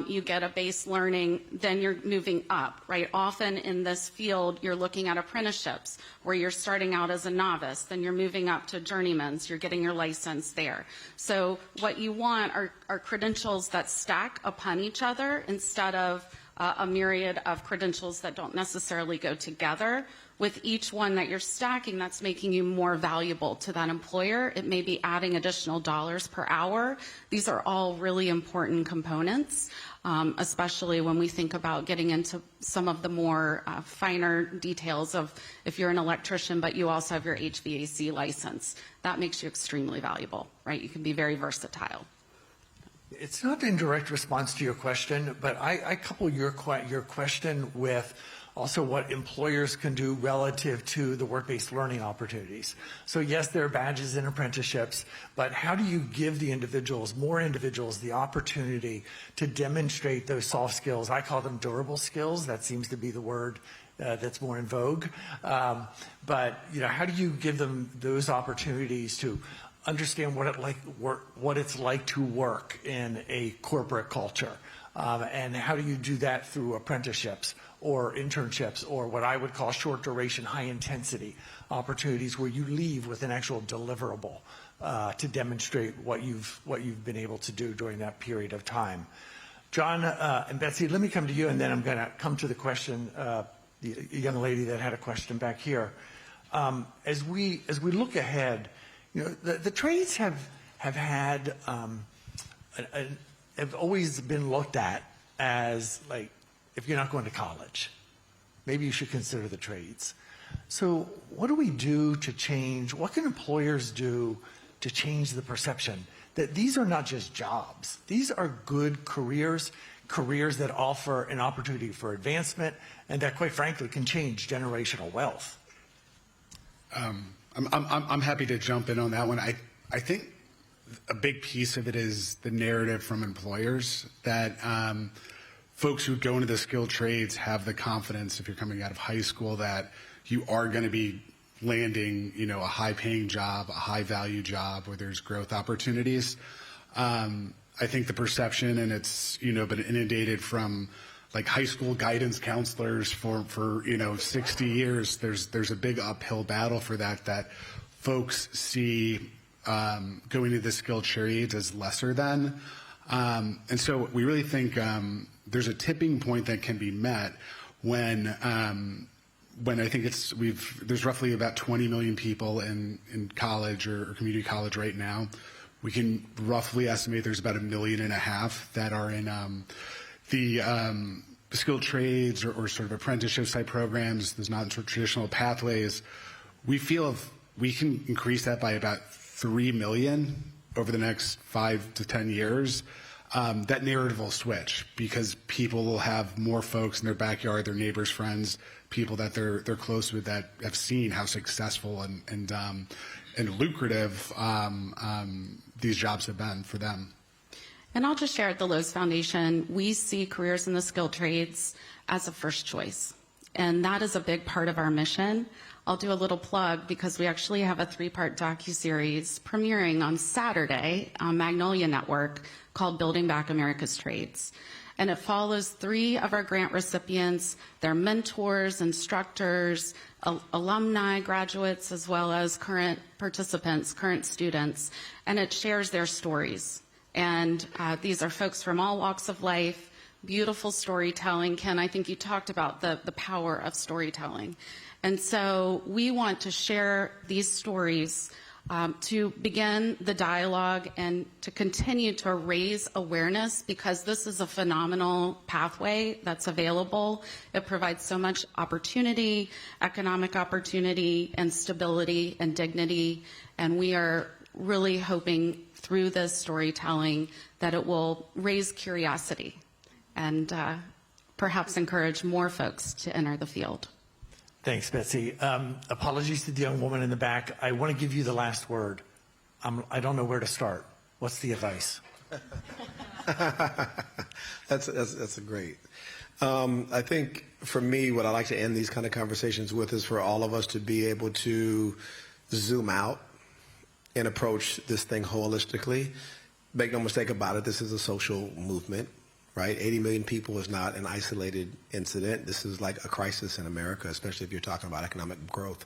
you get a base learning, then you're moving up, right? Often in this field, you're looking at apprenticeships where you're starting out as a novice, then you're moving up to journeymans, you're getting your license there. So what you want are credentials that stack upon each other instead of a myriad of credentials that don't necessarily go together. With each one that you're stacking, that's making you more valuable to that employer. It may be adding additional dollars per hour. These are all really important components, especially when we think about getting into some of the more finer details of if you're an electrician, but you also have your HVAC license. That makes you extremely valuable, right? You can be very versatile. It's not in direct response to your question, but I couple your question with also what employers can do relative to the work-based learning opportunities. So yes, there are badges and apprenticeships, but how do you give the individuals, more individuals, the opportunity to demonstrate those soft skills? I call them durable skills. That seems to be the word that's more in vogue. But how do you give them those opportunities to understand what it's like to work in a corporate culture? And how do you do that through apprenticeships or internships or what I would call short duration, high intensity opportunities where you leave with an actual deliverable to demonstrate what you've been able to do during that period of time. John and Betsy, let me come to you, and then I'm going to come to the question, the young lady that had a question back here. As we look ahead, the trades have had have always been looked at as like, if you're not going to college, maybe you should consider the trades. So what do we do to change? What can employers do to change the perception that these are not just jobs? These are good careers that offer an opportunity for advancement and that, quite frankly, can change generational wealth. I'm happy to jump in on that one. I think a big piece of it is the narrative from employers that folks who go into the skilled trades have the confidence, if you're coming out of high school, that you are going to be landing, a high-paying job, a high-value job where there's growth opportunities. I think the perception, and it's been inundated from like high school guidance counselors for 60 years. There's a big uphill battle for that folks see going into the skilled trades as lesser than. And so we really think there's a tipping point that can be met when I think there's roughly about 20 million people in college or community college right now. We can roughly estimate there's about 1.5 million that are in the skilled trades or sort of apprenticeship type programs. There's not traditional pathways. We feel if we can increase that by about 3 million over the next 5 to 10 years, that narrative will switch because people will have more folks in their backyard, their neighbors, friends, people that they're close with that have seen how successful and lucrative these jobs have been for them. And I'll just share at the Lowe's Foundation, we see careers in the skilled trades as a first choice. And that is a big part of our mission. I'll do a little plug because we actually have a 3-part docuseries premiering on Saturday on Magnolia Network called Building Back America's Trades. And it follows 3 of our grant recipients, their mentors, instructors, alumni, graduates, as well as current participants, current students. And it shares their stories. And these are folks from all walks of life, beautiful storytelling. Ken, I think you talked about the power of storytelling. And so we want to share these stories to begin the dialogue and to continue to raise awareness because this is a phenomenal pathway that's available. It provides so much opportunity, economic opportunity, and stability and dignity. And we are really hoping through this storytelling that it will raise curiosity and perhaps encourage more folks to enter the field. Thanks, Betsy. Apologies to the young woman in the back. I want to give you the last word. I don't know where to start. What's the advice? That's a great. I think for me, what I like to end these kind of conversations with is for all of us to be able to zoom out and approach this thing holistically. Make no mistake about it, this is a social movement, right? 80 million people is not an isolated incident. This is like a crisis in America, especially if you're talking about economic growth.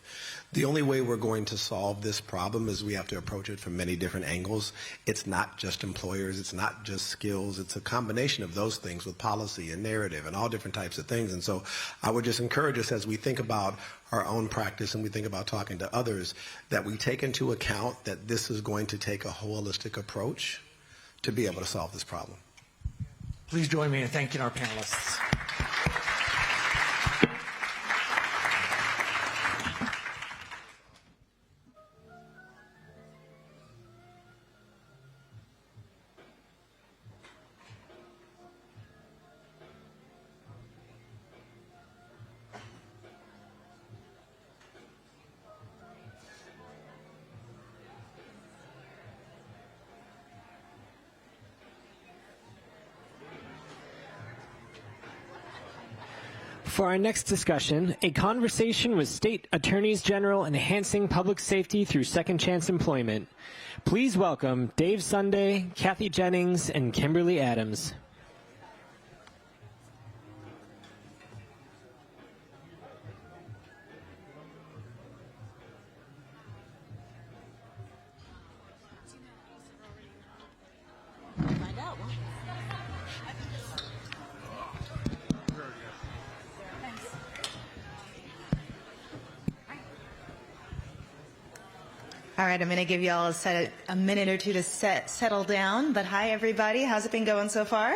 The only way we're going to solve this problem is we have to approach it from many different angles. It's not just employers, it's not just skills, it's a combination of those things with policy and narrative and all different types of things. And so I would just encourage us as we think about our own practice and we think about talking to others, that we take into account that this is going to take a holistic approach to be able to solve this problem. Please join me in thanking our panelists. For our next discussion, a conversation with State Attorneys General enhancing public safety through second chance employment. Please welcome Dave Sunday, Kathy Jennings, and Kimberly Adams. All right, I'm going to give you all a minute or two to settle down. But hi, everybody. How's it been going so far?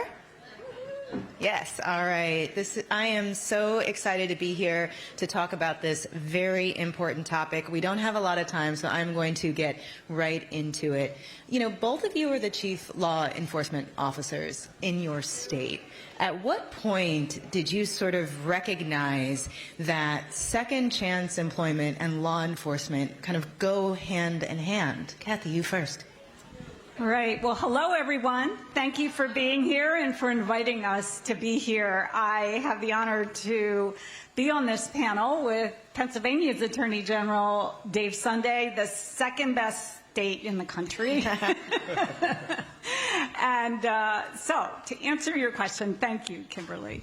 Yes, all right. I am so excited to be here to talk about this very important topic. We don't have a lot of time, so I'm going to get right into it. You know, both of you are the chief law enforcement officers in your state. At what point did you sort of recognize that second chance employment and law enforcement kind of go hand in hand? Kathy, you first. All right. Well, hello, everyone. Thank you for being here and for inviting us to be here. I have the honor to be on this panel with Pennsylvania's Attorney General Dave Sunday, the second best state in the country. And so, to answer your question, thank you, Kimberly.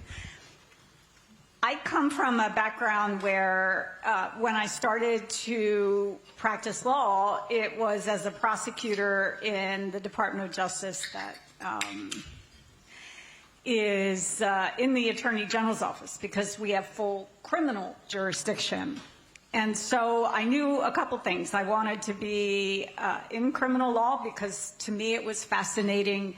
I come from a background where when I started to practice law, it was as a prosecutor in the Department of Justice that is in the Attorney General's office because we have full criminal jurisdiction. And so I knew a couple things. I wanted to be in criminal law because to me it was fascinating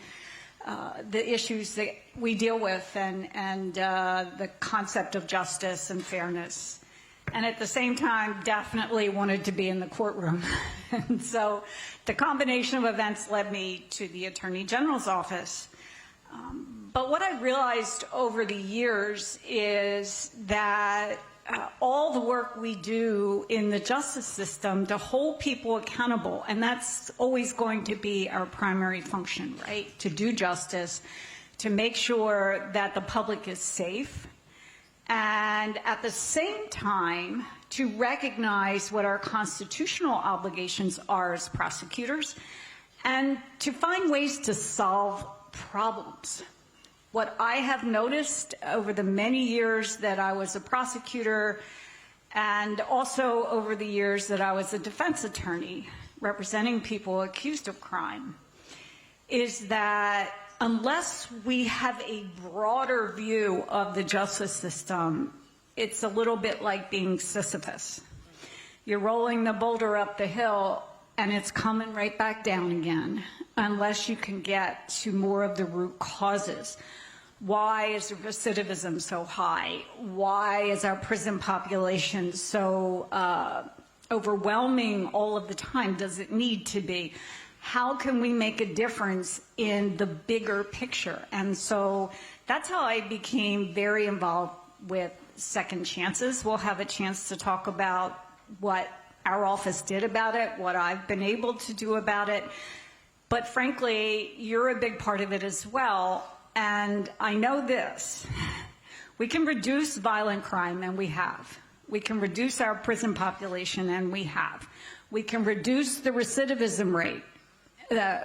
the issues that we deal with and the concept of justice and fairness. And at the same time, definitely wanted to be in the courtroom. And so the combination of events led me to the Attorney General's office. But what I realized over the years is that all the work we do in the justice system to hold people accountable, and that's always going to be our primary function, right? To do justice, to make sure that the public is safe, and at the same time, to recognize what our constitutional obligations are as prosecutors, and to find ways to solve problems. What I have noticed over the many years that I was a prosecutor and also over the years that I was a defense attorney representing people accused of crime is that unless we have a broader view of the justice system, it's a little bit like being Sisyphus. You're rolling the boulder up the hill and it's coming right back down again unless you can get to more of the root causes. Why is recidivism so high? Why is our prison population so overwhelming all of the time? Does it need to be? How can we make a difference in the bigger picture? And so that's how I became very involved with second chances. We'll have a chance to talk about what our office did about it, what I've been able to do about it. But frankly, you're a big part of it as well. And I know this, we can reduce violent crime, and we have. We can reduce our prison population, and we have. We can reduce the recidivism rate,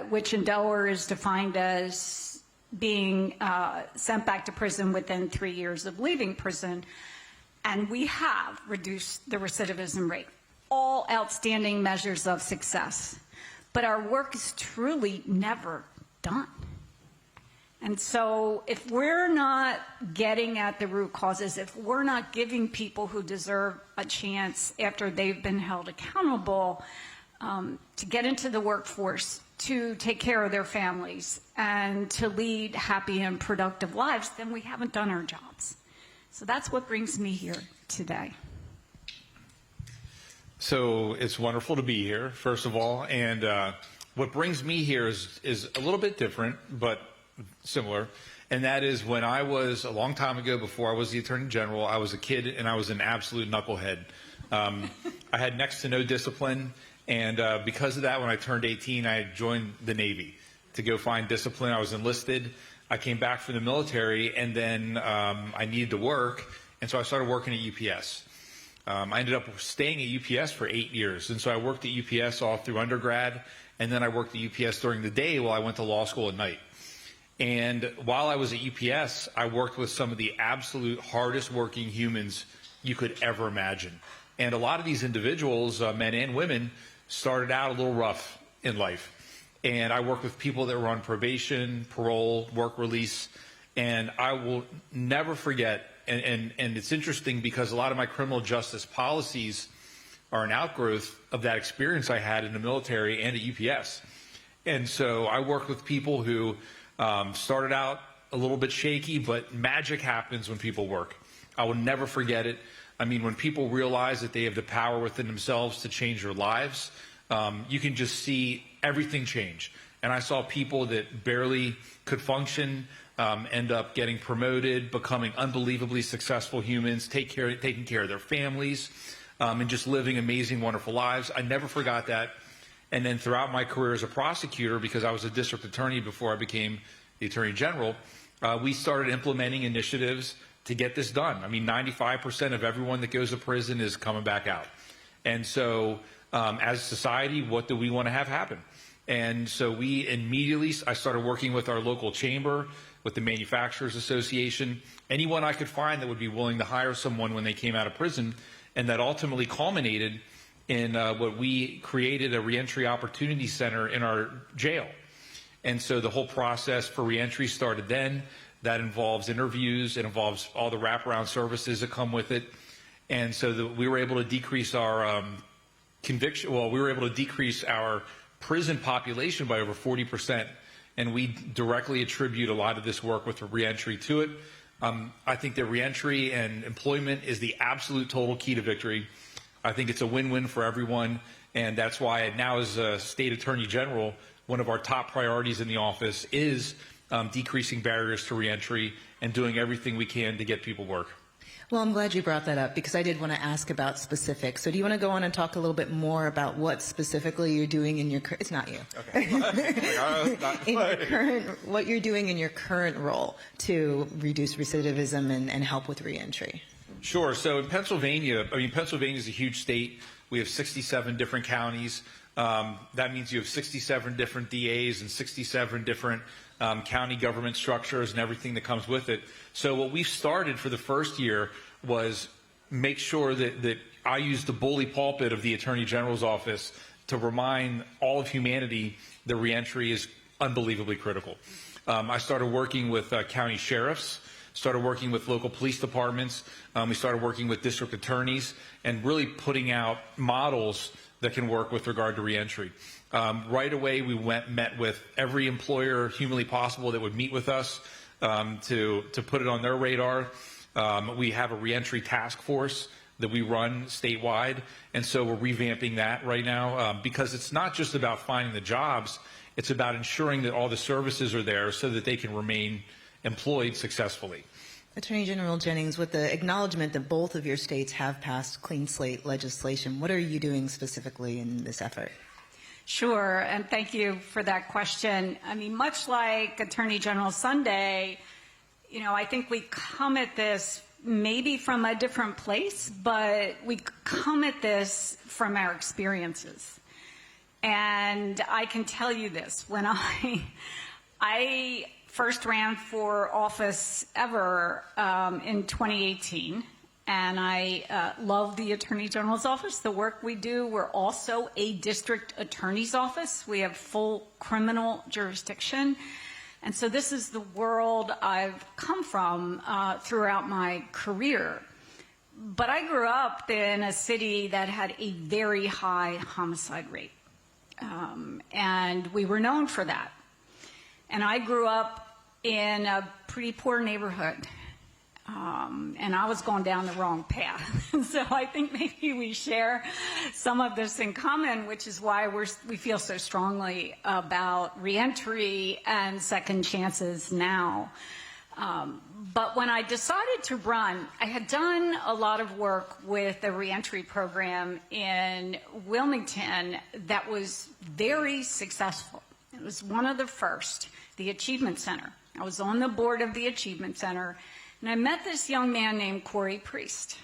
which in Delaware is defined as being sent back to prison within 3 years of leaving prison. And we have reduced the recidivism rate. All outstanding measures of success. But our work is truly never done. And so if we're not getting at the root causes, if we're not giving people who deserve a chance after they've been held accountable to get into the workforce, to take care of their families, and to lead happy and productive lives, then we haven't done our jobs. So that's what brings me here today. So it's wonderful to be here, first of all. And what brings me here is a little bit different, but similar, and that is when I was, a long time ago, before I was the Attorney General, I was a kid and I was an absolute knucklehead. I had next to no discipline, and because of that, when I turned 18, I joined the Navy to go find discipline. I was enlisted. I came back from the military, and then I needed to work, And so I started working at UPS. I ended up staying at UPS for 8 years. And so I worked at UPS all through undergrad, and then I worked at UPS during the day while I went to law school at night. And while I was at UPS, I worked with some of the absolute hardest working humans you could ever imagine. And a lot of these individuals, men and women, started out a little rough in life. And I worked with people that were on probation, parole, work release, and I will never forget, and it's interesting because a lot of my criminal justice policies are an outgrowth of that experience I had in the military and at UPS. And so I worked with people who started out a little bit shaky, but magic happens when people work. I will never forget it. I mean, when people realize that they have the power within themselves to change their lives, you can just see everything change. And I saw people that barely could function end up getting promoted, becoming unbelievably successful humans, taking care of their families, and just living amazing, wonderful lives. I never forgot that. And then throughout my career as a prosecutor, because I was a district attorney before I became the Attorney General, we started implementing initiatives to get this done. I mean, 95% of everyone that goes to prison is coming back out. And so as a society, what do we want to have happen? And so we immediately, I started working with our local chamber, with the Manufacturers Association, anyone I could find that would be willing to hire someone when they came out of prison. And that ultimately culminated in what we created, a reentry opportunity center in our jail. And so the whole process for reentry started then. That involves interviews. It involves all the wraparound services that come with it. And so we were able to decrease our we were able to decrease our prison population by over 40%. And we directly attribute a lot of this work with reentry to it. I think that reentry and employment is the absolute total key to victory. I think it's a win-win for everyone. And that's why now as a state attorney general, one of our top priorities in the office is decreasing barriers to reentry and doing everything we can to get people work. Well, I'm glad you brought that up because I did want to ask about specifics. So do you want to go on and talk a little bit more about what specifically you're doing in your it's not you. Okay. What you're doing in your current role to reduce recidivism and help with reentry? Sure. So in Pennsylvania, Pennsylvania is a huge state. We have 67 different counties. That means you have 67 different DAs and 67 different county government structures and everything that comes with it. So what we started for the first year was make sure that I used the bully pulpit of the Attorney General's office to remind all of humanity that reentry is unbelievably critical. I started working with county sheriffs, started working with local police departments. We started working with district attorneys and really putting out models that can work with regard to reentry. Right away, we met with every employer humanly possible that would meet with us to put it on their radar. We have a reentry task force that we run statewide, and so we're revamping that right now because it's not just about finding the jobs, it's about ensuring that all the services are there so that they can remain employed successfully. Attorney General Jennings, with the acknowledgement that both of your states have passed clean slate legislation, what are you doing specifically in this effort? Sure, and thank you for that question. I mean, much like Attorney General Sunday, I think we come at this maybe from a different place, but we come at this from our experiences. And I can tell you this, when I first ran for office ever in 2018, and I love the Attorney General's office, the work we do. We're also a district attorney's office. We have full criminal jurisdiction. And so this is the world I've come from throughout my career. But I grew up in a city that had a very high homicide rate. And we were known for that. And I grew up in a pretty poor neighborhood. And I was going down the wrong path. So I think maybe we share some of this in common, which is why we feel so strongly about reentry and second chances now. But when I decided to run, I had done a lot of work with a reentry program in Wilmington that was very successful. It was one of the first, the Achievement Center. I was on the board of the Achievement Center. And I met this young man named Corey Priest.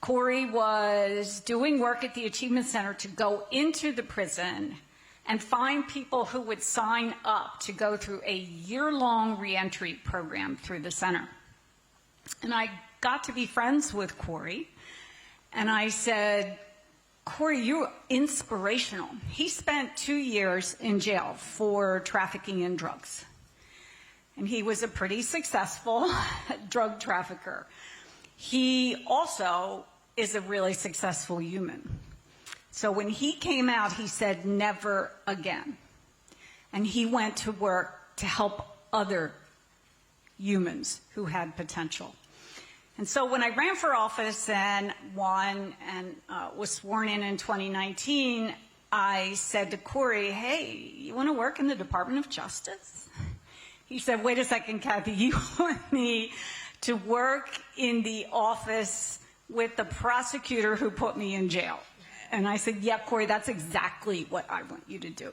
Corey was doing work at the Achievement Center to go into the prison and find people who would sign up to go through a year-long reentry program through the center. And I got to be friends with Corey, and I said, Corey, you're inspirational. He spent 2 years in jail for trafficking in drugs. And he was a pretty successful drug trafficker. He also is a really successful human. So when he came out, he said, never again. And he went to work to help other humans who had potential. And so when I ran for office and won and was sworn in 2019, I said to Corey, hey, you want to work in the Department of Justice? He said, wait a second, Kathy, you want me to work in the office with the prosecutor who put me in jail? And I said, yeah, Corey, that's exactly what I want you to do.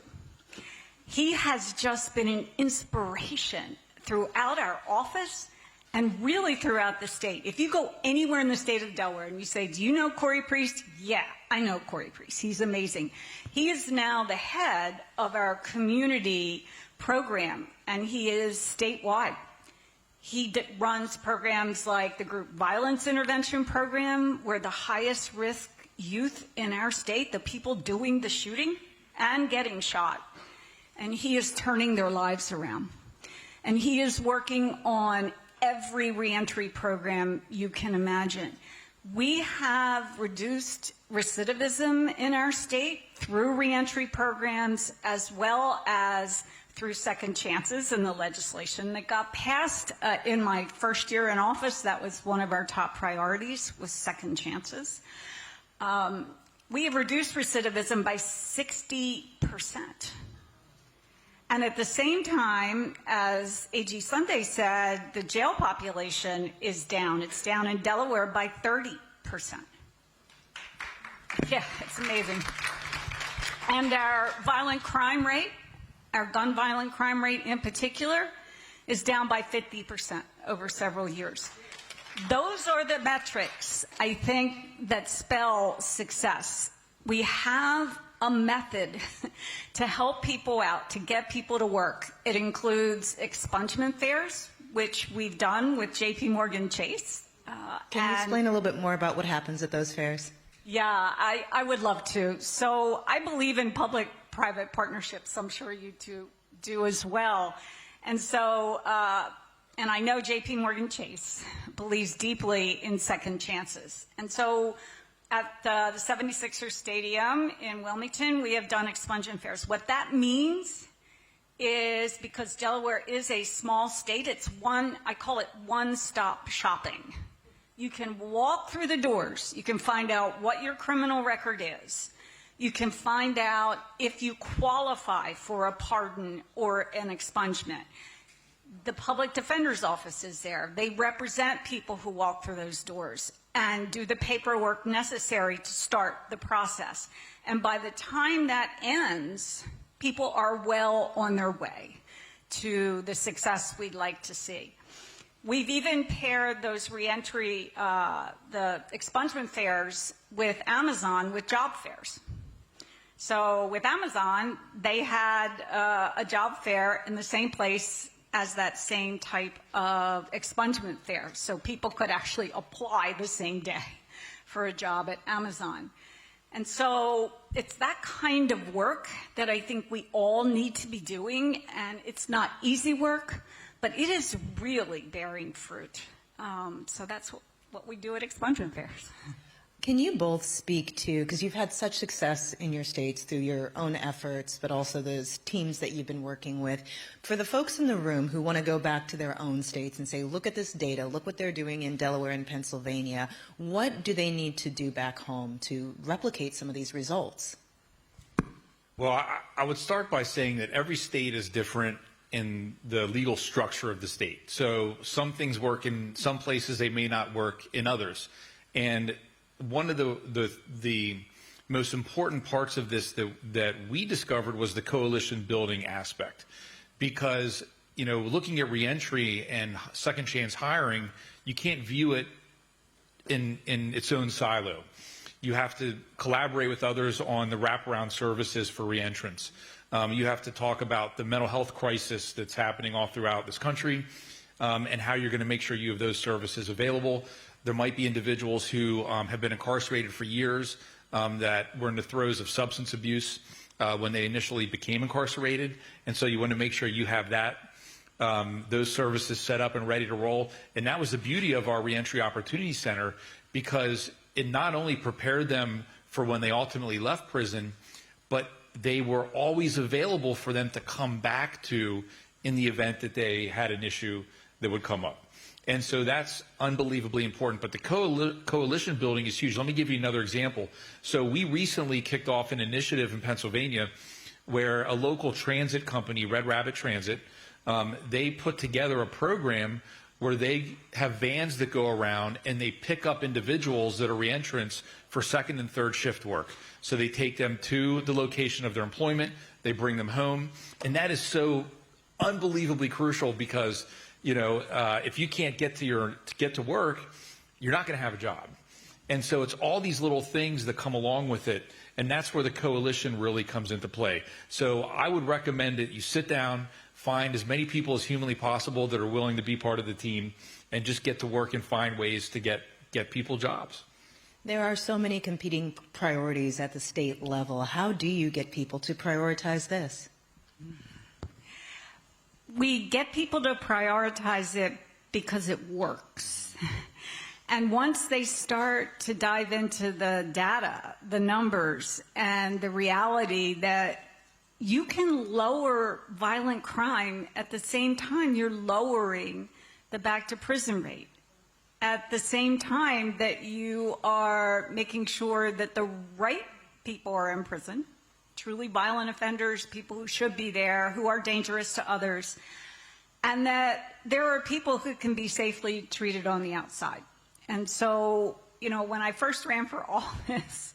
He has just been an inspiration throughout our office and really throughout the state. If you go anywhere in the state of Delaware and you say, do you know Corey Priest? Yeah, I know Corey Priest. He's amazing. He is now the head of our community program, and he is statewide. He runs programs like the Group Violence Intervention Program, where the highest risk youth in our state, the people doing the shooting and getting shot, and he is turning their lives around. And he is working on every reentry program you can imagine. We have reduced recidivism in our state through reentry programs as well as through second chances in the legislation that got passed in my first year in office. That was one of our top priorities, was second chances. We have reduced recidivism by 60%. And at the same time, as A.G. Sunday said, the jail population is down. It's down in Delaware by 30%. Yeah, it's amazing. And our violent crime rate, our gun violent crime rate in particular, is down by 50% over several years. Those are the metrics, I think, that spell success. We have a method to help people out, to get people to work. It includes expungement fairs, which we've done with J.P. Morgan Chase. Can you explain a little bit more about what happens at those fairs? Yeah, I would love to. So I believe in public-private partnerships. I'm sure you two do as well. And so, and I know J.P. Morgan Chase believes deeply in second chances. And so at the 76ers Stadium in Wilmington, we have done expungement fairs. What that means is, because Delaware is a small state, it's I call it one-stop shopping. You can walk through the doors. You can find out what your criminal record is. You can find out if you qualify for a pardon or an expungement. The public defender's office is there. They represent people who walk through those doors and do the paperwork necessary to start the process. And by the time that ends, people are well on their way to the success we'd like to see. We've even paired those reentry, the expungement fairs with Amazon with job fairs. So with Amazon, they had a job fair in the same place as that same type of expungement fair. So people could actually apply the same day for a job at Amazon. And so it's that kind of work that I think we all need to be doing. And it's not easy work, but it is really bearing fruit. So that's what we do at expungement fairs. Can you both speak to, because you've had such success in your states through your own efforts, but also those teams that you've been working with, for the folks in the room who want to go back to their own states and say, look at this data, look what they're doing in Delaware and Pennsylvania, what do they need to do back home to replicate some of these results? Well, I would start by saying that every state is different in the legal structure of the state. So some things work in some places, they may not work in others. And one of the most important parts of this that we discovered was the coalition building aspect, because looking at reentry and second chance hiring, you can't view it in its own silo. You have to collaborate with others on the wraparound services for reentrants. You have to talk about the mental health crisis that's happening all throughout this country, and how you're going to make sure you have those services available. There might be individuals who have been incarcerated for years that were in the throes of substance abuse when they initially became incarcerated, and so you want to make sure you have those services set up and ready to roll. And that was the beauty of our Reentry Opportunity Center, because it not only prepared them for when they ultimately left prison, but they were always available for them to come back to in the event that they had an issue that would come up. And so that's unbelievably important. But the coalition building is huge. Let me give you another example. So we recently kicked off an initiative in Pennsylvania where a local transit company, Red Rabbit Transit, they put together a program where they have vans that go around and they pick up individuals that are reentrants for second and third shift work. So they take them to the location of their employment, they bring them home, and that is so unbelievably crucial because, if you can't get to work, you're not going to have a job. And so it's all these little things that come along with it, and that's where the coalition really comes into play. So I would recommend that you sit down, find as many people as humanly possible that are willing to be part of the team, and just get to work and find ways to get people jobs. There are so many competing priorities at the state level. How do you get people to prioritize this? We get people to prioritize it because it works. And once they start to dive into the data, the numbers, and the reality that you can lower violent crime at the same time you're lowering the back to prison rate, at the same time that you are making sure that the right people are in prison, truly violent offenders, people who should be there, who are dangerous to others, and that there are people who can be safely treated on the outside. And so, when I first ran for office,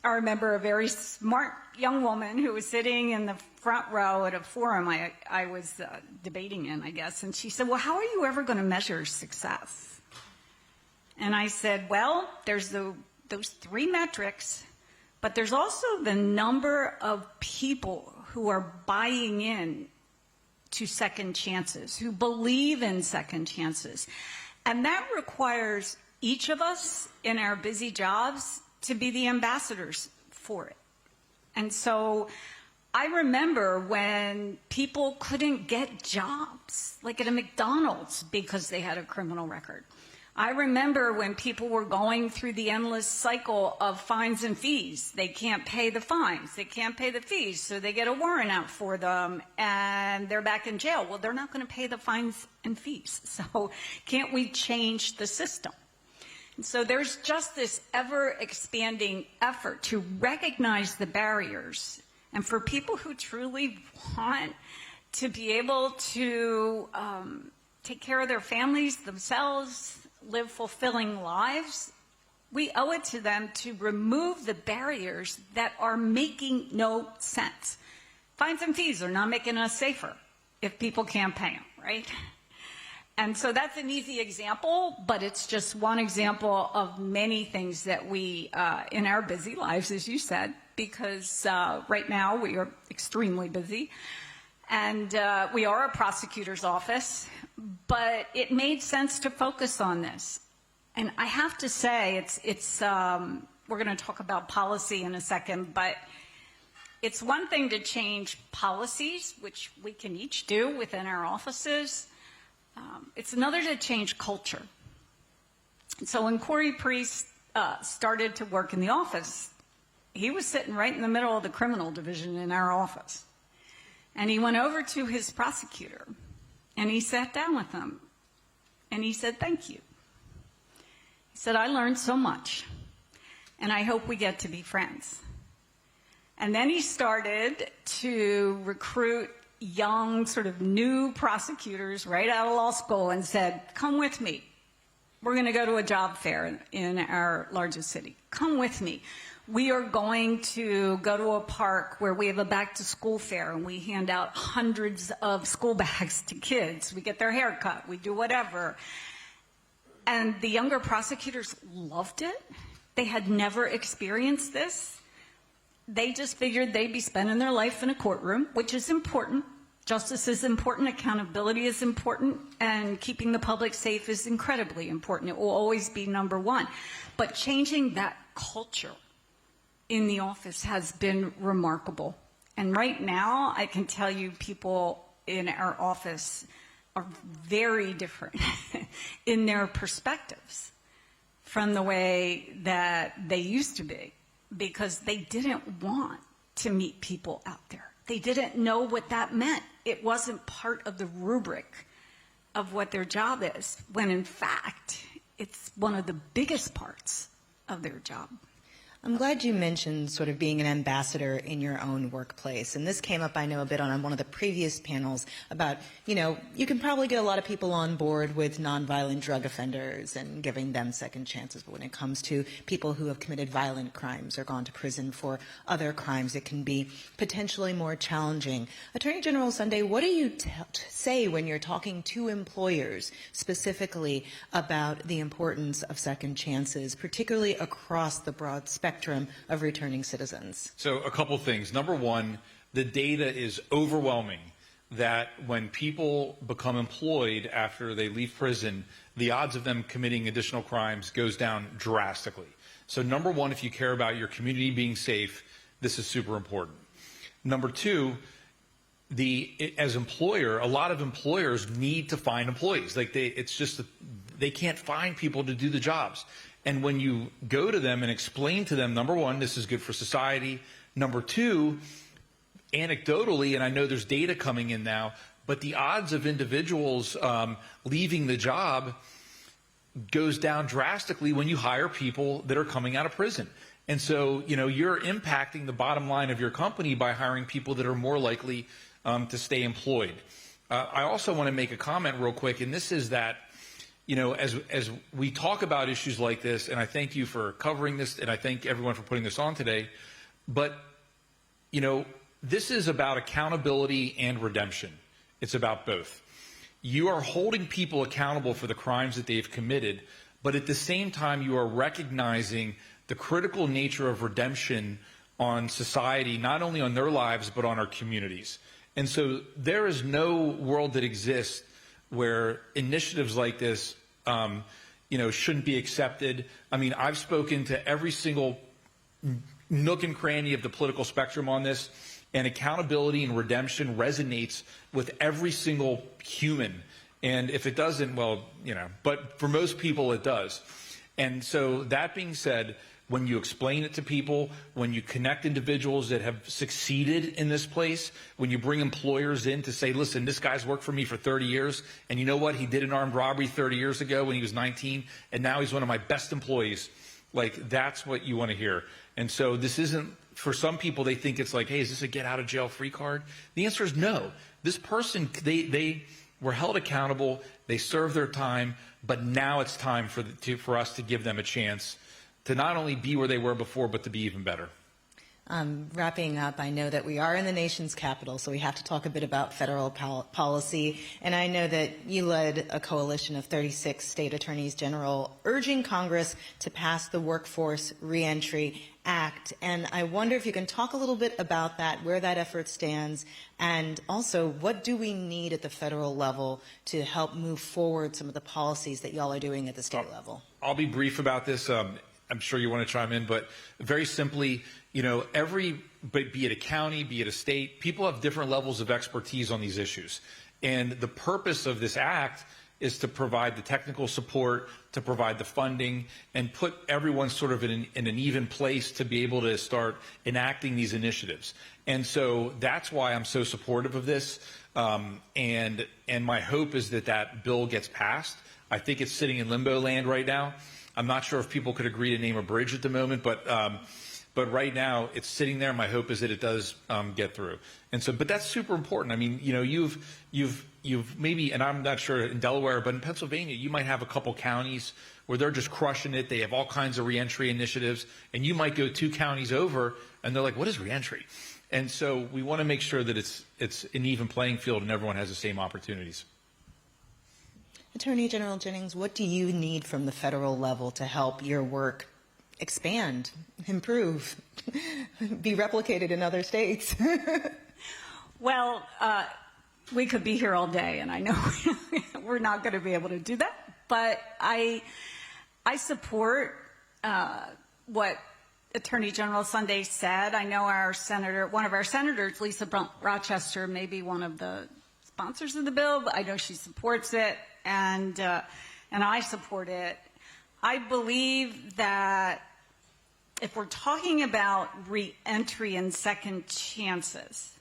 I remember a very smart young woman who was sitting in the front row at a forum I was debating in, I guess, and she said, well, how are you ever going to measure success? And I said, well, there's those three metrics, but there's also the number of people who are buying in to second chances, who believe in second chances. And that requires each of us in our busy jobs to be the ambassadors for it. And so I remember when people couldn't get jobs, like at a McDonald's, because they had a criminal record. I remember when people were going through the endless cycle of fines and fees. They can't pay the fines, they can't pay the fees, so they get a warrant out for them, and they're back in jail. Well, they're not going to pay the fines and fees, so can't we change the system? And so there's just this ever-expanding effort to recognize the barriers, and for people who truly want to be able to take care of their families, themselves, live fulfilling lives, we owe it to them to remove the barriers that are making no sense. Fines and fees are not making us safer if people can't pay them, right? And so that's an easy example, but it's just one example of many things that we, in our busy lives, as you said, because right now we are extremely busy, and we are a prosecutor's office, but it made sense to focus on this. And I have to say, we're going to talk about policy in a second, but it's one thing to change policies, which we can each do within our offices. It's another to change culture. And so when Corey Priest started to work in the office, he was sitting right in the middle of the criminal division in our office. And he went over to his prosecutor, and he sat down with him, and he said, thank you. He said, I learned so much, and I hope we get to be friends. And then he started to recruit young, sort of new prosecutors right out of law school and said, come with me. We're going to go to a job fair in our largest city. Come with me. We are going to go to a park where we have a back to school fair and we hand out hundreds of school bags to kids. We get their hair cut, we do whatever. And the younger prosecutors loved it. They had never experienced this. They just figured they'd be spending their life in a courtroom, which is important. Justice is important, accountability is important, and keeping the public safe is incredibly important. It will always be number one. But changing that culture in the office has been remarkable. And right now, I can tell you people in our office are very different in their perspectives from the way that they used to be, because they didn't want to meet people out there. They didn't know what that meant. It wasn't part of the rubric of what their job is, when in fact, it's one of the biggest parts of their job. I'm glad you mentioned sort of being an ambassador in your own workplace. And this came up, I know, a bit on one of the previous panels about, you know, you can probably get a lot of people on board with nonviolent drug offenders and giving them second chances. But when it comes to people who have committed violent crimes or gone to prison for other crimes, it can be potentially more challenging. Attorney General Sunday, what do you say when you're talking to employers specifically about the importance of second chances, particularly across the broad spectrum of returning citizens? So a couple things. Number one, the data is overwhelming that when people become employed after they leave prison, the odds of them committing additional crimes goes down drastically. So number one, if you care about your community being safe, this is super important. Number two, as employer, a lot of employers need to find employees. Like it's just they can't find people to do the jobs. And when you go to them and explain to them, number one, this is good for society. Number two, anecdotally, and I know there's data coming in now, but the odds of individuals leaving the job goes down drastically when you hire people that are coming out of prison. And so, you know, you're impacting the bottom line of your company by hiring people that are more likely to stay employed. I also want to make a comment real quick, and this is that, you know, as we talk about issues like this, and I thank you for covering this, and I thank everyone for putting this on today, but, you know, this is about accountability and redemption. It's about both. You are holding people accountable for the crimes that they've committed, but at the same time, you are recognizing the critical nature of redemption on society, not only on their lives, but on our communities. And so there is no world that exists where initiatives like this, you know, shouldn't be accepted. I mean, I've spoken to every single nook and cranny of the political spectrum on this, and accountability and redemption resonates with every single human. And if it doesn't, well, you know, but for most people it does. And so that being said, when you explain it to people, when you connect individuals that have succeeded in this place, when you bring employers in to say, listen, this guy's worked for me for 30 years, and you know what? He did an armed robbery 30 years ago when he was 19, and now he's one of my best employees. Like, that's what you want to hear. And so this isn't, for some people, they think it's like, hey, is this a get-out-of-jail-free card? The answer is no. This person, they were held accountable, they served their time, but now it's time for us to give them a chance to not only be where they were before, but to be even better. Wrapping up, I know that we are in the nation's capital, so we have to talk a bit about federal policy. And I know that you led a coalition of 36 state attorneys general urging Congress to pass the Workforce Reentry Act. And I wonder if you can talk a little bit about that, where that effort stands, and also what do we need at the federal level to help move forward some of the policies that y'all are doing at the state level? I'll be brief about this. I'm sure you want to chime in, but very simply, you know, be it a county, be it a state, people have different levels of expertise on these issues. And the purpose of this act is to provide the technical support, to provide the funding, and put everyone sort of in an even place to be able to start enacting these initiatives. And so that's why I'm so supportive of this. And my hope is that that bill gets passed. I think it's sitting in limbo land right now. I'm not sure if people could agree to name a bridge at the moment, but But right now, it's sitting there. My hope is that it does get through. And so, but that's super important. I mean, you know, you've maybe, and I'm not sure in Delaware, but in Pennsylvania, you might have a couple counties where they're just crushing it. They have all kinds of reentry initiatives, and you might go 2 counties over, and they're like, "What is reentry?" And so, we want to make sure that it's an even playing field and everyone has the same opportunities. Attorney General Jennings, what do you need from the federal level to help your work expand, improve, be replicated in other states? Well, we could be here all day, and I know we're not going to be able to do that. But I support what Attorney General Sunday said. I know one of our senators, Lisa Rochester, may be one of the sponsors of the bill, but I know she supports it, and I support it. I believe that if we're talking about reentry and second chances,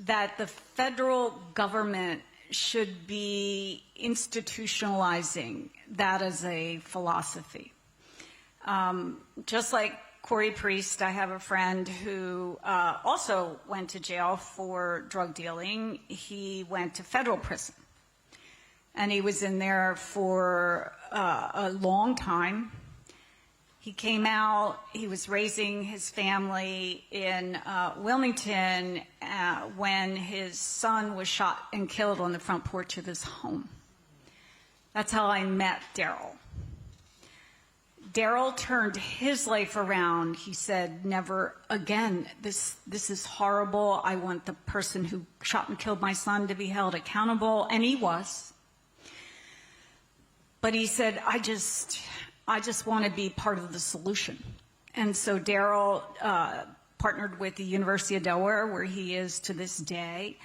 that the federal government should be institutionalizing that as a philosophy. Just like Corey Priest, I have a friend who also went to jail for drug dealing. He went to federal prison, and he was in there for a long time. He came out, he was raising his family in Wilmington when his son was shot and killed on the front porch of his home. That's how I met Daryl. Daryl turned his life around. He said, "Never again. This is horrible. I want the person who shot and killed my son to be held accountable." And he was. But he said, I just want to be part of the solution. And so Daryl partnered with the University of Delaware, where he is to this day,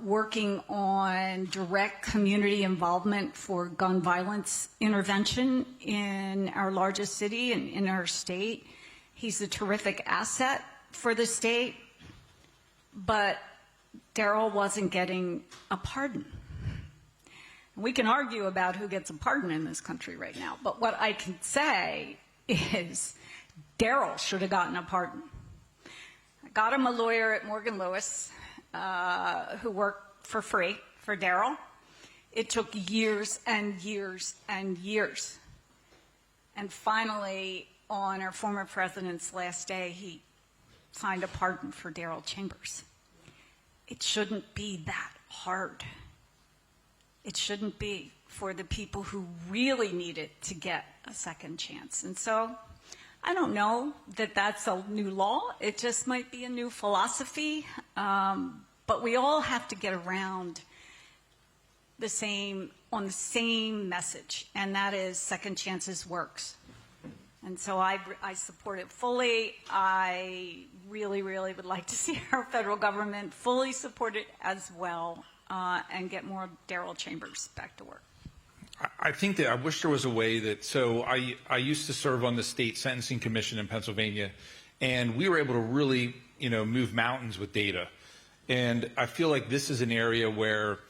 working on direct community involvement for gun violence intervention in our largest city and in our state. He's a terrific asset for the state, but Daryl wasn't getting a pardon. We can argue about who gets a pardon in this country right now, but what I can say is Daryl should have gotten a pardon. I got him a lawyer at Morgan Lewis who worked for free for Daryl. It took years and years and years. And finally, on our former president's last day, he signed a pardon for Daryl Chambers. It shouldn't be that hard. It shouldn't be for the people who really need it to get a second chance. And so I don't know that that's a new law. It just might be a new philosophy. But we all have to get around on the same message, and that is second chances works. And so I support it fully. I really, really would like to see our federal government fully support it as well. And get more Daryl Chambers back to work. I think that I wish there was a way that, so I used to serve on the state sentencing commission in Pennsylvania, and we were able to really, move mountains with data. And I feel like this is an area where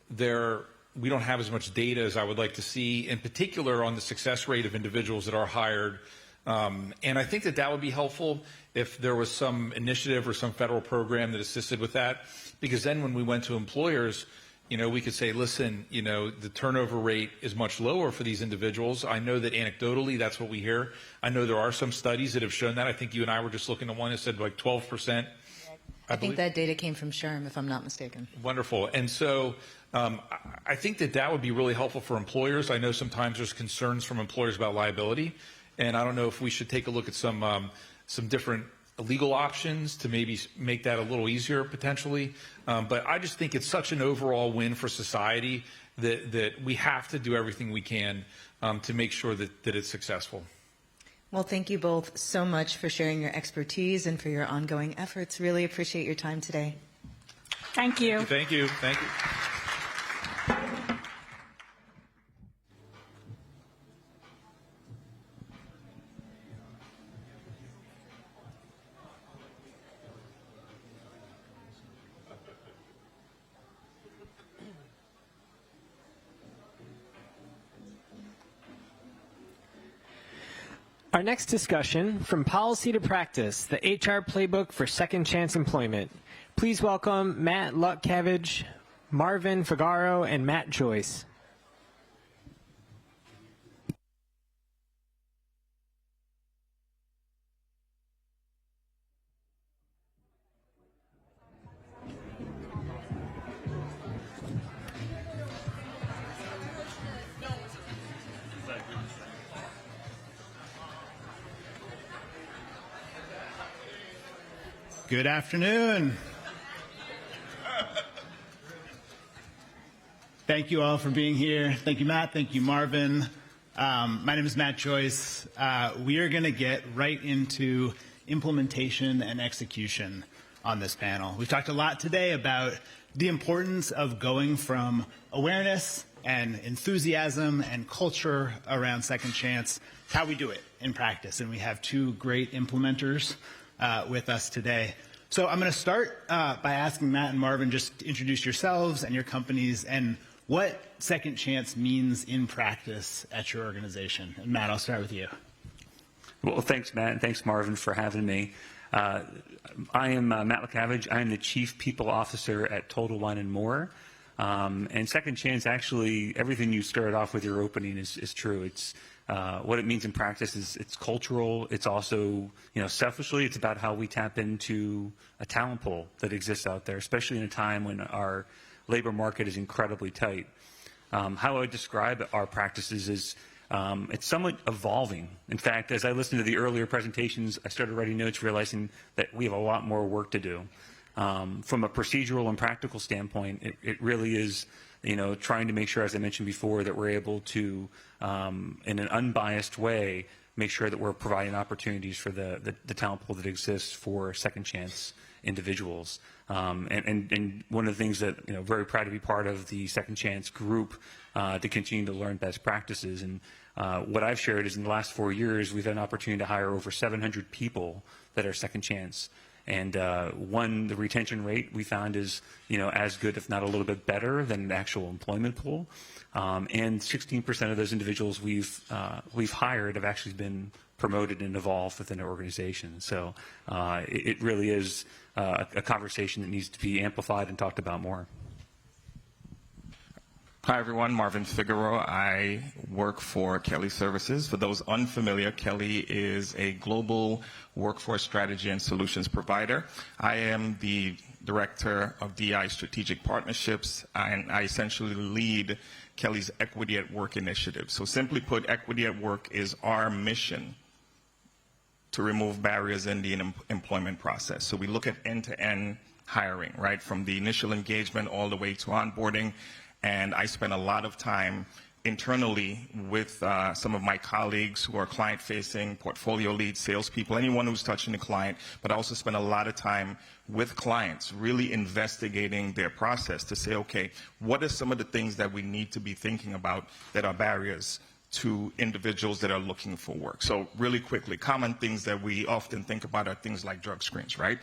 we don't have as much data as I would like to see, in particular on the success rate of individuals that are hired. And I think that would be helpful if there was some initiative or some federal program that assisted with that. Because then when we went to employers, we could say, listen, the turnover rate is much lower for these individuals. I know that anecdotally that's what we hear. I know there are some studies that have shown that. I think you and I were just looking at one that said like 12%. I think that data came from SHRM, if I'm not mistaken. Wonderful. And so I think that would be really helpful for employers. I know sometimes there's concerns from employers about liability. And I don't know if we should take a look at some different legal options to maybe make that a little easier potentially. But I just think it's such an overall win for society that we have to do everything we can to make sure that it's successful. Well, thank you both so much for sharing your expertise and for your ongoing efforts. Really appreciate your time today. Thank you. Thank you. Thank you. Our next discussion, From Policy to Practice, the HR Playbook for Second Chance Employment. Please welcome Matt Lutkavage, Marvin Figaro, and Matt Joyce. Good afternoon. Thank you all for being here. Thank you, Matt. Thank you, Marvin. My name is Matt Joyce. We are going to get right into implementation and execution on this panel. We've talked a lot today about the importance of going from awareness and enthusiasm and culture around Second Chance, how we do it in practice. And we have two great implementers with us today. So I'm going to start by asking Matt and Marvin just to introduce yourselves and your companies and what Second Chance means in practice at your organization. And Matt, I'll start with you. Well, thanks, Matt, and thanks, Marvin, for having me. I am Matt Lutkavage. I am the Chief People Officer at Total Wine & More. And Second Chance, actually, everything you started off with your opening is true. It's what it means in practice is it's cultural. It's also, selfishly, it's about how we tap into a talent pool that exists out there, especially in a time when our labor market is incredibly tight. How I would describe our practices is it's somewhat evolving. In fact, as I listened to the earlier presentations, I started writing notes realizing that we have a lot more work to do. From a procedural and practical standpoint, it really is, trying to make sure, as I mentioned before, that we're able to, in an unbiased way, make sure that we're providing opportunities for the talent pool that exists for Second Chance individuals. And one of the things that, very proud to be part of the Second Chance group to continue to learn best practices. And what I've shared is in the last 4 years, we've had an opportunity to hire over 700 people that are Second Chance. And the retention rate we found is, as good, if not a little bit better than the actual employment pool. And 16% of those individuals we've hired have actually been promoted and evolved within our organization. So it really is a conversation that needs to be amplified and talked about more. Hi, everyone. Marvin Figaro. I work for Kelly Services. For those unfamiliar, Kelly is a global workforce strategy and solutions provider. I am the Director of DI Strategic Partnerships, and I essentially lead Kelly's Equity at Work initiative. So simply put, Equity at Work is our mission to remove barriers in the employment process. So we look at end-to-end hiring, right, from the initial engagement all the way to onboarding. And I spend a lot of time internally with some of my colleagues who are client-facing, portfolio leads, salespeople, anyone who's touching the client, but I also spend a lot of time with clients really investigating their process to say, okay, what are some of the things that we need to be thinking about that are barriers to individuals that are looking for work. So really quickly, common things that we often think about are things like drug screens, right?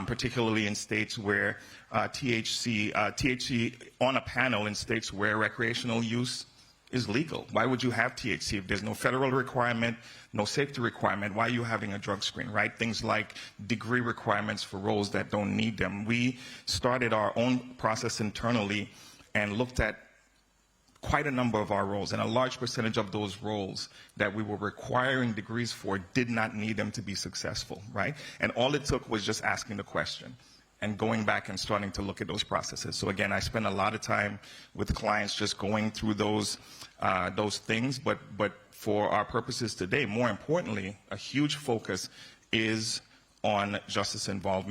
Particularly in states where THC on a panel in states where recreational use is legal. Why would you have THC if there's no federal requirement, no safety requirement? Why are you having a drug screen, right? Things like degree requirements for roles that don't need them. We started our own process internally and looked at quite a number of our roles, and a large percentage of those roles that we were requiring degrees for did not need them to be successful, right? And all it took was just asking the question and going back and starting to look at those processes. So again, I spend a lot of time with clients just going through those things, but for our purposes today, more importantly, a huge focus is on justice involved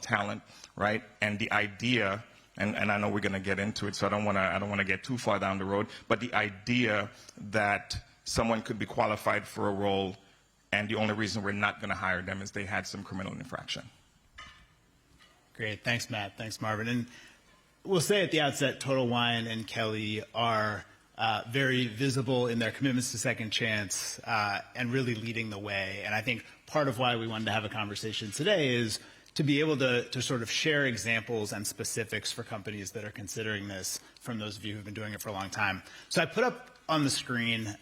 talent, right? And the idea, and I know we're going to get into it, so I don't want to get too far down the road, but the idea that someone could be qualified for a role and the only reason we're not going to hire them is they had some criminal infraction. Great. Thanks, Matt. Thanks, Marvin. And we'll say at the outset, Total Wine and Kelly are very visible in their commitments to Second Chance and really leading the way. And I think part of why we wanted to have a conversation today is to be able to sort of share examples and specifics for companies that are considering this from those of you who've been doing it for a long time. So I put up on the screen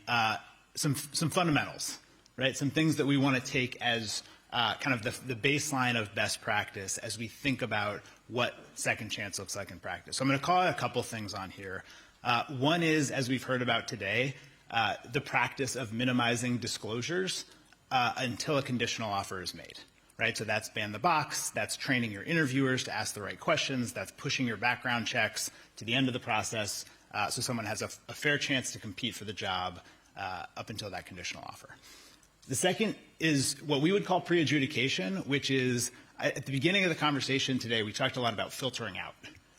some fundamentals right? Some things that we want to take as kind of the baseline of best practice as we think about what second chance looks like in practice. So I'm going to call out a couple things on here. One is, as we've heard about today, the practice of minimizing disclosures until a conditional offer is made, right? So that's ban the box, that's training your interviewers to ask the right questions, that's pushing your background checks to the end of the process so someone has a fair chance to compete for the job up until that conditional offer. The second is what we would call pre-adjudication, which is at the beginning of the conversation today, we talked a lot about filtering out,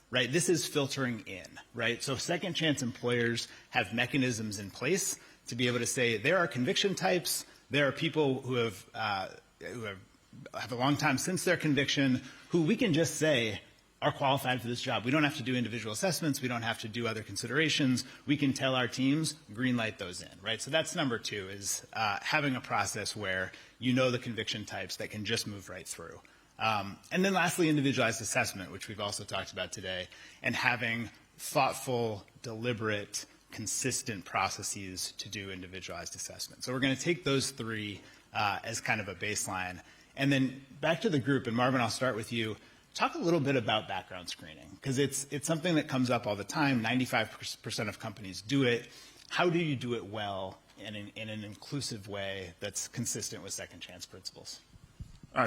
right? This is filtering in, right? So second chance employers have mechanisms in place to be able to say there are conviction types, there are people who have a long time since their conviction who we can just say are qualified for this job. We don't have to do individual assessments. We don't have to do other considerations. We can tell our teams, green light those in, right? So that's number two, is having a process where you know the conviction types that can just move right through. And then lastly, individualized assessment, which we've also talked about today, and having thoughtful, deliberate, consistent processes to do individualized assessment. So we're going to take those three as kind of a baseline. And then back to the group, and Marvin, I'll start with you. Talk a little bit about background screening, because it's something that comes up all the time. 95% of companies do it. How do you do it well in an inclusive way that's consistent with second chance principles?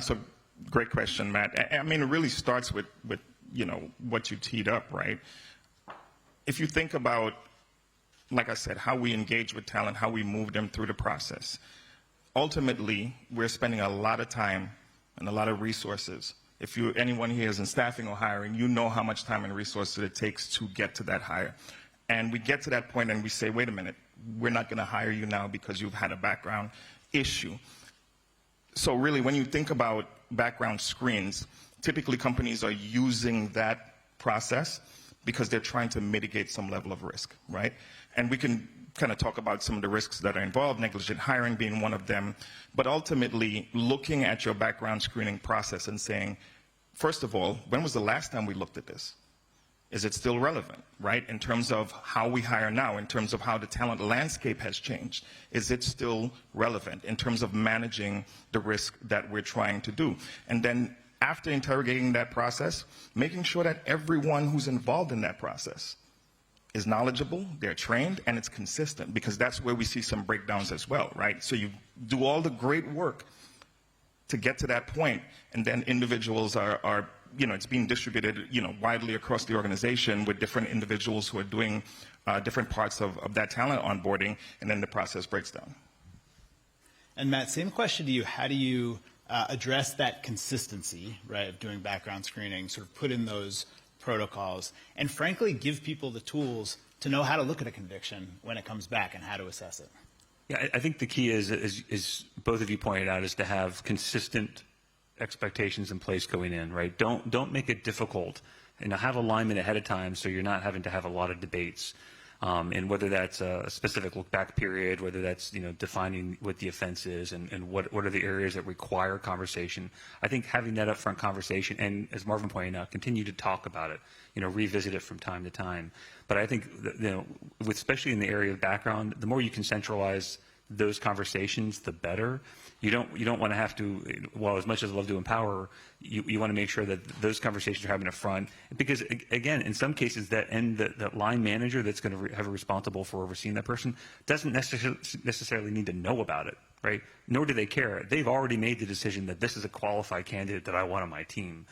So great question, Matt. I mean, it really starts with you know, what you teed up, right? If you think about, like I said, how we engage with talent, how we move them through the process, ultimately, we're spending a lot of time and a lot of resources. If anyone here is in staffing or hiring, you know how much time and resources it takes to get to that hire. And we get to that point and we say, wait a minute, we're not going to hire you now because you've had a background issue. So really, when you think about background screens, typically companies are using that process because they're trying to mitigate some level of risk, right? And we can kind of talk about some of the risks that are involved, negligent hiring being one of them, but ultimately looking at your background screening process and saying, first of all, when was the last time we looked at this? Is it still relevant, right? In terms of how we hire now, in terms of how the talent landscape has changed, is it still relevant in terms of managing the risk that we're trying to do? And then after interrogating that process, making sure that everyone who's involved in that process is knowledgeable, they're trained, and it's consistent, because that's where we see some breakdowns as well, right? So you do all the great work to get to that point, and then individuals are you know, it's being distributed, you know, widely across the organization with different individuals who are doing different parts of that talent onboarding, and then the process breaks down. And Matt, same question to you. How do you address that consistency, right, of doing background screening, sort of put in those protocols, and frankly give people the tools to know how to look at a conviction when it comes back and how to assess it? Yeah, I think the key is both of you pointed out, is to have consistent expectations in place going in, right? Don't make it difficult, and have alignment ahead of time so you're not having to have a lot of debates. And whether that's a specific look-back period, whether that's, you know, defining what the offense is, and what are the areas that require conversation. I think having that upfront conversation, and as Marvin pointed out, continue to talk about it, you know, revisit it from time to time. But I think, you know, especially in the area of background, the more you can centralize those conversations, the better. You don't want to have to, well, as much as I love to empower, you want to make sure that those conversations are happening up front. Because, again, in some cases, that line manager that's going to have a responsible for overseeing that person doesn't necessarily need to know about it, right? Nor do they care. They've already made the decision that this is a qualified candidate that I want on my team.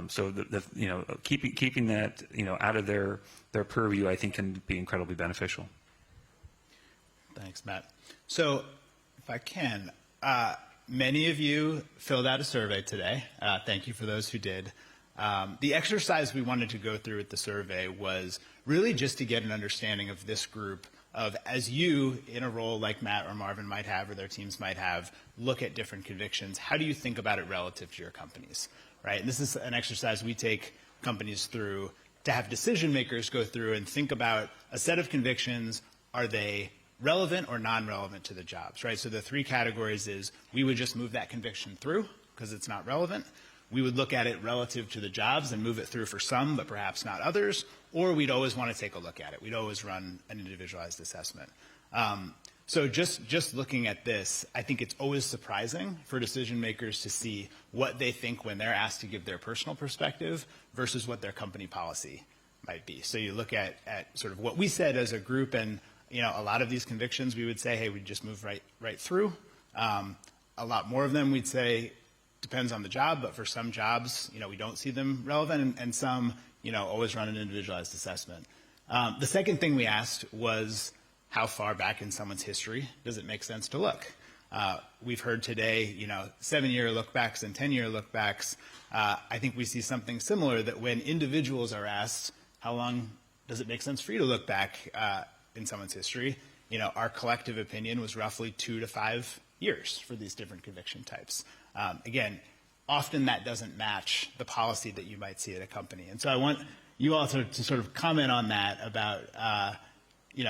So you know, keeping that, you know, out of their purview, I think, can be incredibly beneficial. Thanks, Matt. So, if I can, many of you filled out a survey today. Thank you for those who did. The exercise we wanted to go through with the survey was really just to get an understanding of this group of, as you, in a role like Matt or Marvin might have, or their teams might have, look at different convictions. How do you think about it relative to your companies, right? And this is an exercise we take companies through to have decision makers go through and think about a set of convictions. Are they relevant or non-relevant to the jobs, right? So the three categories is, we would just move that conviction through because it's not relevant. We would look at it relative to the jobs and move it through for some, but perhaps not others. Or we'd always want to take a look at it. We'd always run an individualized assessment. So just looking at this, I think it's always surprising for decision makers to see what they think when they're asked to give their personal perspective versus what their company policy might be. So you look at sort of what we said as a group, and a lot of these convictions we would say, hey, we just move right through. A lot more of them we'd say depends on the job, but for some jobs, we don't see them relevant, and some, always run an individualized assessment. The second thing we asked was, how far back in someone's history does it make sense to look? We've heard today, 7-year look-backs and 10-year look-backs. I think we see something similar, that when individuals are asked, how long does it make sense for you to look back in someone's history? Our collective opinion was roughly 2 to 5 years for these different conviction types. Again, often that doesn't match the policy that you might see at a company. And so I want you all to sort of comment on that about,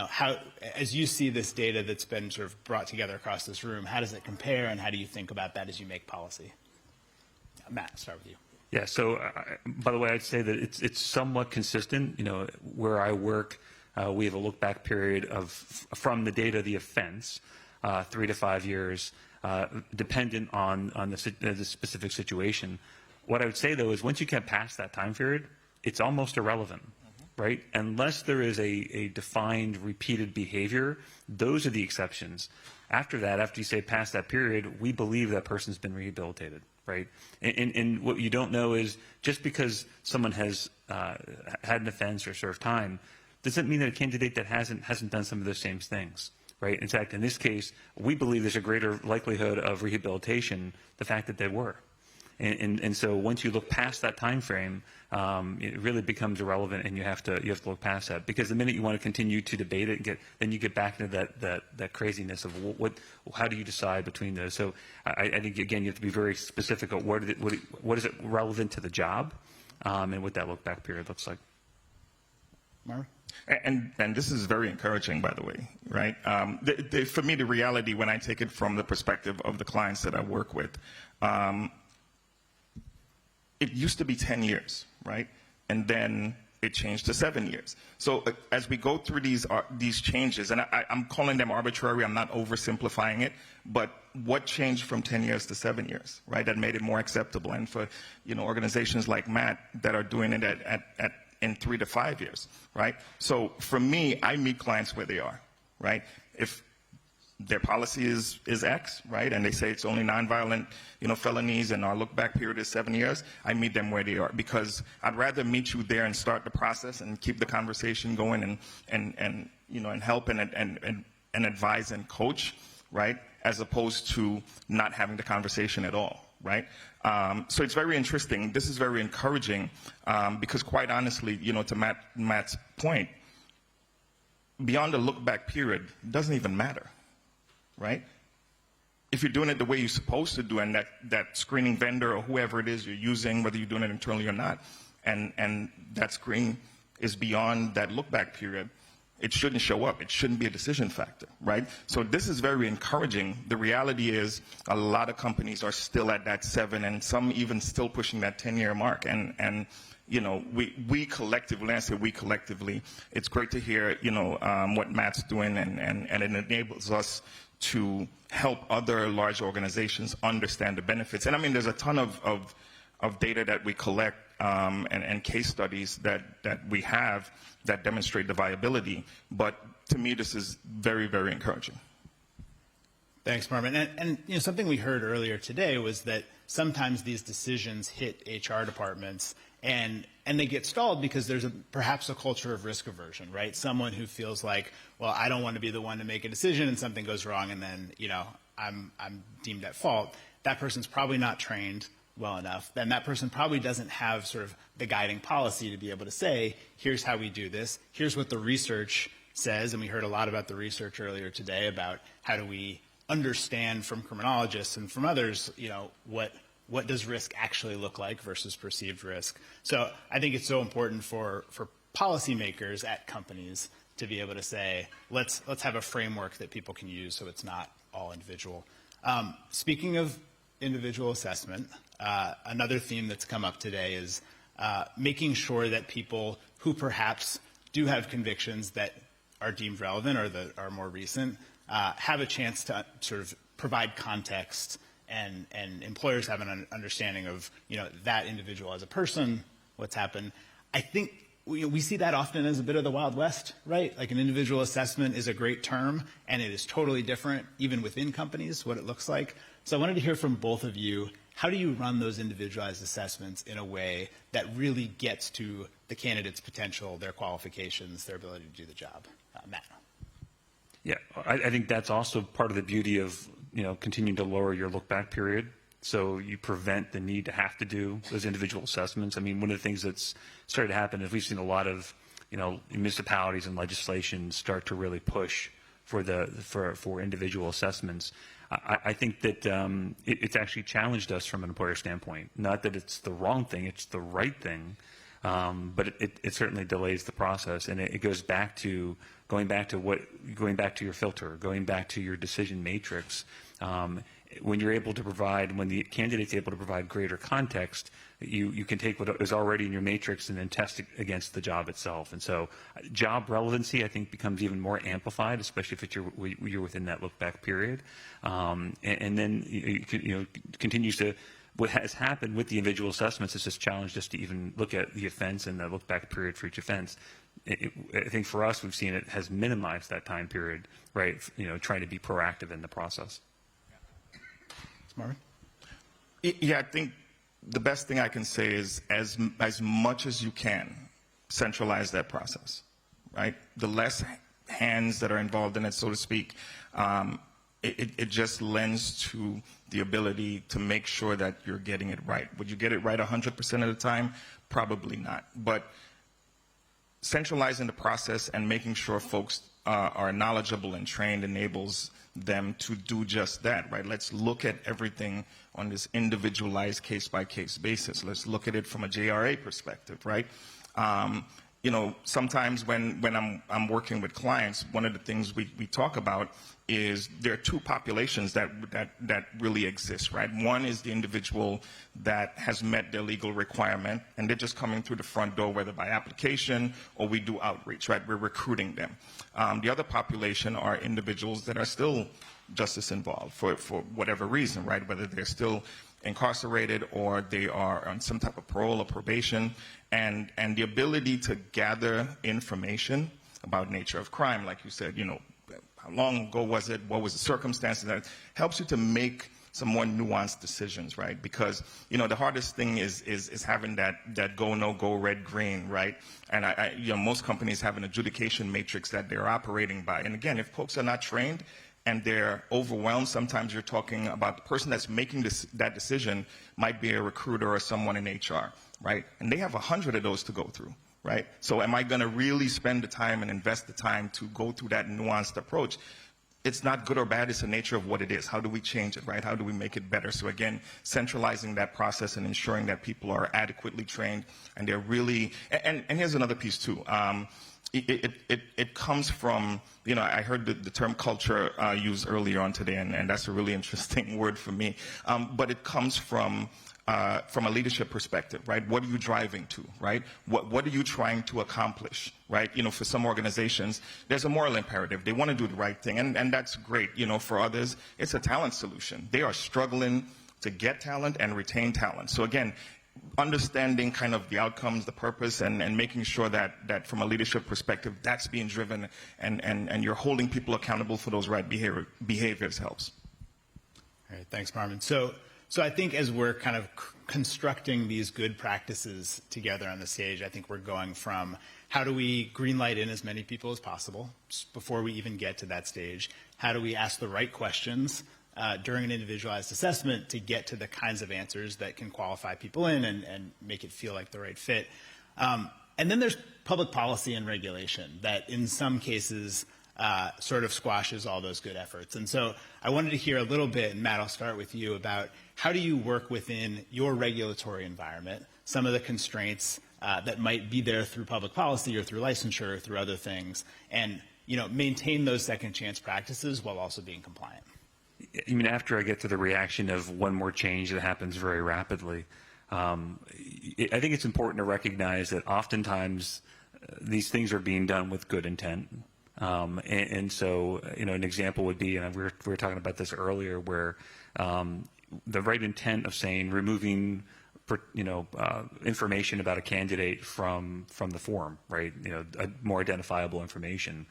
how, as you see this data that's been sort of brought together across this room, how does it compare, and how do you think about that as you make policy? Matt, start with you. Yeah, so by the way, I'd say that it's somewhat consistent. Where I work, we have a look-back period from the date of the offense, 3 to 5 years, dependent on the specific situation. What I would say, though, is once you get past that time period, it's almost irrelevant, right? Unless there is a defined repeated behavior, those are the exceptions. After that, after you say past that period, we believe that person's been rehabilitated, right? And what you don't know is just because someone has had an offense or served time doesn't mean that a candidate that hasn't done some of those same things, right? In fact, in this case, we believe there's a greater likelihood of rehabilitation, the fact that they were. And so once you look past that time frame, it really becomes irrelevant, and you have to look past that, because the minute you want to continue to debate it, then you get back into that craziness of how do you decide between those. So I think, again, you have to be very specific on what is it relevant to the job, and what that look back period looks like. Mark? And this is very encouraging, by the way, right? For me, the reality, when I take it from the perspective of the clients that I work with, it used to be 10 years, right? And then it changed to 7 years. So as we go through these changes, and I'm calling them arbitrary, I'm not oversimplifying it, but what changed from 10 years to 7 years, right? That made it more acceptable. And for organizations like Matt that are doing it in 3 to 5 years, right? So for me, I meet clients where they are, right? If their policy is X, right, and they say it's only nonviolent, felonies, and our look-back period is 7 years, I meet them where they are, because I'd rather meet you there and start the process and keep the conversation going and help and advise and coach, right, as opposed to not having the conversation at all, right? So it's very interesting. This is very encouraging, because quite honestly, to Matt's point, beyond the look-back period, it doesn't even matter. Right? If you're doing it the way you're supposed to do, and that screening vendor or whoever it is you're using, whether you're doing it internally or not, and that screen is beyond that look-back period, it shouldn't show up. It shouldn't be a decision factor, right? So this is very encouraging. The reality is a lot of companies are still at that 7, and some even still pushing that 10-year mark. And we collectively, when I say we collectively, it's great to hear, what Matt's doing, and it enables us to help other large organizations understand the benefits. And I mean, there's a ton of data that we collect, and case studies that we have that demonstrate the viability. But to me, this is very, very encouraging. Thanks, Marvin. And something we heard earlier today was that sometimes these decisions hit HR departments, and they get stalled because there's perhaps a culture of risk aversion, right? Someone who feels like, well, I don't want to be the one to make a decision, and something goes wrong, and then I'm deemed at fault. That person's probably not trained well enough. Then that person probably doesn't have sort of the guiding policy to be able to say, here's how we do this. Here's what the research says, and we heard a lot about the research earlier today about how do we understand from criminologists and from others, what does risk actually look like versus perceived risk. So I think it's so important for policymakers at companies to be able to say, let's have a framework that people can use so it's not all individual. Speaking of individual assessment, another theme that's come up today is making sure that people who perhaps do have convictions that are deemed relevant or that are more recent, have a chance to sort of provide context and employers have an understanding of, that individual as a person, what's happened. I think we see that often as a bit of the Wild West, right? Like an individual assessment is a great term, and it is totally different, even within companies, what it looks like. So I wanted to hear from both of you, how do you run those individualized assessments in a way that really gets to the candidate's potential, their qualifications, their ability to do the job? Matt. Yeah, I think that's also part of the beauty of, continuing to lower your look-back period. So you prevent the need to have to do those individual assessments. I mean, one of the things that's started to happen is we've seen a lot of, municipalities and legislation start to really push for individual assessments. I think that it's actually challenged us from an employer standpoint. Not that it's the wrong thing, it's the right thing, but it certainly delays the process, and it goes back to going back to your filter, going back to your decision matrix. When you're able to provide, when the candidate's able to provide greater context, you can take what is already in your matrix and then test it against the job itself. And so job relevancy, I think, becomes even more amplified, especially if you're within that look-back period. And then, continues to, what has happened with the individual assessments is just challenged us to even look at the offense and the look-back period for each offense. I think for us, we've seen it has minimized that time period, right? Trying to be proactive in the process. Marvin? Yeah, I think the best thing I can say is as much as you can, centralize that process, right? The less hands that are involved in it, so to speak, it just lends to the ability to make sure that you're getting it right. Would you get it right 100% of the time? Probably not. But centralizing the process and making sure folks are knowledgeable and trained enables them to do just that, right? Let's look at everything on this individualized case-by-case basis. Let's look at it from a JRA perspective, right? Sometimes when I'm working with clients, one of the things we talk about is there are two populations that really exist, right? One is the individual that has met their legal requirement, and they're just coming through the front door, whether by application or we do outreach, right? We're recruiting them. The other population are individuals that are still justice involved for whatever reason, right? Whether they're still incarcerated or they are on some type of parole or probation, and the ability to gather information about nature of crime, like you said, how long ago was it? What was the circumstances? That helps you to make some more nuanced decisions, right? Because, the hardest thing is having that go, no go, red, green, right? And most companies have an adjudication matrix that they're operating by. And again, if folks are not trained and they're overwhelmed, sometimes you're talking about the person that's making that decision might be a recruiter or someone in HR, right? And they have 100 of those to go through. Right? So am I going to really spend the time and invest the time to go through that nuanced approach? It's not good or bad. It's the nature of what it is. How do we change it, right? How do we make it better? So again, centralizing that process and ensuring that people are adequately trained and they're really, and here's another piece too. It comes from, I heard the term culture used earlier on today, and that's a really interesting word for me. But it comes from a leadership perspective, right? What are you driving to, right? What are you trying to accomplish, right? For some organizations, there's a moral imperative. They want to do the right thing, and that's great. For others, it's a talent solution. They are struggling to get talent and retain talent. So again, understanding kind of the outcomes, the purpose, and making sure that from a leadership perspective, that's being driven and you're holding people accountable for those right behaviors helps. All right, thanks, Marvin. So I think as we're kind of constructing these good practices together on the stage, I think we're going from how do we greenlight in as many people as possible before we even get to that stage? How do we ask the right questions during an individualized assessment to get to the kinds of answers that can qualify people in and make it feel like the right fit? And then there's public policy and regulation that in some cases sort of squashes all those good efforts. And so I wanted to hear a little bit, and Matt, I'll start with you, about how do you work within your regulatory environment, some of the constraints that might be there through public policy or through licensure or through other things, and maintain those second chance practices while also being compliant. I mean, after I get to the reaction of one more change that happens very rapidly, I think it's important to recognize that oftentimes these things are being done with good intent. And so, an example would be, and we were talking about this earlier, where the right intent of saying removing information about a candidate from the form, right? More identifiable information.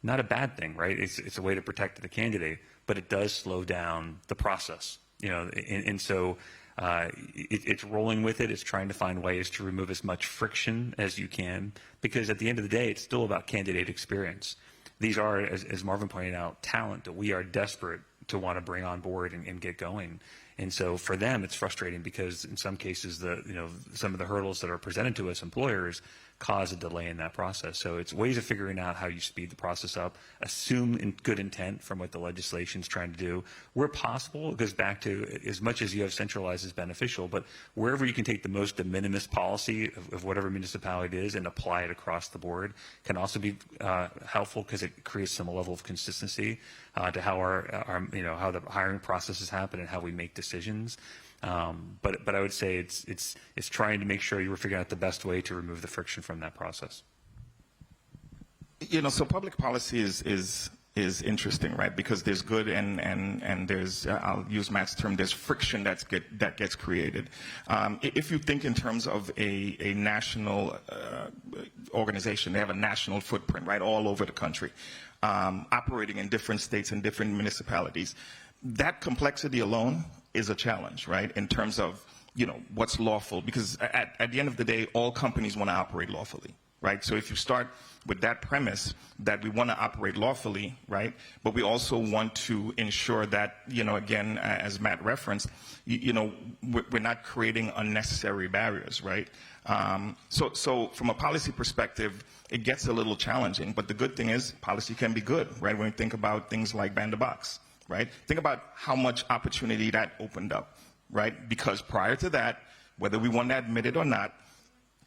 Not a bad thing, right? It's a way to protect the candidate, but it does slow down the process, and so it's rolling with it. It's trying to find ways to remove as much friction as you can, because at the end of the day, it's still about candidate experience. These are, as Marvin pointed out, talent that we are desperate to want to bring on board and get going. And so for them, it's frustrating because in some cases, some of the hurdles that are presented to us employers cause a delay in that process. So it's ways of figuring out how you speed the process up, assume good intent from what the legislation is trying to do. Where possible, it goes back to as much as you have centralized is beneficial, but wherever you can take the most de minimis policy of whatever municipality it is and apply it across the board can also be helpful, because it creates some level of consistency to how how the hiring processes happen and how we make decisions. But I would say it's trying to make sure you were figuring out the best way to remove the friction from that process. So public policy is interesting, right? Because there's good and there's, I'll use Matt's term, there's friction that gets created. If you think in terms of a national organization, they have a national footprint, right, all over the country, operating in different states and different municipalities. That complexity alone is a challenge, right, in terms of, what's lawful, because at the end of the day, all companies want to operate lawfully, right? So if you start with that premise that we want to operate lawfully, right, but we also want to ensure that, again, as Matt referenced, we're not creating unnecessary barriers, right? So from a policy perspective, it gets a little challenging, but the good thing is policy can be good, right, when we think about things like ban the box. Right? Think about how much opportunity that opened up, right? Because prior to that, whether we want to admit it or not,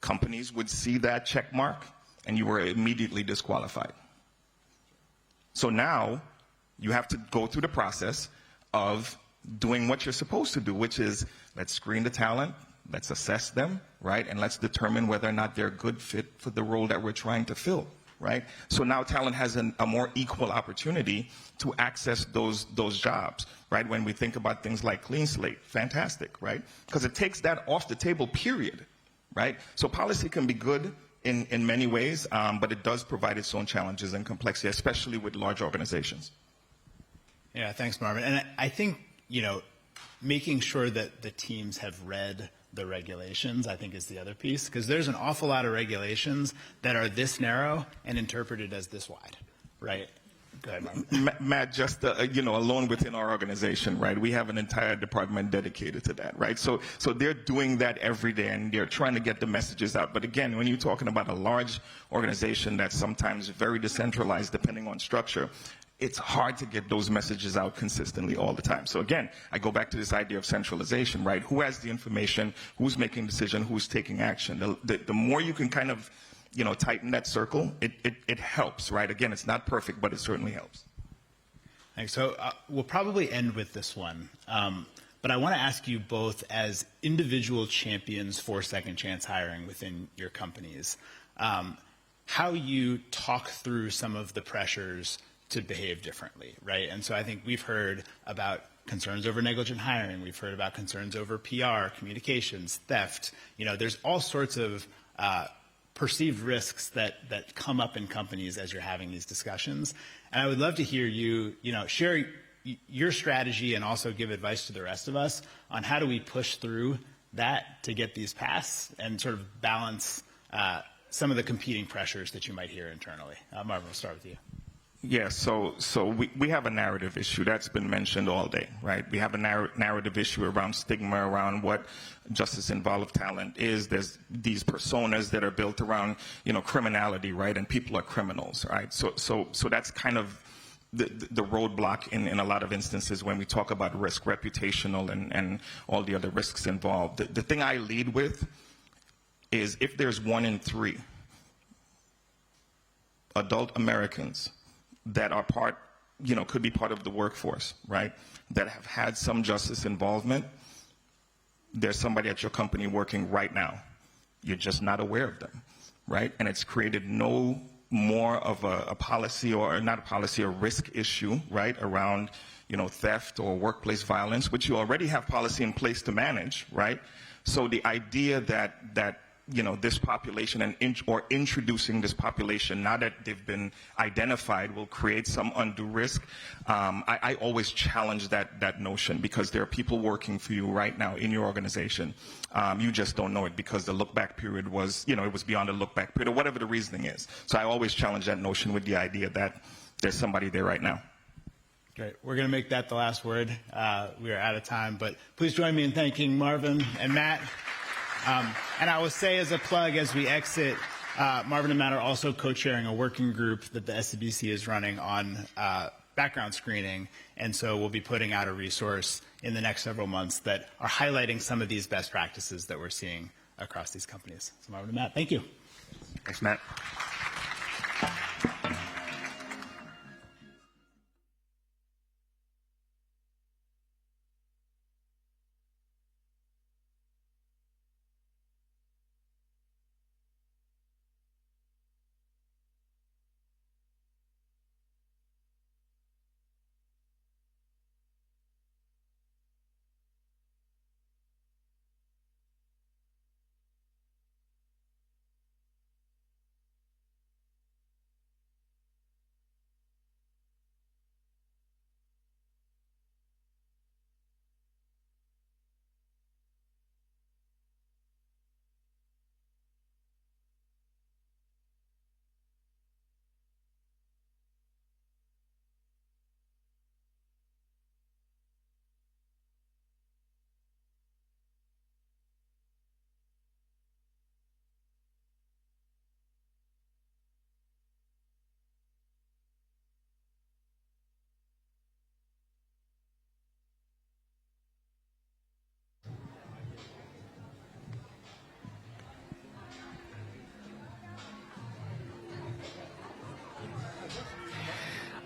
companies would see that check mark and you were immediately disqualified. So now you have to go through the process of doing what you're supposed to do, which is let's screen the talent, let's assess them, right? And let's determine whether or not they're a good fit for the role that we're trying to fill. Right? So now talent has a more equal opportunity to access those jobs, right? When we think about things like clean slate, fantastic, right? Because it takes that off the table, period, right? So policy can be good in many ways, but it does provide its own challenges and complexity, especially with large organizations. Yeah, thanks, Marvin. And I think, making sure that the teams have read the regulations, I think, is the other piece, because there's an awful lot of regulations that are this narrow and interpreted as this wide, right? Go ahead, Marvin. Matt, just alone within our organization, right? We have an entire department dedicated to that, right? So they're doing that every day, and they're trying to get the messages out. But again, when you're talking about a large organization that's sometimes very decentralized, depending on structure, it's hard to get those messages out consistently all the time. So again, I go back to this idea of centralization, right? Who has the information? Who's making decision? Who's taking action? The more you can kind of, tighten that circle, it helps, right? Again, it's not perfect, but it certainly helps. Thanks. So we'll probably end with this one. But I want to ask you both, as individual champions for second chance hiring within your companies, how you talk through some of the pressures to behave differently, right? And so I think we've heard about concerns over negligent hiring. We've heard about concerns over PR, communications, theft. There's all sorts of perceived risks that come up in companies as you're having these discussions. And I would love to hear you, share your strategy and also give advice to the rest of us on how do we push through that to get these passed and sort of balance some of the competing pressures that you might hear internally. Marvin, we'll start with you. Yeah, so we have a narrative issue that's been mentioned all day, right? We have a narrative issue around stigma, around what justice-involved talent is. There's these personas that are built around, criminality, right? And people are criminals, right? So that's kind of the roadblock in a lot of instances when we talk about risk, reputational and all the other risks involved. The thing I lead with is if there's 1 in 3 adult Americans that are could be part of the workforce, right, that have had some justice involvement, there's somebody at your company working right now. You're just not aware of them, right? And it's created no more of a policy, or not a policy, a risk issue, right, around, theft or workplace violence, which you already have policy in place to manage, right? So the idea that this population or introducing this population, now that they've been identified, will create some undue risk. I always challenge that notion, because there are people working for you right now in your organization. You just don't know it because the look-back period was, it was beyond the look-back period, or whatever the reasoning is. So I always challenge that notion with the idea that there's somebody there right now. Great. We're going to make that the last word. We are out of time, but please join me in thanking Marvin and Matt. And I will say, as a plug, as we exit, Marvin and Matt are also co-chairing a working group that the SCBC is running on background screening, and so we'll be putting out a resource in the next several months that are highlighting some of these best practices that we're seeing across these companies. So Marvin and Matt, thank you. Thanks, Matt.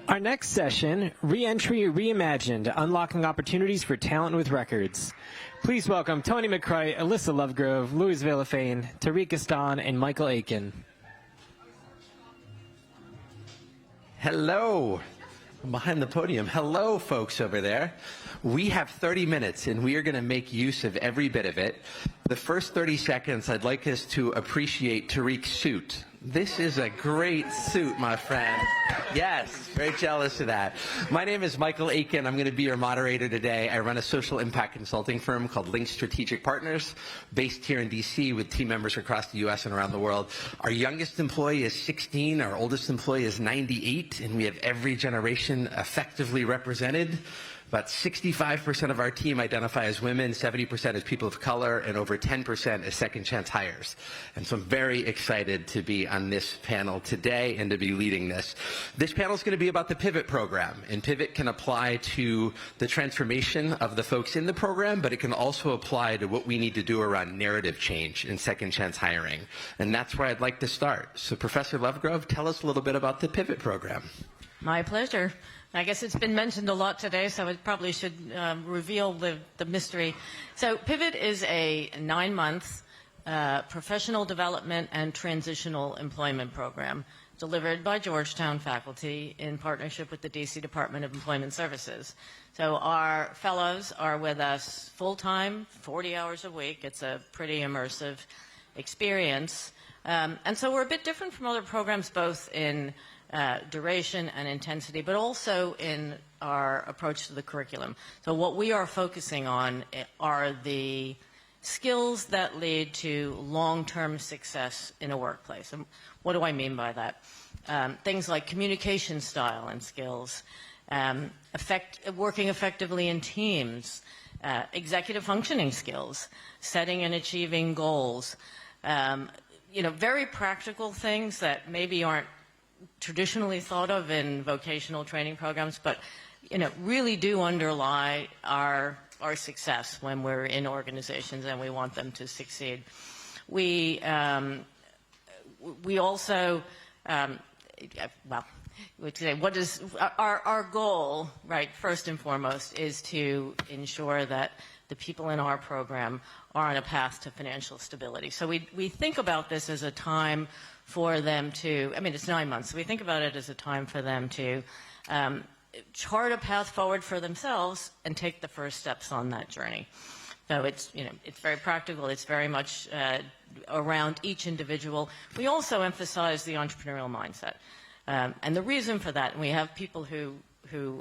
Our next session, Reentry Reimagined, Unlocking Opportunities for Talent with Records. Please welcome Tony McCray, Alyssa Lovegrove, Louis Villafane, Tariq Gaston, and Michael Aiken. Hello. I'm behind the podium. Hello, folks over there. We have 30 minutes, and we are going to make use of every bit of it. The first 30 seconds, I'd like us to appreciate Tariq's suit. This is a great suit, my friend. Yes, very jealous of that. My name is Michael Aiken. I'm going to be your moderator today. I run a social impact consulting firm called Link Strategic Partners, based here in D.C. with team members across the U.S. and around the world. Our youngest employee is 16. Our oldest employee is 98, and we have every generation effectively represented. About 65% of our team identify as women, 70% as people of color, and over 10% as second chance hires. And so I'm very excited to be on this panel today and to be leading this. This panel is going to be about the Pivot program, and Pivot can apply to the transformation of the folks in the program, but it can also apply to what we need to do around narrative change in second chance hiring. And that's where I'd like to start. So Professor Lovegrove, tell us a little bit about the Pivot program. My pleasure. I guess it's been mentioned a lot today, so I probably should reveal the mystery. So Pivot is a 9-month professional development and transitional employment program delivered by Georgetown faculty in partnership with the DC Department of Employment Services. So our fellows are with us full-time, 40 hours a week. It's a pretty immersive experience. And so we're a bit different from other programs, both in duration and intensity, but also in our approach to the curriculum. So what we are focusing on are the skills that lead to long-term success in a workplace. And what do I mean by that? Things like communication style and skills, working effectively in teams, executive functioning skills, setting and achieving goals, very practical things that maybe aren't traditionally thought of in vocational training programs, but really do underlie our success when we're in organizations and we want them to succeed. We also what is our goal, right? First and foremost, is to ensure that the people in our program are on a path to financial stability. So we think about this as a time for them to, I mean, it's 9 months, so we think about it as a time for them to chart a path forward for themselves and take the first steps on that journey. So it's, you know, it's very practical. It's very much around each individual. We also emphasize the entrepreneurial mindset. And the reason for that, and we have people who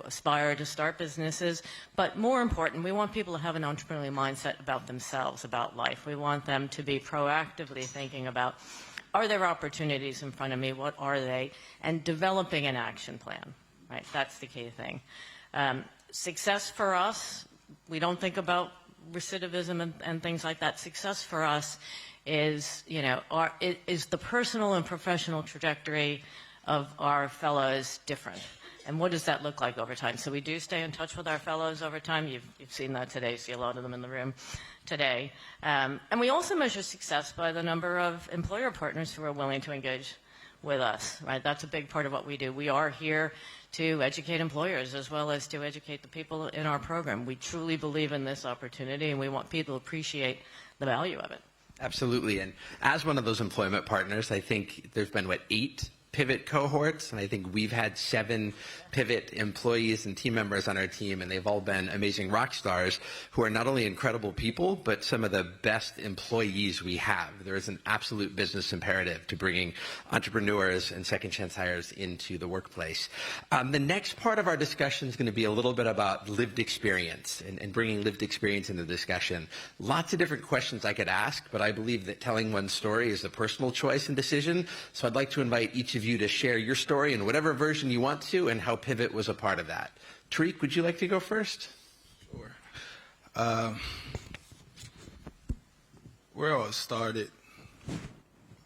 aspire to start businesses, but more important, we want people to have an entrepreneurial mindset about themselves, about life. We want them to be proactively thinking about, are there opportunities in front of me? What are they? And developing an action plan, right? That's the key thing. Success for us, we don't think about recidivism and things like that. Success for us is, you know, is the personal and professional trajectory of our fellows different? And what does that look like over time? So we do stay in touch with our fellows over time. You've seen that today. See a lot of them in the room today. And we also measure success by the number of employer partners who are willing to engage with us, right? That's a big part of what we do. We are here to educate employers as well as to educate the people in our program. We truly believe in this opportunity, and we want people to appreciate the value of it. Absolutely. And as one of those employment partners, I think there's been, 8 Pivot cohorts, and I think we've had 7 Pivot employees and team members on our team, and they've all been amazing rock stars who are not only incredible people, but some of the best employees we have. There is an absolute business imperative to bringing entrepreneurs and second chance hires into the workplace. The next part of our discussion is going to be a little bit about lived experience and bringing lived experience into the discussion. Lots of different questions I could ask, but I believe that telling one's story is a personal choice and decision, so I'd like to invite each of you to share your story in whatever version you want to and how Pivot was a part of that. Tariq, would you like to go first? Sure. Where all started,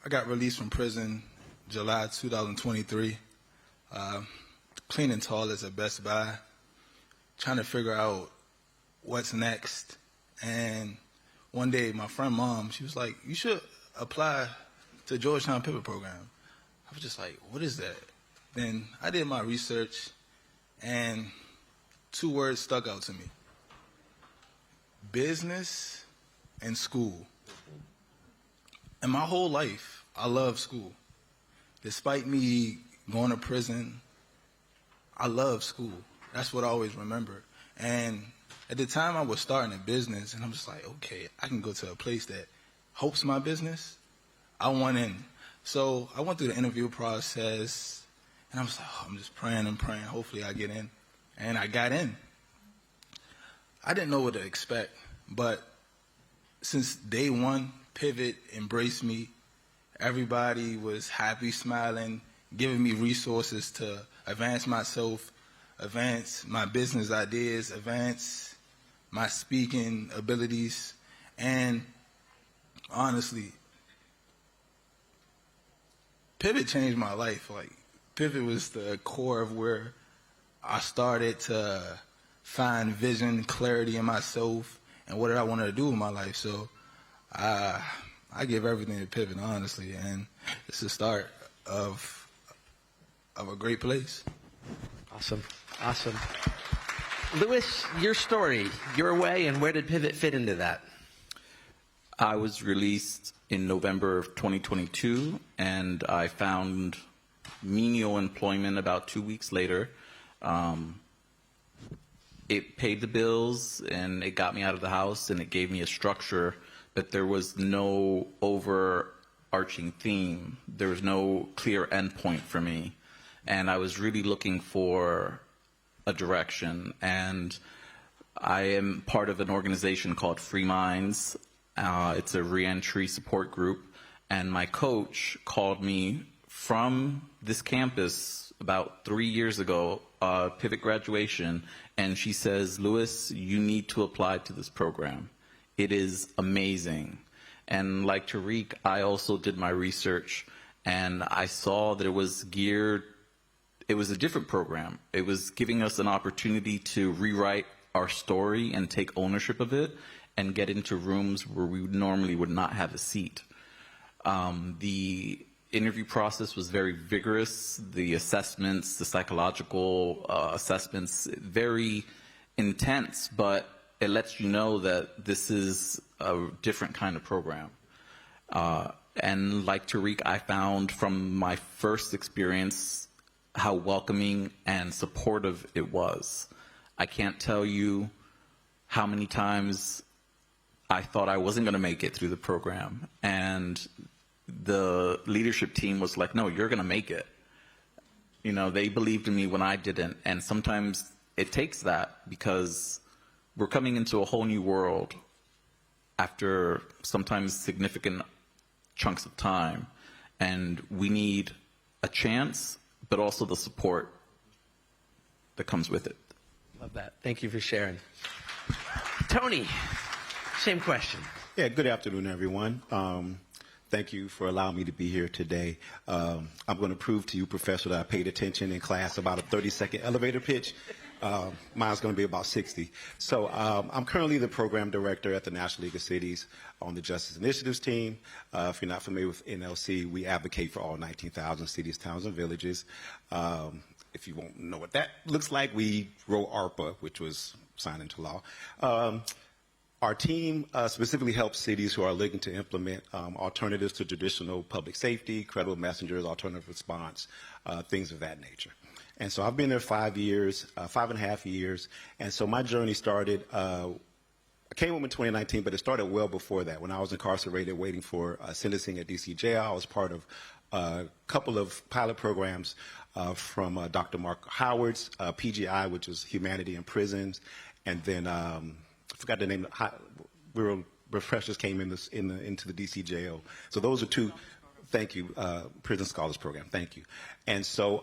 I got released from prison July 2023. Cleaning toilets at Best Buy, trying to figure out what's next. And one day, my friend Mom, she was like, you should apply to Georgetown Pivot Program. I was just like, what is that? Then I did my research, and 2 words stuck out to me: business and school. And my whole life, I loved school. Despite me going to prison, I loved school. That's what I always remember. And at the time, I was starting a business, and I'm just like, okay, I can go to a place that helps my business. I want in. So I went through the interview process, and I was like, I'm just praying and praying. Hopefully I get in. And I got in. I didn't know what to expect, but since day one, Pivot embraced me. Everybody was happy, smiling, giving me resources to advance myself, advance my business ideas, advance my speaking abilities. And honestly, Pivot changed my life. Like, Pivot was the core of where I started to find vision, clarity in myself, and what did I want to do with my life. So I give everything to Pivot, honestly, and it's the start of a great place. Awesome. Awesome. Louis, your story, your way, and where did Pivot fit into that? I was released in November of 2022, and I found menial employment about 2 weeks later. It paid the bills, and it got me out of the house, and it gave me a structure, but there was no overarching theme. There was no clear endpoint for me, and I was really looking for a direction. And I am part of an organization called Free Minds. It's a reentry support group, and my coach called me from this campus about 3 years ago, Pivot graduation, and she says, Louis, you need to apply to this program. It is amazing. And like Tariq, I also did my research, and I saw that it was a different program. It was giving us an opportunity to rewrite our story and take ownership of it and get into rooms where we normally would not have a seat. The interview process was very vigorous. The assessments, the psychological assessments, very intense, but it lets you know that this is a different kind of program. And like Tariq, I found from my first experience how welcoming and supportive it was. I can't tell you how many times I thought I wasn't going to make it through the program, and the leadership team was like, no, you're going to make it. You know, they believed in me when I didn't, and sometimes it takes that because we're coming into a whole new world after sometimes significant chunks of time, and we need a chance, but also the support that comes with it. Love that. Thank you for sharing. Tony, same question. Yeah, good afternoon, everyone. Thank you for allowing me to be here today. I'm going to prove to you, Professor, that I paid attention in class about a 30-second elevator pitch. Mine's going to be about 60. So I'm currently the program director at the National League of Cities on the Justice Initiatives team. If you're not familiar with NLC, we advocate for all 19,000 cities, towns, and villages. If you won't know what that looks like, we wrote ARPA, which was signed into law. Our team specifically helps cities who are looking to implement alternatives to traditional public safety, credible messengers, alternative response, things of that nature. And so I've been there 5 years, 5.5 years. And so my journey started, I came home in 2019, but it started well before that. When I was incarcerated waiting for sentencing at DC jail, I was part of a couple of pilot programs from Dr. Mark Howard's PGI, which is Humanity in Prisons. And then I forgot the name, refreshers came into the DC jail. So those are two. Thank you, Prison Scholars Program. Thank you. And so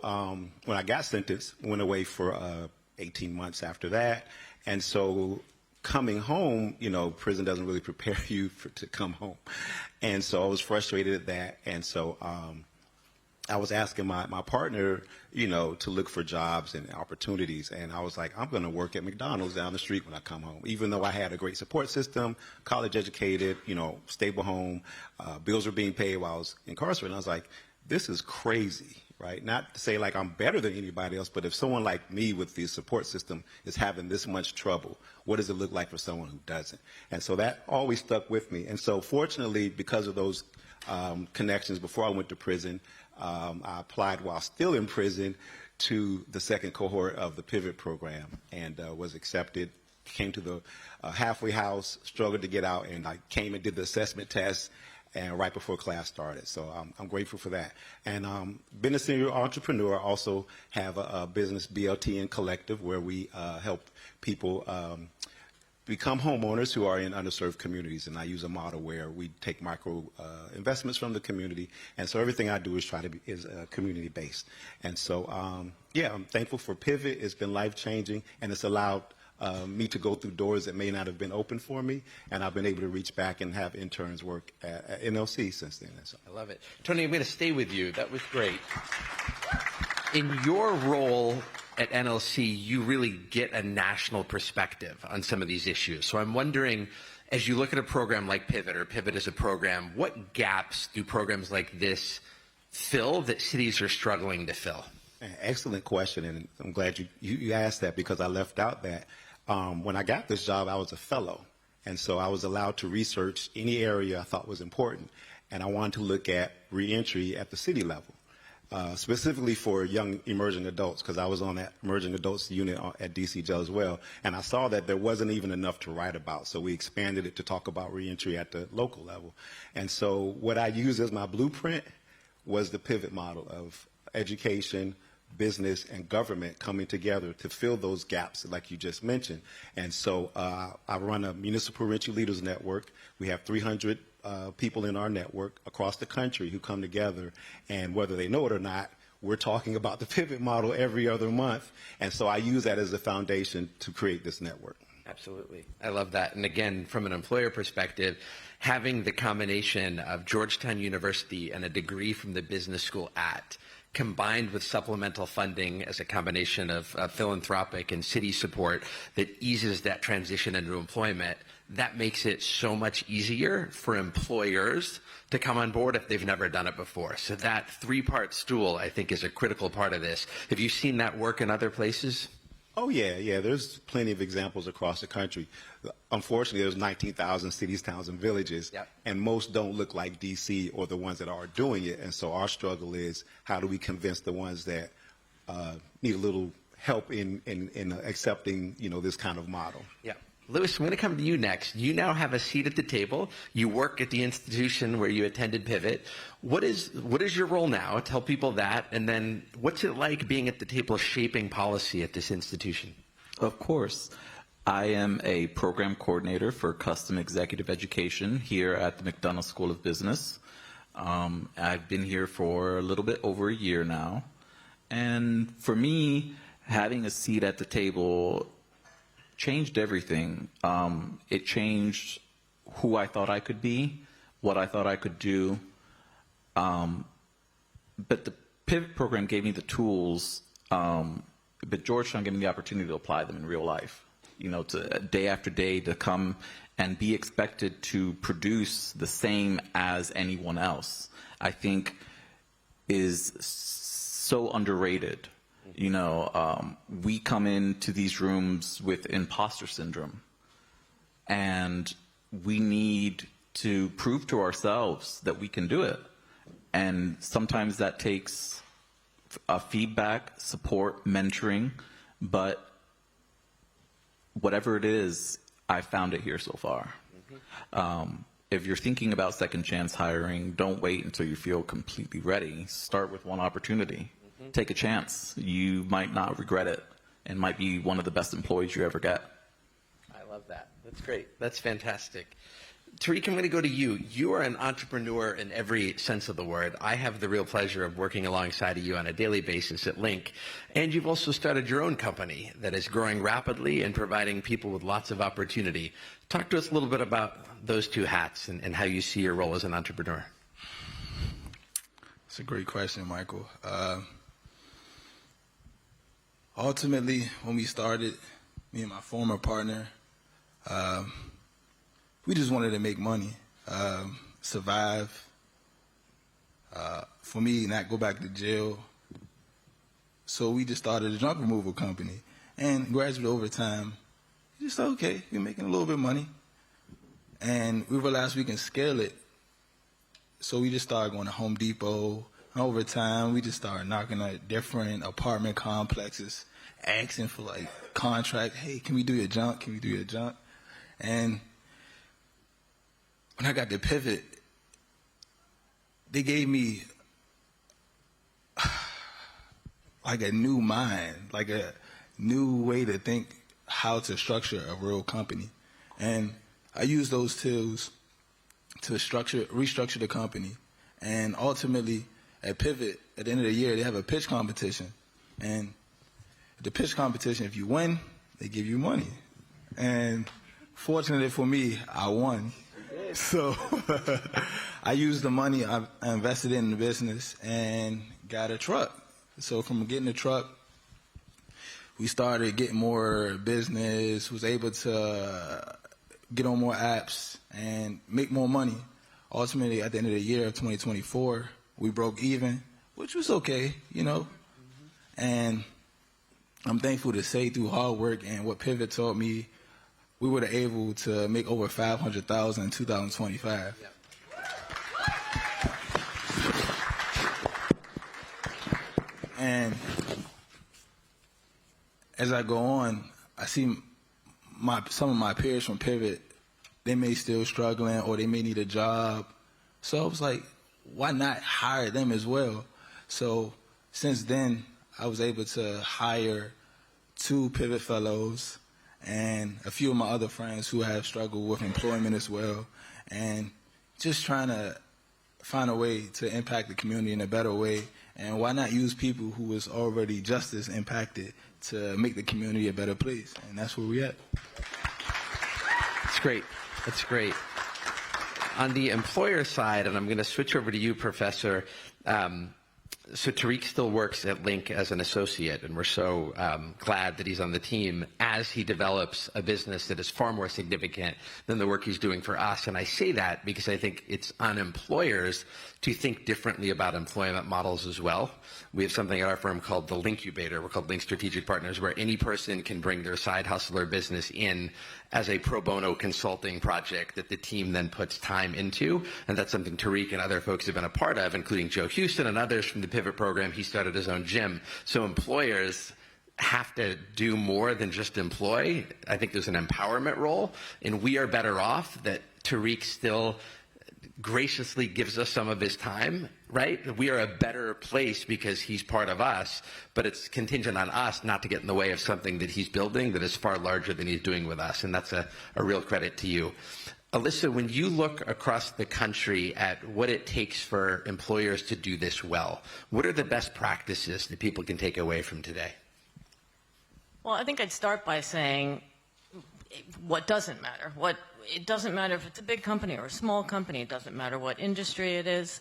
when I got sentenced, went away for 18 months after that. And so coming home, you know, prison doesn't really prepare you to come home. And so I was frustrated at that. And so I was asking my partner, you know, to look for jobs and opportunities. And I was like, I'm going to work at McDonald's down the street when I come home, even though I had a great support system, college educated, you know, stable home, bills were being paid while I was incarcerated. And I was like, this is crazy, right? Not to say like I'm better than anybody else, but if someone like me with the support system is having this much trouble, what does it look like for someone who doesn't? And so that always stuck with me. And so fortunately, because of those connections before I went to prison, I applied while still in prison to the second cohort of the Pivot program and was accepted, came to the halfway house, struggled to get out, and I came and did the assessment test and right before class started. So I'm grateful for that. And been a senior entrepreneur, also have a business, BLTN Collective, where we help people become homeowners who are in underserved communities. And I use a model where we take micro investments from the community. And so everything I do is community based. And so, yeah, I'm thankful for Pivot. It's been life changing, and it's allowed me to go through doors that may not have been open for me. And I've been able to reach back and have interns work at NLC since then. So. I love it. Tony, I'm going to stay with you. That was great. In your role at NLC, you really get a national perspective on some of these issues. So I'm wondering, as you look at a program like Pivot, or Pivot as a program, what gaps do programs like this fill that cities are struggling to fill? Excellent question, and I'm glad you asked that, because I left out that when I got this job, I was a fellow. And so I was allowed to research any area I thought was important. And I wanted to look at reentry at the city level. Specifically for young emerging adults, because I was on that emerging adults unit at DC Jail as well, and I saw that there wasn't even enough to write about, so we expanded it to talk about reentry at the local level. And so what I used as my blueprint was the Pivot model of education, business, and government coming together to fill those gaps like you just mentioned. And so I run a municipal reentry leaders network. We have 300 people in our network across the country who come together, and whether they know it or not, we're talking about the Pivot model every other month. And so I use that as a foundation to create this network. Absolutely. I love that. And again, from an employer perspective, having the combination of Georgetown University and a degree from the business school combined with supplemental funding as a combination of philanthropic and city support that eases that transition into employment, that makes it so much easier for employers to come on board if they've never done it before. So that three-part stool, I think, is a critical part of this. Have you seen that work in other places? Oh, yeah. There's plenty of examples across the country. Unfortunately, there's 19,000 cities, towns, and villages, Yep. and most don't look like D.C. or the ones that are doing it. And so our struggle is, how do we convince the ones that need a little help in accepting, this kind of model? Yeah. Louis, I'm going to come to you next. You now have a seat at the table. You work at the institution where you attended Pivot. What is your role now? Tell people that. And then what's it like being at the table shaping policy at this institution? Of course. I am a program coordinator for custom executive education here at the McDonough School of Business. I've been here for a little bit over a year now. And for me, having a seat at the table changed everything. It changed who I thought I could be, what I thought I could do. But the Pivot program gave me the tools, but Georgetown gave me the opportunity to apply them in real life. To day after day to come and be expected to produce the same as anyone else, I think is so underrated. We come into these rooms with imposter syndrome, and we need to prove to ourselves that we can do it. And sometimes that takes feedback, support, mentoring, but whatever it is, I found it here so far. If you're thinking about second chance hiring, don't wait until you feel completely ready. Start with one opportunity. Take a chance. You might not regret it, and might be one of the best employees you ever get. I love that. That's great. That's fantastic. Tariq, I'm going to go to you. You are an entrepreneur in every sense of the word. I have the real pleasure of working alongside of you on a daily basis at Link. And you've also started your own company that is growing rapidly and providing people with lots of opportunity. Talk to us a little bit about those two hats and how you see your role as an entrepreneur. It's a great question, Michael. Ultimately, when we started, me and my former partner, we just wanted to make money, survive. For me, not go back to jail. So we just started a junk removal company. And gradually over time, we just thought, okay, we're making a little bit of money. And we realized we can scale it. So we just started going to Home Depot. And over time, we just started knocking at different apartment complexes, asking for contract. Hey, can we do your junk? Can we do your junk? And when I got to Pivot, they gave me a new mind, a new way to think how to structure a real company. And I used those tools to restructure the company. And ultimately, at Pivot, at the end of the year, they have a pitch competition. And the pitch competition, if you win, they give you money. And fortunately for me, I won. So I used the money I invested in the business and got a truck. So from getting a truck, we started getting more business, was able to get on more apps and make more money. Ultimately, at the end of the year of 2024, we broke even, which was okay, And I'm thankful to say through hard work and what Pivot taught me, we were able to make over $500,000 in 2025. Yep. And as I go on, I see some of my peers from Pivot, they may still struggling or they may need a job. So I was like, why not hire them as well? So since then, I was able to hire 2 Pivot fellows and a few of my other friends who have struggled with employment as well, and just trying to find a way to impact the community in a better way. And why not use people who was already just as impacted to make the community a better place? And that's where we're at. That's great. That's great. On the employer side, and I'm going to switch over to you, Professor, So Tariq still works at Link as an associate, and we're so glad that he's on the team as he develops a business that is far more significant than the work he's doing for us. And I say that because I think it's on employers to think differently about employment models as well. We have something at our firm called the Linkubator. We're called Link Strategic Partners, where any person can bring their side hustle or business in as a pro bono consulting project that the team then puts time into. And that's something Tariq and other folks have been a part of, including Joe Houston and others from the Pivot program. He started his own gym. So employers have to do more than just employ. I think there's an empowerment role, and we are better off that Tariq still graciously gives us some of his time, right? We are a better place because he's part of us, but it's contingent on us not to get in the way of something that he's building that is far larger than he's doing with us, and that's a real credit to you. Alyssa, when you look across the country at what it takes for employers to do this well, what are the best practices that people can take away from today? Well, I think I'd start by saying what doesn't matter. It doesn't matter if it's a big company or a small company. It doesn't matter what industry it is.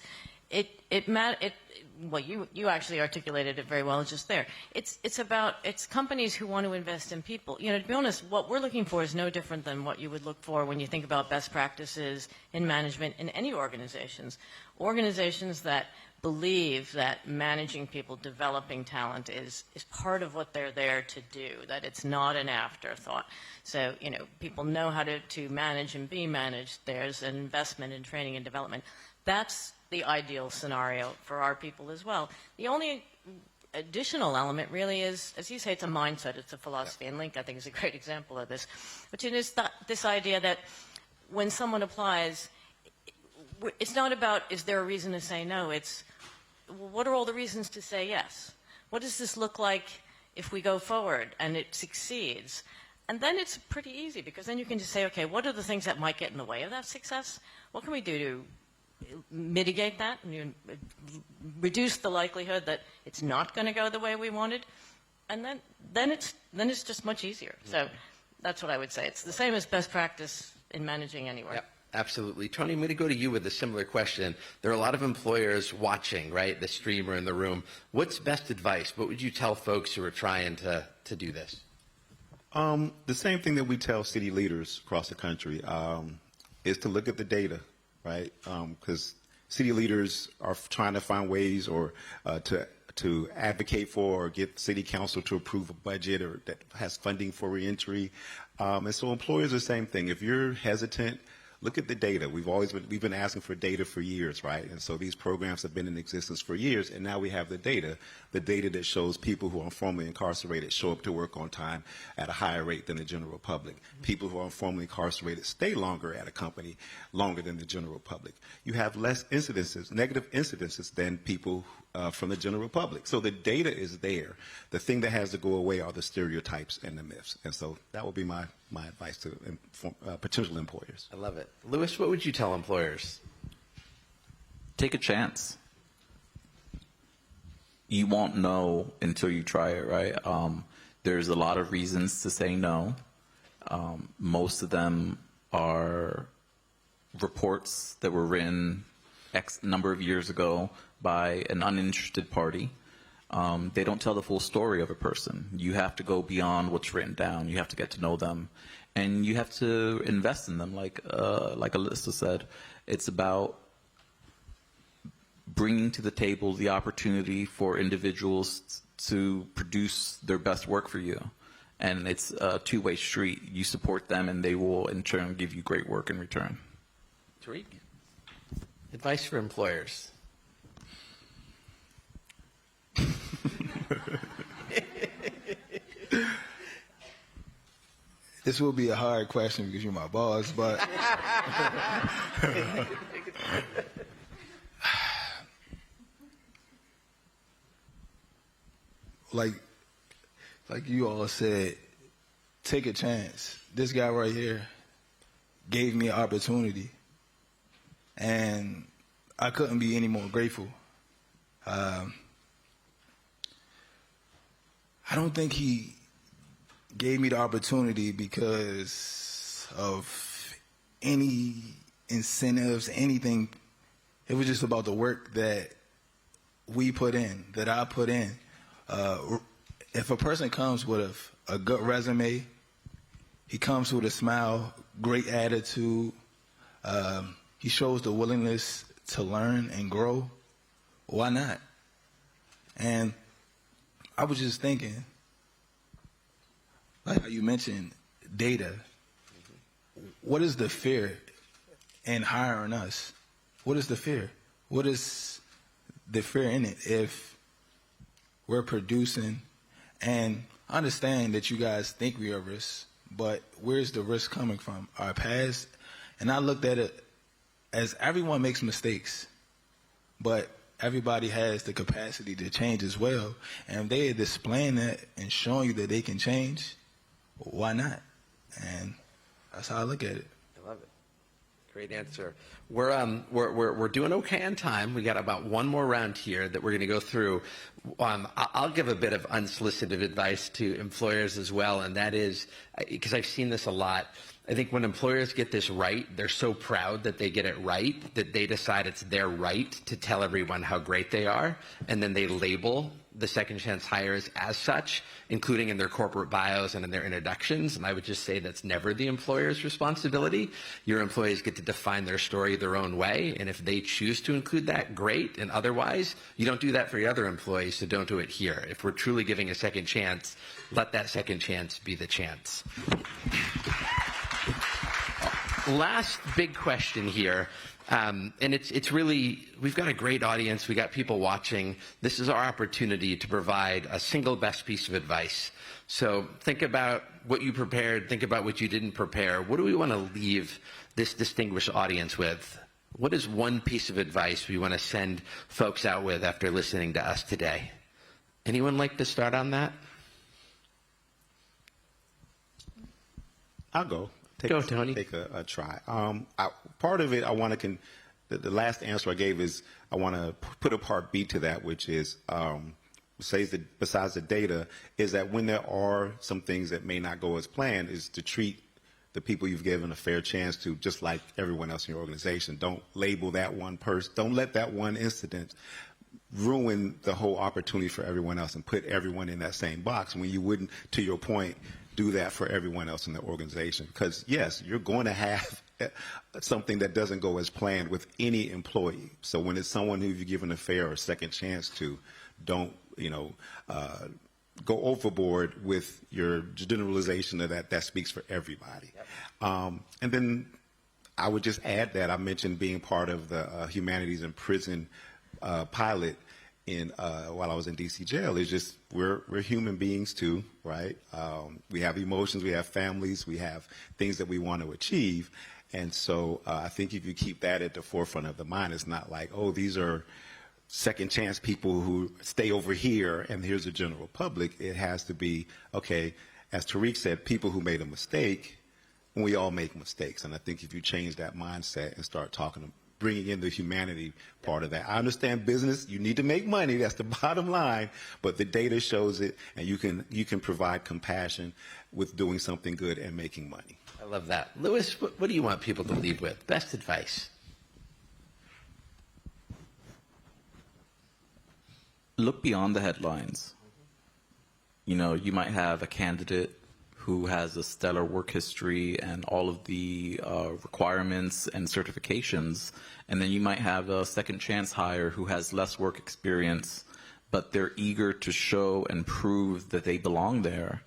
Well, you actually articulated it very well just there. It's companies who want to invest in people. You know, to be honest, what we're looking for is no different than what you would look for when you think about best practices in management in any organizations. Organizations that believe that managing people, developing talent is part of what they're there to do, that it's not an afterthought. So, you know, people know how to manage and be managed. There's an investment in training and development. That's the ideal scenario for our people as well. The only additional element really is, as you say, it's a mindset, it's a philosophy, and Link, I think, is a great example of this, which is this idea that when someone applies, it's not about, is there a reason to say no? It's, well, what are all the reasons to say yes? What does this look like if we go forward and it succeeds? And then it's pretty easy, because then you can just say, okay, what are the things that might get in the way of that success? What can we do to mitigate that, and reduce the likelihood that it's not going to go the way we wanted? And then it's just much easier. So that's what I would say. It's the same as best practice in managing anywhere. Yep. Absolutely. Tony, I'm going to go to you with a similar question. There are a lot of employers watching, right, the stream or in the room. What's best advice? What would you tell folks who are trying to do this? The same thing that we tell city leaders across the country is to look at the data, right? Because city leaders are trying to find ways or to advocate for or get city council to approve a budget or that has funding for reentry. And so employers are the same thing. If you're hesitant, look at the data. We've been asking for data for years, right? And so these programs have been in existence for years, and now we have the data that shows people who are formerly incarcerated show up to work on time at a higher rate than the general public. People who are formerly incarcerated stay longer at a company, longer than the general public. You have less incidences, negative incidences, than people from the general public. So the data is there. The thing that has to go away are the stereotypes and the myths. And so that would be my advice to potential employers. I love it. Louis, what would you tell employers? Take a chance. You won't know until you try it, right? There's a lot of reasons to say no. Most of them are reports that were written X number of years ago by an uninterested party. They don't tell the full story of a person. You have to go beyond what's written down. You have to get to know them, and you have to invest in them. Like Alyssa said, it's about bringing to the table the opportunity for individuals to produce their best work for you. And it's a two-way street. You support them, and they will, in turn, give you great work in return. Tariq, advice for employers. This will be a hard question because you're my boss, but like you all said, take a chance. This guy right here gave me an opportunity, and I couldn't be any more grateful. I don't think he gave me the opportunity because of any incentives, anything. It was just about the work that we put in, that I put in. If a person comes with a good resume, he comes with a smile, great attitude, he shows the willingness to learn and grow, why not? And I was just thinking, like how you mentioned data, what is the fear in hiring us? What is the fear? What is the fear in it if we're producing? And I understand that you guys think we are risk, but where's the risk coming from? Our past? And I looked at it as everyone makes mistakes, but everybody has the capacity to change as well. And if they are displaying that and showing you that they can change, why not? And that's how I look at it. I love it. Great answer. We're doing okay on time. We got about one more round here that we're going to go through. I'll give a bit of unsolicited advice to employers as well, and that is, because I've seen this a lot, I think when employers get this right, they're so proud that they get it right that they decide it's their right to tell everyone how great they are, and then they label the second chance hires as such, including in their corporate bios and in their introductions. And I would just say that's never the employer's responsibility. Your employees get to define their story their own way, and if they choose to include that, great, and otherwise, you don't do that for your other employees, so don't do it here. If we're truly giving a second chance, let that second chance be the chance. Last big question here, and it's really, we've got a great audience, we got people watching. This is our opportunity to provide a single best piece of advice. So think about what you prepared, think about what you didn't prepare. What do we want to leave this distinguished audience with? What is one piece of advice we want to send folks out with after listening to us today? Anyone like to start on that? I'll go. Go, Tony. Take a try. Part of it, I want to the last answer I gave is I want to put a part B to that, which is says that besides the data, is that when there are some things that may not go as planned, is to treat the people you've given a fair chance to, just like everyone else in your organization. Don't label that one person. Don't let that one incident ruin the whole opportunity for everyone else and put everyone in that same box when you wouldn't, to your point, do that for everyone else in the organization. Because yes, you're going to have something that doesn't go as planned with any employee. So when it's someone who you've given a fair or second chance to, don't go overboard with your generalization of that speaks for everybody. Yep. And then I would just add that I mentioned being part of the Humanities in Prison pilot while I was in DC jail. It's just we're human beings too, right? We have emotions, we have families, we have things that we want to achieve. And so I think if you keep that at the forefront of the mind, it's not like, oh, these are second chance people who stay over here and here's the general public. It has to be, okay, as Tariq said, people who made a mistake, and we all make mistakes. And I think if you change that mindset and start bringing in the humanity part of that. I understand business, you need to make money, that's the bottom line, but the data shows it, and you can provide compassion with doing something good and making money. I love that. Louis, what do you want people to leave with? Best advice. Look beyond the headlines. You know, you might have a candidate who has a stellar work history and all of the requirements and certifications, and then you might have a second chance hire who has less work experience, but they're eager to show and prove that they belong there.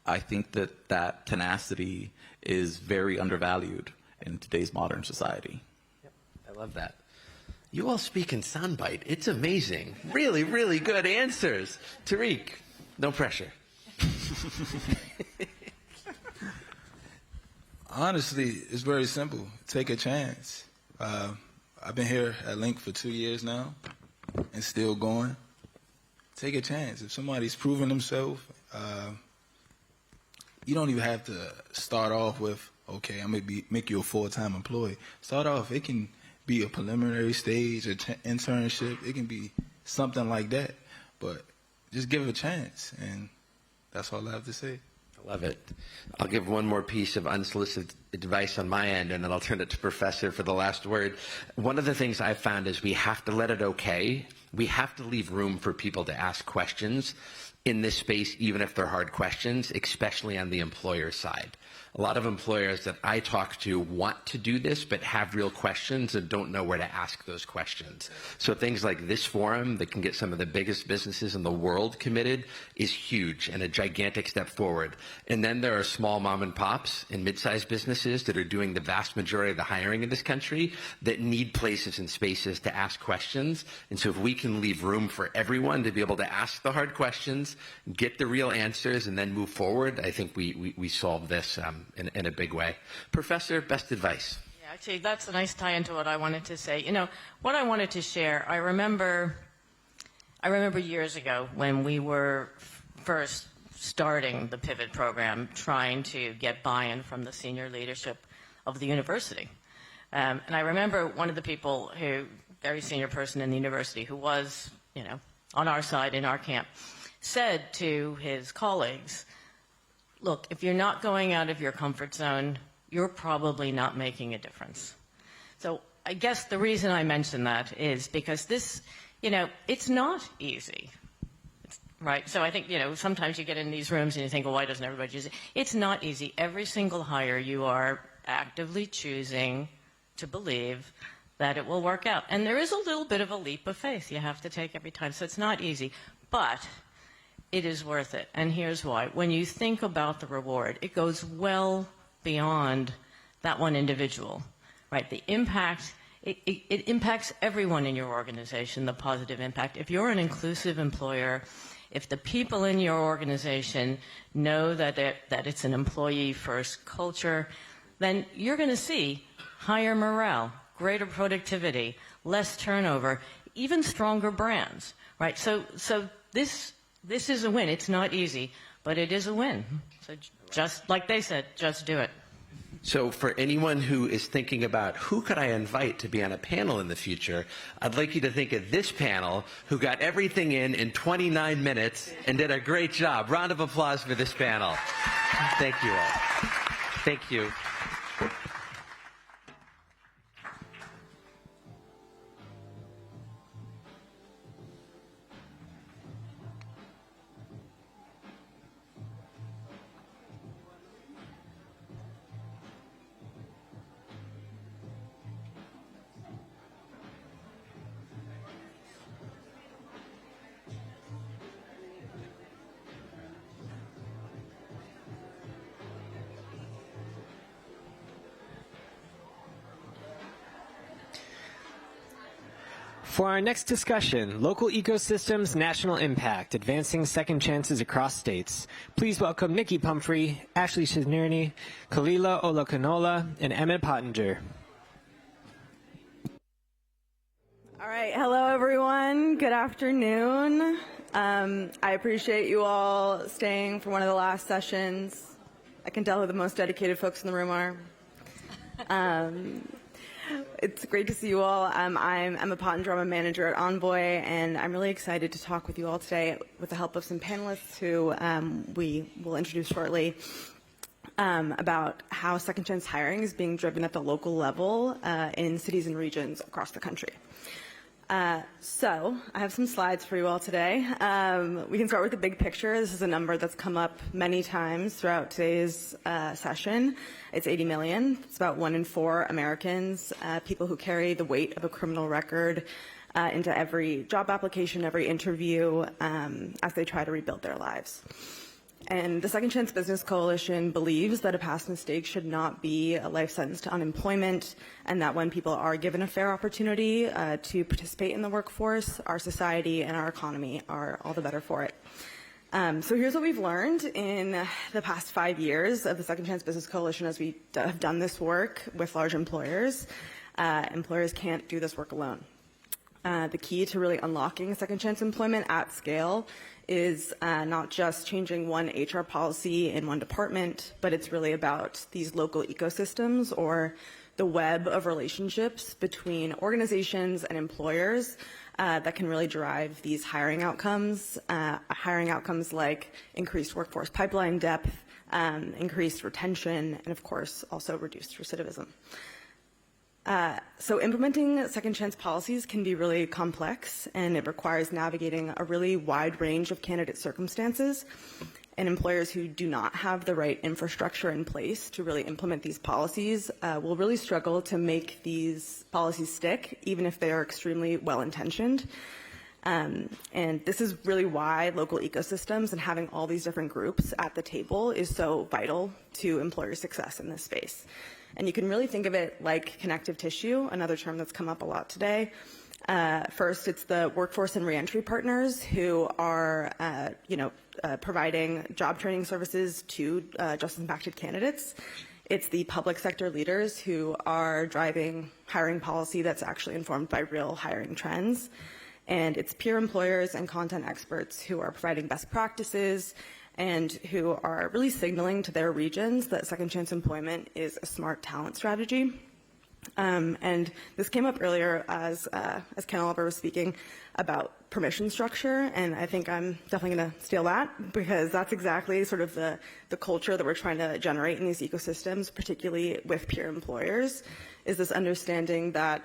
I think that tenacity is very undervalued in today's modern society. Yep, I love that. You all speak in soundbite. It's amazing. Really, really good answers. Tariq, no pressure. Honestly, it's very simple. Take a chance. I've been here at Link for 2 years now and still going. Take a chance. If somebody's proven themselves, you don't even have to start off with, okay, I'm going to make you a full-time employee. Start off, it can be a preliminary stage, an internship. It can be something like that. But just give it a chance, and that's all I have to say. I love it. I'll give one more piece of unsolicited advice on my end, and then I'll turn it to Professor for the last word. One of the things I've found is we have to let it okay we have to leave room for people to ask questions in this space, even if they're hard questions, especially on the employer side. A lot of employers that I talk to want to do this, but have real questions and don't know where to ask those questions. So things like this forum that can get some of the biggest businesses in the world committed is huge and a gigantic step forward. And then there are small mom and pops and mid-sized businesses that are doing the vast majority of the hiring in this country that need places and spaces to ask questions. And so if we can leave room for everyone to be able to ask the hard questions, get the real answers, and then move forward, I think we solve this in a big way. Professor, best advice? Yeah, actually, that's a nice tie into what I wanted to say. You know, what I wanted to share, I remember years ago when we were first starting the Pivot program, trying to get buy-in from the senior leadership of the university. And I remember one of the people who, very senior person in the university who was, you know, on our side in our camp, said to his colleagues, look, if you're not going out of your comfort zone, you're probably not making a difference. So I guess the reason I mention that is because this, you know, it's not easy, right? So I think, you know, sometimes you get in these rooms and you think, well, why doesn't everybody use it? It's not easy. Every single hire, you are actively choosing to believe that it will work out. And there is a little bit of a leap of faith you have to take every time. So it's not easy, but it is worth it. And here's why. When you think about the reward, it goes well beyond that one individual, right? The impact, it impacts everyone in your organization, the positive impact. If you're an inclusive employer, if the people in your organization know that it's an employee-first culture, then you're going to see higher morale, greater productivity, less turnover, even stronger brands, right? So this is a win. It's not easy, but it is a win. So just like they said, just do it. So for anyone who is thinking about who could I invite to be on a panel in the future, I'd like you to think of this panel who got everything in 29 minutes and did a great job. Round of applause for this panel. Thank you all. Thank you. For our next discussion, local ecosystems, national impact, advancing second chances across states. Please welcome Nikki Pumphrey, Ashley Shiznirny, Kalila Olakanola, and Emmett Pottinger. All right, hello everyone. Good afternoon. I appreciate you all staying for one of the last sessions. I can tell who the most dedicated folks in the room are. It's great to see you all. I'm Emma Pottinger. I'm a manager at Envoy, and I'm really excited to talk with you all today with the help of some panelists who we will introduce shortly about how second chance hiring is being driven at the local level in cities and regions across the country. So I have some slides for you all today. We can start with the big picture. This is a number that's come up many times throughout today's session. It's 80 million. It's about 1 in 4 Americans, people who carry the weight of a criminal record into every job application, every interview, as they try to rebuild their lives. And the Second Chance Business Coalition believes that a past mistake should not be a life sentence to unemployment, and that when people are given a fair opportunity to participate in the workforce, our society and our economy are all the better for it. So here's what we've learned in the past 5 years of the Second Chance Business Coalition as we have done this work with large employers. Employers can't do this work alone. The key to really unlocking second chance employment at scale is not just changing one HR policy in one department, but it's really about these local ecosystems or the web of relationships between organizations and employers that can really drive these hiring outcomes like increased workforce pipeline depth, increased retention, and of course also reduced recidivism. So implementing second chance policies can be really complex, and it requires navigating a really wide range of candidate circumstances. And employers who do not have the right infrastructure in place to really implement these policies will really struggle to make these policies stick, even if they are extremely well-intentioned. And this is really why local ecosystems and having all these different groups at the table is so vital to employer success in this space. And you can really think of it like connective tissue, another term that's come up a lot today. First, it's the workforce and reentry partners who are, providing job training services to justice-impacted candidates. It's the public sector leaders who are driving hiring policy that's actually informed by real hiring trends. And it's peer employers and content experts who are providing best practices and who are really signaling to their regions that second chance employment is a smart talent strategy. And this came up earlier as Ken Oliver was speaking about permission structure, and I think I'm definitely going to steal that, because that's exactly sort of the culture that we're trying to generate in these ecosystems, particularly with peer employers, is this understanding that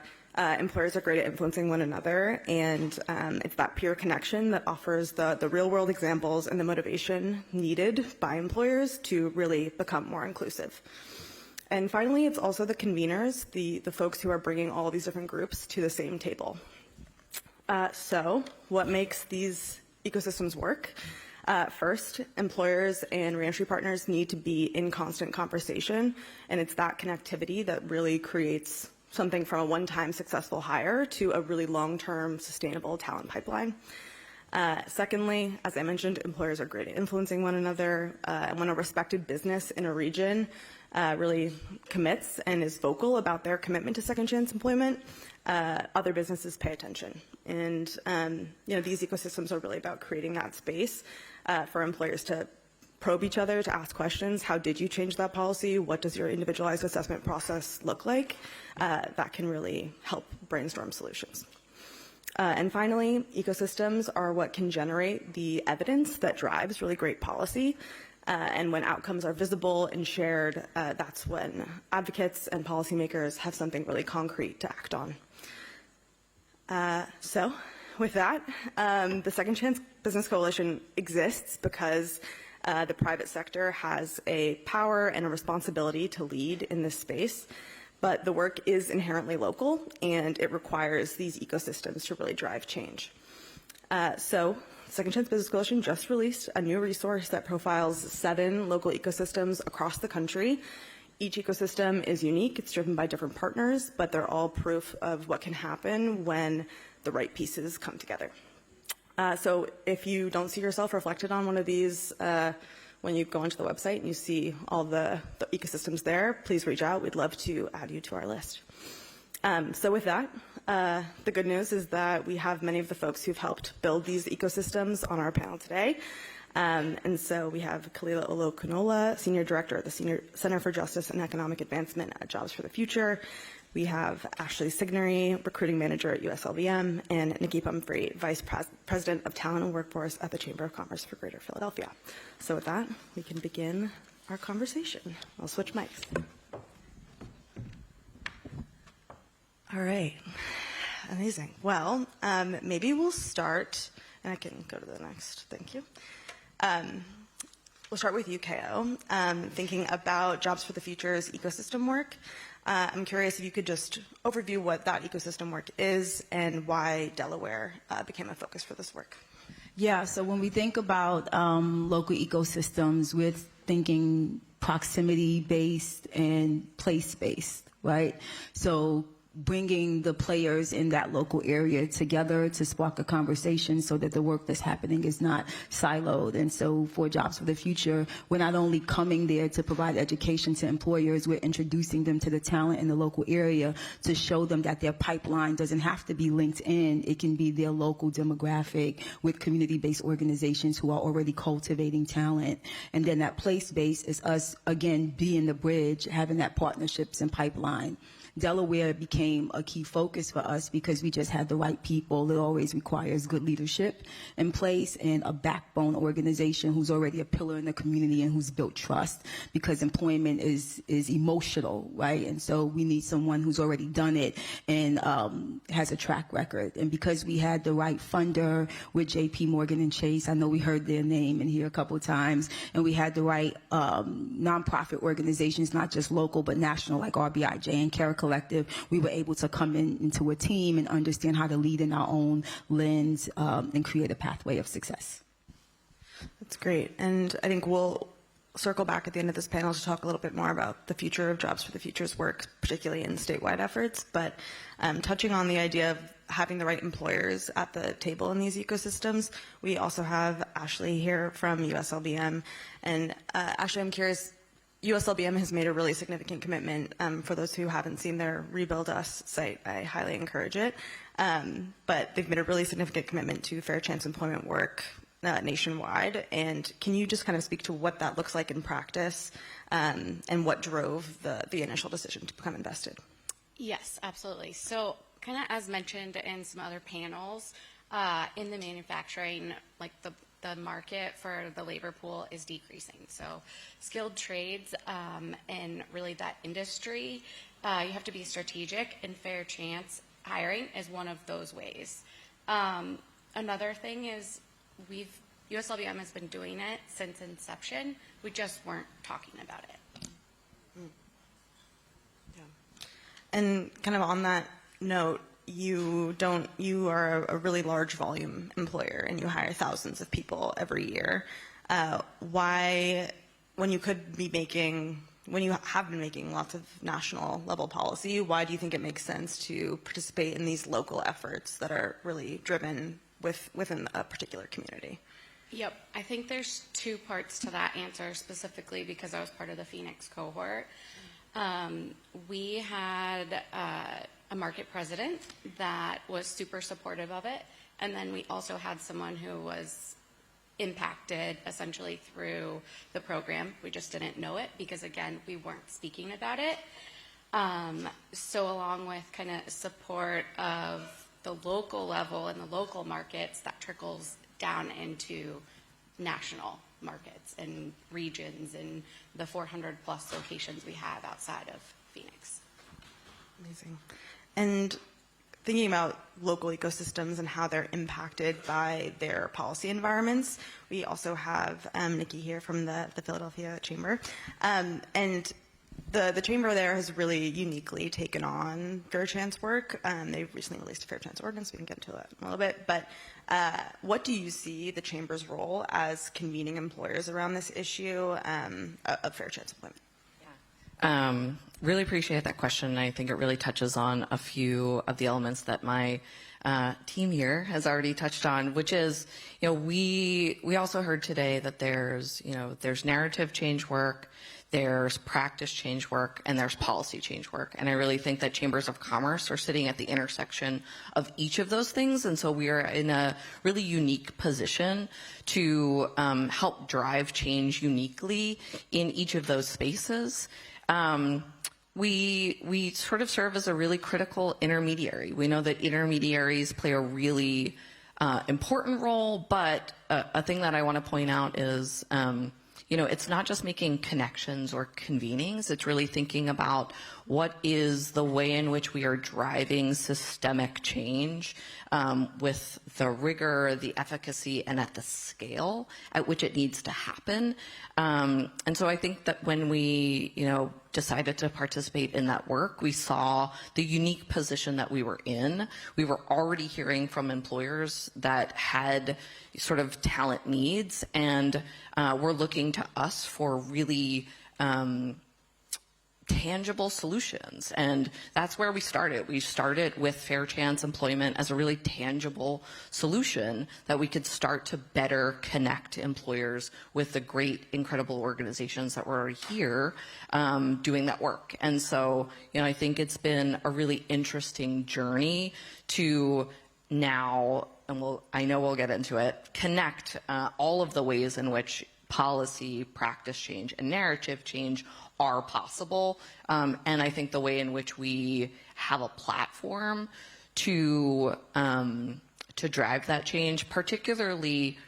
employers are great at influencing one another, and it's that peer connection that offers the real-world examples and the motivation needed by employers to really become more inclusive. And finally, it's also the conveners, the folks who are bringing all of these different groups to the same table. So what makes these ecosystems work? First, employers and reentry partners need to be in constant conversation, and it's that connectivity that really creates something from a one-time successful hire to a really long-term sustainable talent pipeline. Secondly, as I mentioned, employers are great at influencing one another, and when a respected business in a region really commits and is vocal about their commitment to second chance employment, other businesses pay attention. And these ecosystems are really about creating that space for employers to probe each other, to ask questions. How did you change that policy? What does your individualized assessment process look like? That can really help brainstorm solutions. And finally, ecosystems are what can generate the evidence that drives really great policy. And when outcomes are visible and shared, that's when advocates and policymakers have something really concrete to act on. So with that, the Second Chance Business Coalition exists because the private sector has a power and a responsibility to lead in this space, but the work is inherently local, and it requires these ecosystems to really drive change. So Second Chance Business Coalition just released a new resource that profiles 7 local ecosystems across the country. Each ecosystem is unique. It's driven by different partners, but they're all proof of what can happen when the right pieces come together. So if you don't see yourself reflected on one of these when you go onto the website and you see all the ecosystems there, please reach out. We'd love to add you to our list. So with that, the good news is that we have many of the folks who've helped build these ecosystems on our panel today. And so we have Kalila Olo-Kunola, Senior Director at the Center for Justice and Economic Advancement at Jobs for the Future. We have Ashley Signery, Recruiting Manager at USLVM, and Nikki Pumphrey, Vice President of Talent and Workforce at the Chamber of Commerce for Greater Philadelphia. So with that, we can begin our conversation. I'll switch mics. All right. Amazing. Well, maybe we'll start, and I can go to the next. Thank you. We'll start with UKO, thinking about Jobs for the Future's ecosystem work. I'm curious if you could just overview what that ecosystem work is and why Delaware became a focus for this work. Yeah, so when we think about local ecosystems, we're thinking proximity-based and place-based, right? So bringing the players in that local area together to spark a conversation so that the work that's happening is not siloed. And so for Jobs for the Future, we're not only coming there to provide education to employers, we're introducing them to the talent in the local area to show them that their pipeline doesn't have to be linked in. It can be their local demographic with community-based organizations who are already cultivating talent. And then that place-based is us, again, being the bridge, having that partnerships and pipeline. Delaware became a key focus for us because we just had the right people. It always requires good leadership in place and a backbone organization who's already a pillar in the community and who's built trust, because employment is emotional, right? And so we need someone who's already done it and has a track record. And because we had the right funder with JP Morgan and Chase, I know we heard their name in here a couple of times, and we had the right nonprofit organizations, not just local but national, like RBIJ and Care Collective, we were able to come into a team and understand how to lead in our own lens and create a pathway of success. That's great. And I think we'll circle back at the end of this panel to talk a little bit more about the future of Jobs for the Future's work, particularly in statewide efforts. But touching on the idea of having the right employers at the table in these ecosystems, we also have Ashley here from USLBM. And Ashley, I'm curious, USLBM has made a really significant commitment. For those who haven't seen their Rebuild Us site, I highly encourage it. But they've made a really significant commitment to fair chance employment work nationwide. And can you just kind of speak to what that looks like in practice and what drove the initial decision to become invested? Yes, absolutely. So kind of as mentioned in some other panels, in the manufacturing, like the market for the labor pool is decreasing. So skilled trades and really that industry, you have to be strategic, and fair chance hiring is one of those ways. Another thing is USLBM has been doing it since inception. We just weren't talking about it. Yeah. And kind of on that note, you are a really large volume employer and you hire thousands of people every year. Why, when you have been making lots of national level policy, why do you think it makes sense to participate in these local efforts that are really driven within a particular community? Yep, I think there's two parts to that answer, specifically because I was part of the Phoenix cohort. We had a market president that was super supportive of it, and then we also had someone who was impacted essentially through the program. We just didn't know it because, again, we weren't speaking about it. So along with kind of support of the local level and the local markets, that trickles down into national markets and regions and the 400 plus locations we have outside of Phoenix. Amazing. And thinking about local ecosystems and how they're impacted by their policy environments, we also have Nikki here from the Philadelphia Chamber. And the Chamber there has really uniquely taken on fair chance work. They've recently released a fair chance ordinance. We can get into that in a little bit. But what do you see the Chamber's role as convening employers around this issue of fair chance employment? Really appreciate that question. I think it really touches on a few of the elements that my team here has already touched on, which is, we also heard today that there's narrative change work, there's practice change work, and there's policy change work. And I really think that chambers of commerce are sitting at the intersection of each of those things. And so we are in a really unique position to help drive change uniquely in each of those spaces. We sort of serve as a really critical intermediary. We know that intermediaries play a really important role, but a thing that I want to point out is, it's not just making connections or convenings. It's really thinking about what is the way in which we are driving systemic change with the rigor, the efficacy, and at the scale at which it needs to happen. And so I think that when we, decided to participate in that work, we saw the unique position that we were in. We were already hearing from employers that had sort of talent needs, and were looking to us for really tangible solutions. And that's where we started. We started with fair chance employment as a really tangible solution that we could start to better connect employers with the great, incredible organizations that were here doing that work. And so, I think it's been a really interesting journey to now, and I know we'll get into it, connect all of the ways in which policy, practice change, and narrative change are possible. And I think the way in which we have a platform to drive that change, particularly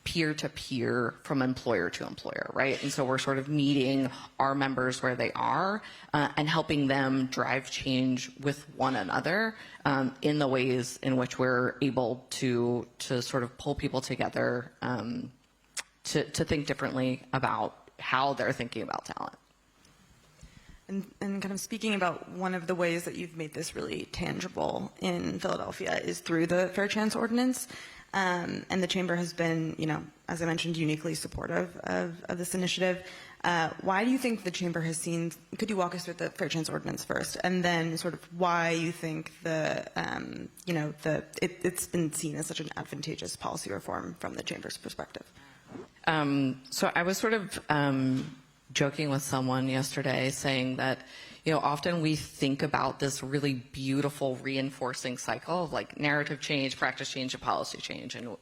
peer-to-peer from employer to employer, right? And so we're sort of meeting our members where they are and helping them drive change with one another in the ways in which we're able to sort of pull people together to think differently about how they're thinking about talent. And kind of speaking about one of the ways that you've made this really tangible in Philadelphia is through the Fair Chance Ordinance. And the Chamber has been, as I mentioned, uniquely supportive of this initiative. Why do you think the Chamber has seen, could you walk us through the Fair Chance Ordinance first, and then sort of why you think it's been seen as such an advantageous policy reform from the Chamber's perspective? So I was sort of joking with someone yesterday saying that, often we think about this really beautiful reinforcing cycle of like narrative change, practice change, and policy change. And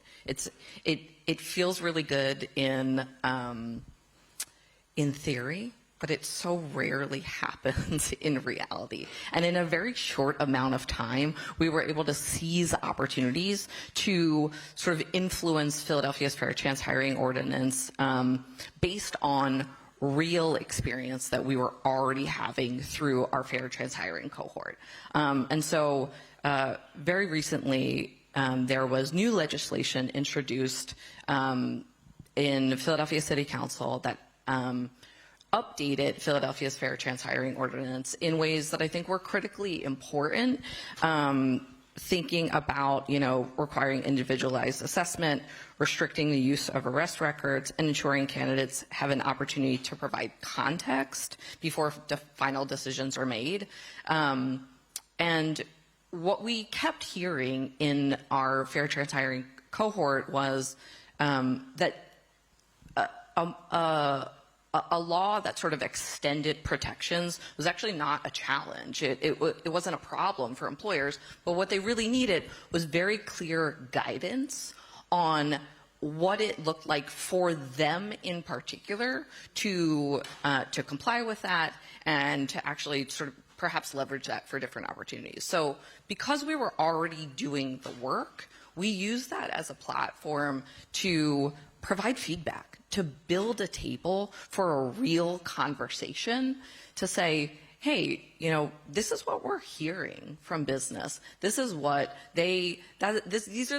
it feels really good in theory, but it so rarely happens in reality. And in a very short amount of time, we were able to seize opportunities to sort of influence Philadelphia's Fair Chance hiring ordinance based on real experience that we were already having through our Fair Chance hiring cohort. And so very recently, there was new legislation introduced in Philadelphia City Council that updated Philadelphia's Fair Chance hiring ordinance in ways that I think were critically important, thinking about, requiring individualized assessment, restricting the use of arrest records, and ensuring candidates have an opportunity to provide context before the final decisions are made. And what we kept hearing in our Fair Chance hiring cohort was that a law that sort of extended protections was actually not a challenge. It wasn't a problem for employers, but what they really needed was very clear guidance on what it looked like for them in particular to comply with that and to actually sort of perhaps leverage that for different opportunities. So because we were already doing the work, we used that as a platform to provide feedback, to build a table for a real conversation, to say, hey, this is what we're hearing from business. This is what these are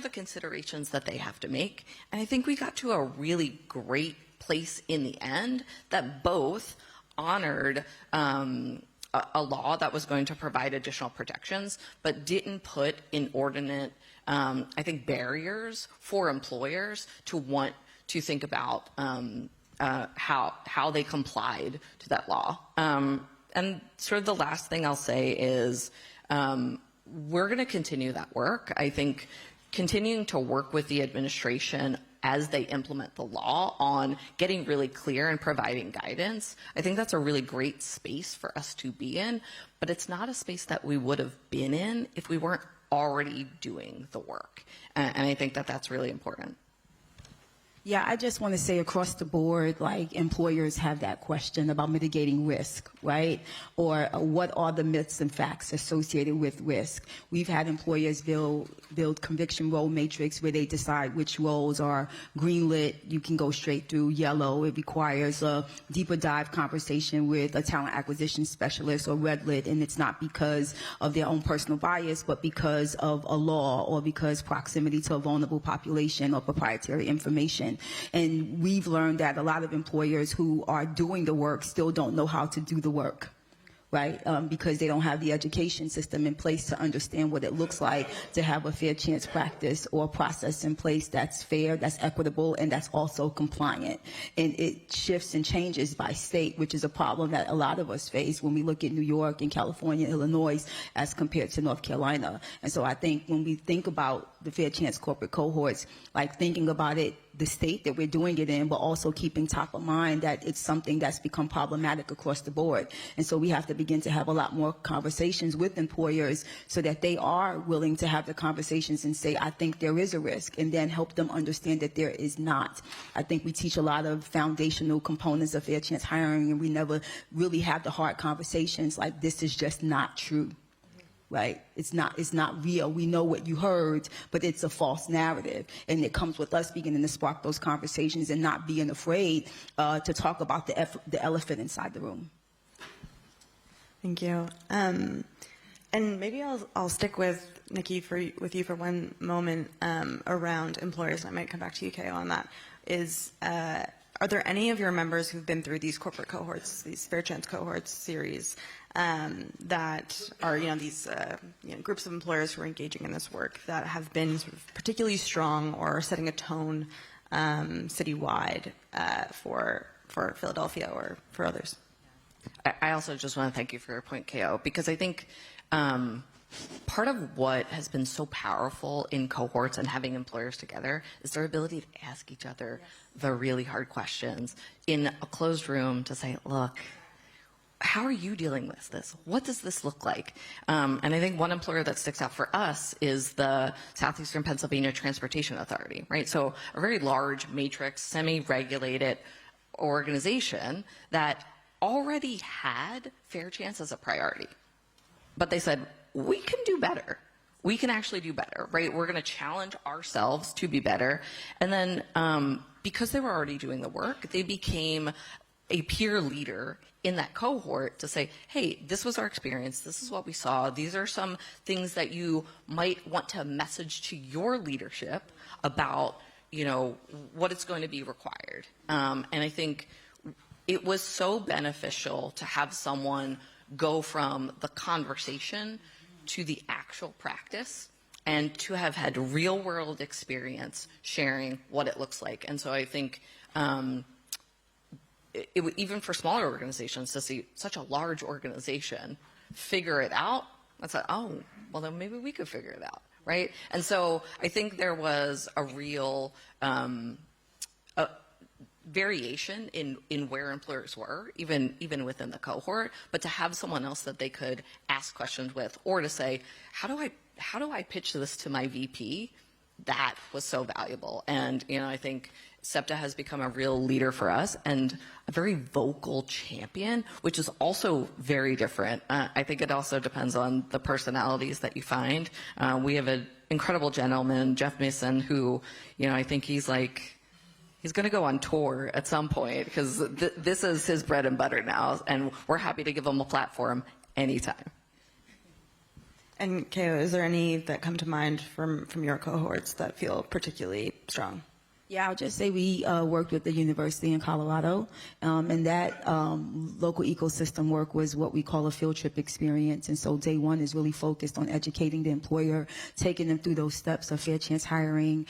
the considerations that they have to make. And I think we got to a really great place in the end that both honored a law that was going to provide additional protections, but didn't put inordinate, I think, barriers for employers to want to think about how they complied to that law. And sort of the last thing I'll say is we're going to continue that work. I think continuing to work with the administration as they implement the law on getting really clear and providing guidance, I think that's a really great space for us to be in, but it's not a space that we would have been in if we weren't already doing the work. And I think that that's really important. Yeah, I just want to say across the board, like employers have that question about mitigating risk, right? Or what are the myths and facts associated with risk? We've had employers build conviction role matrix where they decide which roles are green-lit, you can go straight through, yellow, it requires a deeper dive conversation with a talent acquisition specialist, or red-lit, and it's not because of their own personal bias, but because of a law or because proximity to a vulnerable population or proprietary information. And we've learned that a lot of employers who are doing the work still don't know how to do the work, right? Because they don't have the education system in place to understand what it looks like to have a fair chance practice or process in place that's fair, that's equitable, and that's also compliant. And it shifts and changes by state, which is a problem that a lot of us face when we look at New York and California, Illinois, as compared to North Carolina. And so I think when we think about the Fair Chance corporate cohorts, like thinking about it, the state that we're doing it in, but also keeping top of mind that it's something that's become problematic across the board. And so we have to begin to have a lot more conversations with employers so that they are willing to have the conversations and say, I think there is a risk, and then help them understand that there is not. I think we teach a lot of foundational components of Fair Chance hiring, and we never really have the hard conversations like this is just not true. Right? It's not real. We know what you heard, but it's a false narrative. And it comes with us beginning to spark those conversations and not being afraid to talk about the elephant inside the room. Thank you. And maybe I'll stick with Nikki with you for one moment around employers, and I might come back to you, Keo, on that. Are there any of your members who've been through these corporate cohorts, these Fair Chance cohorts series, that are these groups of employers who are engaging in this work that have been sort of particularly strong or setting a tone citywide for Philadelphia or for others? I also just want to thank you for your point, Keo, because I think part of what has been so powerful in cohorts and having employers together is their ability to ask each other the really hard questions in a closed room to say, look, how are you dealing with this? What does this look like? And I think one employer that sticks out for us is the Southeastern Pennsylvania Transportation Authority, right? So a very large matrix, semi-regulated organization that already had Fair Chance as a priority. But they said, we can do better. We can actually do better, right? We're going to challenge ourselves to be better. And then because they were already doing the work, they became a peer leader in that cohort to say, hey, this was our experience. This is what we saw. These are some things that you might want to message to your leadership about, what it's going to be required. And I think it was so beneficial to have someone go from the conversation to the actual practice and to have had real world experience sharing what it looks like. And so I think even for smaller organizations to see such a large organization figure it out, I thought, oh, well, then maybe we could figure it out, right? And so I think there was a real variation in where employers were, even within the cohort, but to have someone else that they could ask questions with, or to say, how do I pitch this to my VP? That was so valuable. And I think SEPTA has become a real leader for us and a very vocal champion, which is also very different. I think it also depends on the personalities that you find. We have an incredible gentleman, Jeff Mason, who, I think he's going to go on tour at some point because this is his bread and butter now, and we're happy to give him a platform anytime. And Keo, is there any that come to mind from your cohorts that feel particularly strong? Yeah, I'll just say we worked with the university in Colorado, and that local ecosystem work was what we call a field trip experience. And so day one is really focused on educating the employer, taking them through those steps of Fair Chance hiring,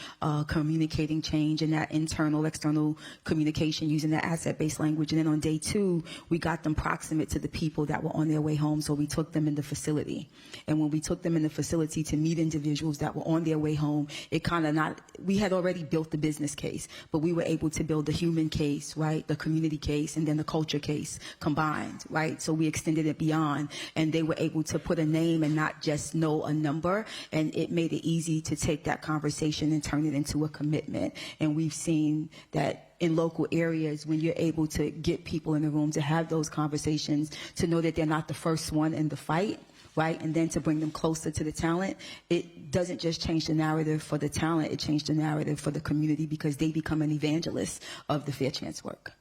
communicating change, and that internal, external communication using that asset-based language. And then on day two, we got them proximate to the people that were on their way home. So we took them in the facility. And when we took them in the facility to meet individuals that were on their way home, it kind of we had already built the business case, but we were able to build the human case, right, the community case, and then the culture case combined, right? So we extended it beyond, and they were able to put a name and not just know a number, and it made it easy to take that conversation and turn it into a commitment. And we've seen that in local areas, when you're able to get people in the room to have those conversations, to know that they're not the first one in the fight, right, and then to bring them closer to the talent, it doesn't just change the narrative for the talent, it changed the narrative for the community because they become an evangelist of the Fair Chance work.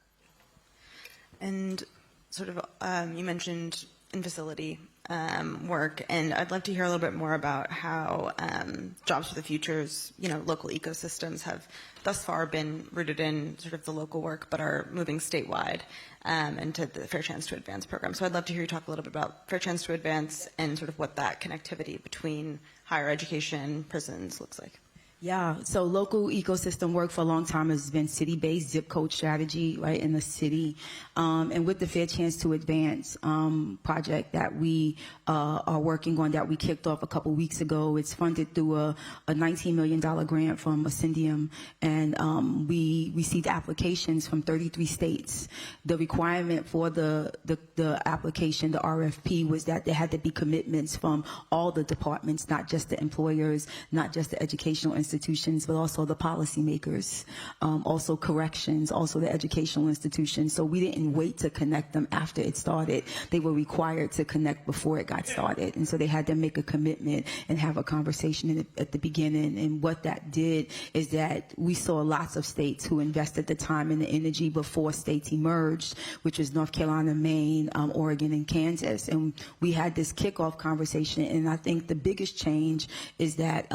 And sort of, you mentioned in-facility work, and I'd love to hear a little bit more about how Jobs for the Future's, local ecosystems have thus far been rooted in sort of the local work, but are moving statewide into the Fair Chance to Advance program. So I'd love to hear you talk a little bit about Fair Chance to Advance and sort of what that connectivity between higher education, prisons looks like. Yeah, so local ecosystem work for a long time has been city-based zip code strategy, right, in the city. And with the Fair Chance to Advance project that we are working on, that we kicked off a couple weeks ago, it's funded through a $19 million grant from Ascendium, and we received applications from 33 states. The requirement for the application, the RFP, was that there had to be commitments from all the departments, not just the employers, not just the educational institutions, but also the policymakers, also corrections, also the educational institutions. So we didn't wait to connect them after it started. They were required to connect before it got started. And so they had to make a commitment and have a conversation at the beginning. And what that did is that we saw lots of states who invested the time and the energy before states emerged, which was North Carolina, Maine, Oregon, and Kansas. And we had this kickoff conversation. And I think the biggest change is that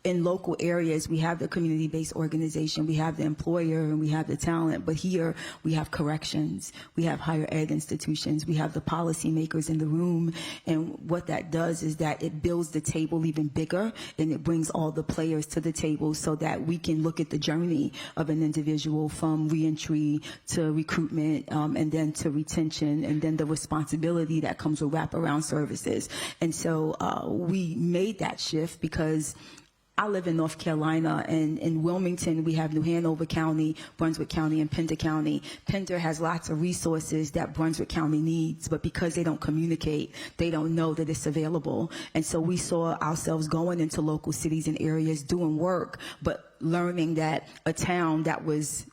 in local areas, we have the community-based organization, we have the employer, and we have the talent. But here, we have corrections, we have higher ed institutions, we have the policymakers in the room. And what that does is that it builds the table even bigger, and it brings all the players to the table so that we can look at the journey of an individual from reentry to recruitment, and then to retention, and then the responsibility that comes with wraparound services. And so we made that shift because I live in North Carolina, and in Wilmington, we have New Hanover County, Brunswick County, and Pender County. Pender has lots of resources that Brunswick County needs, but because they don't communicate, they don't know that it's available. And so we saw ourselves going into local cities and areas doing work, but learning that a town that was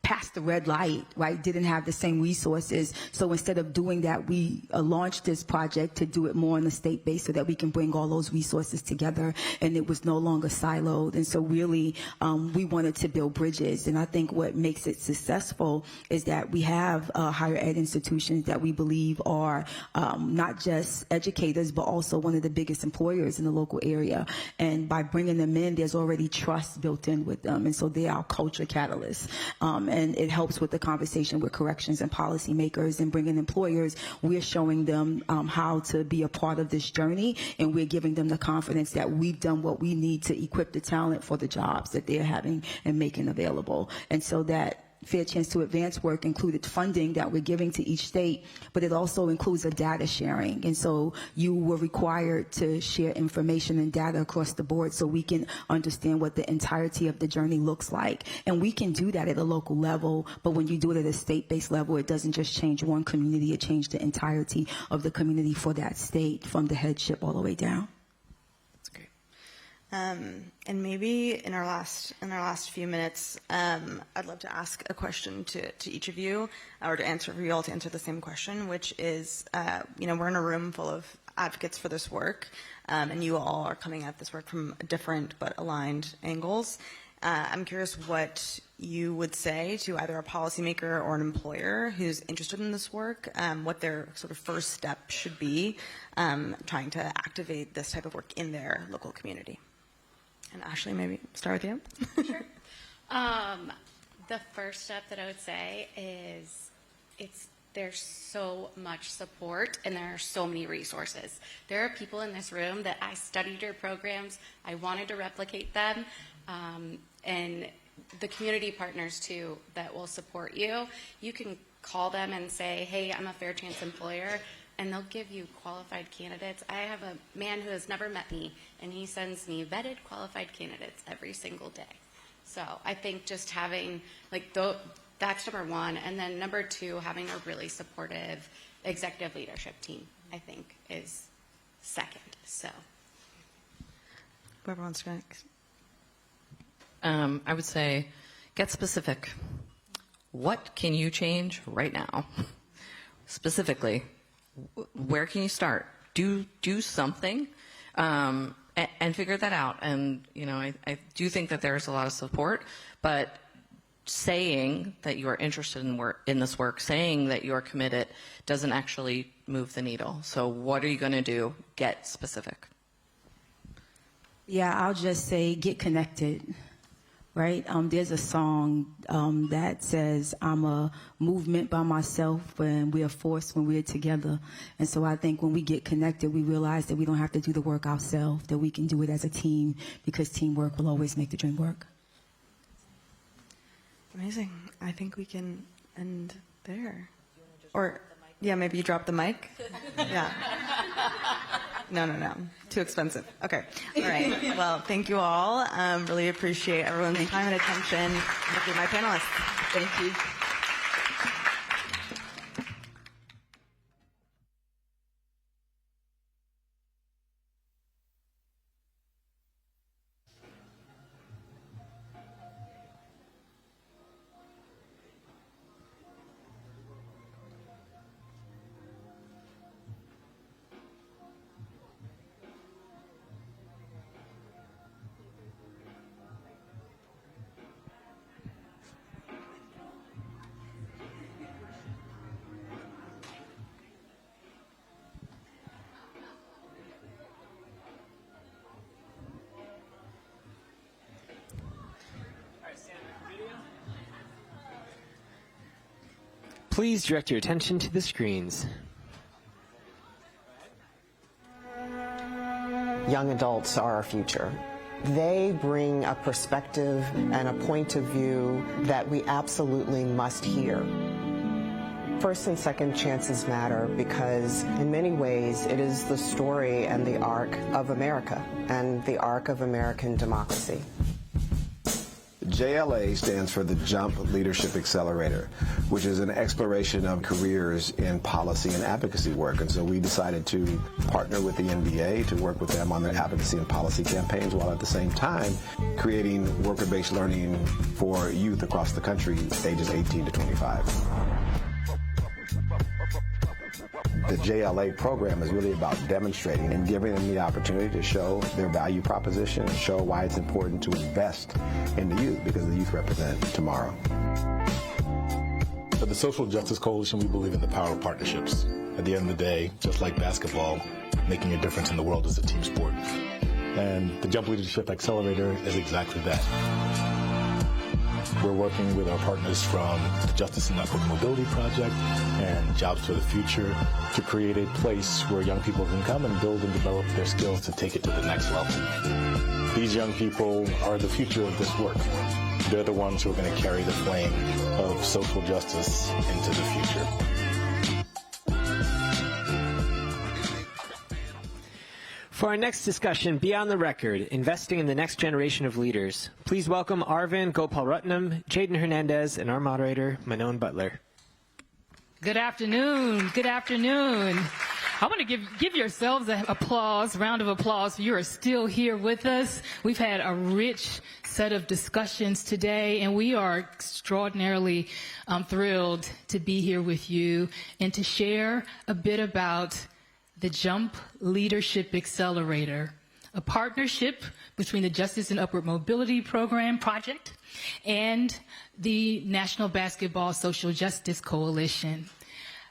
past the red light, right, didn't have the same resources. So instead of doing that, we launched this project to do it more on the state base so that we can bring all those resources together, and it was no longer siloed. And so really, we wanted to build bridges. And I think what makes it successful is that we have higher ed institutions that we believe are not just educators, but also one of the biggest employers in the local area. And by bringing them in, there's already trust built in with them. And so they are culture catalysts. And it helps with the conversation with corrections and policymakers and bringing employers. We're showing them how to be a part of this journey, and we're giving them the confidence that we've done what we need to equip the talent for the jobs that they're having and making available. And so that Fair Chance to Advance work included funding that we're giving to each state, but it also includes a data sharing. And so you were required to share information and data across the board so we can understand what the entirety of the journey looks like. And we can do that at a local level, but when you do it at a state-based level, it doesn't just change one community, it changes the entirety of the community for that state, from the headship all the way down. And maybe in our last few minutes, I'd love to ask a question to each of you, or to answer for you all to answer the same question, which is, we're in a room full of advocates for this work, and you all are coming at this work from different but aligned angles. I'm curious what you would say to either a policymaker or an employer who's interested in this work, what their sort of first step should be trying to activate this type of work in their local community. And Ashley, maybe start with you. Sure. The first step that I would say is there's so much support and there are so many resources. There are people in this room that I studied your programs, I wanted to replicate them, and the community partners too that will support you. You can call them and say, hey, I'm a Fair Chance employer, and they'll give you qualified candidates. I have a man who has never met me, and he sends me vetted qualified candidates every single day. So I think just having, that's number one. And then number two, having a really supportive executive leadership team, I think, is second. So whoever wants to go next. I would say get specific. What can you change right now? Specifically, where can you start? Do something, and figure that out. And I do think that there's a lot of support, but saying that you are interested in this work, saying that you are committed, doesn't actually move the needle. So what are you going to do? Get specific. Yeah, I'll just say get connected. right? There's a song that says, I'm a movement by myself and we're a force when we're together. And so I think when we get connected, we realize that we don't have to do the work ourselves, that we can do it as a team, because teamwork will always make the dream work. Amazing. I think we can end there. Or, yeah, maybe you drop the mic? Yeah. No. Too expensive. Okay. All right. Well, thank you all. Really appreciate everyone's time and attention. Thank you, my panelists. Thank you. Please direct your attention to the screens. Young adults are our future. They bring a perspective and a point of view that we absolutely must hear. First and second chances matter because in many ways it is the story and the arc of America and the arc of American democracy. JLA stands for the Jump Leadership Accelerator, which is an exploration of careers in policy and advocacy work. And so we decided to partner with the NBA to work with them on their advocacy and policy campaigns, while at the same time creating worker-based learning for youth across the country, ages 18 to 25. The JLA program is really about demonstrating and giving them the opportunity to show their value proposition and show why it's important to invest in the youth, because the youth represent tomorrow. At the Social Justice Coalition, we believe in the power of partnerships. At the end of the day, just like basketball, making a difference in the world is a team sport. And the Jump Leadership Accelerator is exactly that. We're working with our partners from the Justice and Upward Mobility Project and Jobs for the Future to create a place where young people can come and build and develop their skills to take it to the next level. These young people are the future of this work. They're the ones who are going to carry the flame of social justice into the future. For our next discussion, Beyond the Record, Investing in the Next Generation of Leaders, please welcome Arvind Gopalratnam, Jaden Hernandez, and our moderator, Manon Butler. Good afternoon. Good afternoon. I want to give yourselves a round of applause. You are still here with us. We've had a rich set of discussions today, and we are extraordinarily thrilled to be here with you and to share a bit about the Jump Leadership Accelerator, a partnership between the Justice and Upward Mobility Program project and the National Basketball Social Justice Coalition.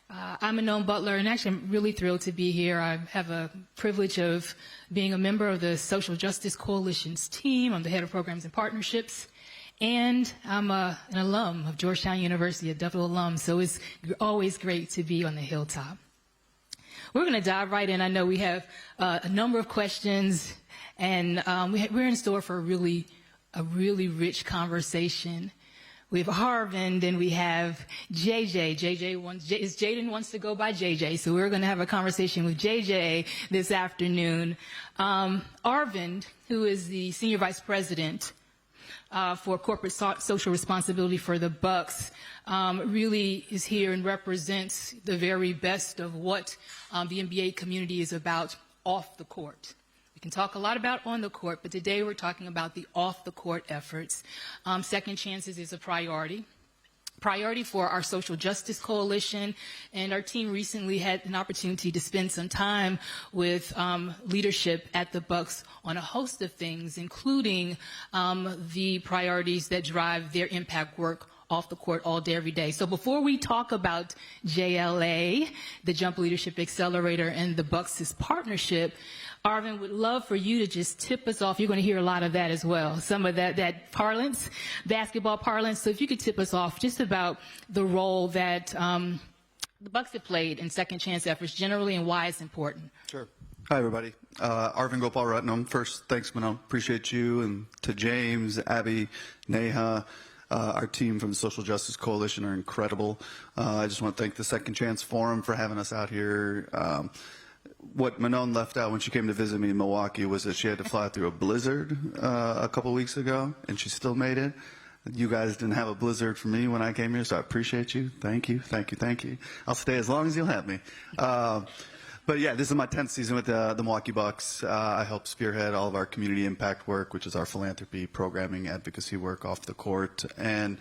I'm Manon Butler, and actually I'm really thrilled to be here. I have a privilege of being a member of the Social Justice Coalition's team. I'm the head of programs and partnerships, and I'm an alum of Georgetown University, a double alum, so it's always great to be on the hilltop. We're going to dive right in. I know we have a number of questions, and we're in store for a really rich conversation. We have Arvind, and we have JJ. Jaden wants to go by JJ, so we're going to have a conversation with JJ this afternoon. Arvind, who is the Senior Vice President for Corporate Social Responsibility for the Bucks, really is here and represents the very best of what the NBA community is about off the court. We can talk a lot about on the court, but today we're talking about the off-the-court efforts. Second Chances is a priority for our Social Justice Coalition, and our team recently had an opportunity to spend some time with leadership at the Bucks on a host of things, including the priorities that drive their impact work off the court all day, every day. So before we talk about JLA, the Jump Leadership Accelerator, and the Bucks' partnership, Arvin, would love for you to just tip us off. You're going to hear a lot of that as well, some of that parlance, basketball parlance. So if you could tip us off just about the role that the Bucks have played in second chance efforts generally and why it's important. Sure. Hi, everybody. Arvin Gopal Ratnam. First, thanks, Manon. Appreciate you, and to James, Abby, Neha. Our team from the Social Justice Coalition are incredible. I just want to thank the Second Chance Forum for having us out here. What Manon left out when she came to visit me in Milwaukee was that she had to fly through a blizzard a couple weeks ago, and she still made it. You guys didn't have a blizzard for me when I came here, so I appreciate you. Thank you, thank you, thank you. I'll stay as long as you'll have me. But yeah, this is my 10th season with the Milwaukee Bucks. I help spearhead all of our community impact work, which is our philanthropy, programming, advocacy work off the court. And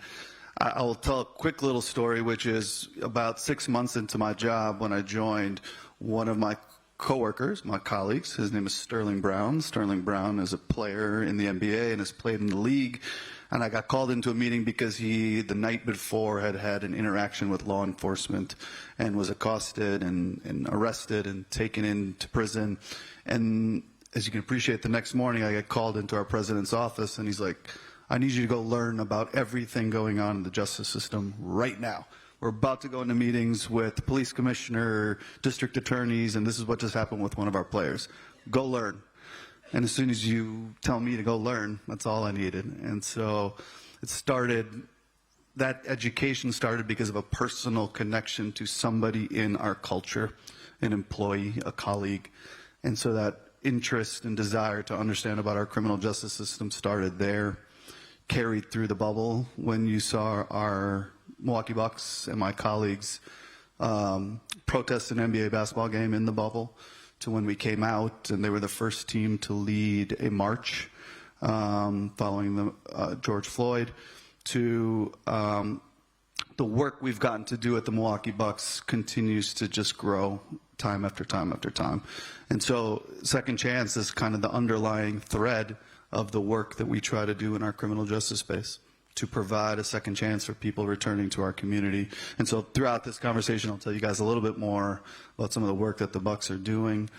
I will tell a quick little story, which is about 6 months into my job when I joined, one of my coworkers, my colleagues, his name is Sterling Brown. Sterling Brown is a player in the NBA and has played in the league. And I got called into a meeting because he, the night before, had had an interaction with law enforcement and was accosted and arrested and taken into prison. And as you can appreciate, the next morning I get called into our president's office, and he's like, I need you to go learn about everything going on in the justice system right now. We're about to go into meetings with the police commissioner, district attorneys, and this is what just happened with one of our players. Go learn. And as soon as you tell me to go learn, that's all I needed. And so it started, that education started because of a personal connection to somebody in our culture, an employee, a colleague. And so that interest and desire to understand about our criminal justice system started there, carried through the bubble when you saw our Milwaukee Bucks and my colleagues protest an NBA basketball game in the bubble, to when we came out and they were the first team to lead a march following the George Floyd, to the work we've gotten to do at the Milwaukee Bucks continues to just grow time after time after time. And so Second Chance is kind of the underlying thread of the work that we try to do in our criminal justice space, to provide a second chance for people returning to our community. And so throughout this conversation, I'll tell you guys a little bit more about some of the work that the Bucks are doing,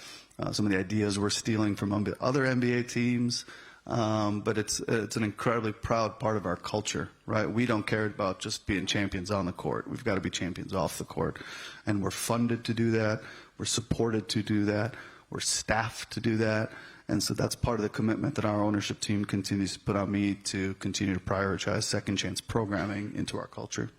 some of the ideas we're stealing from other NBA teams. But it's an incredibly proud part of our culture, right? We don't care about just being champions on the court. We've got to be champions off the court. And we're funded to do that. We're supported to do that. We're staffed to do that. And so that's part of the commitment that our ownership team continues to put on me, to continue to prioritize second chance programming into our culture.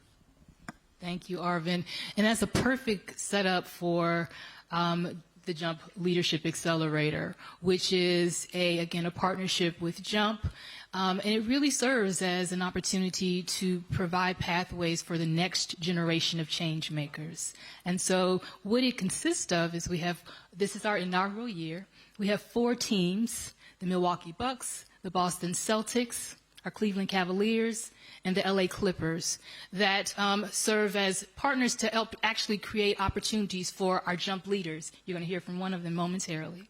Thank you, Arvin. And that's a perfect setup for the Jump Leadership Accelerator, which is, again, a partnership with Jump. And it really serves as an opportunity to provide pathways for the next generation of change makers. And so what it consists of is this is our inaugural year. We have 4 teams, the Milwaukee Bucks, the Boston Celtics, our Cleveland Cavaliers, and the LA Clippers that serve as partners to help actually create opportunities for our Jump leaders. You're going to hear from one of them momentarily.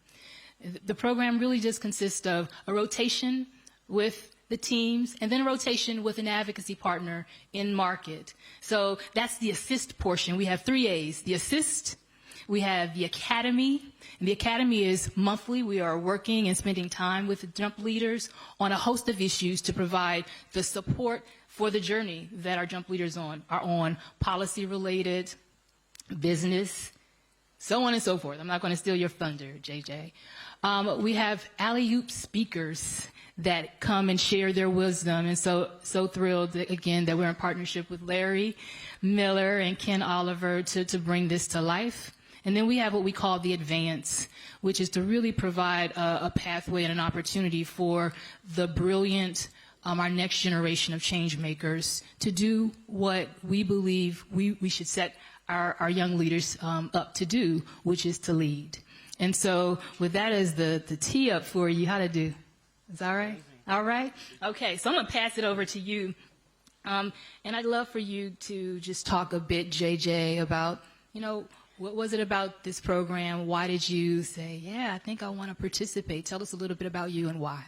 The program really just consists of a rotation with the teams and then a rotation with an advocacy partner in market. So that's the assist portion. We have 3 A's, the assist, we have the Academy, and the Academy is monthly. We are working and spending time with the Jump leaders on a host of issues to provide the support for the journey that our Jump leaders are on, policy-related, business, so on and so forth. I'm not going to steal your thunder, JJ. We have alley-oop speakers that come and share their wisdom, and so thrilled, again, that we're in partnership with Larry Miller and Ken Oliver to bring this to life. And then we have what we call the advance, which is to really provide a pathway and an opportunity for the brilliant, our next generation of change makers to do what we believe we should set our young leaders up to do, which is to lead. And so with that as the tee up for you, how to do? Is that all right? All right? Okay, so I'm going to pass it over to you. And I'd love for you to just talk a bit, JJ, about, what was it about this program? Why did you say, yeah, I think I want to participate? Tell us a little bit about you and why.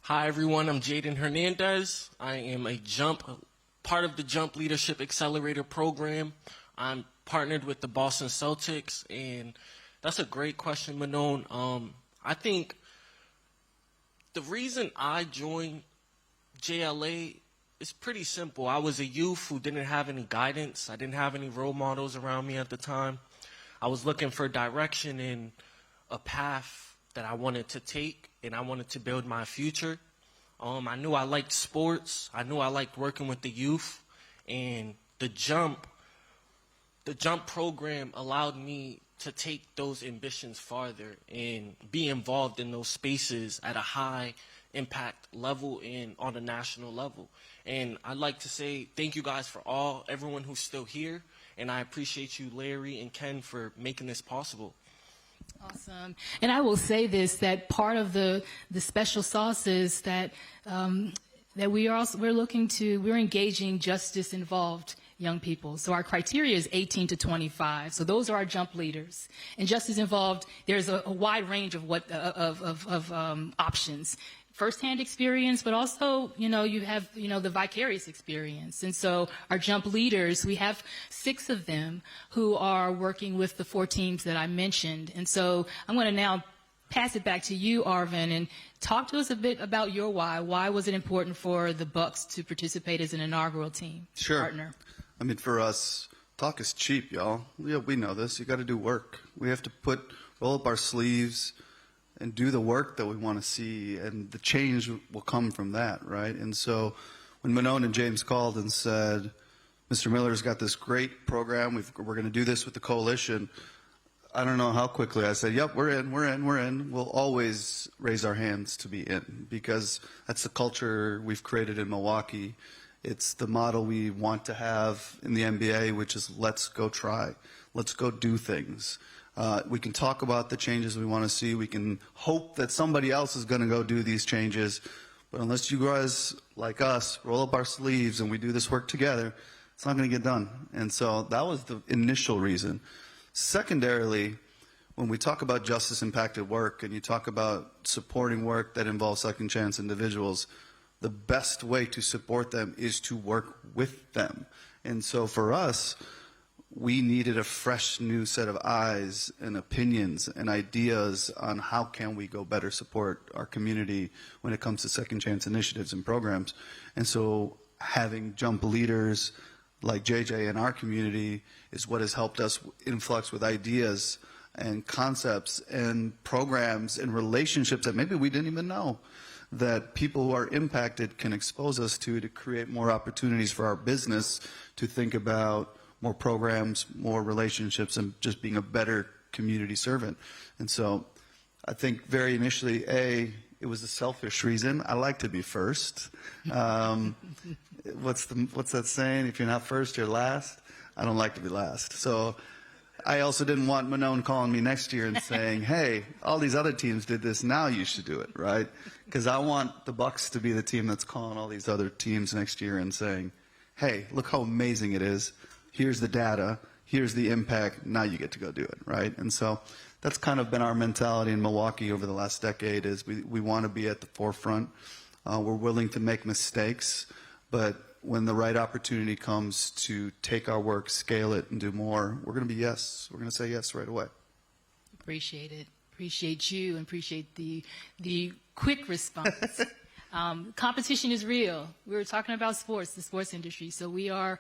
Hi, everyone. I'm Jaden Hernandez. I am part of the Jump Leadership Accelerator program. I'm partnered with the Boston Celtics, and That's a great question, Manon. I think the reason I joined JLA is pretty simple. I was a youth who didn't have any guidance. I didn't have any role models around me at the time. I was looking for direction in a path that I wanted to take, and I wanted to build my future. I knew I liked sports. I knew I liked working with the youth, and the jump program allowed me to take those ambitions farther and be involved in those spaces at a high impact level and on a national level. And I'd like to say thank you guys for everyone who's still here, and I appreciate you, Larry and Ken, for making this possible. Awesome. And I will say this, that part of the special sauce is that we're engaging justice involved young people. So our criteria is 18 to 25. So those are our jump leaders. And justice involved, there's a wide range of options. First-hand experience, but also, you have, the vicarious experience. And so our jump leaders, we have 6 of them who are working with the 4 teams that I mentioned. And so I'm going to now pass it back to you, Arvin, and talk to us a bit about your why. Why was it important for the Bucks to participate as an inaugural team partner? I mean, for us, talk is cheap, y'all. Yeah, we know this. You got to do work. We have to roll up our sleeves and do the work that we want to see, and the change will come from that, right? And so when Manon and James called and said, Mr. Miller's got this great program, we're going to do this with the coalition, I don't know how quickly I said, yep, we're in. We'll always raise our hands to be in, because that's the culture we've created in Milwaukee. It's the model we want to have in the NBA, which is let's go try. Let's go do things. We can talk about the changes we want to see. We can hope that somebody else is going to go do these changes. But unless you guys, like us, roll up our sleeves and we do this work together, it's not going to get done. And so that was the initial reason. Secondarily, when we talk about justice-impacted work and you talk about supporting work that involves second-chance individuals, the best way to support them is to work with them. And so for us, we needed a fresh new set of eyes and opinions and ideas on how can we go better support our community when it comes to second chance initiatives and programs. And so having jump leaders like JJ in our community is what has helped us influx with ideas and concepts and programs and relationships that maybe we didn't even know that people who are impacted can expose us to create more opportunities for our business to think about more programs, more relationships, and just being a better community servant. And so I think very initially, it was a selfish reason. I like to be first. What's that saying? If you're not first, you're last. I don't like to be last. So I also didn't want Manon calling me next year and saying, hey, all these other teams did this, now you should do it, right? Because I want the Bucks to be the team that's calling all these other teams next year and saying, hey, look how amazing it is. Here's the data, here's the impact, now you get to go do it, right? And so that's kind of been our mentality in Milwaukee over the last decade is we want to be at the forefront. We're willing to make mistakes, but when the right opportunity comes to take our work, scale it, and do more, we're going to be yes. We're going to say yes right away. Appreciate it. Appreciate you and appreciate the quick response. Competition is real. We were talking about sports, the sports industry. So we're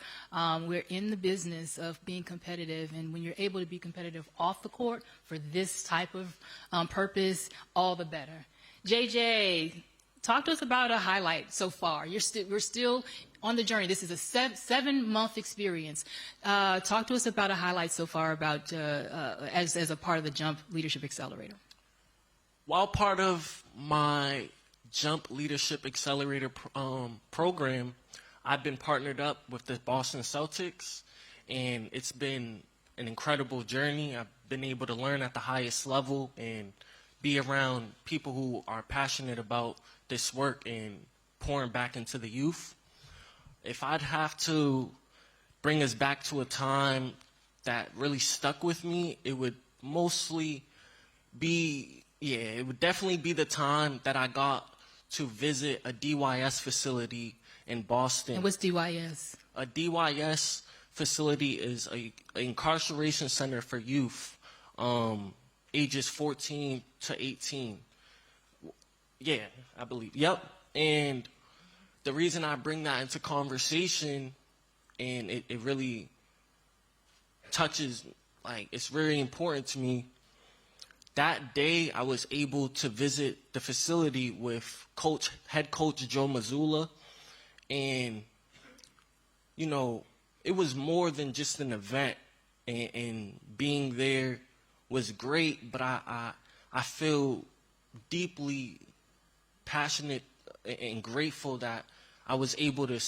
in the business of being competitive. And when you're able to be competitive off the court for this type of purpose, all the better. JJ, talk to us about a highlight so far. We're still on the journey. This is a 7-month experience. Talk to us about a highlight so far about as a part of the Jump Leadership Accelerator. While part of my Jump Leadership Accelerator program, I've been partnered up with the Boston Celtics, and it's been an incredible journey. I've been able to learn at the highest level and be around people who are passionate about this work and pouring back into the youth. If I'd have to bring us back to a time that really stuck with me, it would mostly be, it would definitely be the time that I got to visit a DYS facility in Boston. And what's DYS? A DYS facility is an incarceration center for youth. ages 14 to 18. Yeah, I believe. Yep. And the reason I bring that into conversation, and it really touches, like, it's very important to me. That day, I was able to visit the facility with head coach Joe Mazzulla, and, you know, it was more than just an event, and being there was great, but I feel deeply passionate and grateful that I was able to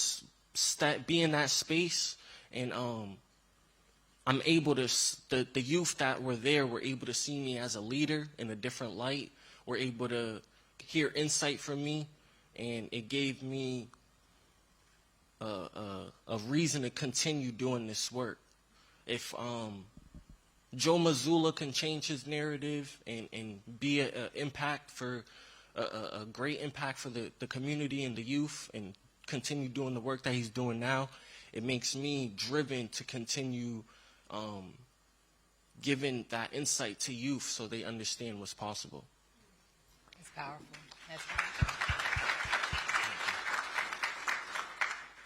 be in that space, and I'm able to, the youth that were there were able to see me as a leader in a different light, were able to hear insight from me, and it gave me a reason to continue doing this work. If Joe Mazzulla can change his narrative and be an impact for a great impact for the community and the youth, and continue doing the work that he's doing now, it makes me driven to continue giving that insight to youth so they understand what's possible. That's powerful. That's powerful.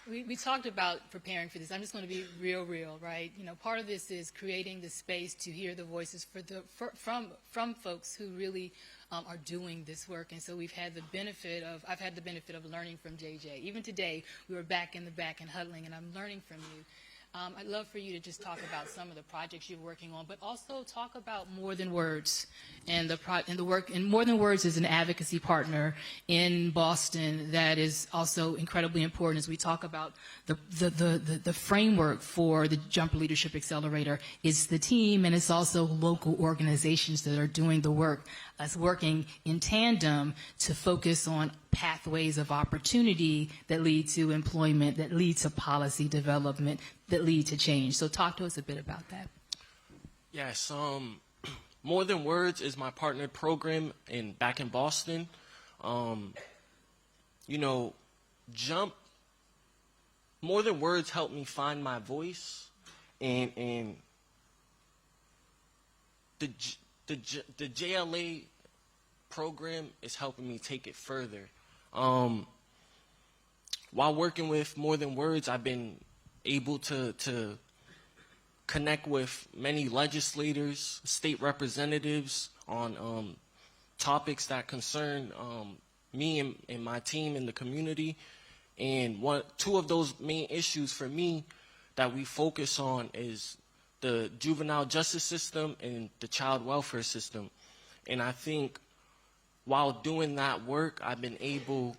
We talked about preparing for this. I'm just going to be real, right? You know, part of this is creating the space to hear the voices from folks who really are doing this work. And so I've had the benefit of learning from JJ. Even today, we were back in the back and huddling, and I'm learning from you. I'd love for you to just talk about some of the projects you're working on, but also talk about More Than Words and the work. And More Than Words is an advocacy partner in Boston that is also incredibly important as we talk about the framework for the Jump Leadership Accelerator. It's the team, and it's also local organizations that are doing the work. Us working in tandem to focus on pathways of opportunity that lead to employment, that lead to policy development, that lead to change. So talk to us a bit about that. Yes, More Than Words is my partnered program back in Boston. You know, More Than Words helped me find my voice, and the JLA program is helping me take it further. While working with More Than Words, I've been able to connect with many legislators, state representatives on topics that concern me and my team in the community. And two of those main issues for me that we focus on is the juvenile justice system and the child welfare system. And I think while doing that work, I've been able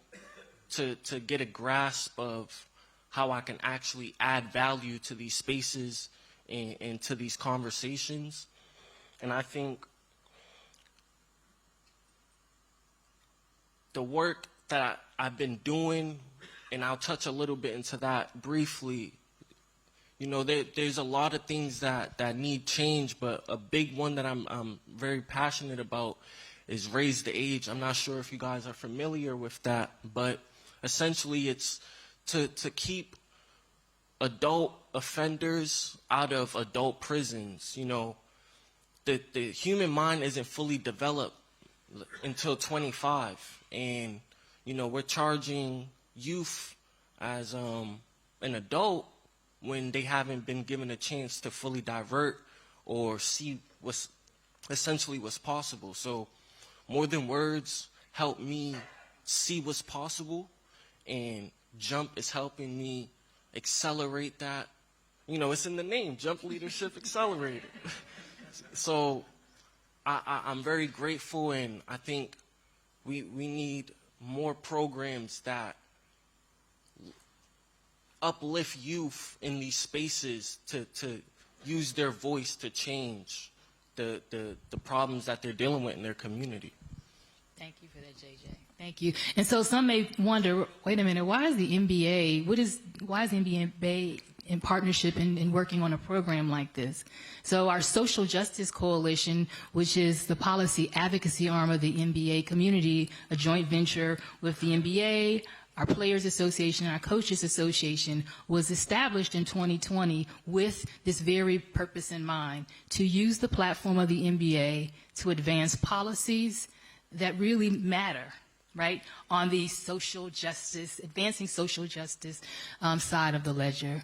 to get a grasp of how I can actually add value to these spaces and to these conversations. And I think the work that I've been doing, and I'll touch a little bit into that briefly, you know, there's a lot of things that need change, but a big one that I'm very passionate about is Raise the Age. I'm not sure if you guys are familiar with that, but essentially it's to keep adult offenders out of adult prisons. You know, the human mind isn't fully developed until 25, and you know, we're charging youth as an adult when they haven't been given a chance to fully divert or see what's possible. So More Than Words helped me see what's possible, and Jump is helping me accelerate that. You know, it's in the name, Jump Leadership Accelerator. So I'm very grateful, and I think we need more programs that uplift youth in these spaces to use their voice to change the problems that they're dealing with in their community. Thank you for that, JJ. Thank you. And so some may wonder, wait a minute, why is the NBA in partnership and working on a program like this? So our Social Justice Coalition, which is the policy advocacy arm of the NBA community, a joint venture with the NBA, Our Players Association and our Coaches Association was established in 2020 with this very purpose in mind, to use the platform of the NBA to advance policies that really matter, right, on the social justice, advancing social justice side of the ledger.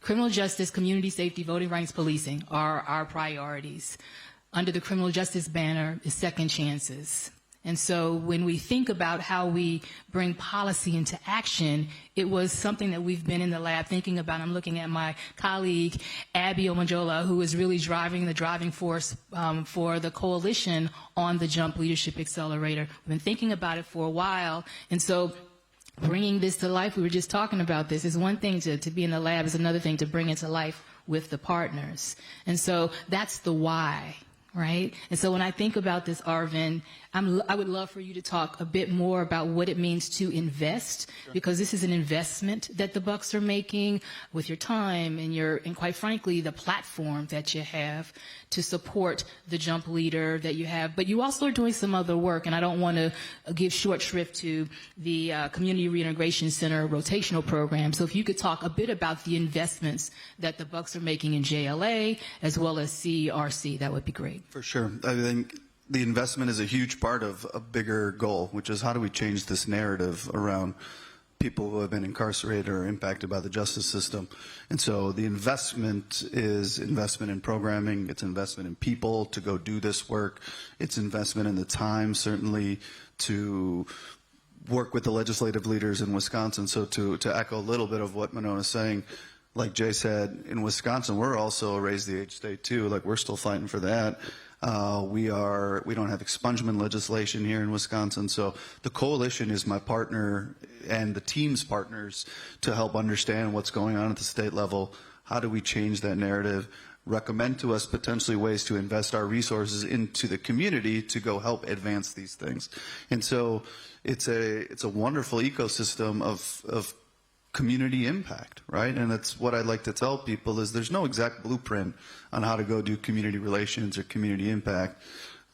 Criminal justice, community safety, voting rights, policing are our priorities. Under the criminal justice banner is second chances. And so when we think about how we bring policy into action, it was something that we've been in the lab thinking about. I'm looking at my colleague, Abby Omonjola, who is really driving the driving force for the coalition on the Jump Leadership Accelerator. We've been thinking about it for a while. And so bringing this to life, we were just talking about this, is one thing to be in the lab, is another thing to bring it to life with the partners. And so that's the why. Right? And so when I think about this, Arvin, I would love for you to talk a bit more about what it means to invest, because this is an investment that the Bucks are making with your time and quite frankly, the platform that you have to support the Jump leader that you have. But you also are doing some other work, and I don't want to give short shrift to the Community Reintegration Center rotational program. So if you could talk a bit about the investments that the Bucks are making in JLA as well as CRC, that would be great. For sure. I think the investment is a huge part of a bigger goal, which is how do we change this narrative around people who have been incarcerated or impacted by the justice system. And so the investment is investment in programming, it's investment in people to go do this work, it's investment in the time, certainly, to work with the legislative leaders in Wisconsin. So to echo a little bit of what Monona is saying, like Jay said, in Wisconsin, we're also a raise the age state too. Like, we're still fighting for that. We don't have expungement legislation here in Wisconsin. So the coalition is my partner and the team's partners to help understand what's going on at the state level. How do we change that narrative? Recommend to us potentially ways to invest our resources into the community to go help advance these things. And so it's a wonderful ecosystem of community impact, right? And that's what I'd like to tell people, is there's no exact blueprint on how to go do community relations or community impact.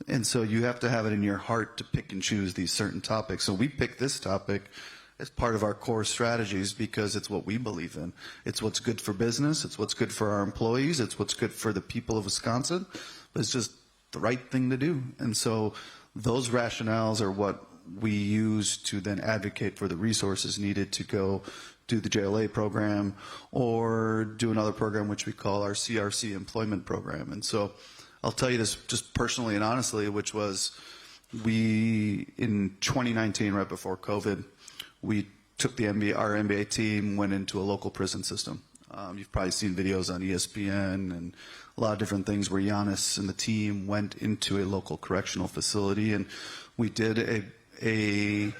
And so you have to have it in your heart to pick and choose these certain topics. So we picked this topic as part of our core strategies because it's what we believe in. It's what's good for business. It's what's good for our employees. It's what's good for the people of Wisconsin. But it's just the right thing to do. And so those rationales are what we use to then advocate for the resources needed to go do the JLA program or do another program which we call our CRC employment program. And so I'll tell you this just personally and honestly, which was we, in 2019, right before COVID, we took our NBA team, went into a local prison system. You've probably seen videos on ESPN and a lot of different things where Giannis and the team went into a local correctional facility, and we did a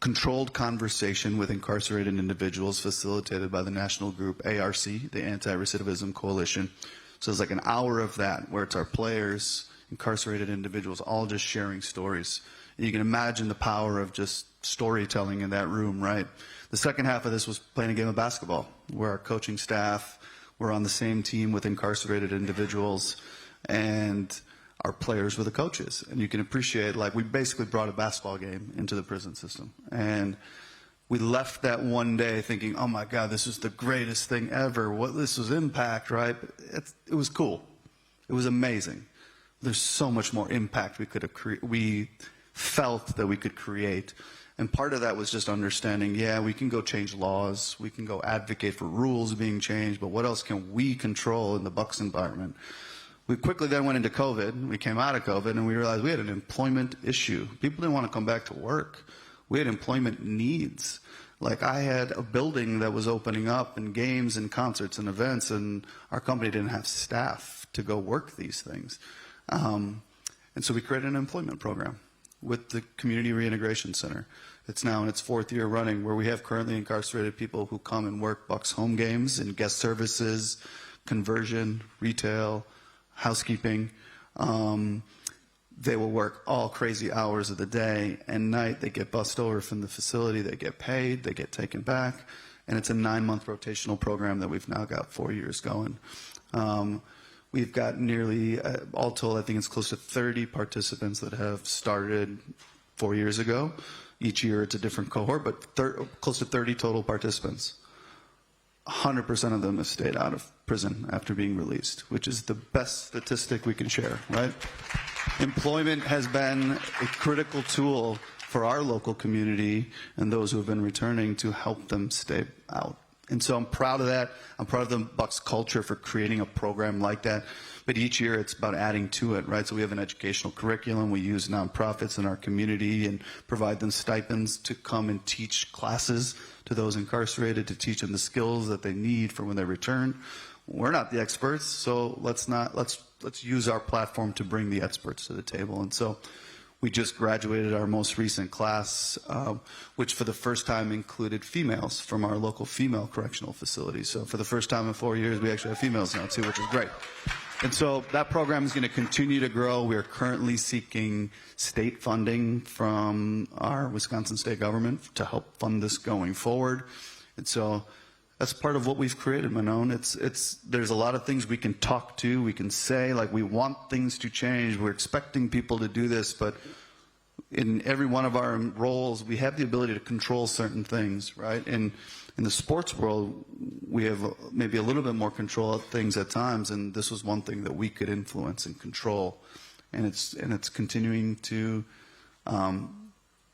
controlled conversation with incarcerated individuals facilitated by the national group ARC, the Anti-Recidivism Coalition. So it's like an hour of that where it's our players, incarcerated individuals, all just sharing stories. And you can imagine the power of just storytelling in that room, right? The second half of this was playing a game of basketball where our coaching staff were on the same team with incarcerated individuals and our players were the coaches. And you can appreciate, like, we basically brought a basketball game into the prison system. And we left that one day thinking, oh my God, this is the greatest thing ever. This was impact, right? It was cool. It was amazing. There's so much more impact we felt that we could create. And part of that was just understanding, yeah, we can go change laws, we can go advocate for rules being changed, but what else can we control in the Bucks environment? We quickly then went into COVID. We came out of COVID and we realized we had an employment issue. People didn't want to come back to work. We had employment needs. Like, I had a building that was opening up and games and concerts and events, and our company didn't have staff to go work these things. And so we created an employment program with the Community Reintegration Center. It's now in its 4th year running, where we have currently incarcerated people who come and work Bucks home games and guest services, conversion, retail, housekeeping. They will work all crazy hours of the day and night. They get bussed over from the facility. They get paid. They get taken back. And it's a 9-month rotational program that we've now got 4 years going. We've got nearly, all told, I think it's close to 30 participants that have started 4 years ago. Each year it's a different cohort, but close to 30 total participants. 100% of them have stayed out of prison after being released, which is the best statistic we can share, right? Employment has been a critical tool for our local community and those who have been returning to help them stay out. And so I'm proud of that. I'm proud of the Bucks culture for creating a program like that. But each year it's about adding to it, right? So we have an educational curriculum. We use nonprofits in our community and provide them stipends to come and teach classes to those incarcerated, to teach them the skills that they need for when they return. We're not the experts, so let's use our platform to bring the experts to the table. And so we just graduated our most recent class, which for the first time included females from our local female correctional facility. So for the first time in 4 years, we actually have females now too, which is great. And so that program is going to continue to grow. We are currently seeking state funding from our Wisconsin state government to help fund this going forward. And so that's part of what we've created, Manon. There's a lot of things we can talk to, we can say, like we want things to change, we're expecting people to do this, but in every one of our roles, we have the ability to control certain things, right? And in the sports world, we have maybe a little bit more control of things at times, and this was one thing that we could influence and control. And it's continuing to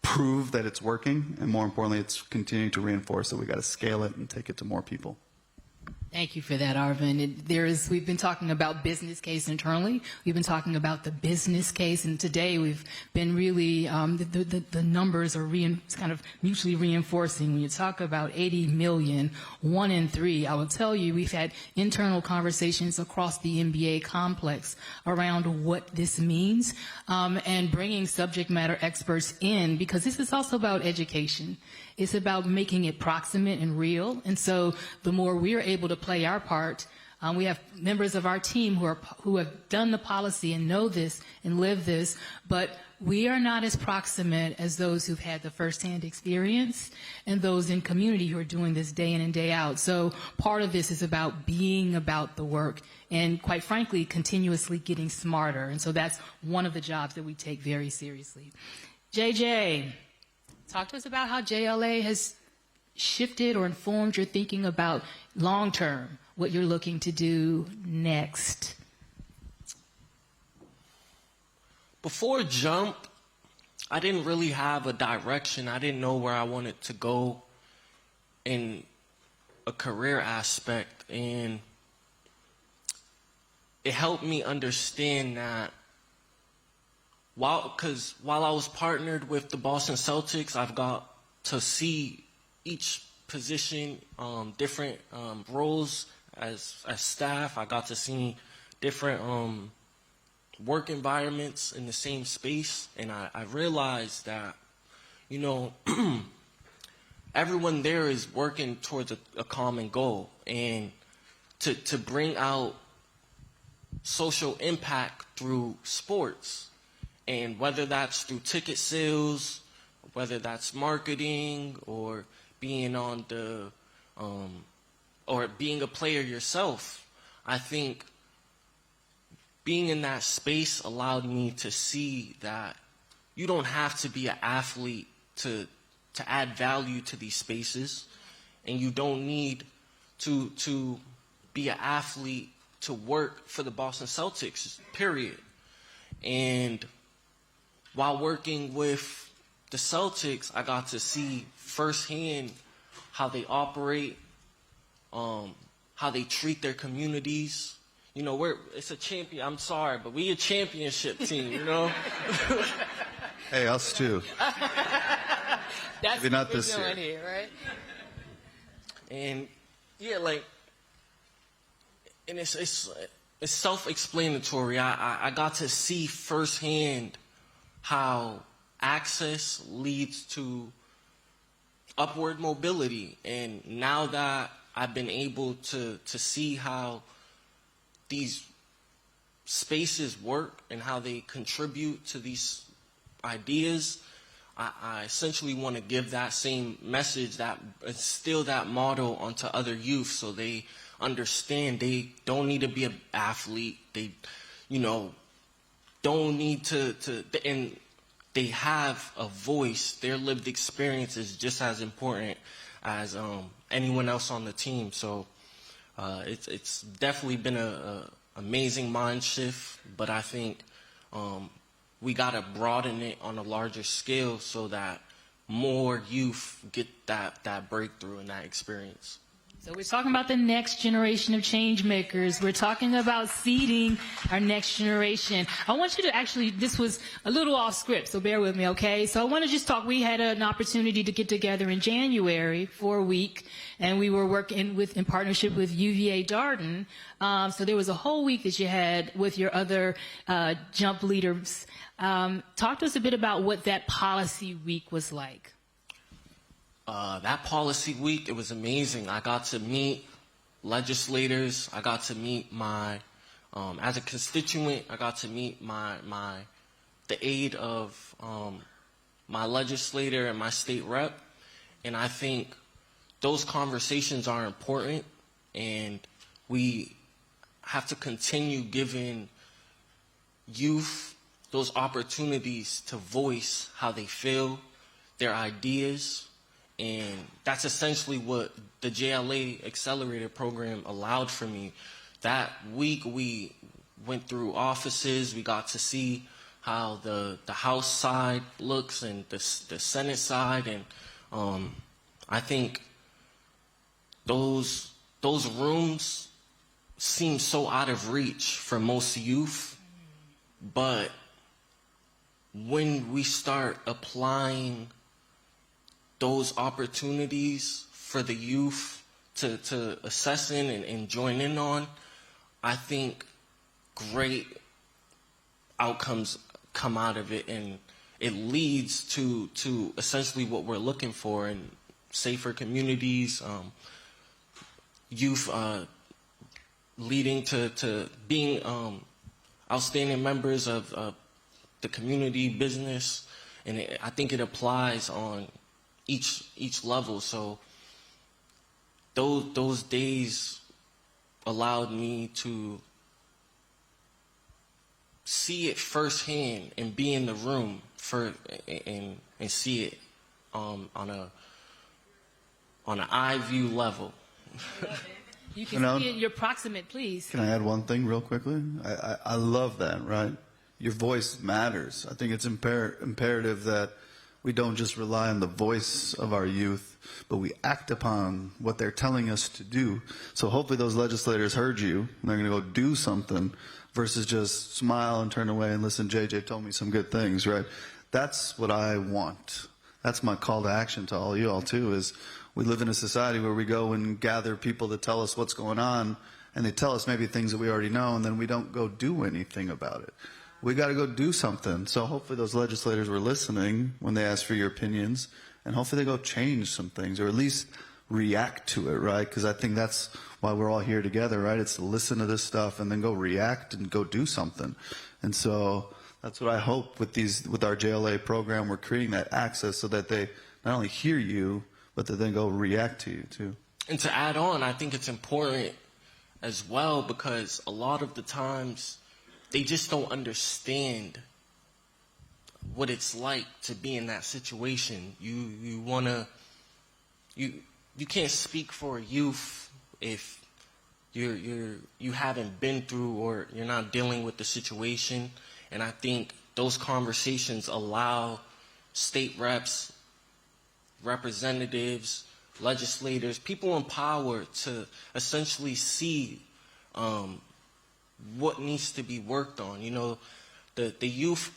prove that it's working, and more importantly, it's continuing to reinforce that we got to scale it and take it to more people. Thank you for that, Arvin. We've been talking about business case internally. We've been talking about the business case, and today we've been really, the numbers are kind of mutually reinforcing. When you talk about 80 million, 1 in 3, I will tell you we've had internal conversations across the NBA complex around what this means, and bringing subject matter experts in, because this is also about education. It's about making it proximate and real. And so the more we're able to play our part, we have members of our team who have done the policy and know this and live this, but we are not as proximate as those who've had the firsthand experience and those in community who are doing this day in and day out. So part of this is about being about the work and, quite frankly, continuously getting smarter. And so that's one of the jobs that we take very seriously. JJ. Talk to us about how JLA has shifted or informed your thinking about long-term, what you're looking to do next. Before Jump, I didn't really have a direction. I didn't know where I wanted to go in a career aspect. And it helped me understand that while I was partnered with the Boston Celtics, I've got to see each position, different roles as staff. I got to see different work environments in the same space, and I realized that, you know, everyone there is working towards a common goal, and to bring out social impact through sports. And whether that's through ticket sales, whether that's marketing, or being on the, or being a player yourself, I think being in that space allowed me to see that you don't have to be an athlete to add value to these spaces, and you don't need to be an athlete to work for the Boston Celtics, period. And while working with the Celtics, I got to see firsthand how they operate, how they treat their communities. You know, it's a champion. I'm sorry, but we a championship team, you know? Hey, us too. That's Maybe not what we're this doing year. here, right? And yeah, and it's self-explanatory. I got to see firsthand how access leads to upward mobility. And now that I've been able to see how these spaces work and how they contribute to these ideas, I essentially want to give that same message, that instill that model onto other youth, so they understand they don't need to be an athlete. They, you know, don't need to, and they have a voice. Their lived experience is just as important as anyone else on the team. So it's definitely been a amazing mind shift, but I think we got to broaden it on a larger scale so that more youth get that breakthrough and that experience. So we're talking about the next generation of change makers. We're talking about seeding our next generation. I want you to actually, this was a little off script, so bear with me, okay? So I want to just talk, we had an opportunity to get together in January for a week, and we were working in partnership with UVA Darden. So there was a whole week that you had with your other jump leaders. Talk to us a bit about what that policy week was like. That policy week, it was amazing. I got to meet legislators. I got to meet as a constituent, I got to meet the aide of my legislator and my state rep. And I think those conversations are important, and we have to continue giving youth those opportunities to voice how they feel, their ideas. And that's essentially what the JLA Accelerator program allowed for me. That week we went through offices. We got to see how the House side looks and the Senate side. And I think those rooms seem so out of reach for most youth. But when we start applying those opportunities for the youth to assess in and join in on, I think great outcomes come out of it, and it leads to essentially what we're looking for in safer communities, youth leading to being outstanding members of the community business, and I think it applies on each level. So those days allowed me to see it firsthand and be in the room and see it on an eye view level. You can see it, you're proximate, please. Can I add one thing real quickly? I love that, right? Your voice matters. I think it's imperative that we don't just rely on the voice of our youth, but we act upon what they're telling us to do. So hopefully those legislators heard you, and they're going to go do something versus just smile and turn away and listen, JJ told me some good things, right? That's what I want. That's my call to action to all you all, too, is we live in a society where we go and gather people to tell us what's going on, and they tell us maybe things that we already know, and then we don't go do anything about it. We got to go do something. So hopefully those legislators were listening when they asked for your opinions, and hopefully they go change some things, or at least react to it, right? Because I think that's why we're all here together, right? It's to listen to this stuff and then go react and go do something. And so that's what I hope with our JLA program. We're creating that access so that they not only hear you, but that they go react to you too. And to add on, I think it's important as well, because a lot of the times they just don't understand what it's like to be in that situation. You can't speak for a youth if you haven't been through or you're not dealing with the situation. And I think those conversations allow state reps, representatives, legislators, people in power to essentially see what needs to be worked on. You know, the youth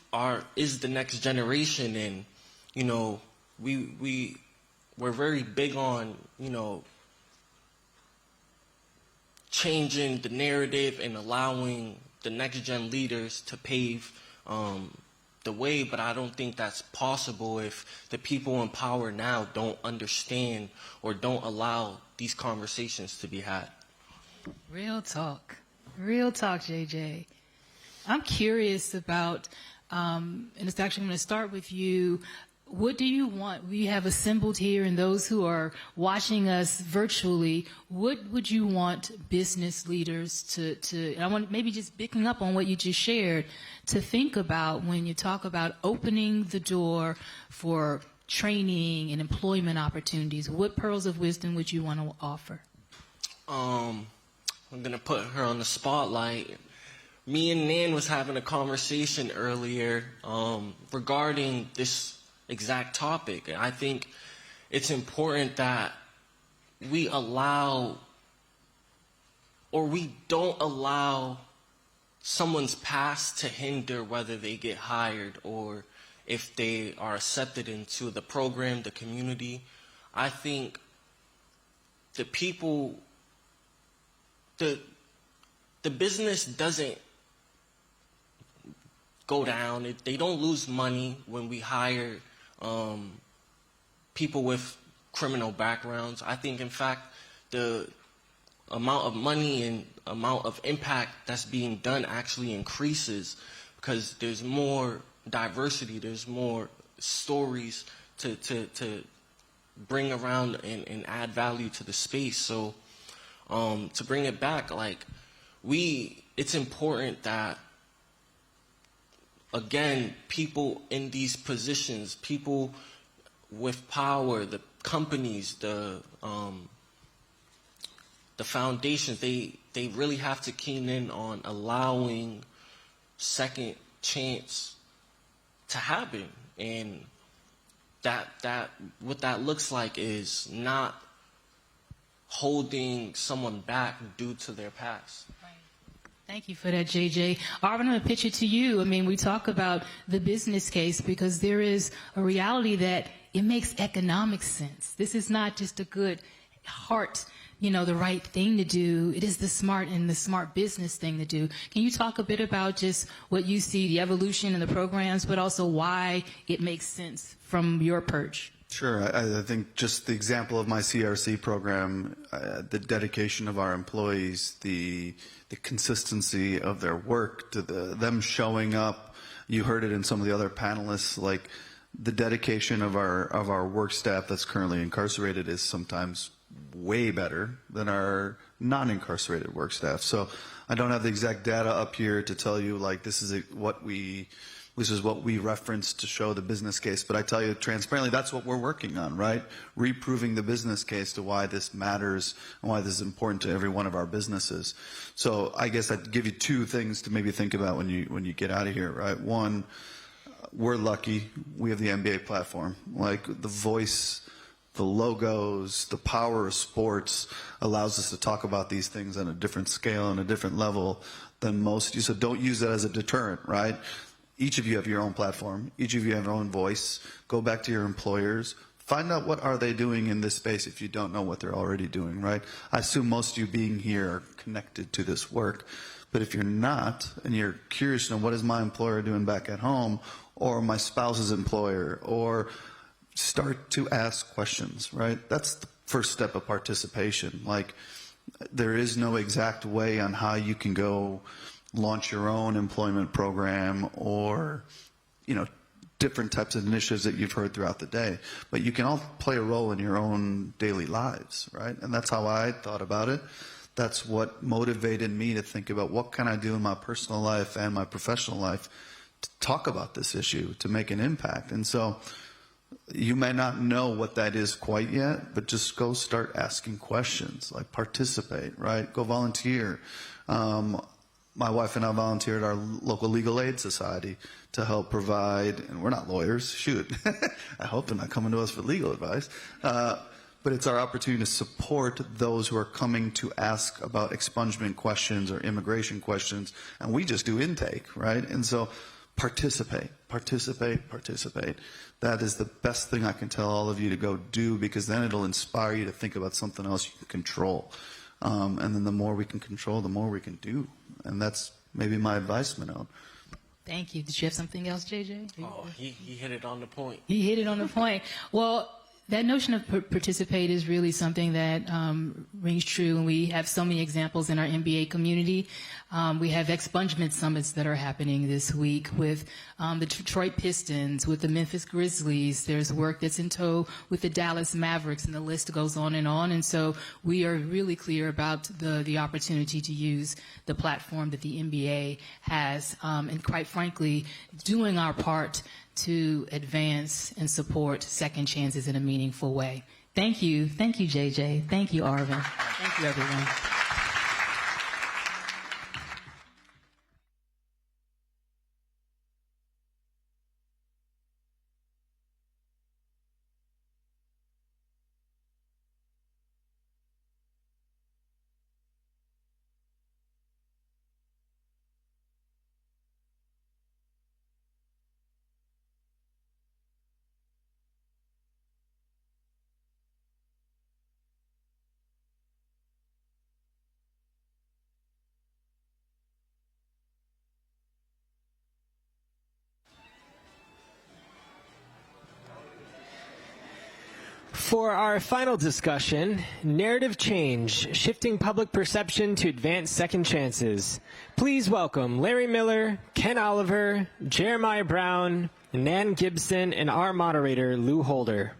is the next generation, and you know we're very big on, you know, changing the narrative and allowing the next gen leaders to pave the way, but I don't think that's possible if the people in power now don't understand or don't allow these conversations to be had. Real talk, JJ. I'm curious about, and it's actually going to start with you, what do you want? We have assembled here, and those who are watching us virtually, what would you want business leaders to I want maybe just picking up on what you just shared, to think about when you talk about opening the door for training and employment opportunities? What pearls of wisdom would you want to offer? I'm going to put her on the spotlight. Me and Nan was having a conversation earlier regarding this exact topic. I think it's important that we allow, or we don't allow, someone's past to hinder whether they get hired or if they are accepted into the program, the community. I think the people, the business doesn't go down. They don't lose money when we hire people with criminal backgrounds. I think, in fact, the amount of money and amount of impact that's being done actually increases because there's more diversity, there's more stories to bring around and add value to the space. So to bring it back, like, it's important that, again, people in these positions, people with power, the companies, the foundations, they really have to keen in on allowing second chance to happen. And that what that looks like is not holding someone back due to their past. Thank you for that, JJ. Arvin, I'm going to pitch it to you. I mean, we talk about the business case because there is a reality that it makes economic sense. This is not just a good heart, the right thing to do. It is the smart business thing to do. Can you talk a bit about just what you see, the evolution in the programs, but also why it makes sense from your perch? Sure. I think just the example of my CRC program, the dedication of our employees, the consistency of their work, to them showing up. You heard it in some of the other panelists, like the dedication of our work staff that's currently incarcerated is sometimes way better than our non-incarcerated work staff. So I don't have the exact data up here to tell you, like, this is what we reference to show the business case. But I tell you transparently, that's what we're working on, right? Reproving the business case to why this matters and why this is important to every one of our businesses. So I guess I'd give you two things to maybe think about when you get out of here, right? One, we're lucky. We have the NBA platform. Like, the voice, the logos, the power of sports allows us to talk about these things on a different scale and a different level than most. So don't use that as a deterrent, right? Each of you have your own platform. Each of you have your own voice. Go back to your employers. Find out what are they doing in this space if you don't know what they're already doing, right? I assume most of you being here are connected to this work. But if you're not, and you're curious to know what is my employer doing back at home, or my spouse's employer, or start to ask questions, right? That's the first step of participation. Like, there is no exact way on how you can go launch your own employment program or, different types of initiatives that you've heard throughout the day. But you can all play a role in your own daily lives, right? And that's how I thought about it. That's what motivated me to think about what can I do in my personal life and my professional life to talk about this issue, to make an impact. And so you may not know what that is quite yet, but just go start asking questions, like participate, right? Go volunteer. My wife and I volunteered at our local legal aid society to help provide, and we're not lawyers, shoot. I hope they're not coming to us for legal advice. But it's our opportunity to support those who are coming to ask about expungement questions or immigration questions, and we just do intake, right? And so participate. That is the best thing I can tell all of you to go do, because then it'll inspire you to think about something else you can control. And then the more we can control, the more we can do. And that's maybe my advice, Manon. Thank you. Did you have something else, JJ? Oh, he hit it on the point. He hit it on the point. Well, That notion of participate is really something that rings true, and we have so many examples in our MBA community. We have expungement summits that are happening this week with the Detroit Pistons, with the Memphis Grizzlies. There's work that's in tow with the Dallas Mavericks, and the list goes on. And so we are really clear about the opportunity to use the platform that the MBA has, and quite frankly, doing our part to advance and support second chances in a meaningful way. Thank you. Thank you, JJ. Thank you, Arvin. Thank you, everyone. For our final discussion, narrative change, shifting public perception to advance second chances. Please welcome Larry Miller, Ken Oliver, Jeremiah Brown, Nan Gibson, and our moderator, Lou Holder.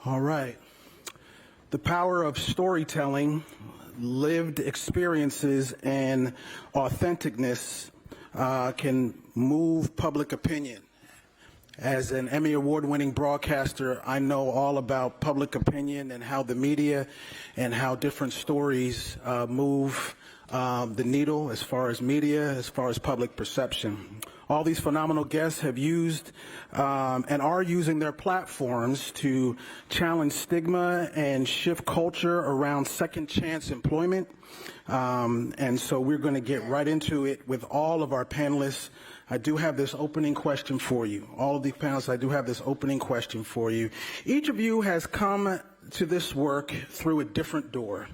All right. The power of storytelling, lived experiences, and authenticness can move public opinion. As an Emmy Award-winning broadcaster, I know all about public opinion and how the media and how different stories move the needle as far as media, as far as public perception. All these phenomenal guests have used and are using their platforms to challenge stigma and shift culture around second chance employment. And so we're going to get right into it with all of our panelists. I do have this opening question for you. All of the panelists, I do have this opening question for you. Each of you has come to this work through a different door.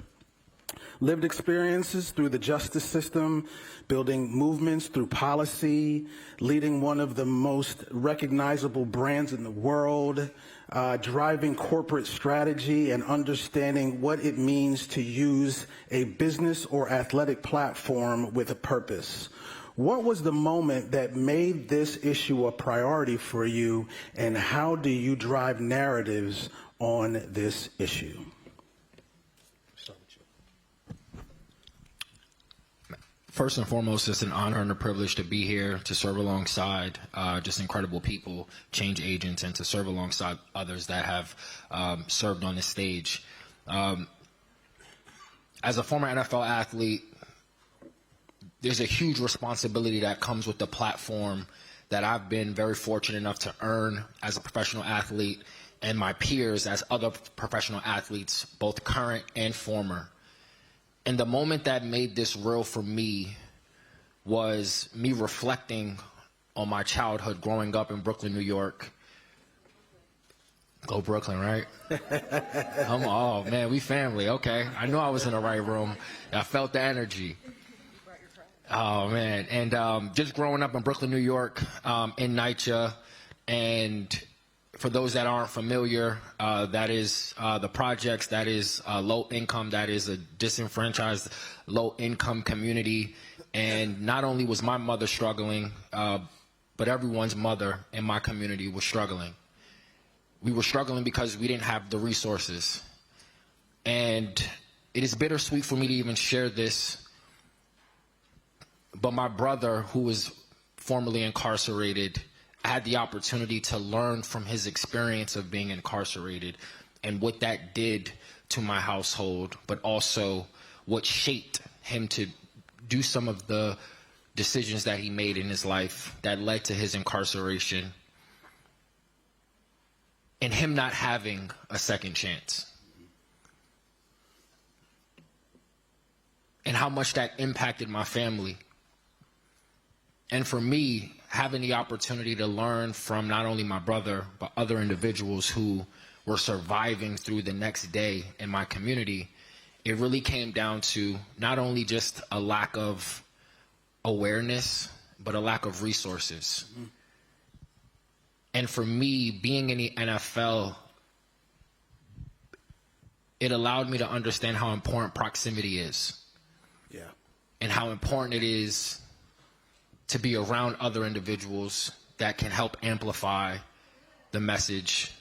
Lived experiences through the justice system, building movements through policy, leading one of the most recognizable brands in the world, driving corporate strategy, and understanding what it means to use a business or athletic platform with a purpose. What was the moment that made this issue a priority for you, and how do you drive narratives on this issue? First and foremost, it's an honor and a privilege to be here to serve alongside just incredible people, change agents, and to serve alongside others that have served on this stage. As a former NFL athlete, there's a huge responsibility that comes with the platform that I've been very fortunate enough to earn as a professional athlete, and my peers as other professional athletes, both current and former. And the moment that made this real for me was me reflecting on my childhood growing up in Brooklyn, New York. Go Brooklyn, right? Oh, man, we family. Okay. I knew I was in the right room. I felt the energy. Oh, man. And just growing up in Brooklyn, New York, in NYCHA, and for those that aren't familiar, that is the projects, that is low income, that is a disenfranchised low income community. And not only was my mother struggling, but everyone's mother in my community was struggling. We were struggling because we didn't have the resources. And it is bittersweet for me to even share this, but my brother, who was formerly incarcerated, I had the opportunity to learn from his experience of being incarcerated and what that did to my household, but also what shaped him to do some of the decisions that he made in his life that led to his incarceration and him not having a second chance. and how much that impacted my family. And for me, having the opportunity to learn from not only my brother, but other individuals who were surviving through the next day in my community, it really came down to not only just a lack of awareness, but a lack of resources. Mm-hmm. And for me, being in the NFL, it allowed me to understand how important proximity is. Yeah. And how important it is to be around other individuals that can help amplify the message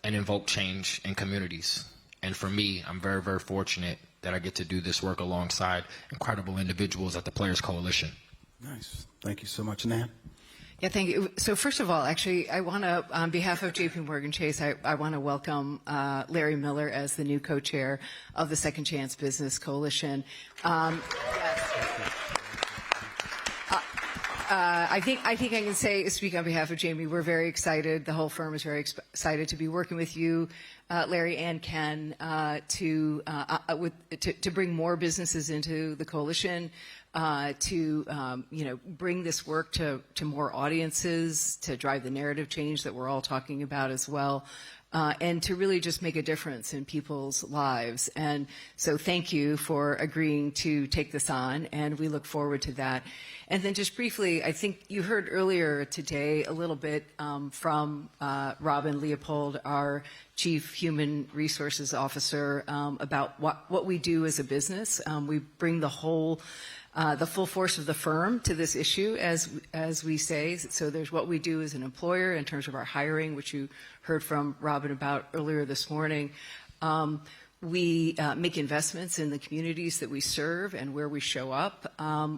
and invoke change in communities. And for me, I'm very, very fortunate that I get to do this work alongside incredible individuals at the Players Coalition. Nice. Thank you so much, Nan. Yeah, thank you. So first of all, actually, I want to, on behalf of JP Morgan Chase, I want to welcome Larry Miller as the new co-chair of the Second Chance Business Coalition. I think I can speak on behalf of Jamie. We're very excited. The whole firm is very excited to be working with you, Larry and Ken, to bring more businesses into the coalition, to bring this work to more audiences, to drive the narrative change that we're all talking about as well. And to really just make a difference in people's lives. And so thank you for agreeing to take this on, and we look forward to that. And then just briefly, I think you heard earlier today a little bit from Robin Leopold, our Chief Human Resources Officer, about what we do as a business. We bring the full force of the firm to this issue, as we say. So there's what we do as an employer in terms of our hiring, which you heard from Robin about earlier this morning. We make investments in the communities that we serve and where we show up.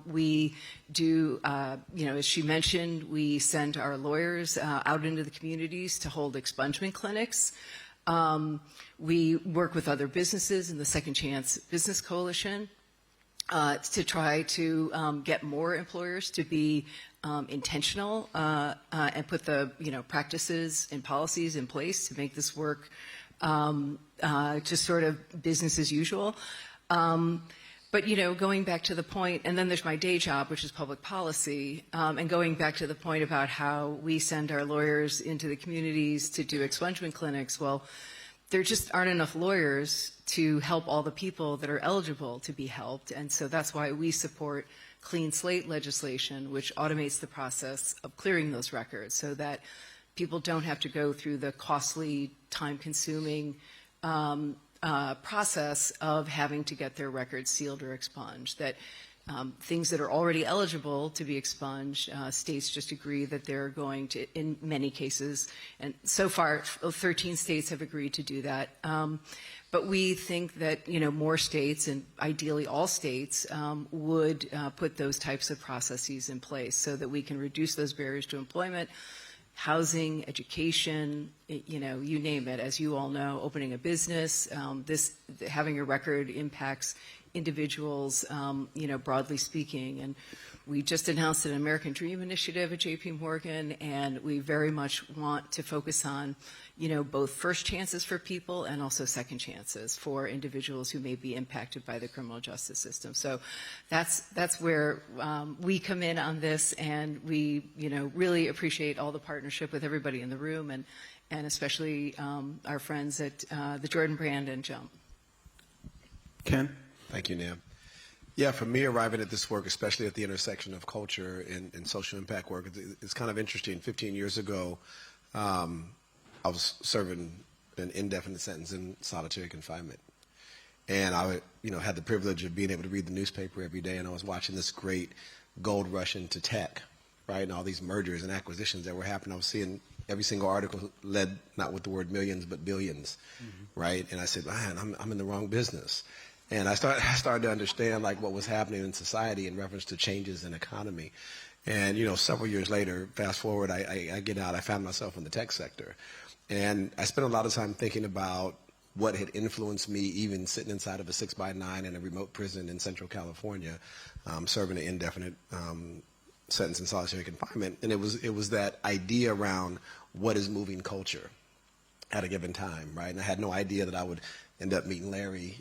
We do, as she mentioned, we send our lawyers out into the communities to hold expungement clinics. We work with other businesses in the Second Chance Business Coalition to try to get more employers to be intentional and put the practices and policies in place to make this work just sort of business as usual. But going back to the point, and then there's my day job, which is public policy, and going back to the point about how we send our lawyers into the communities to do expungement clinics. Well, there just aren't enough lawyers to help all the people that are eligible to be helped. And so that's why we support clean slate legislation, which automates the process of clearing those records so that people don't have to go through the costly, time-consuming process of having to get their records sealed or expunged. That things that are already eligible to be expunged, states just agree that they're going to, in many cases, and so far 13 states have agreed to do that. But we think that more states, and ideally all states, would put those types of processes in place so that we can reduce those barriers to employment, housing, education, you name it. As you all know, opening a business, having a record impacts individuals, broadly speaking. And we just announced an American Dream Initiative at JP Morgan, and we very much want to focus on, both first chances for people and also second chances for individuals who may be impacted by the criminal justice system. So that's where we come in on this, and we, really appreciate all the partnership with everybody in the room, and especially our friends at the Jordan Brand and Jump. Ken? Thank you, Nam. Yeah, for me, arriving at this work, especially at the intersection of culture and social impact work, it's kind of interesting. 15 years ago, I was serving an indefinite sentence in solitary confinement. And I had the privilege of being able to read the newspaper every day, and I was watching this great gold rush into tech, right, and all these mergers and acquisitions that were happening. I was seeing every single article led not with the word millions, but billions, right? And I said, man, I'm in the wrong business. And I started to understand what was happening in society in reference to changes in economy. And, several years later, fast forward, I get out, I found myself in the tech sector. And I spent a lot of time thinking about what had influenced me, even sitting inside of a 6x9 in a remote prison in Central California, serving an indefinite sentence in solitary confinement. And it was that idea around what is moving culture at a given time, right? And I had no idea that I would end up meeting Larry,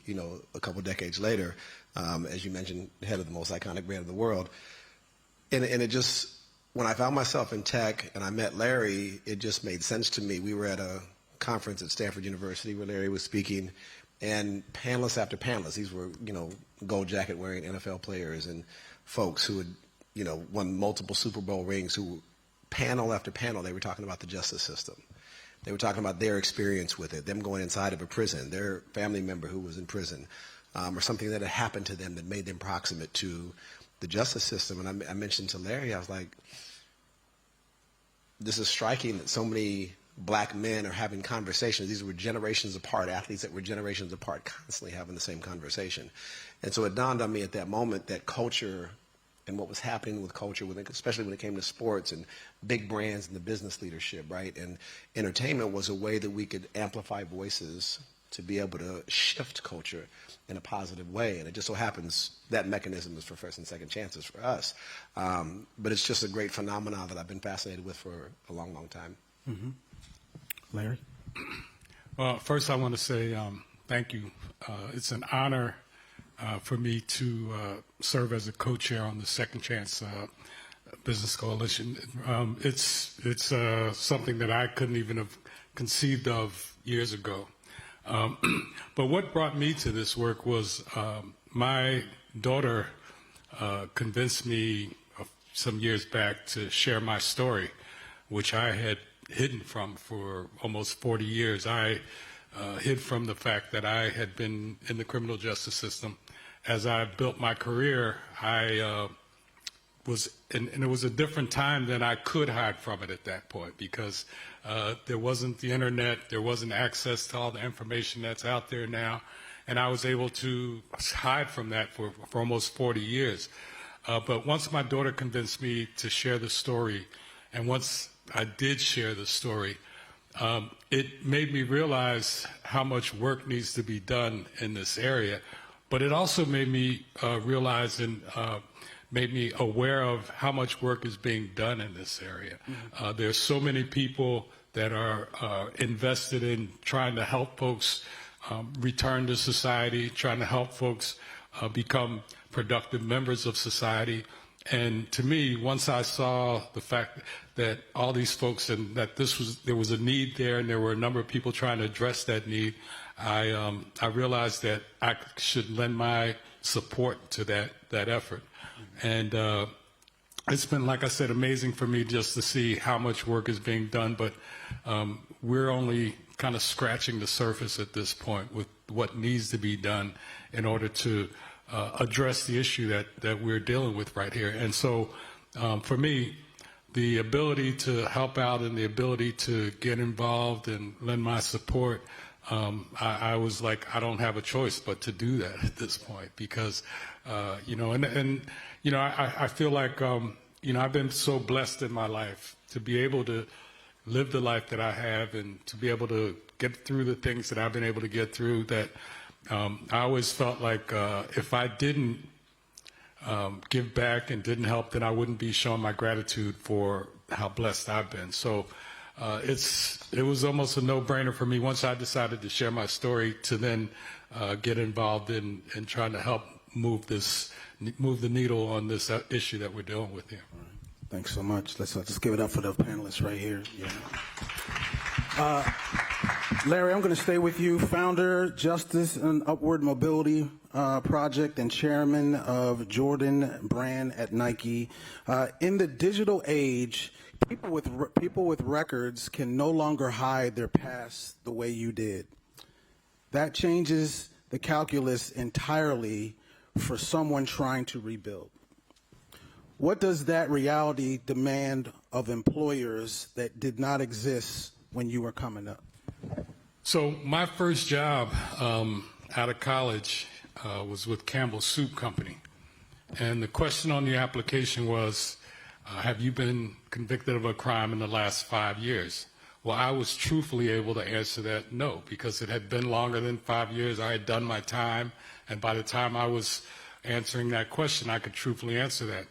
a couple decades later. as you mentioned, head of the most iconic brand in the world. And it just, when I found myself in tech and I met Larry, it just made sense to me. We were at a conference at Stanford University where Larry was speaking, and panelists after panelists, these were, gold jacket wearing NFL players and folks who had, won multiple Super Bowl rings, who panel after panel, they were talking about the justice system. They were talking about their experience with it, them going inside of a prison, their family member who was in prison, or something that had happened to them that made them proximate to the justice system. And I mentioned to Larry, I was like, this is striking that so many black men are having conversations. These were generations apart, athletes that were generations apart, constantly having the same conversation. And so it dawned on me at that moment that culture and what was happening with culture, especially when it came to sports and big brands and the business leadership, right? And entertainment was a way that we could amplify voices to be able to shift culture in a positive way. And it just so happens that mechanism is for first and second chances for us. But it's just a great phenomenon that I've been fascinated with for a long, long time. Mm-hmm. Larry? Well, first I want to say thank you. It's an honor for me to serve as a co-chair on the Second Chance Business Coalition. It's something that I couldn't even have conceived of years ago. But what brought me to this work was my daughter convinced me some years back to share my story, which I had hidden from for almost 40 years. I hid from the fact that I had been in the criminal justice system. As I built my career, I was, and it was a different time than I could hide from it at that point, because there wasn't the internet, there wasn't access to all the information that's out there now, and I was able to hide from that for almost 40 years. But once my daughter convinced me to share the story, and once I did share the story, it made me realize how much work needs to be done in this area. But it also made me realize and made me aware of how much work is being done in this area. Mm-hmm. There's so many people that are invested in trying to help folks return to society, trying to help folks become productive members of society. And to me, once I saw the fact that all these folks, and that there was a need there, and there were a number of people trying to address that need, I realized that I should lend my support to that effort. And it's been, like I said, amazing for me just to see how much work is being done, but we're only kind of scratching the surface at this point with what needs to be done in order to address the issue that we're dealing with right here. And so for me, the ability to help out and the ability to get involved and lend my support, I was like, I don't have a choice but to do that at this point, because, I feel like, I've been so blessed in my life to be able to live the life that I have and to be able to get through the things that I've been able to get through, that I always felt like if I didn't give back and didn't help, then I wouldn't be showing my gratitude for how blessed I've been. So it was almost a no-brainer for me once I decided to share my story to then get involved in trying to help move the needle on this issue that we're dealing with here. Thanks so much. Let's give it up for the panelists right here. Yeah. Larry, I'm going to stay with you. Founder, Justice and Upward Mobility Project, and chairman of Jordan Brand at Nike. In the digital age, people with records can no longer hide their past the way you did. That changes the calculus entirely for someone trying to rebuild. What does that reality demand of employers that did not exist when you were coming up? So my first job out of college was with Campbell's Soup Company. And the question on the application was, have you been convicted of a crime in the last 5 years? Well, I was truthfully able to answer that no, because it had been longer than 5 years. I had done my time, and by the time I was answering that question, I could truthfully answer that.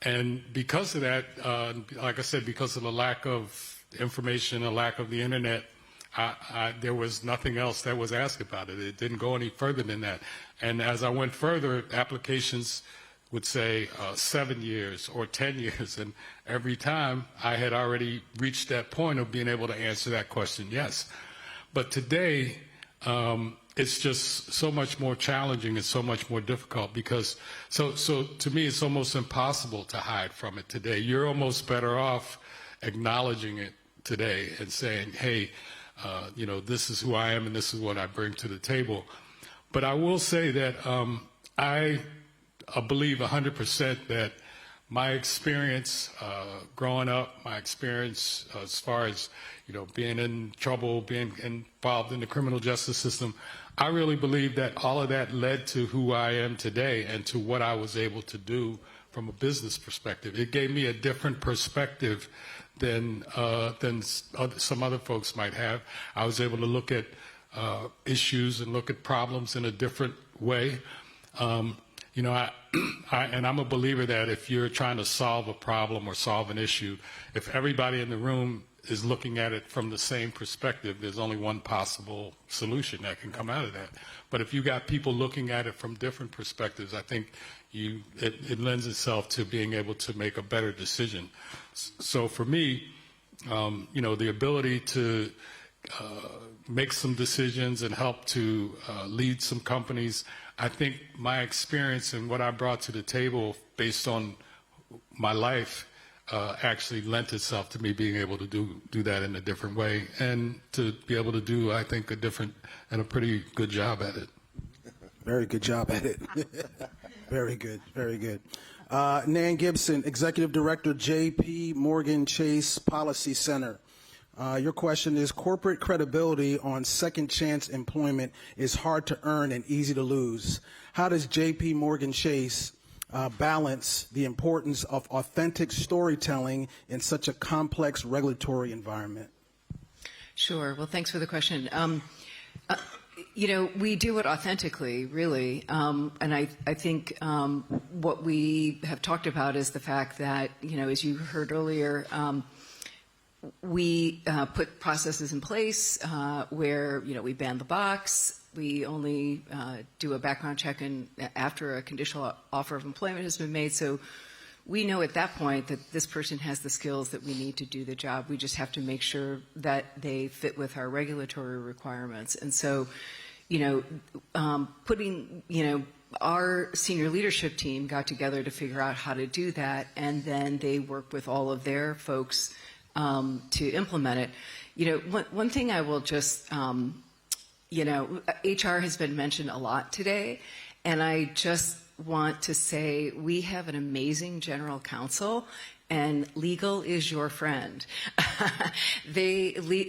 And because of that, like I said, because of the lack of information, the lack of the internet, there was nothing else that was asked about it. It didn't go any further than that. And as I went further, applications would say 7 years or 10 years. And every time I had already reached that point of being able to answer that question, yes. But today, it's just so much more challenging and so much more difficult because, so to me, it's almost impossible to hide from it today. You're almost better off acknowledging it today and saying, hey, this is who I am and this is what I bring to the table. But I will say that I believe 100% that my experience growing up, my experience as far as being in trouble, being involved in the criminal justice system, I really believe that all of that led to who I am today and to what I was able to do from a business perspective. It gave me a different perspective than some other folks might have. I was able to look at issues and look at problems in a different way. And I'm a believer that if you're trying to solve a problem or solve an issue, if everybody in the room is looking at it from the same perspective, there's only one possible solution that can come out of that. But if you got people looking at it from different perspectives, I think it lends itself to being able to make a better decision. So for me, the ability to make some decisions and help to lead some companies, I think my experience and what I brought to the table based on my life actually lent itself to me being able to do that in a different way and to be able to do, I think, a different and a pretty good job at it. Very good job at it. Very good, very good. Nan Gibson, Executive Director, J.P. Morgan Chase Policy Center. Your question is, corporate credibility on second chance employment is hard to earn and easy to lose. How does J.P. Morgan Chase balance the importance of authentic storytelling in such a complex regulatory environment? Sure. Well, thanks for the question. We do it authentically, really. And I think what we have talked about is the fact that, as you heard earlier, we put processes in place where, we ban the box. We only do a background check after a conditional offer of employment has been made. So we know at that point that this person has the skills that we need to do the job. We just have to make sure that they fit with our regulatory requirements. And so, our senior leadership team got together to figure out how to do that, and then they worked with all of their folks to implement it. One thing I will just, HR has been mentioned a lot today, and I just want to say we have an amazing general counsel, and legal is your friend.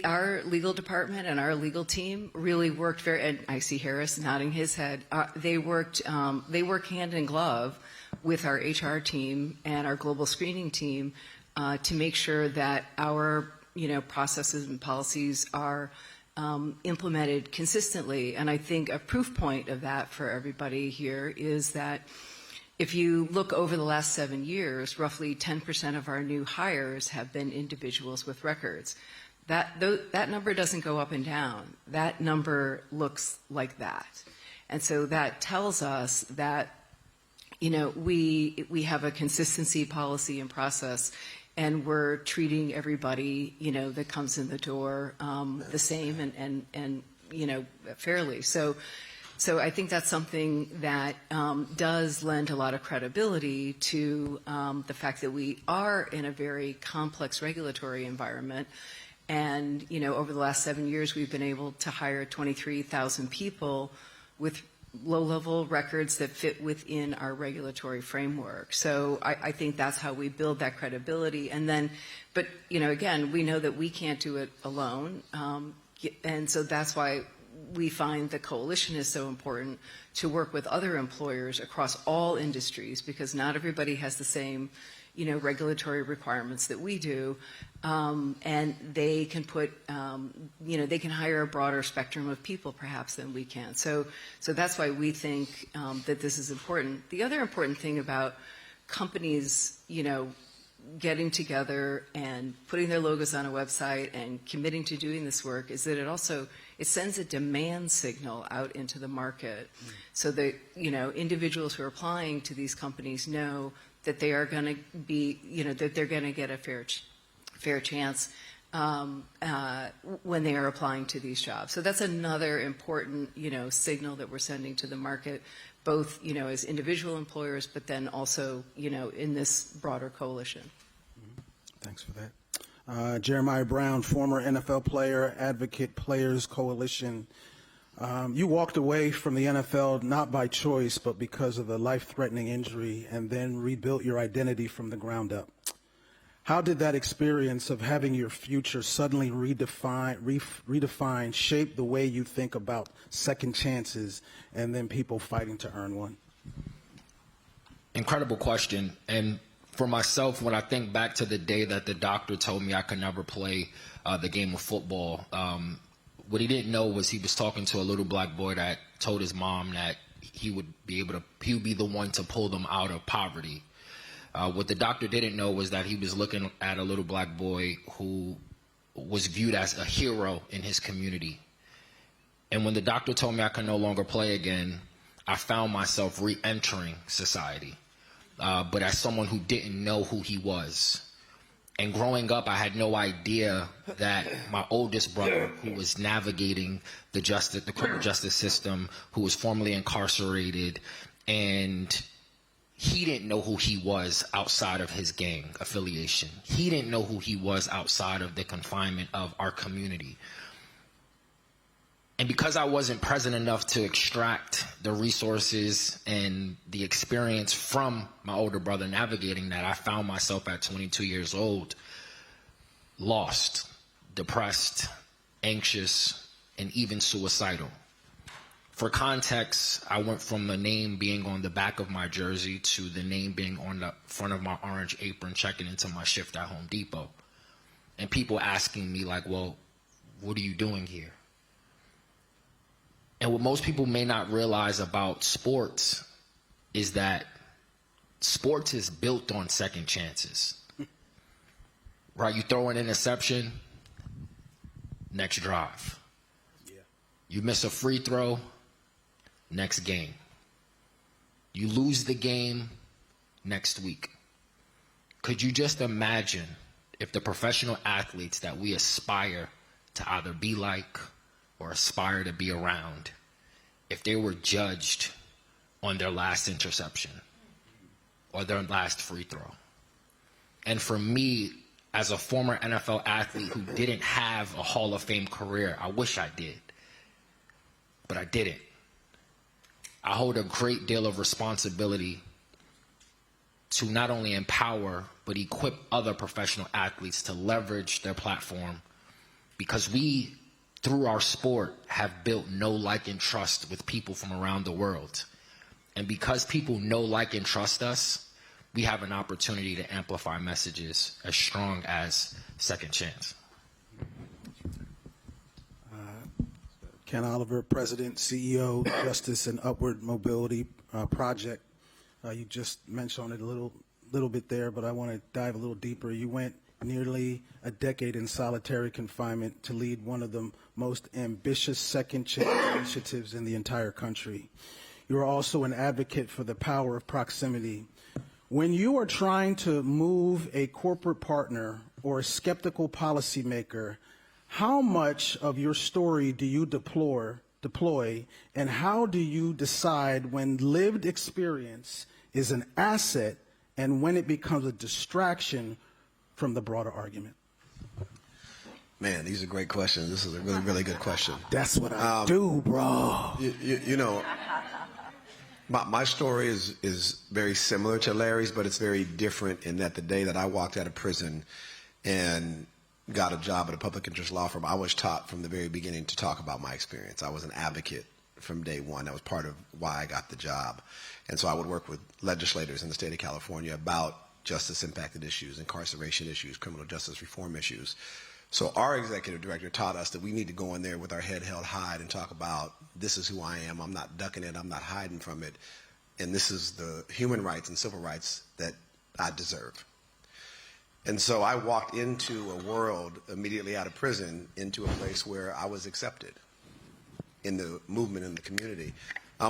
Our legal department and our legal team really worked and I see Harris nodding his head. They work hand in glove with our HR team and our global screening team to make sure that our processes and policies are implemented consistently. And I think a proof point of that for everybody here is that if you look over the last 7 years, roughly 10% of our new hires have been individuals with records. That number doesn't go up and down. That number looks like that. And so that tells us that, we have a consistency policy and process, and we're treating everybody, that comes in the door the same and fairly. So I think that's something that does lend a lot of credibility to the fact that we are in a very complex regulatory environment. And, over the last 7 years, we've been able to hire 23,000 people with low-level records that fit within our regulatory framework. So I think that's how we build that credibility. And then, but, again, we know that we can't do it alone. And so that's why we find the coalition is so important to work with other employers across all industries, because not everybody has the same, regulatory requirements that we do. And they can put, they can hire a broader spectrum of people perhaps than we can. So that's why we think that this is important. The other important thing about companies, getting together and putting their logos on a website and committing to doing this work is that it sends a demand signal out into the market, so that individuals who are applying to these companies know that they are going to be, that they're going to get a fair chance when they are applying to these jobs. So that's another important signal that we're sending to the market, both as individual employers, but then also in this broader coalition. Thanks for that. Jeremiah Brown, former NFL player, Advocate Players Coalition. You walked away from the NFL not by choice, but because of a life-threatening injury, and then rebuilt your identity from the ground up. How did that experience of having your future suddenly redefined, shape the way you think about second chances and then people fighting to earn one? Incredible question. And for myself, when I think back to the day that the doctor told me I could never play the game of football, what he didn't know was he was talking to a little black boy that told his mom that he would be the one to pull them out of poverty. What the doctor didn't know was that he was looking at a little black boy who was viewed as a hero in his community. And when the doctor told me I could no longer play again, I found myself re-entering society, but as someone who didn't know who he was. And growing up, I had no idea that my oldest brother, who was navigating the criminal justice system, who was formerly incarcerated, and he didn't know who he was outside of his gang affiliation. He didn't know who he was outside of the confinement of our community. And because I wasn't present enough to extract the resources and the experience from my older brother navigating that, I found myself at 22 years old, lost, depressed, anxious, and even suicidal. For context, I went from the name being on the back of my jersey to the name being on the front of my orange apron checking into my shift at Home Depot. And people asking me like, well, what are you doing here? And what most people may not realize about sports is that sports is built on second chances. Right? You throw an interception, next drive. Yeah. You miss a free throw, next game. You lose the game, next week. Could you just imagine if the professional athletes that we aspire to either be like or aspire to be around, if they were judged on their last interception or their last free throw? And for me, as a former NFL athlete who didn't have a Hall of Fame career, I wish I did, but I didn't. I hold a great deal of responsibility to not only empower, but equip other professional athletes to leverage their platform, because we, through our sport, have built know, like, and trust with people from around the world. And because people know, like, and trust us, we have an opportunity to amplify messages as strong as Second Chance. Ken Oliver, President, CEO, Justice and Upward Mobility Project. You just mentioned it a little bit there, but I want to dive a little deeper. You went nearly a decade in solitary confinement to lead one of the most ambitious second chance initiatives in the entire country. You are also an advocate for the power of proximity. When you are trying to move a corporate partner or a skeptical policymaker, how much of your story do you deploy, and how do you decide when lived experience is an asset and when it becomes a distraction from the broader argument? Man, these are great questions. This is a really, really good question. That's what I do, bro. You know, my story is very similar to Larry's, but it's very different in that the day that I walked out of prison and got a job at a public interest law firm, I was taught from the very beginning to talk about my experience. I was an advocate from day one. That was part of why I got the job. And so I would work with legislators in the state of California about justice impacted issues, incarceration issues, criminal justice reform issues. So our executive director taught us that we need to go in there with our head held high and talk about, this is who I am, I'm not ducking it, I'm not hiding from it, and this is the human rights and civil rights that I deserve. And so I walked into a world immediately out of prison into a place where I was accepted in the movement, in the community,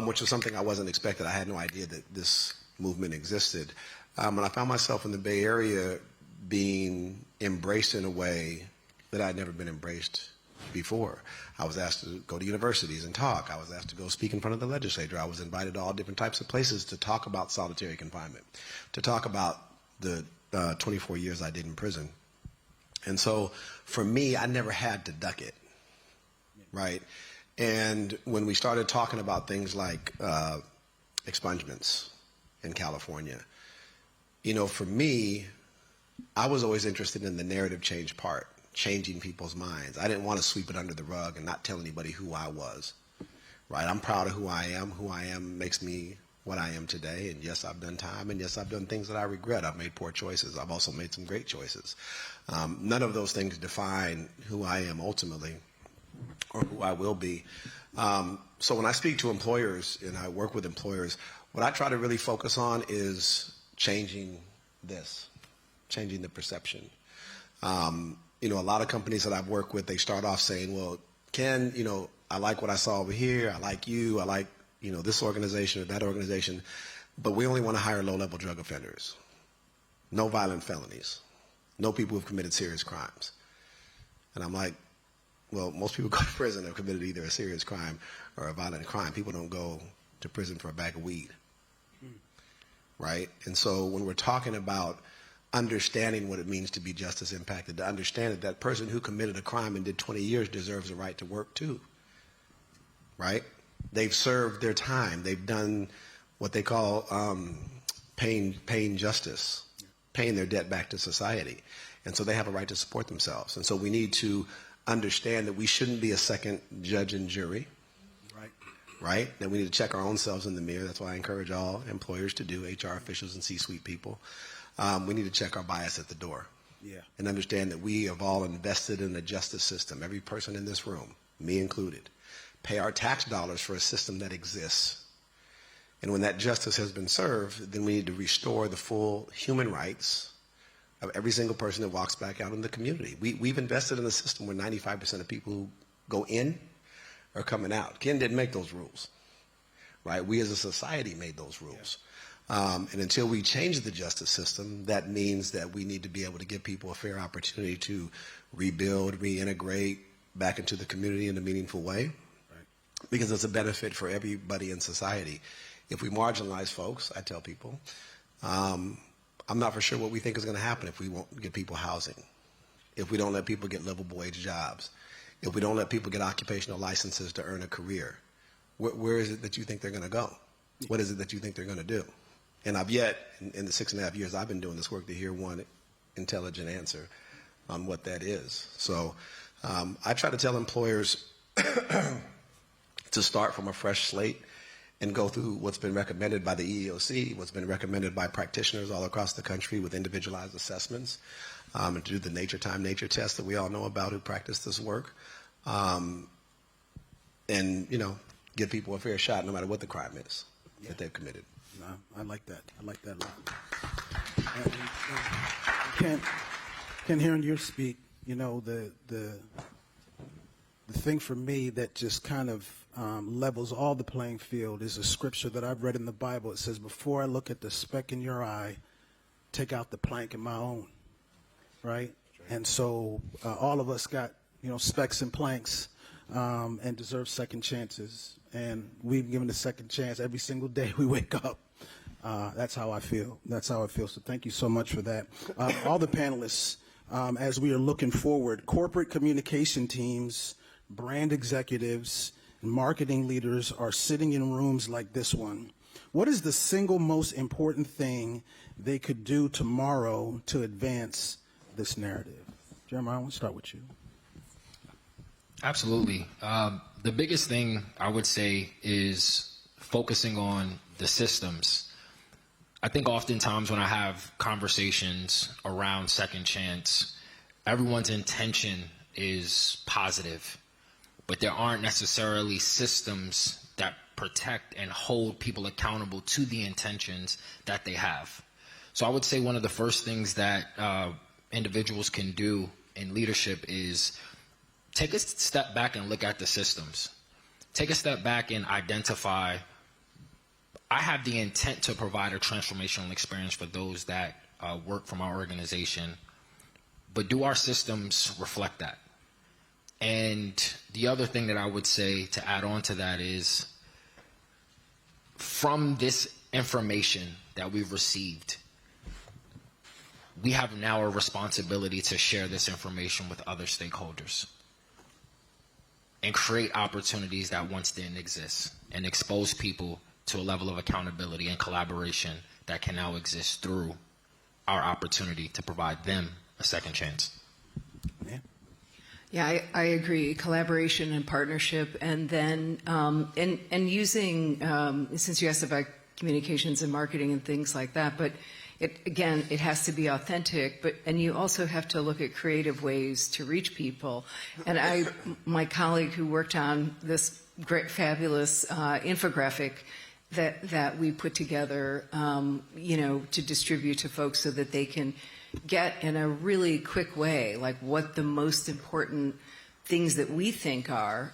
which was something I wasn't expected. I had no idea that this movement existed. And I found myself in the Bay Area being embraced in a way that I'd never been embraced before. I was asked to go to universities and talk. I was asked to go speak in front of the legislature. I was invited to all different types of places to talk about solitary confinement, to talk about the 24 years I did in prison. And so for me, I never had to duck it, right? And when we started talking about things like expungements in California, you know, for me, I was always interested in the narrative change part, changing people's minds. I didn't want to sweep it under the rug and not tell anybody who I was, right? I'm proud of who I am. Who I am makes me what I am today. And yes, I've done time, and yes, I've done things that I regret. I've made poor choices. I've also made some great choices. None of those things define who I am ultimately or who I will be. So when I speak to employers and I work with employers, what I try to really focus on is changing this, changing the perception. You know, a lot of companies that I've worked with, they start off saying, well, Ken, you know, I like what I saw over here. I like you. I like, you know, this organization or that organization, but we only want to hire low-level drug offenders, no violent felonies, no people who've committed serious crimes. And I'm like, well, most people go to prison have committed either a serious crime or a violent crime. People don't go to prison for a bag of weed, right? And so when we're talking about understanding what it means to be justice impacted, to understand that that person who committed a crime and did 20 years deserves a right to work too, right? They've served their time. They've done what they call paying justice, paying their debt back to society. And so they have a right to support themselves. And so we need to understand that we shouldn't be a second judge and jury, right? That we need to check our own selves in the mirror. That's why I encourage all employers to do, HR officials and C-suite people. We need to check our bias at the door and understand that we have all invested in the justice system, every person in this room, me included, pay our tax dollars for a system that exists. And when that justice has been served, then we need to restore the full human rights of every single person that walks back out in the community. We've invested in a system where 95% of people who go in are coming out. Ken didn't make those rules, right? We as a society made those rules. And until we change the justice system, that means that we need to be able to give people a fair opportunity to rebuild, reintegrate back into the community in a meaningful way, because it's a benefit for everybody in society. If we marginalize folks, I tell people, I'm not for sure what we think is going to happen if we won't get people housing, if we don't let people get livable wage jobs, if we don't let people get occupational licenses to earn a career. Where is it that you think they're going to go? What is it that you think they're going to do? And I've yet, in the 6.5 years I've been doing this work, to hear one intelligent answer on what that is. So I try to tell employers to start from a fresh slate and go through what's been recommended by the EEOC, what's been recommended by practitioners all across the country with individualized assessments, and to do the nature time, nature test that we all know about who practice this work, and, you know, give people a fair shot no matter what the crime is that they've committed. No, I like that. I like that a lot. Ken, hearing you speak, you know, the thing for me that just kind of levels all the playing field is a scripture that I've read in the Bible. It says, before I look at the speck in your eye, take out the plank in my own, right? And so all of us got, you know, specks and planks and deserve second chances. And we've given a second chance every single day we wake up. That's how I feel. That's how I feel. So thank you so much for that. All the panelists, as we are looking forward, corporate communication teams, brand executives, and marketing leaders are sitting in rooms like this one. What is the single most important thing they could do tomorrow to advance this narrative? Jeremiah, I want to start with you. Absolutely. The biggest thing I would say is focusing on the systems. I think oftentimes when I have conversations around second chance, everyone's intention is positive, but there aren't necessarily systems that protect and hold people accountable to the intentions that they have. So I would say one of the first things that individuals can do in leadership is take a step back and look at the systems. Take a step back and identify, I have the intent to provide a transformational experience for those that work from our organization, but do our systems reflect that? And the other thing that I would say to add on to that is, from this information that we've received, we have now a responsibility to share this information with other stakeholders and create opportunities that once didn't exist, and expose people to a level of accountability and collaboration that can now exist through our opportunity to provide them a second chance. Yeah, I agree. Collaboration and partnership, and then and using, since you asked about communications and marketing and things like that, but it has to be authentic, and you also have to look at creative ways to reach people. And my colleague who worked on this great, fabulous infographic that we put together, to distribute to folks so that they can get in a really quick way, like what the most important things that we think are,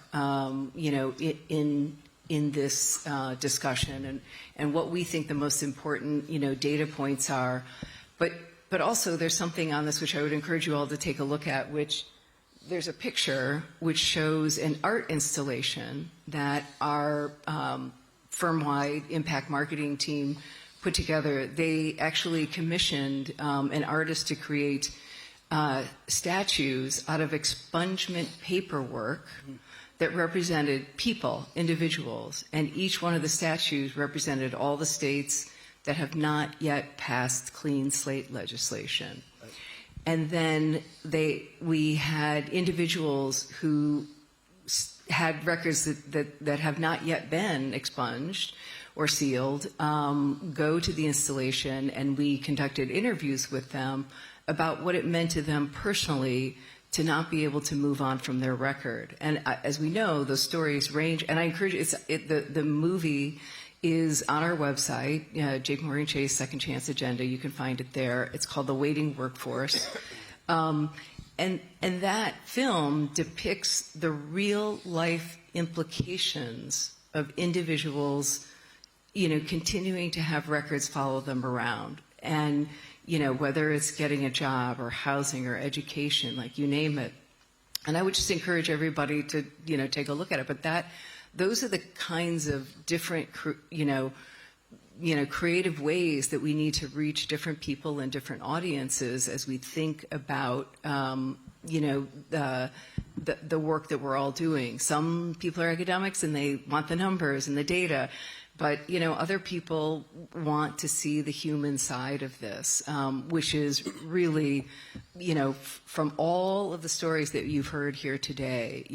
in this discussion, and what we think the most important, data points are. But also there's something on this which I would encourage you all to take a look at, which there's a picture which shows an art installation that our firm-wide impact marketing team put together. They actually commissioned an artist to create statues out of expungement paperwork that represented people, individuals, and each one of the statues represented all the states that have not yet passed clean slate legislation. And then we had individuals who had records that have not yet been expunged or sealed, go to the installation, and we conducted interviews with them about what it meant to them personally to not be able to move on from their record. And as we know, those stories range, and I encourage you, the movie is on our website, JPMorgan Chase Second Chance Agenda. You can find it there. It's called The Waiting Workforce. And that film depicts the real life implications of individuals, continuing to have records follow them around. And, whether it's getting a job or housing or education, like you name it. And I would just encourage everybody to, take a look at it. But those are the kinds of different, creative ways that we need to reach different people and different audiences as we think about, the work that we're all doing. Some people are academics and they want the numbers and the data, but other people want to see the human side of this, which is really, from all of the stories that you've heard here today,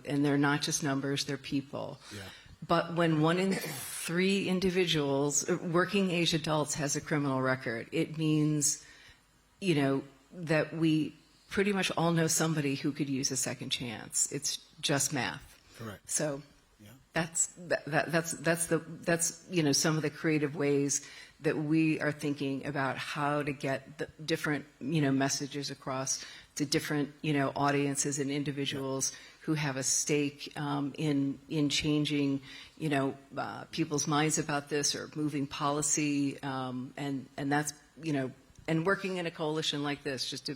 and they're not just numbers, they're people. Yeah. But when 1 in 3 individuals, working age adults, has a criminal record, it means, that we pretty much all know somebody who could use a second chance. It's just math. Correct. So that's some of the creative ways that we are thinking about how to get the different messages across to different audiences and individuals who have a stake in changing people's minds about this or moving policy, and that's and working in a coalition like this just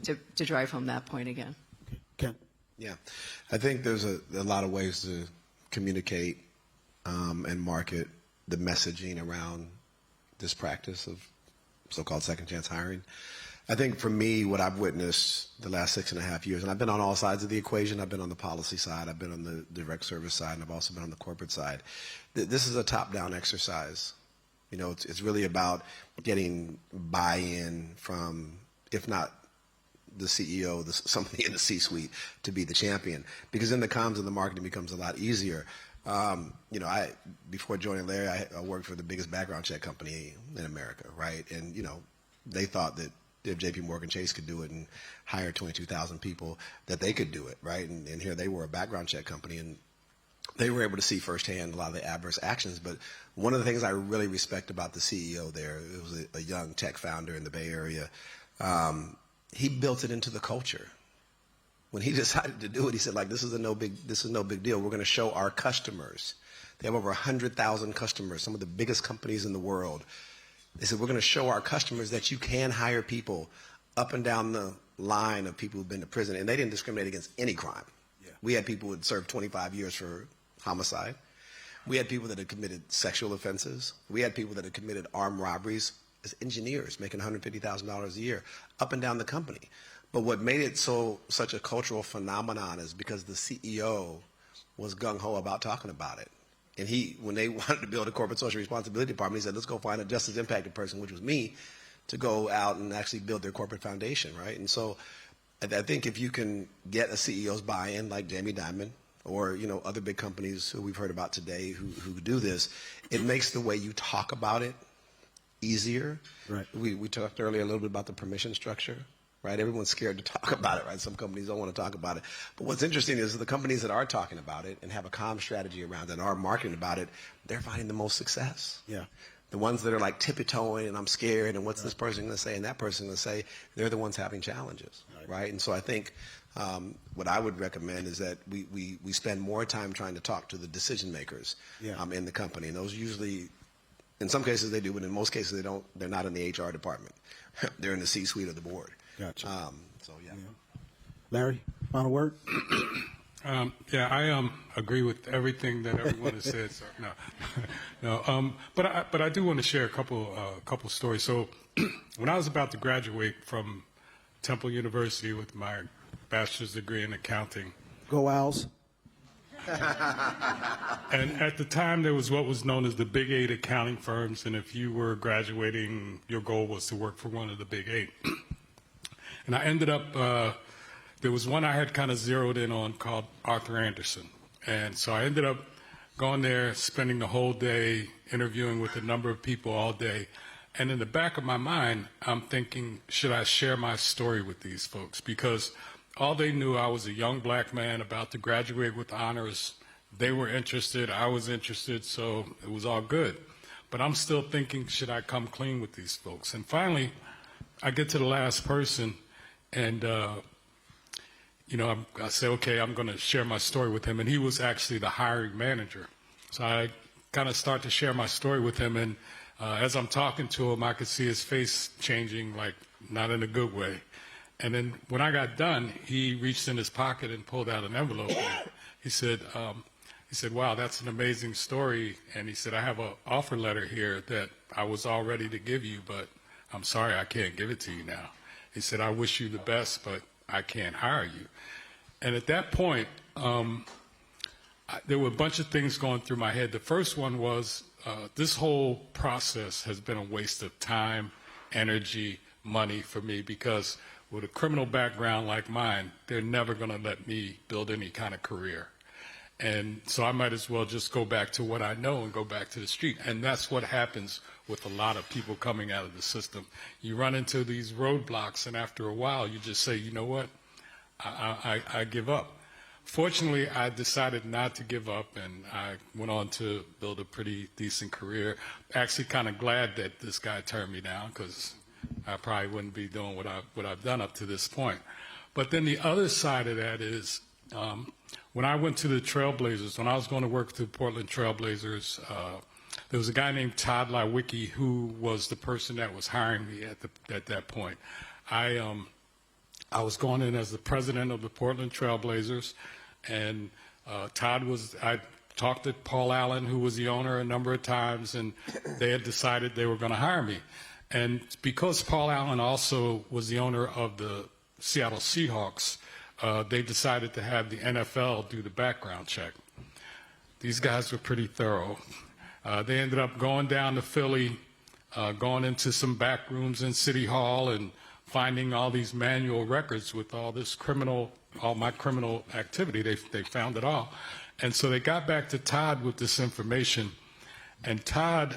to drive home that point again. Ken? Yeah, I think there's a lot of ways to communicate and market the messaging around this practice of so-called second chance hiring. I think for me, what I've witnessed the last 6.5 years, and I've been on all sides of the equation. I've been on the policy side, I've been on the direct service side, and I've also been on the corporate side. This is a top-down exercise. It's really about getting buy-in from, if not the CEO, somebody in the C-suite, to be the champion. Because then the comms and the marketing becomes a lot easier. Before joining Larry, I worked for the biggest background check company in America, right? And, they thought that if JPMorgan Chase could do it and hire 22,000 people, that they could do it, right? And here they were, a background check company, and they were able to see firsthand a lot of the adverse actions. But one of the things I really respect about the CEO there, it was a young tech founder in the Bay Area. he built it into the culture. When he decided to do it, he said, like, this is no big deal. We're going to show our customers. They have over 100,000 customers, some of the biggest companies in the world. They said, we're going to show our customers that you can hire people up and down the line of people who've been to prison. And they didn't discriminate against any crime. Yeah. We had people who had served 25 years for homicide. We had people that had committed sexual offenses. We had people that had committed armed robberies as engineers making $150,000 a year up and down the company. But what made it such a cultural phenomenon is because the CEO was gung-ho about talking about it. And when they wanted to build a corporate social responsibility department, he said, let's go find a justice impacted person, which was me, to go out and actually build their corporate foundation, right? And so I think if you can get a CEO's buy-in like Jamie Dimon or, other big companies who we've heard about today who do this, it makes the way you talk about it easier. Right. We talked earlier a little bit about the permission structure. Right? Everyone's scared to talk about it, right? Some companies don't want to talk about it. But what's interesting is the companies that are talking about it and have a comm strategy around it and are marketing about it, they're finding the most success. Yeah. The ones that are like tippy-toeing and I'm scared and what's this person going to say and that person going to say, they're the ones having challenges, right? And so I think what I would recommend is that we spend more time trying to talk to the decision makers in the company. And those usually, in some cases they do, but in most cases they don't. They're not in the HR department. They're in the C-suite of the board. Gotcha. Yeah. Larry, final word? I agree with everything that everyone has said. So, but I do want to share a couple stories. So when I was about to graduate from Temple University with my bachelor's degree in accounting. Go Owls. And at the time, there was what was known as the Big Eight accounting firms, and if you were graduating, your goal was to work for one of the Big Eight. And I ended up, there was one I had kind of zeroed in on called Arthur Andersen. And so I ended up going there, spending the whole day, interviewing with a number of people all day. And in the back of my mind, I'm thinking, should I share my story with these folks? Because all they knew, I was a young black man about to graduate with honors. They were interested, I was interested, so it was all good. But I'm still thinking, should I come clean with these folks? And finally, I get to the last person, and I say, okay, I'm going to share my story with him. And he was actually the hiring manager. So I kind of start to share my story with him, and as I'm talking to him, I could see his face changing, like not in a good way. And then when I got done, he reached in his pocket and pulled out an envelope. He said, wow, that's an amazing story. And he said, I have an offer letter here that I was all ready to give you, but I'm sorry, I can't give it to you now. He said, I wish you the best, but I can't hire you. And at that point, there were a bunch of things going through my head. The first one was, this whole process has been a waste of time, energy, money for me, because with a criminal background like mine, they're never going to let me build any kind of career. And so I might as well just go back to what I know and go back to the street. And that's what happens with a lot of people coming out of the system. You run into these roadblocks, and after a while, you just say, you know what, I give up. Fortunately, I decided not to give up, and I went on to build a pretty decent career. Actually kind of glad that this guy turned me down, because I probably wouldn't be doing what I've done up to this point. But then the other side of that is, when I went to the Trailblazers, when I was going to work with the Portland Trailblazers, there was a guy named Todd Lewicki who was the person that was hiring me at that point. I was going in as the president of the Portland Trailblazers, and I talked to Paul Allen, who was the owner, a number of times, and they had decided they were going to hire me. And because Paul Allen also was the owner of the Seattle Seahawks, they decided to have the NFL do the background check. These guys were pretty thorough. They ended up going down to Philly, going into some back rooms in City Hall and finding all these manual records with all my criminal activity. They found it all. And so they got back to Todd with this information, and Todd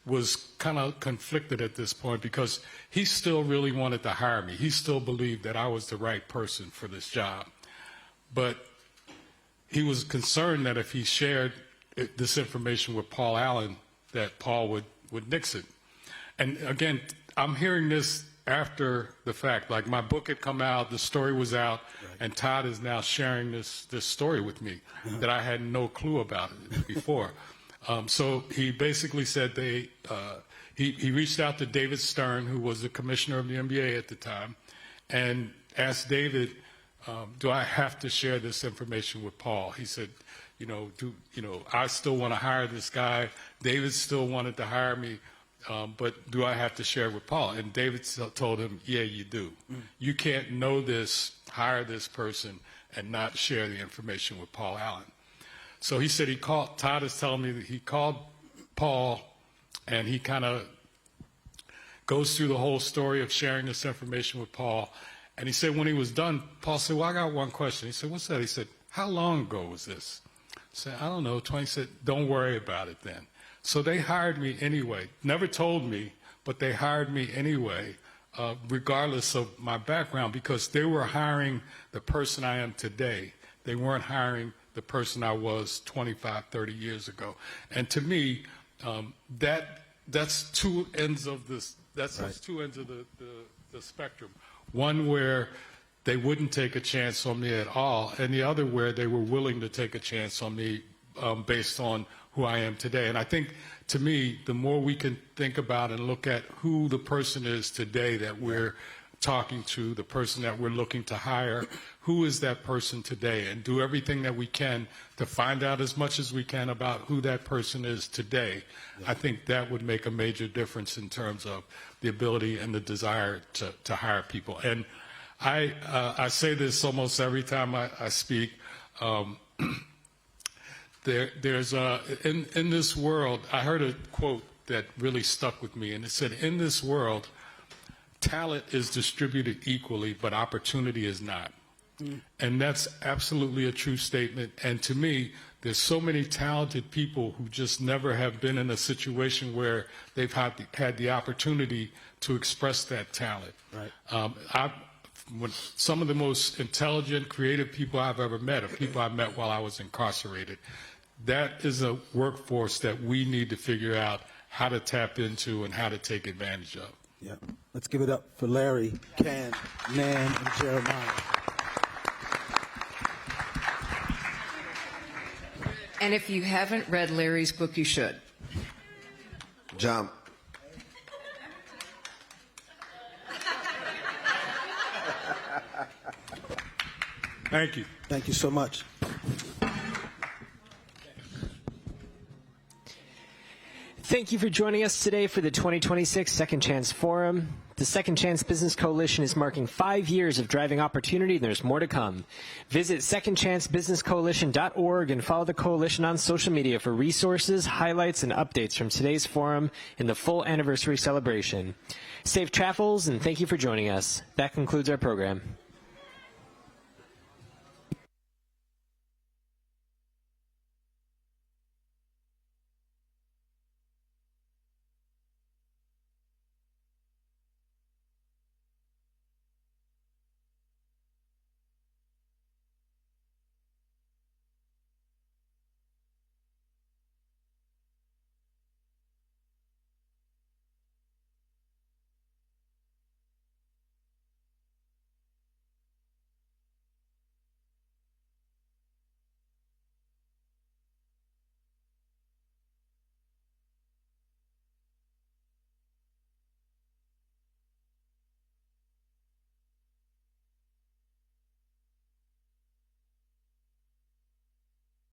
was kind of conflicted at this point because he still really wanted to hire me. He still believed that I was the right person for this job. But he was concerned that if he shared this information with Paul Allen, that Paul would nix it. And again, I'm hearing this after the fact. Like my book had come out, the story was out, and Todd is now sharing this story with me that I had no clue about it before. So he basically said he reached out to David Stern, who was the commissioner of the NBA at the time, and asked David, do I have to share this information with Paul? He said, I still want to hire this guy. David still wanted to hire me, but do I have to share it with Paul? And David told him, yeah, you do. You can't know this, hire this person, and not share the information with Paul Allen. So he said Todd is telling me that he called Paul, and he kind of goes through the whole story of sharing this information with Paul. And he said when he was done, Paul said, well, I got one question. He said, what's that? He said, how long ago was this? I said, I don't know. 20. He said, don't worry about it then. So they hired me anyway. Never told me, but they hired me anyway, regardless of my background, because they were hiring the person I am today. They weren't hiring the person I was 25, 30 years ago. And to me, that's two ends of this. That's two ends of the spectrum. One where they wouldn't take a chance on me at all, and the other where they were willing to take a chance on me based on who I am today. And I think, to me, the more we can think about and look at who the person is today that we're talking to, the person that we're looking to hire, who is that person today, and do everything that we can to find out as much as we can about who that person is today, I think that would make a major difference in terms of the ability and the desire to hire people. And I say this almost every time I speak. There's in this world, I heard a quote that really stuck with me, and it said, in this world, talent is distributed equally, but opportunity is not. And that's absolutely a true statement. And to me, there's so many talented people who just never have been in a situation where they've had the opportunity to express that talent. Right. Some of the most intelligent, creative people I've ever met are people I met while I was incarcerated. That is a workforce that we need to figure out how to tap into and how to take advantage of. Yeah. Let's give it up for Larry, Ken, Nan, and Jeremiah. And if you haven't read Larry's book, you should. Jump. Thank you. Thank you so much. Thank you for joining us today for the 2026 Second Chance Forum. The Second Chance Business Coalition is marking 5 years of driving opportunity, and there's more to come. Visit secondchancebusinesscoalition.org and follow the coalition on social media for resources, highlights, and updates from today's forum and the full anniversary celebration. Safe travels, and thank you for joining us. That concludes our program.